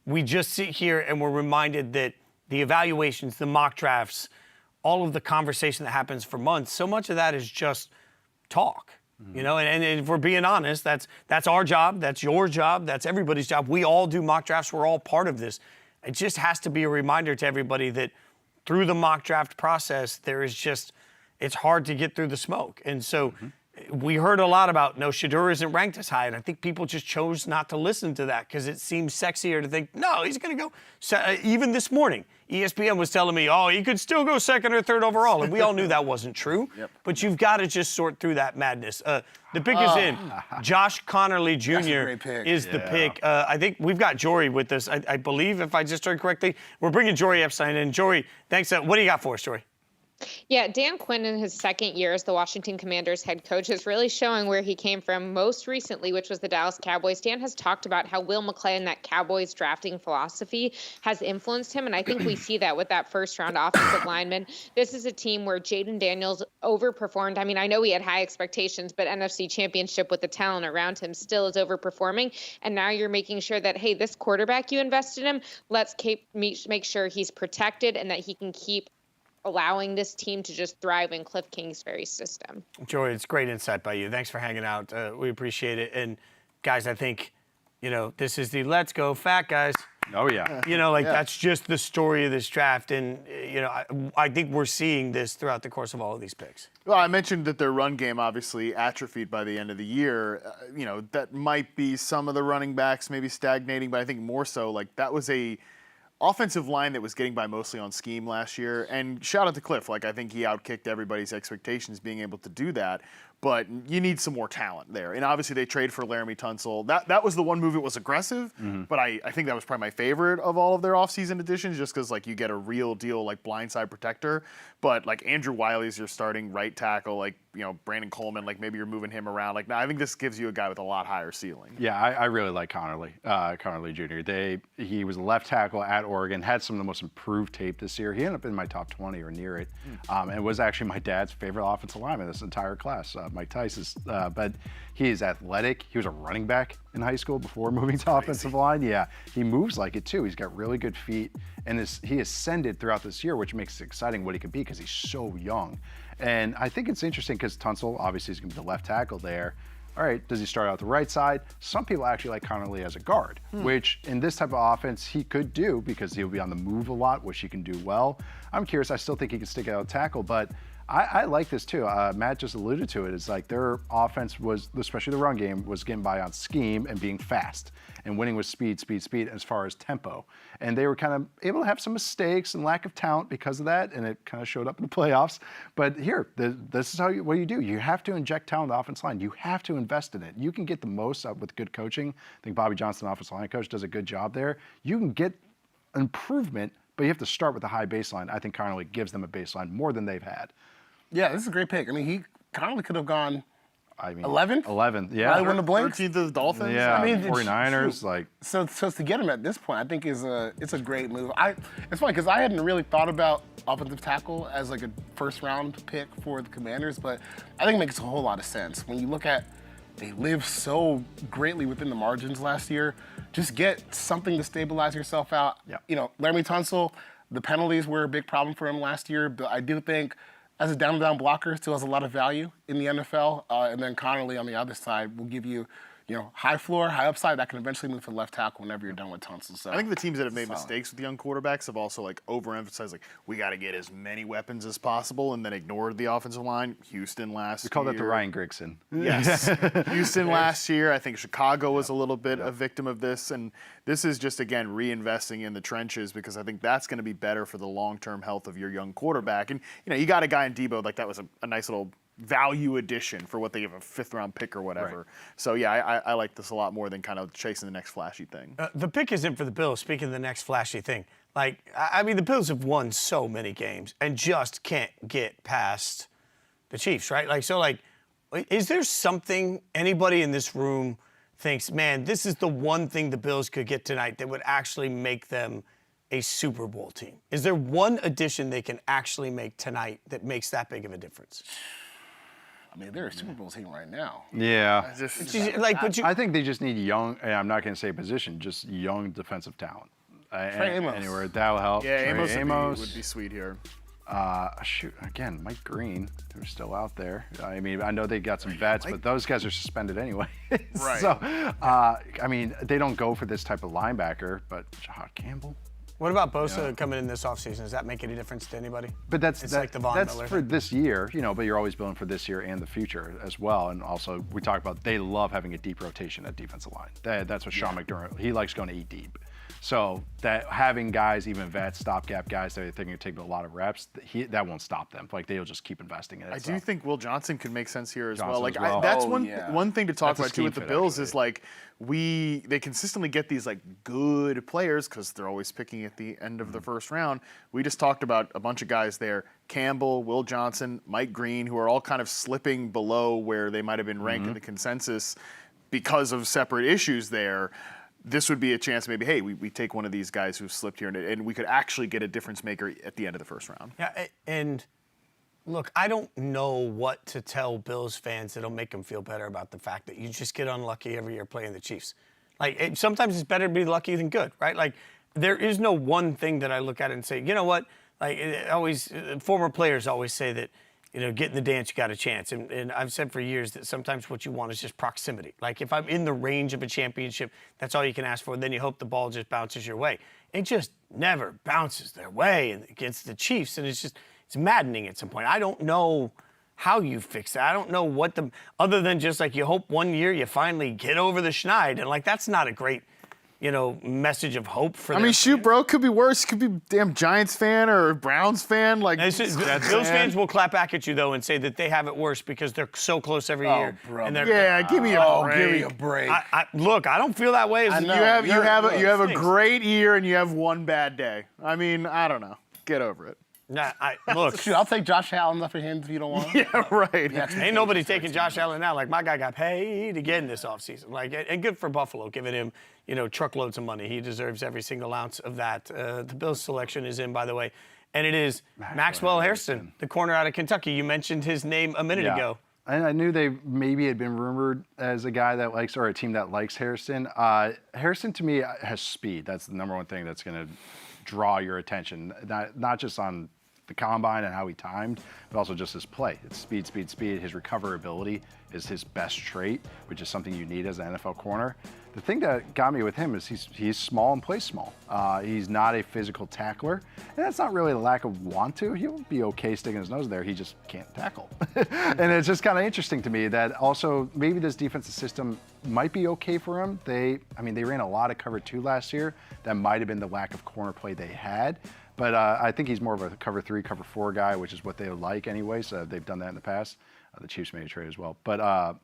We just sit here and we're reminded that the evaluations, the mock drafts, all of the conversation that happens for months, so much of that is just talk. And if we're being honest, that's our job, that's your job, that's everybody's job. We all do mock drafts. We're all part of this. It just has to be a reminder to everybody that through the mock draft process, it's hard to get through the smoke. And so we heard a lot about, no, Shedeur isn't ranked as high. And I think people just chose not to listen to that because it seems sexier to think, no, he's going to go. So, even this morning, ESPN was telling me, he could still go second or third overall. And we all knew that wasn't true. Yep. But you've got to just sort through that madness. The pick is in. Josh Connerly Jr. is the pick. I think we've got Jori with us. I believe, if I just heard correctly, we're bringing Jori Epstein in. Jori, thanks. What do you got for us, Jori? Yeah, Dan Quinn in his second year as the Washington Commanders head coach is really showing where he came from most recently, which was the Dallas Cowboys. Dan has talked about how Will McClay and that Cowboys drafting philosophy has influenced him, and I think we see that with that first-round offensive lineman. This is a team where Jaden Daniels overperformed. I mean, I know he had high expectations, but NFC Championship with the talent around him still is overperforming, and now you're making sure that, hey, this quarterback you invested in, let's make sure he's protected and that he can keep allowing this team to just thrive in Cliff Kingsbury's system. Jori, it's great insight by you. Thanks for hanging out. We appreciate it. And guys, I think, this is the let's go fat guys. Oh, yeah. That's just the story of this draft. And, I think we're seeing this throughout the course of all of these picks. Well, I mentioned that their run game obviously atrophied by the end of the year. That might be some of the running backs maybe stagnating, but I think more so, that was a offensive line that was getting by mostly on scheme last year. And shout out to Cliff. I think he outkicked everybody's expectations being able to do that. But you need some more talent there. And obviously they trade for Laramie Tunsil. That was the one move that was aggressive, but I think that was probably my favorite of all of their offseason additions just because you get a real deal blindside protector. But Andrew Wiley's your starting right tackle, Brandon Coleman, maybe you're moving him around. I think this gives you a guy with a lot higher ceiling. Yeah, I really like Connerly Jr. He was a left tackle at Oregon, had some of the most improved tape this year. He ended up in my top 20 or near it, and was actually my dad's favorite offensive lineman this entire class. Mike Tice but he is athletic. He was a running back in high school before moving to offensive line. Yeah, he moves like it too. He's got really good feet, and he ascended throughout this year, which makes it exciting what he could be because he's so young. And I think it's interesting because Tunsil obviously is going to be the left tackle there. All right, does he start out the right side? Some people actually like Connerly as a guard, which in this type of offense he could do because he'll be on the move a lot, which he can do well. I'm curious. I still think he can stick out tackle, but I like this too. Matt just alluded to it. It's their offense was, especially the run game, was getting by on scheme and being fast and winning with speed as far as tempo. And they were kind of able to have some mistakes and lack of talent because of that, and it kind of showed up in the playoffs. But here, this is what you do. You have to inject talent in the offensive line. You have to invest in it. You can get the most out with good coaching. I think Bobby Johnson, the offensive line coach, does a good job there. You can get improvement, but you have to start with a high baseline. I think Connerly gives them a baseline more than they've had. Yeah, this is a great pick. I mean, Connerly could have gone I mean, 11th? 11th, yeah. Right when the blink? 13th of the Dolphins. Yeah, I mean, 49ers, like. So to get him at this point, I think it's a great move. It's funny because I hadn't really thought about offensive tackle as like a first round pick for the Commanders, but I think it makes a whole lot of sense when you look at they lived so greatly within the margins last year. Just get something to stabilize yourself out. Yeah. You know, Laramie Tunsil, the penalties were a big problem for him last year, but I do think as a down blocker, still has a lot of value in the NFL. And then Connerly on the other side will give you, high floor, high upside that can eventually move to left tackle whenever you're done with Tunsil. So I think the teams that have made mistakes with the young quarterbacks have also like overemphasized we got to get as many weapons as possible and then ignored the offensive line. Houston last year. We call that the Ryan Grigson. Yes. Houston last year. I think Chicago was a little bit a victim of this. And this is just, again, reinvesting in the trenches because I think that's going to be better for the long-term health of your young quarterback. And, you got a guy in Debo, like that was a nice little value addition for what they give a 5th-round pick or whatever. Right. So, yeah, I like this a lot more than kind of chasing the next flashy thing. The pick isn't for the Bills, speaking of the next flashy thing. The Bills have won so many games and just can't get past the Chiefs, right? Is there something anybody in this room thinks, man, this is the one thing the Bills could get tonight that would actually make them a Super Bowl team? Is there one addition they can actually make tonight that makes that big of a difference? I mean, they're a Super Bowl team right now. Yeah. I think they just need young, and I'm not going to say position, just young defensive talent. Trey Amos. Anywhere that will help. Yeah, Trey Amos would be sweet here. Shoot, again, Mike Green, who's still out there. I mean, I know they got some vets, but those guys are suspended anyway. Right. So, they don't go for this type of linebacker, but Jihadd Campbell. What about Bosa coming in this offseason? Does that make any difference to anybody? But that's like the Von that's Miller for thing. this year, but you're always building for this year and the future as well. And also, we talk about they love having a deep rotation at defensive line. That's what Sean McDermott, he likes going to eat deep. So that having guys, even vets, stopgap guys that they can take a lot of reps, that won't stop them. They'll just keep investing in it. I do think Will Johnson could make sense here as well. Johnson as well. That's yeah. one thing to talk That's a about too with the scheme fit, Bills actually. is they consistently get these good players because they're always picking at the end of the first round. We just talked about a bunch of guys there: Campbell, Will Johnson, Mike Green, who are all kind of slipping below where they might have been ranked in the consensus because of separate issues there. This would be a chance maybe, hey, we take one of these guys who slipped here and we could actually get a difference maker at the end of the first round. Yeah, and look, I don't know what to tell Bills fans that'll make them feel better about the fact that you just get unlucky every year playing the Chiefs. Sometimes it's better to be lucky than good, right? There is no one thing that I look at and say, you know what? Former players always say that, get in the dance, you got a chance. And I've said for years that sometimes what you want is just proximity. If I'm in the range of a championship, that's all you can ask for. Then you hope the ball just bounces your way. It just never bounces their way against the Chiefs. And it's maddening at some point. I don't know how you fix that. I don't know other than just you hope one year you finally get over the schneid. And that's not a great, message of hope for them. Shoot, bro, could be worse. Could be damn Giants fan or Browns fan. Bills fans will clap back at you, though, and say that they have it worse because they're so close every year. Bro. And Give me a break. Give me a break. Look, I don't feel that way. I know. You have a stinks. great year and you have one bad day. I don't know. Get over it. Look, Shoot, I'll take Josh Allen off your hands if you don't want him. Yeah, right. ain't nobody taking Josh Allen now. My guy got paid again this offseason. And good for Buffalo, giving him, truckloads of money. He deserves every single ounce of that. The Bills selection is in, by the way, and it is Maxwell Hairston, the corner out of Kentucky. You mentioned his name a minute ago. And I knew they maybe had been rumored as a guy that likes, or a team that likes Hairston. Hairston, to me, has speed. That's the number one thing that's going to draw your attention, not just on the combine and how he timed, but also just his play. It's speed, speed, speed. His recoverability is his best trait, which is something you need as an NFL corner. The thing that got me with him is he's small and plays small. He's not a physical tackler, and that's not really a lack of want to. He'll be okay sticking his nose there. He just can't tackle. And it's just kind of interesting to me that also maybe this defensive system might be okay for him. They ran a lot of cover 2 last year. That might have been the lack of corner play they had. But I think he's more of a cover 3, cover 4 guy, which is what they like anyway. So they've done that in the past. The Chiefs made a trade as well. But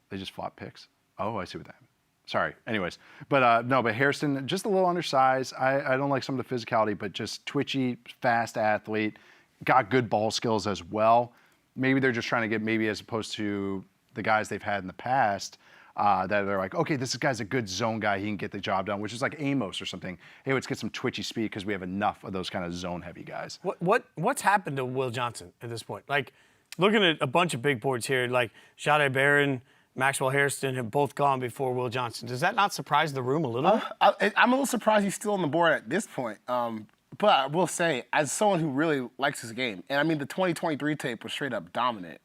they just flop picks. Oh, I see what that means. Sorry. Anyways. But but Hairston, just a little undersized. I don't like some of the physicality, but just twitchy, fast athlete. Got good ball skills as well. Maybe they're just trying to get, maybe as opposed to the guys they've had in the past. That they're like, okay, this guy's a good zone guy. He can get the job done, which is like Amos or something. Hey, let's get some twitchy speed because we have enough of those kind of zone-heavy guys. What's happened to Will Johnson at this point? Like, looking at a bunch of big boards here, like Jahdae Barron, Maxwell Hairston have both gone before Will Johnson. Does that not surprise the room a little bit? I'm a little surprised he's still on the board at this point. But I will say, as someone who really likes his game, and I mean, the 2023 tape was straight up dominant.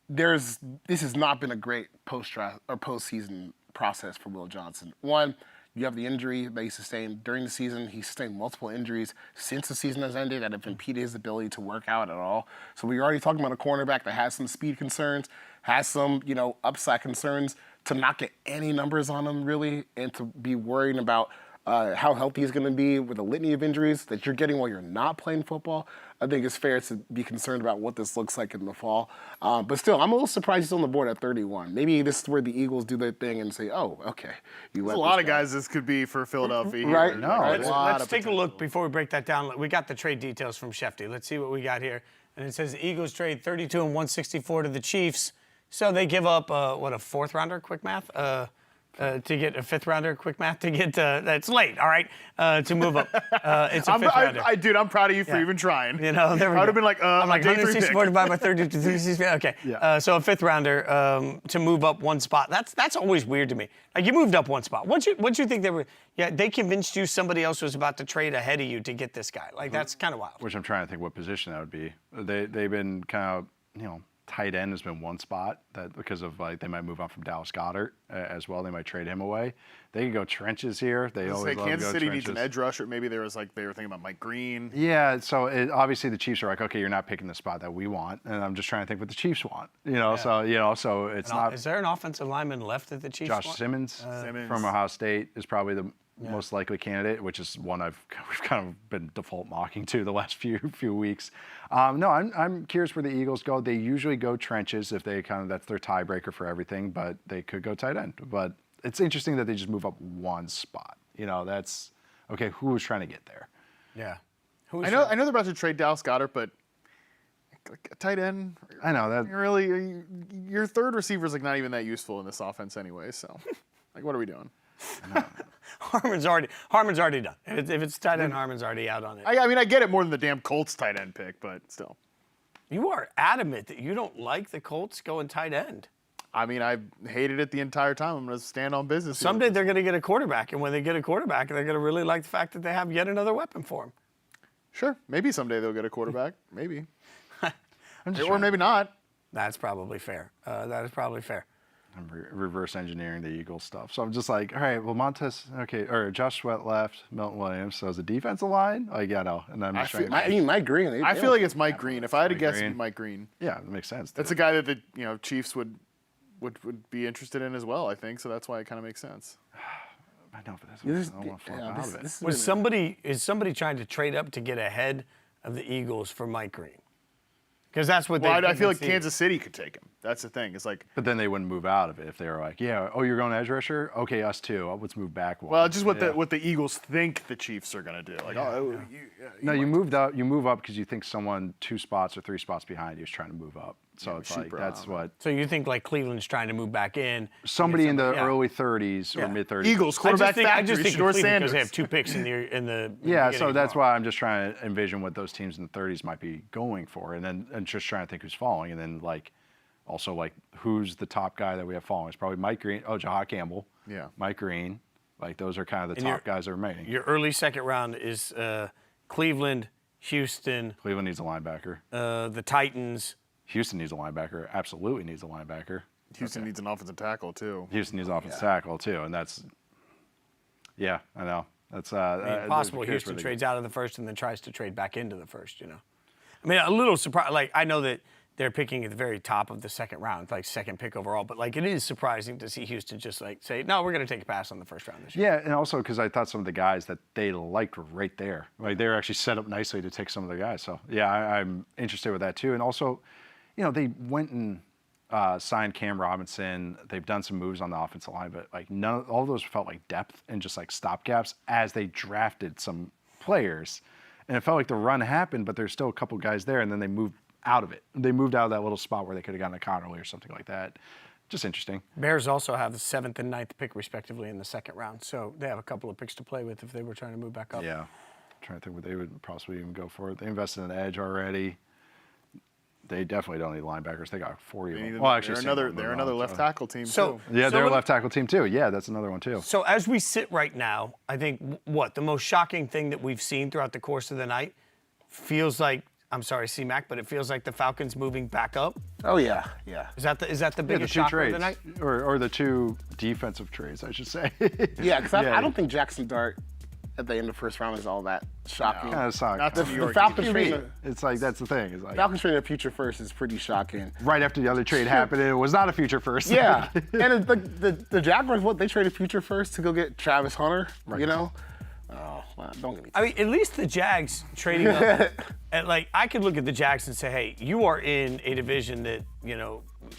This has not been a great post-draft or postseason process for Will Johnson. One, you have the injury that he sustained during the season. He sustained multiple injuries since the season has ended that have impeded his ability to work out at all. So we're already talking about a cornerback that has some speed concerns, has some, upside concerns. To not get any numbers on him, really, and to be worrying about how healthy he's going to be with a litany of injuries that you're getting while you're not playing football, I think it's fair to be concerned about what this looks like in the fall. But still, I'm a little surprised he's on the board at 31. Maybe this is where the Eagles do their thing and say, oh, okay. There's a lot of guys this could be for Philadelphia. Right. Here. No. Let's take a look before we break that down. We got the trade details from Shefty. Let's see what we got here. And it says the Eagles trade 32 and 164 to the Chiefs. So they give up, a fourth rounder, quick math? To get a fifth rounder, quick math, to get, that's late, all right, to move up. It's a fifth rounder. Dude, I'm proud of you for even trying. There we go. I would have been like, I'm like, day 3 160 pick. divided by 32, 360, okay. Yeah. So a fifth rounder to move up one spot. That's always weird to me. Like, you moved up one spot. Once you think they convinced you somebody else was about to trade ahead of you to get this guy. Like, that's kind of wild. Which I'm trying to think what position that would be. They've been kind of, tight end has been one spot that because of they might move on from Dallas Goedert as well. They might trade him away. They could go trenches here. They always love Kansas to go City trenches. needs an edge rusher. Maybe they were thinking about Mike Green. Yeah, so obviously the Chiefs are like, okay, you're not picking the spot that we want, and I'm just trying to think what the Chiefs want. So it's not. Is there an offensive lineman left that the Chiefs want? Josh Simmons from Ohio State is probably the most likely candidate, which is one we've kind of been default mocking to the last few weeks. No, I'm curious where the Eagles go. They usually go trenches if they that's their tiebreaker for everything, but they could go tight end. But it's interesting that they just move up one spot. That's okay. Who was trying to get there? Yeah. I know they're about to trade Dallas Goedert, but a tight end. I know that. Really, your third receiver is not even that useful in this offense anyway. So, what are we doing? Harmon's already done. If it's tight end, Harmon's already out on it. I get it more than the damn Colts tight end pick, but still. You are adamant that you don't like the Colts going tight end. I've hated it the entire time. I'm going to stand on business. Someday they're going to get a quarterback, and when they get a quarterback, they're going to really like the fact that they have yet another weapon for him. Sure. Maybe someday they'll get a quarterback. Maybe. Or maybe not. That's probably fair. That is probably fair. I'm reverse engineering the Eagles stuff. So I'm just like, all right, well, or Josh Sweat left, Milton Williams. So is the defensive line? No. And I'm just trying to. Mike Green. I feel like it's Mike Green. If I had to guess, it'd be Mike Green. Yeah, that makes sense. That's a guy that the Chiefs would be interested in as well, I think. So that's why it kind of makes sense. I know, but I don't want to flip out of it. Is somebody trying to trade up to get ahead of the Eagles for Mike Green? Because that's what I feel like Kansas City could take him. That's the thing. It's like. But then they wouldn't move out of it if they were like, yeah, oh, you're going edge rusher? Okay, us too. Let's move back one. Well, just what the Eagles think the Chiefs are going to do. You moved up. You move up because you think someone 2 spots or 3 spots behind you is trying to move up. So it's like that's what. So you think Cleveland's trying to move back in? Somebody in the early 30s or mid 30s. Eagles quarterback factory. I just think Shedeur Cleveland Sanders. because they have 2 picks in the. Yeah, so that's why I'm just trying to envision what those teams in the 30s might be going for, and just trying to think who's falling, and then also who's the top guy that we have falling? It's probably Mike Green. Oh, Jihadd Campbell. Yeah. Mike Green. Those are kind of the top guys that are remaining. Your early second round is Cleveland, Houston. Cleveland needs a linebacker. The Titans. Houston needs a linebacker. Absolutely needs a linebacker. Houston needs an offensive tackle too. Houston needs an offensive tackle too, and that's. Yeah, I know. That's possible Houston trades out of the first and then tries to trade back into the first. A little surprised. I know that they're picking at the very top of the second round, second pick overall. But it is surprising to see Houston just say, no, we're going to take a pass on the first round this year. Yeah, and also because I thought some of the guys that they liked were right there. They were actually set up nicely to take some of the guys. So yeah, I'm interested with that too. And also, they went and signed Cam Robinson. They've done some moves on the offensive line, but all of those felt like depth and just stopgaps as they drafted some players. And it felt like the run happened, but there's still a couple guys there, and then they moved out of it. They moved out of that little spot where they could have gotten a Connerly or something like that. Just interesting. Bears also have the 7th and 9th pick, respectively, in the second round. So they have a couple of picks to play with if they were trying to move back up. Yeah. I'm trying to think what they would possibly even go for. They invested in an edge already. They definitely don't need linebackers. They got 40 of them. Well, actually, they're another left tackle team, So too. Yeah, they're a left tackle team, too. Yeah, that's another one, too. So as we sit right now, I think the most shocking thing that we've seen throughout the course of the night feels like, I'm sorry, C-Mac, but it feels like the Falcons moving back up. Oh, yeah. Is that the Yeah, the biggest two shocker of trades. the night? Or the two defensive trades, I should say. Yeah, because I don't think Jaxson Dart at the end of the first round is all that shocking. Kind of sucks. Not to The New York. Falcons trading It's like, that's the thing. It's like, Falcons trading a future first is pretty shocking. right after the other trade happened, it was not a future first. Yeah, and the Jaguars, the traded future first to go get Travis Hunter, you know? Oh, well, don't get me. I mean, at least the Jags trading up. I could look at the Jags and say, hey, you are in a division that,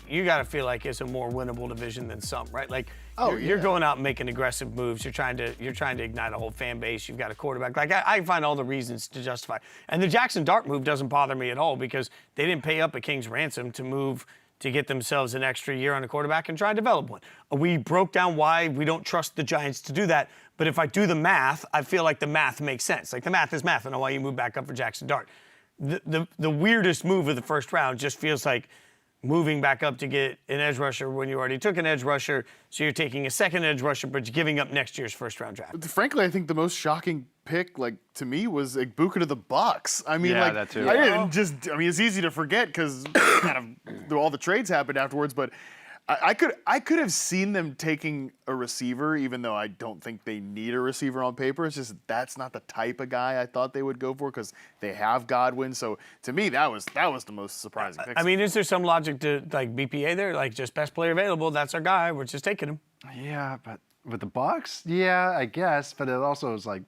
you got to feel like it's a more winnable division than some, right? Like, you're going out and making aggressive moves. You're trying to ignite a whole fan base. You've got a quarterback. Like, I find all the reasons to justify. And the Jaxson Dart move doesn't bother me at all because they didn't pay up a king's ransom to move to get themselves an extra year on a quarterback and try and develop one. We broke down why we don't trust the Giants to do that. But if I do the math, I feel like the math makes sense. Like, the math is math. I know why you move back up for Jaxson Dart. The weirdest move of the first round just feels like moving back up to get an edge rusher when you already took an edge rusher, so you're taking a second edge rusher, but you're giving up next year's first-round draft. Frankly, I think the most shocking pick, to me, was Egbuka to the Bucks. I mean, Yeah, that too. it's easy to forget because kind of all the trades happened afterwards, but I could have seen them taking a receiver, even though I don't think they need a receiver on paper. It's just that's not the type of guy I thought they would go for because they have Godwin. So to me, that was the most surprising pick. I mean, is there some logic to BPA there? Like, just best player available, that's our guy. We're just taking him. Yeah, but with the Bucks, yeah, I guess. But it also was like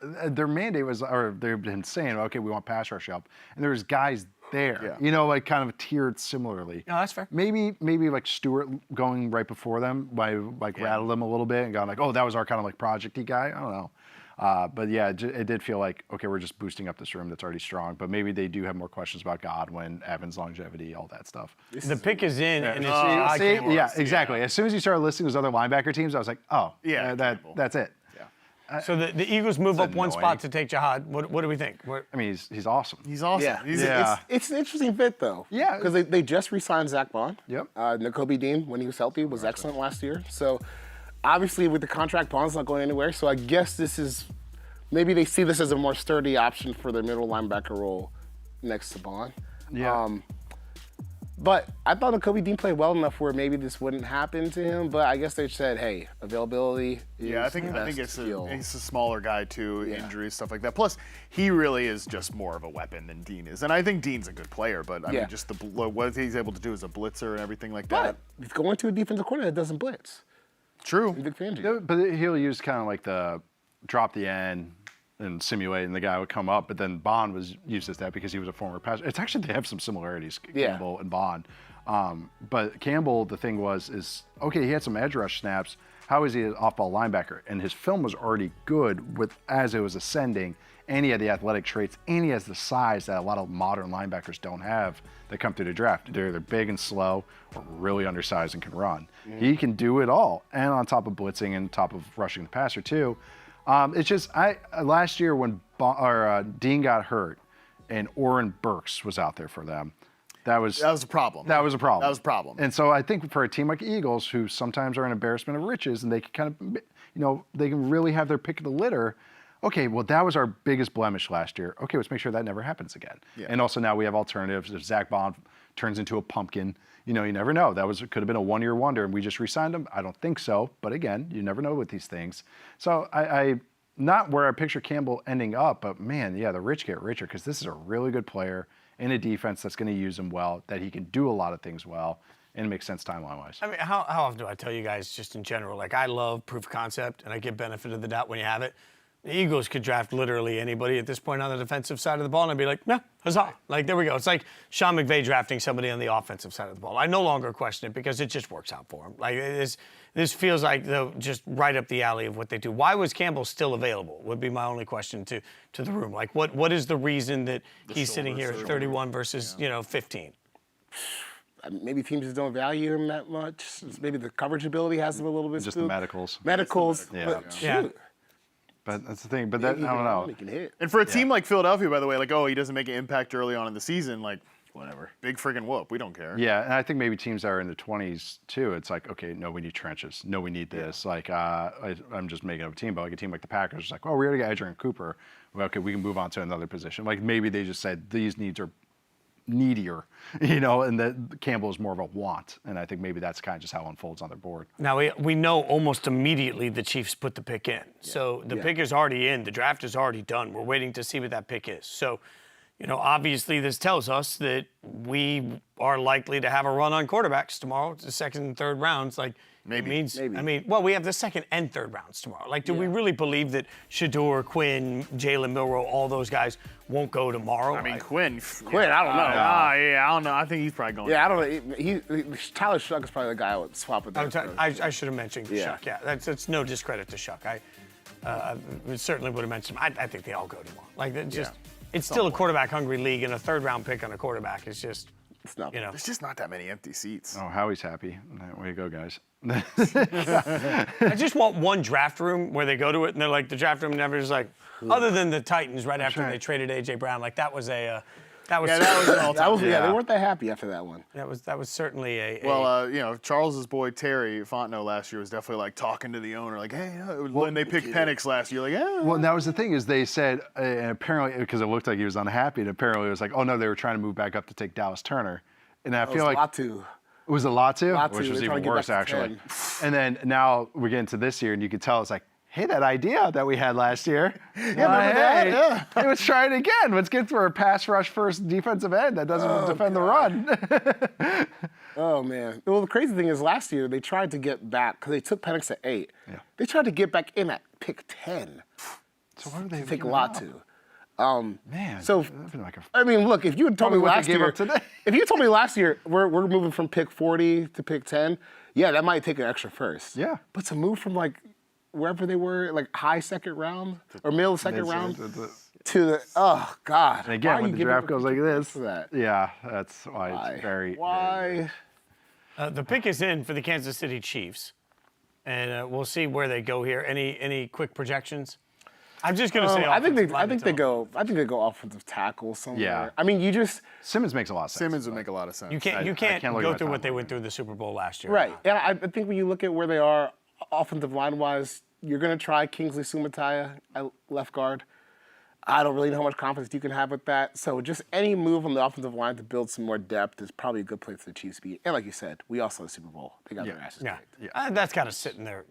their mandate was, or they've been saying, okay, we want pass rush help, and there's guys there, kind of tiered similarly. No, that's fair. Maybe like Stewart going right before them, rattled them a little bit and gone like, oh, that was our kind of like project-y guy. I don't know. But yeah, it did feel like, okay, we're just boosting up this room that's already strong. But maybe they do have more questions about Godwin, Evans' longevity, all that stuff. The pick is in, and it's yeah, exactly. As soon as you started listing those other linebacker teams, I was like, oh, that's it. So the Eagles move up one spot to take Jihadd. What do we think? I mean, he's awesome. He's awesome. Yeah. It's an interesting fit, though. Yeah. Because they just re-signed Zach Bond. Yep. Nakobe Dean, when he was healthy, was excellent last year. So, obviously, with the contract, Bond's not going anywhere. So, I guess maybe they see this as a more sturdy option for their middle linebacker role next to Bond. Yeah. But I thought Nakobe Dean played well enough where maybe this wouldn't happen to him. But I guess they said, hey, availability is I think he's a smaller guy too, injuries, stuff like that. Plus, he really is just more of a weapon than Dean is. And I think Dean's a good player, but I mean, just what he's able to do as a blitzer and everything like that. He's going to a defensive coordinator that doesn't blitz. True. Big fan. Yeah, but he'll use kind of like the drop the end and simulate, and the guy would come up. But then Bond was used as that because he was a former passer. It's actually, they have some similarities, Campbell and Bond. But Campbell, the thing is okay, he had some edge rush snaps. How is he an off-ball linebacker? And his film was already good as it was ascending, and he had the athletic traits, and he has the size that a lot of modern linebackers don't have that come through the draft. They're either big and slow or really undersized and can run. He can do it all, and on top of blitzing and top of rushing the passer too. It's just last year when Dean got hurt and Oren Burks was out there for them, that was a problem. That was a problem. That was a problem. And so I think for a team like Eagles, who sometimes are an embarrassment of riches, and they can kind of, they can really have their pick of the litter. Okay, well, that was our biggest blemish last year. Okay, let's make sure that never happens again. Yeah. And also now we have alternatives. If Zach Bond turns into a pumpkin, you never know. Could have been a one-year wonder, and we just re-signed him. I don't think so, but again, you never know with these things. So I not where I picture Campbell ending up, but man, the rich get richer because this is a really good player in a defense that's going to use him well, that he can do a lot of things well, and it makes sense timeline-wise. I mean, how often do I tell you guys just in general, like I love proof of concept, and I give benefit of the doubt when you have it. The Eagles could draft literally anybody at this point on the defensive side of the ball, and I'd be like, yeah, huzzah. Like, there we go. It's like Sean McVay drafting somebody on the offensive side of the ball. I no longer question it because it just works out for him. Like, this feels like just right up the alley of what they do. Why was Campbell still available would be my only question to the room. Like, what is the reason that he's sitting here at 31 versus, 15? Maybe teams just don't value him that much. Maybe the coverage ability has him a little bit Just spooked. the medicals. Medicals. Yeah. But shoot. Yeah. But that's the thing. But that, I don't know. He can hit. And for a team like Philadelphia, by the way, like, oh, he doesn't make an impact early on in the season, like, whatever. Big friggin' whoop. We don't care. Yeah, and I think maybe teams that are in the 20s too. It's like, okay, no, we need trenches. No, we need this. Like, I'm just making up a team, but like a team like the Packers, it's like, well, we already got Adrian Cooper. Well, okay, we can move on to another position. Like maybe they just said these needs are needier, and that Campbell is more of a want. And I think maybe that's kind of just how it unfolds on their board. Now, we know almost immediately the Chiefs put the pick in. So the pick is already in. The draft is already done. We're waiting to see what that pick is. So, obviously this tells us that we are likely to have a run on quarterbacks tomorrow, the second and third rounds. Like, Maybe. We have the second and third rounds tomorrow. Like, do we really believe that Shedeur, Quinn, Jalen Milroe, all those guys won't go tomorrow? I mean, Quinn, I don't know. I don't know. I think he's probably going. Yeah, I don't know. Tyler Shuck is probably the guy I would swap with. I should have mentioned Shuck. Yeah, that's no discredit to Shuck. I certainly would have mentioned him. I think they all go tomorrow. Like, it's still a quarterback-hungry league, and a third-round pick on a quarterback is just, It's not. There's just not that many empty seats. Oh, Howie's happy. Way to go, guys. I just want one draft room where they go to it and they're like, the draft room never is like, other than the Titans right after they traded A.J. Brown, like that was an all-time. They weren't that happy after that one. That was certainly a. Well, Charles's boy Terry Fontenot last year was definitely like talking to the owner, like, hey, when they picked Penix last year, like, yeah. Well, and that was the thing is they said, and apparently, because it looked like he was unhappy, and apparently it was like, oh no, they were trying to move back up to take Dallas Turner. And I feel like Latu. It was a Latu, Latu, which was they're trying even to get worse, back to actually. 10. And then now we're getting to this year, and you could tell it's like, hey, that idea that we had last year. Remember that? Yeah. Hey, let's try it again. Let's get for a pass rush first defensive end that doesn't defend the run. Oh, man. Well, the crazy thing is last year they tried to get back, because they took Penix at 8. Yeah. They tried to get back in at pick 10. So why would they Take giving up? Latu. Man, So, that'd been like I mean, look, if you had told me Probably what they last gave year, up today. if you told me last year we're moving from pick 40 to pick 10, yeah, that might take an extra first. Yeah. But to move from like wherever they were, like high second round or middle second round to the oh god. And again, Why when you the giving draft up goes like this, for that? yeah, that's why it's very. Why? The pick is in for the Kansas City Chiefs, and we'll see where they go here. Any quick projections? I'm just going to say. I think they go offensive tackle somewhere. Yeah. I mean, you just Simmons makes a lot of sense. Simmons would make a lot of sense. You can't look go at through my what they timeline. went through the Super Bowl last year. right. Yeah, I think when you look at where they are offensive line wise, you're going to try Kingsley Sumataya at left guard. I don't really know how much confidence you can have with that. So just any move on the offensive line to build some more depth is probably a good place for the Chiefs to be. And like you said, we also had the Super Bowl. They got their asses Yeah, kicked. that's got to sit in their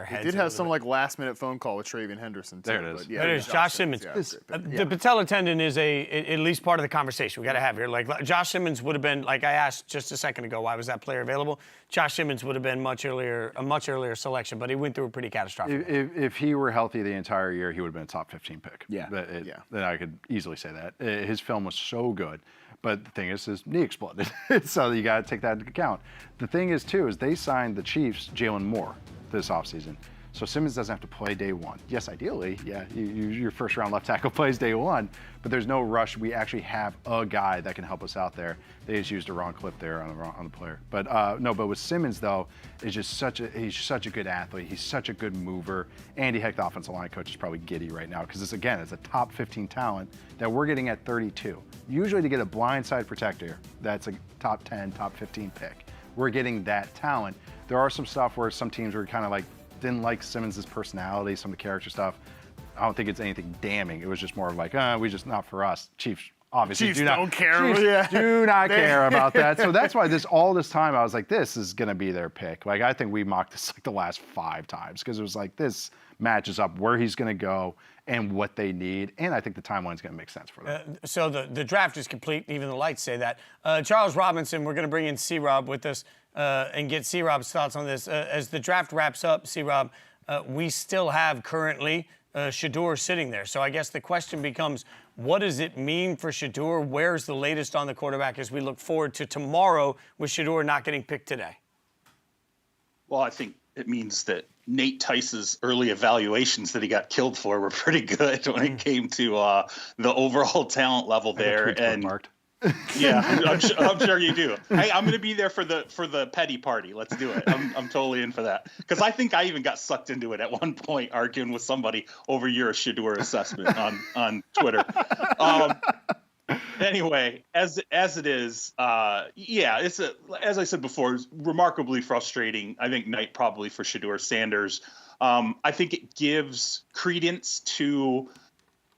heads. He did have some like last minute phone call with Travian Henderson too. There it is. But, yeah, It is Josh Simmons. Yeah, The patella tendon is at least part of the conversation we got to have here. Like Josh Simmons would have been, like I asked just a second ago, why was that player available? Josh Simmons would have been a much earlier selection, but he went through a pretty catastrophic. If he were healthy the entire year, he would have been a top 15 pick. Yeah. Then I could easily say that. His film was so good. But the thing is, his knee exploded. So you got to take that into account. The thing is, too, is they signed the Chiefs Jalen Moore this offseason. So Simmons doesn't have to play day one. Yes, ideally, yeah, your first round left tackle plays day one, but there's no rush. We actually have a guy that can help us out there. They just used a wrong clip there on the player. But but with Simmons though, he's such a good athlete. He's such a good mover. Andy Heck, the offensive line coach, is probably giddy right now because it's a top 15 talent that we're getting at 32. Usually to get a blindside protector, that's a top 10, top 15 pick. We're getting that talent. There are some stuff where some teams were kind of like, didn't like Simmons' personality, some of the character stuff. I don't think it's anything damning. It was just more of like, we just not for us. Chiefs obviously Chiefs do not don't care. Chiefs Yeah. do not care about that. So that's why all this time I was like, this is gonna be their pick. Like I think we mocked this like the last 5 times because it was like this matches up where he's gonna go and what they need, and I think the timeline's gonna make sense for them. So the draft is complete. Even the lights say that. Charles Robinson, we're going to bring in C-Rob with us and get C-Rob's thoughts on this. As the draft wraps up, C-Rob, we still have currently Shedeur sitting there. So I guess the question becomes, what does it mean for Shedeur? Where's the latest on the quarterback as we look forward to tomorrow with Shedeur not getting picked today? Well, I think it means that Nate Tice's early evaluations that he got killed for were pretty good when it came to the overall talent level there. And marked. Yeah, I'm sure you do. Hey, I'm going to be there for the petty party. Let's do it. I'm totally in for that, because I think I even got sucked into it at one point, arguing with somebody over your Shedeur assessment on Twitter. Anyway, as it is, yeah, it's as I said before, it's remarkably frustrating. I think night probably for Shedeur Sanders. I think it gives credence to.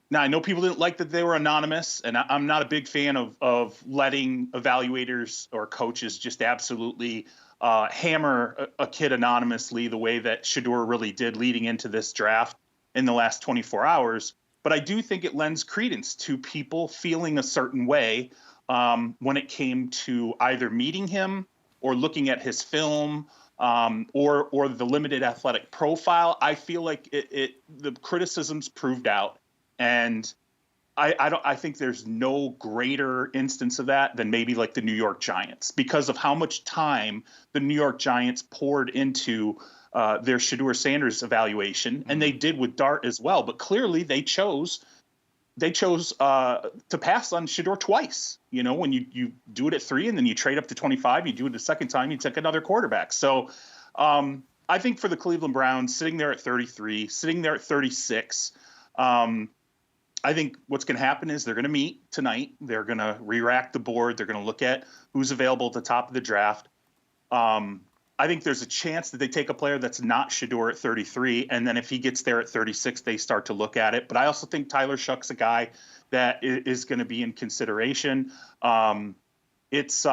Now, I know people didn't like that they were anonymous, and I'm not a big fan of letting evaluators or coaches just absolutely hammer a kid anonymously the way that Shedeur really did leading into this draft in the last 24 hours. But I do think it lends credence to people feeling a certain way when it came to either meeting him or looking at his film or the limited athletic profile. I feel like the criticisms proved out. And I think there's no greater instance of that than maybe like the New York Giants, because of how much time the New York Giants poured into their Shedeur Sanders evaluation, and they did with Dart as well. But clearly they chose to pass on Shedeur twice. You know, when you do it at 3 and then you trade up to 25, you do it a second time, you take another quarterback. So I think for the Cleveland Browns, sitting there at 33, sitting there at 36, I think what's going to happen is they're going to meet tonight. They're going to re-rack the board. They're going to look at who's available at the top of the draft. I think there's a chance that they take a player that's not Shedeur at 33, and then if he gets there at 36, they start to look at it. But I also think Tyler Shuck's a guy that is going to be in consideration. It's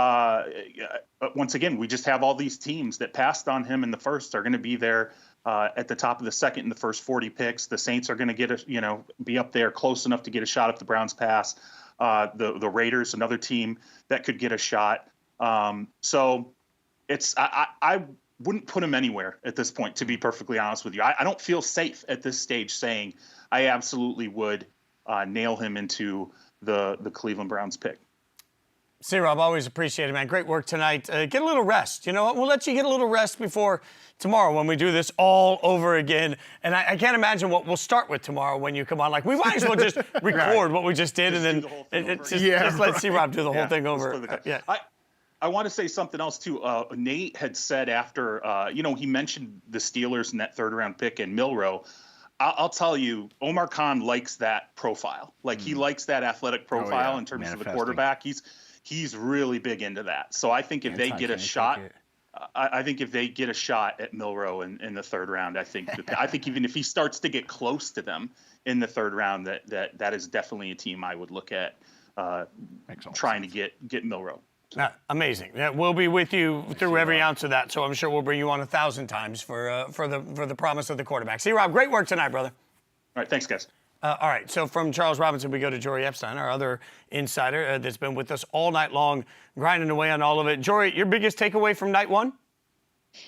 once again, we just have all these teams that passed on him in the first are going to be there at the top of the second in the first 40 picks. The Saints are going to be up there close enough to get a shot if the Browns pass. The Raiders, another team that could get a shot. So it's I wouldn't put him anywhere at this point, to be perfectly honest with you. I don't feel safe at this stage saying I absolutely would nail him into the Cleveland Browns pick. C-Rob, always appreciate it, man. Great work tonight. Get a little rest. You know what? We'll let you get a little rest before tomorrow when we do this all over again. And I can't imagine what we'll start with tomorrow when you come on. Like, we might as well just record what we just did and then just let C-Rob do the whole thing over. Yeah. I want to say something else, too. Nate had said after, he mentioned the Steelers in that third-round pick and Milroe. I'll tell you, Omar Khan likes that profile. Like, he likes that athletic profile in terms of the quarterback. He's really big into that. So I think if they get a shot, I think if they get a shot at Milroe in the third round, I think even if he starts to get close to them in the third round, that is definitely a team I would look at trying to get Milroe. Amazing. Yeah, we'll be with you through every ounce of that. So I'm sure we'll bring you on 1,000 times for the promise of the quarterback. C-Rob, great work tonight, brother. All right, thanks, guys. All right, so from Charles Robinson, we go to Jori Epstein, our other insider that's been with us all night long, grinding away on all of it. Jori, your biggest takeaway from night one?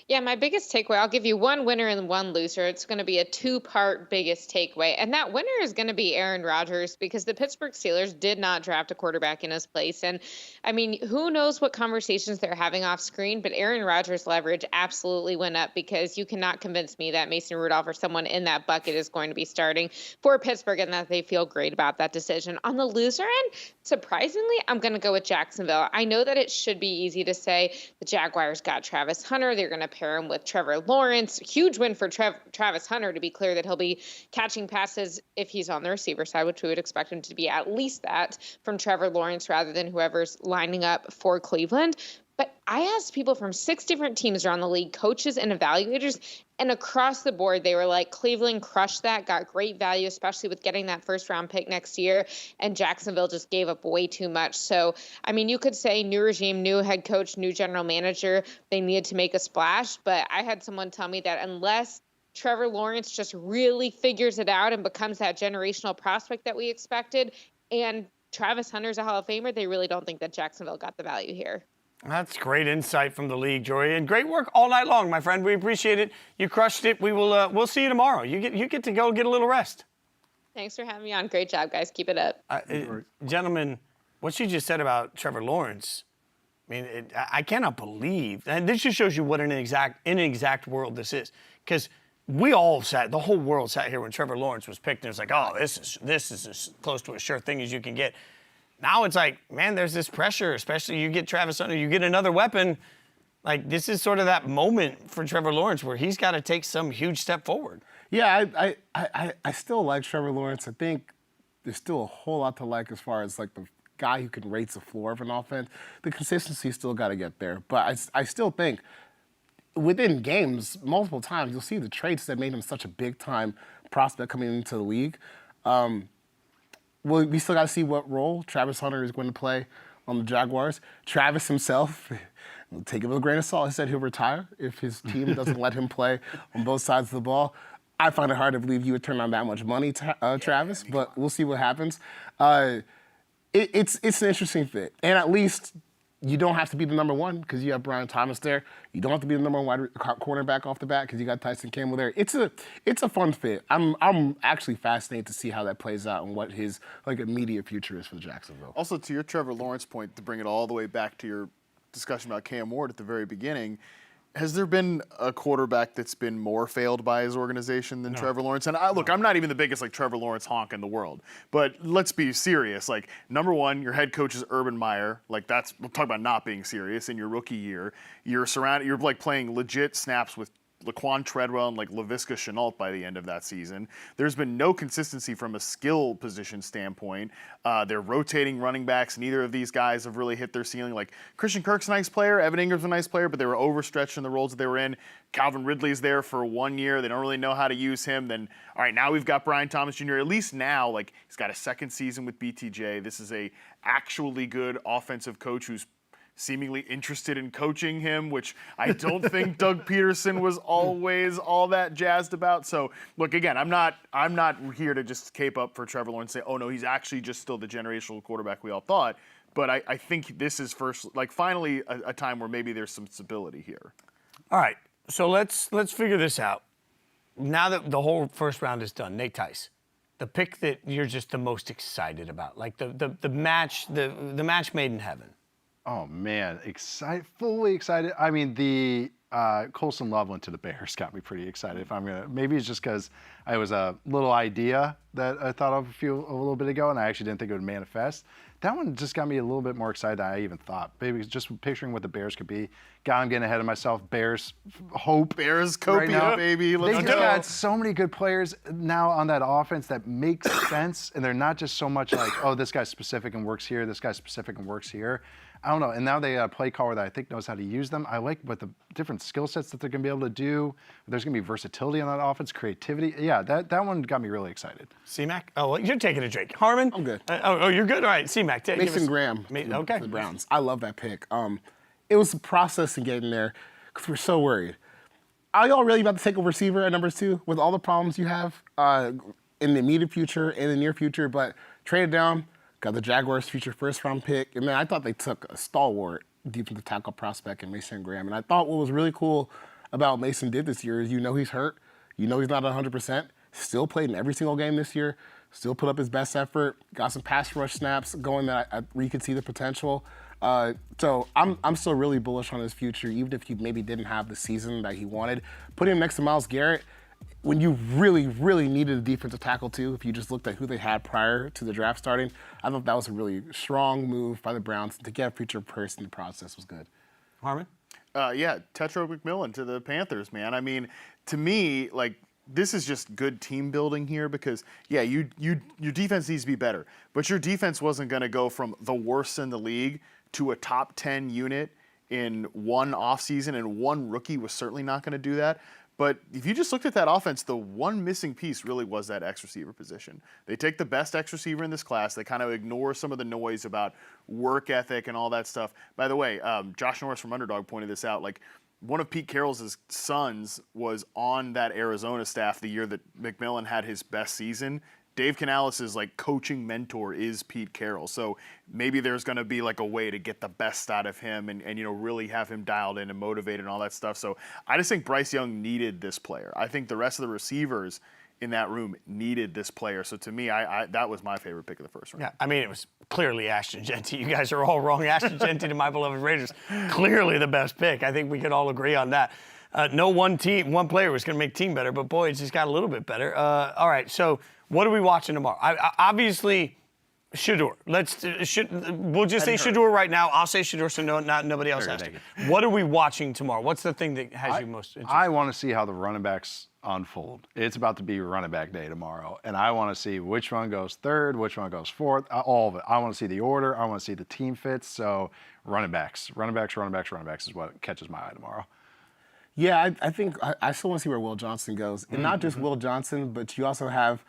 Yeah, my biggest takeaway, I'll give you one winner and one loser. It's going to be a two-part biggest takeaway. And that winner is going to be Aaron Rodgers, because the Pittsburgh Steelers did not draft a quarterback in his place. And, I mean, who knows what conversations they're having off screen, but Aaron Rodgers' leverage absolutely went up, because you cannot convince me that Mason Rudolph or someone in that bucket is going to be starting for Pittsburgh and that they feel great about that decision. On the loser end, surprisingly, I'm going to go with Jacksonville. I know that it should be easy to say the Jaguars got Travis Hunter. They're going to pair him with Trevor Lawrence. Huge win for Travis Hunter, to be clear, that he'll be catching passes if he's on the receiver side, which we would expect him to be at least that from Trevor Lawrence rather than whoever's lining up for Cleveland. But I asked people from 6 different teams around the league, coaches and evaluators, and across the board, they were like, Cleveland crushed that, got great value, especially with getting that first-round pick next year, and Jacksonville just gave up way too much. So, I mean, you could say new regime, new head coach, new general manager, they needed to make a splash, but I had someone tell me that unless Trevor Lawrence just really figures it out and becomes that generational prospect that we expected, and Travis Hunter's a Hall of Famer, they really don't think that Jacksonville got the value here. That's great insight from the league, Jori, and great work all night long, my friend. We appreciate it. You crushed it. We'll see you tomorrow. You get to go get a little rest. Thanks for having me on. Great job, guys. Keep it up. Gentlemen, what you just said about Trevor Lawrence, I mean, I cannot believe, and this just shows you what an inexact world this is, because we all the whole world sat here when Trevor Lawrence was picked, and it's like, oh, this is as close to a sure thing as you can get. Now it's like, man, there's this pressure, especially you get Travis Hunter, you get another weapon. Like, this is sort of that moment for Trevor Lawrence where he's got to take some huge step forward. Yeah, I still like Trevor Lawrence. I think there's still a whole lot to like as far as like the guy who can raise the floor of an offense. The consistency still got to get there. But I still think within games, multiple times, you'll see the traits that made him such a big-time prospect coming into the league. Well, we still got to see what role Travis Hunter is going to play on the Jaguars. Travis himself, take it with a grain of salt, he said he'll retire if his team doesn't let him play on both sides of the ball. I find it hard to believe you would turn on that much money, Travis, but we'll see what happens. It's an interesting fit. And at least you don't have to be the number one because you have Brian Thomas there. You don't have to be the number one cornerback off the bat because you got Tyson Campbell there. It's a fun fit. I'm actually fascinated to see how that plays out and what his immediate future is for Jacksonville. Also, to your Trevor Lawrence point, to bring it all the way back to your discussion about Cam Ward at the very beginning, has there been a quarterback that's been more failed by his organization than Trevor Lawrence? And I'm not even the biggest Trevor Lawrence honk in the world, but let's be serious. Number one, your head coach is Urban Meyer. We'll talk about not being serious in your rookie year. You're playing legit snaps with Laquan Treadwell and Laviska Shenault by the end of that season. There's been no consistency from a skill position standpoint. They're rotating running backs. Neither of these guys have really hit their ceiling. Christian Kirk's a nice player. Evan Ingram's a nice player, but they were overstretched in the roles that they were in. Calvin Ridley's there for 1 year. They don't really know how to use him. Then, all right, now we've got Brian Thomas Jr. At least now, he's got a second season with BTJ. This is a actually good offensive coach who's seemingly interested in coaching him, which I don't think Doug Peterson was always all that jazzed about. So, look, again, I'm not here to just cape up for Trevor Lawrence and say, oh, no, he's actually just still the generational quarterback we all thought. But I think this is finally a time where maybe there's some stability here. All right, so let's figure this out. Now that the whole first round is done, Nate Tice, the pick that you're just the most excited about, the match made in heaven. Oh, man, fully excited. I mean, the Colston Loveland to the Bears got me pretty excited. Maybe it's just because I was a little idea that I thought of a little bit ago, and I actually didn't think it would manifest. That one just got me a little bit more excited than I even thought. Maybe just picturing what the Bears could be. God, I'm getting ahead of myself. Bears hope. Bears copia, right baby. Let's go. They got so many good players now on that offense that makes sense, and they're not just so much oh, this guy's specific and works here, this guy's specific and works here. I don't know. And now they play caller that I think knows how to use them. I like what the different skill sets that they're going to be able to do. There's going to be versatility on that offense, creativity. Yeah, that one got me really excited. C-Mac? Oh, well, you're taking a drink. Harmon? I'm good. You're good? All right, C-Mac. Mason Graham. Okay. The Browns. I love that pick. It was a process in getting there because we're so worried. Are y'all really about to take a receiver at number 2 with all the problems you have in the immediate future and the near future, but traded down, got the Jaguars' future first-round pick, and then I thought they took a stalwart defensive tackle prospect in Mason Graham. And I thought what was really cool about what Mason did this year is he's hurt, he's not 100%, still played in every single game this year, still put up his best effort, got some pass rush snaps going that where you could see the potential. So I'm still really bullish on his future, even if he maybe didn't have the season that he wanted. Put him next to Myles Garrett, when you really, really needed a defensive tackle too, if you just looked at who they had prior to the draft starting, I thought that was a really strong move by the Browns. To get a future person in the process was good. Harmon? Tetairoa McMillan to the Panthers, man. I mean, to me, this is just good team building here because, your defense needs to be better. But your defense wasn't going to go from the worst in the league to a top 10 unit in one offseason, and one rookie was certainly not going to do that. But if you just looked at that offense, the one missing piece really was that X receiver position. They take the best X receiver in this class. They kind of ignore some of the noise about work ethic and all that stuff. By the way, Josh Norris from Underdog pointed this out. One of Pete Carroll's sons was on that Arizona staff the year that McMillan had his best season. Dave Canales' like coaching mentor is Pete Carroll. So maybe there's going to be like a way to get the best out of him and really have him dialed in and motivated and all that stuff. So I just think Bryce Young needed this player. I think the rest of the receivers in that room needed this player. So to me, that was my favorite pick of the first round. Yeah, I mean, it was clearly Ashton Jeanty. You guys are all wrong. Ashton Jeanty to my beloved Raiders, clearly the best pick. I think we could all agree on that. No one player was going to make team better, but boy, it just got a little bit better. All right, so what are we watching tomorrow? Obviously, Shedeur. We'll just say Shedeur right now. I'll say Shedeur so nobody else has to. What are we watching tomorrow? What's the thing that has you most interested? I want to see how the running backs unfold. It's about to be running back day tomorrow, and I want to see which one goes third, which one goes fourth, all of it. I want to see the order. I want to see the team fits. So running backs is what catches my eye tomorrow. Yeah, I think I still want to see where Will Johnson goes. And not just Will Johnson, but you also have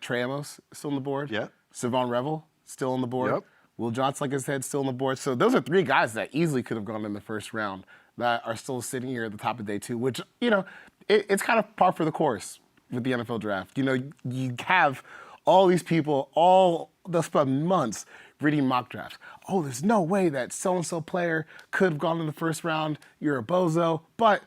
Trey Amos still on the board. Yep. Savon Revel still on the board. Yep. Will Johnson, like I said, still on the board. So those are three guys that easily could have gone in the first round that are still sitting here at the top of day two, which, it's kind of par for the course with the NFL draft. You have all these people, they'll spend months reading mock drafts. Oh, there's no way that so-and-so player could have gone in the first round. You're a bozo. But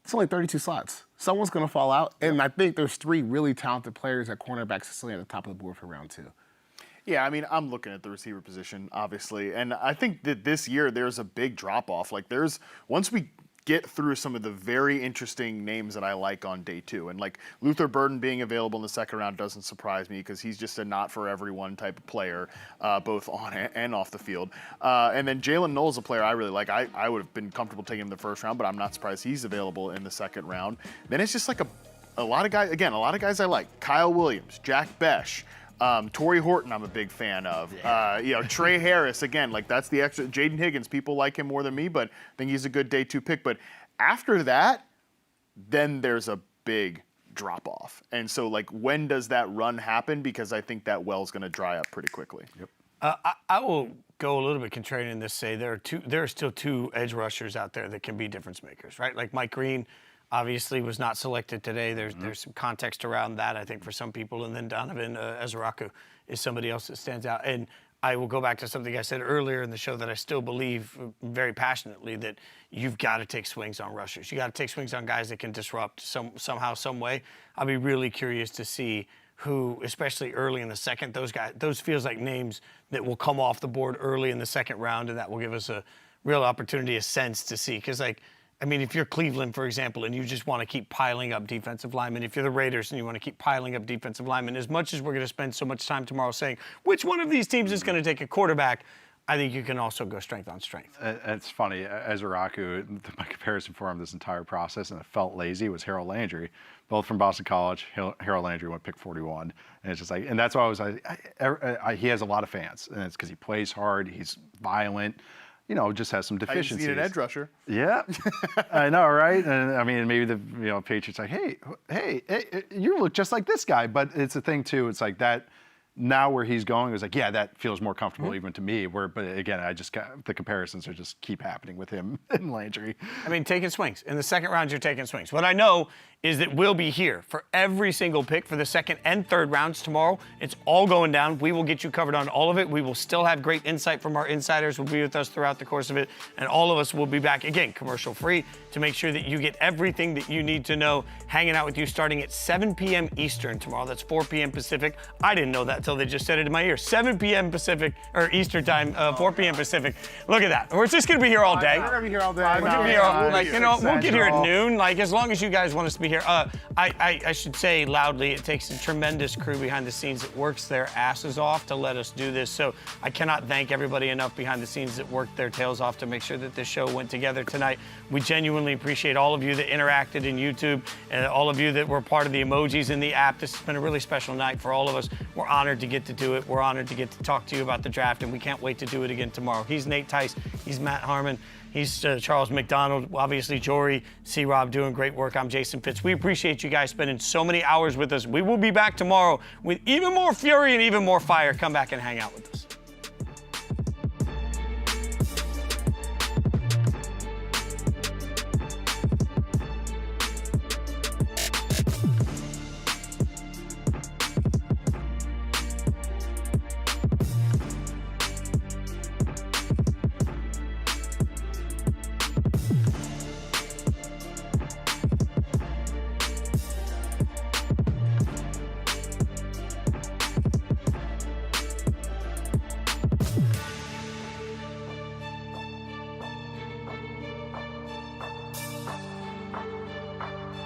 it's only 32 slots. Someone's going to fall out. And I think there's three really talented players at cornerback sitting at the top of the board for round two. Yeah, I mean, I'm looking at the receiver position, obviously. And I think that this year there's a big drop-off. Like, once we get through some of the very interesting names that I like on day two. And like Luther Burden being available in the second round doesn't surprise me because he's just a not for everyone type of player, both on and off the field. And then Jalen Knowles, a player I really like. I would have been comfortable taking him in the first round, but I'm not surprised he's available in the second round. Then it's just like a lot of guys I like. Kyle Williams, Jack Besh, Torrey Horton, I'm a big fan of. Trey Harris, again, like that's the extra. Jaden Higgins, people like him more than me, but I think he's a good day two pick. But after that, then there's a big drop off. And so, like, when does that run happen? Because I think that well's going to dry up pretty quickly. Yep. I will go a little bit contrarian in this. Say there are still two edge rushers out there that can be difference makers, right? Like Mike Green. Obviously was not selected today. There's some context around that, I think, for some people. And then Donovan Ezraku is somebody else that stands out. And I will go back to something I said earlier in the show that I still believe very passionately, that you've got to take swings on rushers. You got to take swings on guys that can disrupt somehow, some way. I'll be really curious to see who, especially early in the second, those feels like names that will come off the board early in the second round, and that will give us a real opportunity, a sense to see. Because, if you're Cleveland, for example, and you just want to keep piling up defensive linemen, if you're the Raiders and you want to keep piling up defensive linemen, as much as we're going to spend so much time tomorrow saying which one of these teams is going to take a quarterback, I think you can also go strength on strength. It's funny, Ezraku, my comparison for him this entire process, and it felt lazy, was Harold Landry, both from Boston College. Harold Landry went pick 41, and it's just like, and that's why I was like, he has a lot of fans, and it's because he plays hard, he's violent. Just has some deficiencies. I just need an edge rusher. Yeah, I know, right? And maybe the Patriots like, hey, you look just like this guy. But it's a thing too. It's like that. Now where he's going, it was like, yeah, that feels more comfortable even to me. But again, the comparisons are just keep happening with him and Landry. Taking swings. In the second round, you're taking swings. What I know is that we'll be here for every single pick for the second and third rounds tomorrow. It's all going down. We will get you covered on all of it. We will still have great insight from our insiders who will be with us throughout the course of it. And all of us will be back, again, commercial free, to make sure that you get everything that you need to know, hanging out with you starting at 7 p.m. Eastern tomorrow. That's 4 p.m. Pacific. I didn't know that until they just said it in my ear. 7 p.m. Pacific, or Eastern time, 4 p.m. Pacific. Look at that. We're just going to be here all day. We're going to be here all day. We're going to be here we'll get here at noon. As long as you guys want us to be here. I should say loudly, it takes a tremendous crew behind the scenes that works their asses off to let us do this. So I cannot thank everybody enough behind the scenes that worked their tails off to make sure that this show went together tonight. We genuinely appreciate all of you that interacted in YouTube and all of you that were part of the emojis in the app. This has been a really special night for all of us. We're honored to get to do it. We're honored to get to talk to you about the draft, and we can't wait to do it again tomorrow. He's Nate Tice. He's Matt Harmon. He's Charles McDonald. Obviously, Jori, C-Rob doing great work. I'm Jason Fitz. We appreciate you guys spending so many hours with us. We will be back tomorrow with even more fury and even more fire. Come back and hang out with us.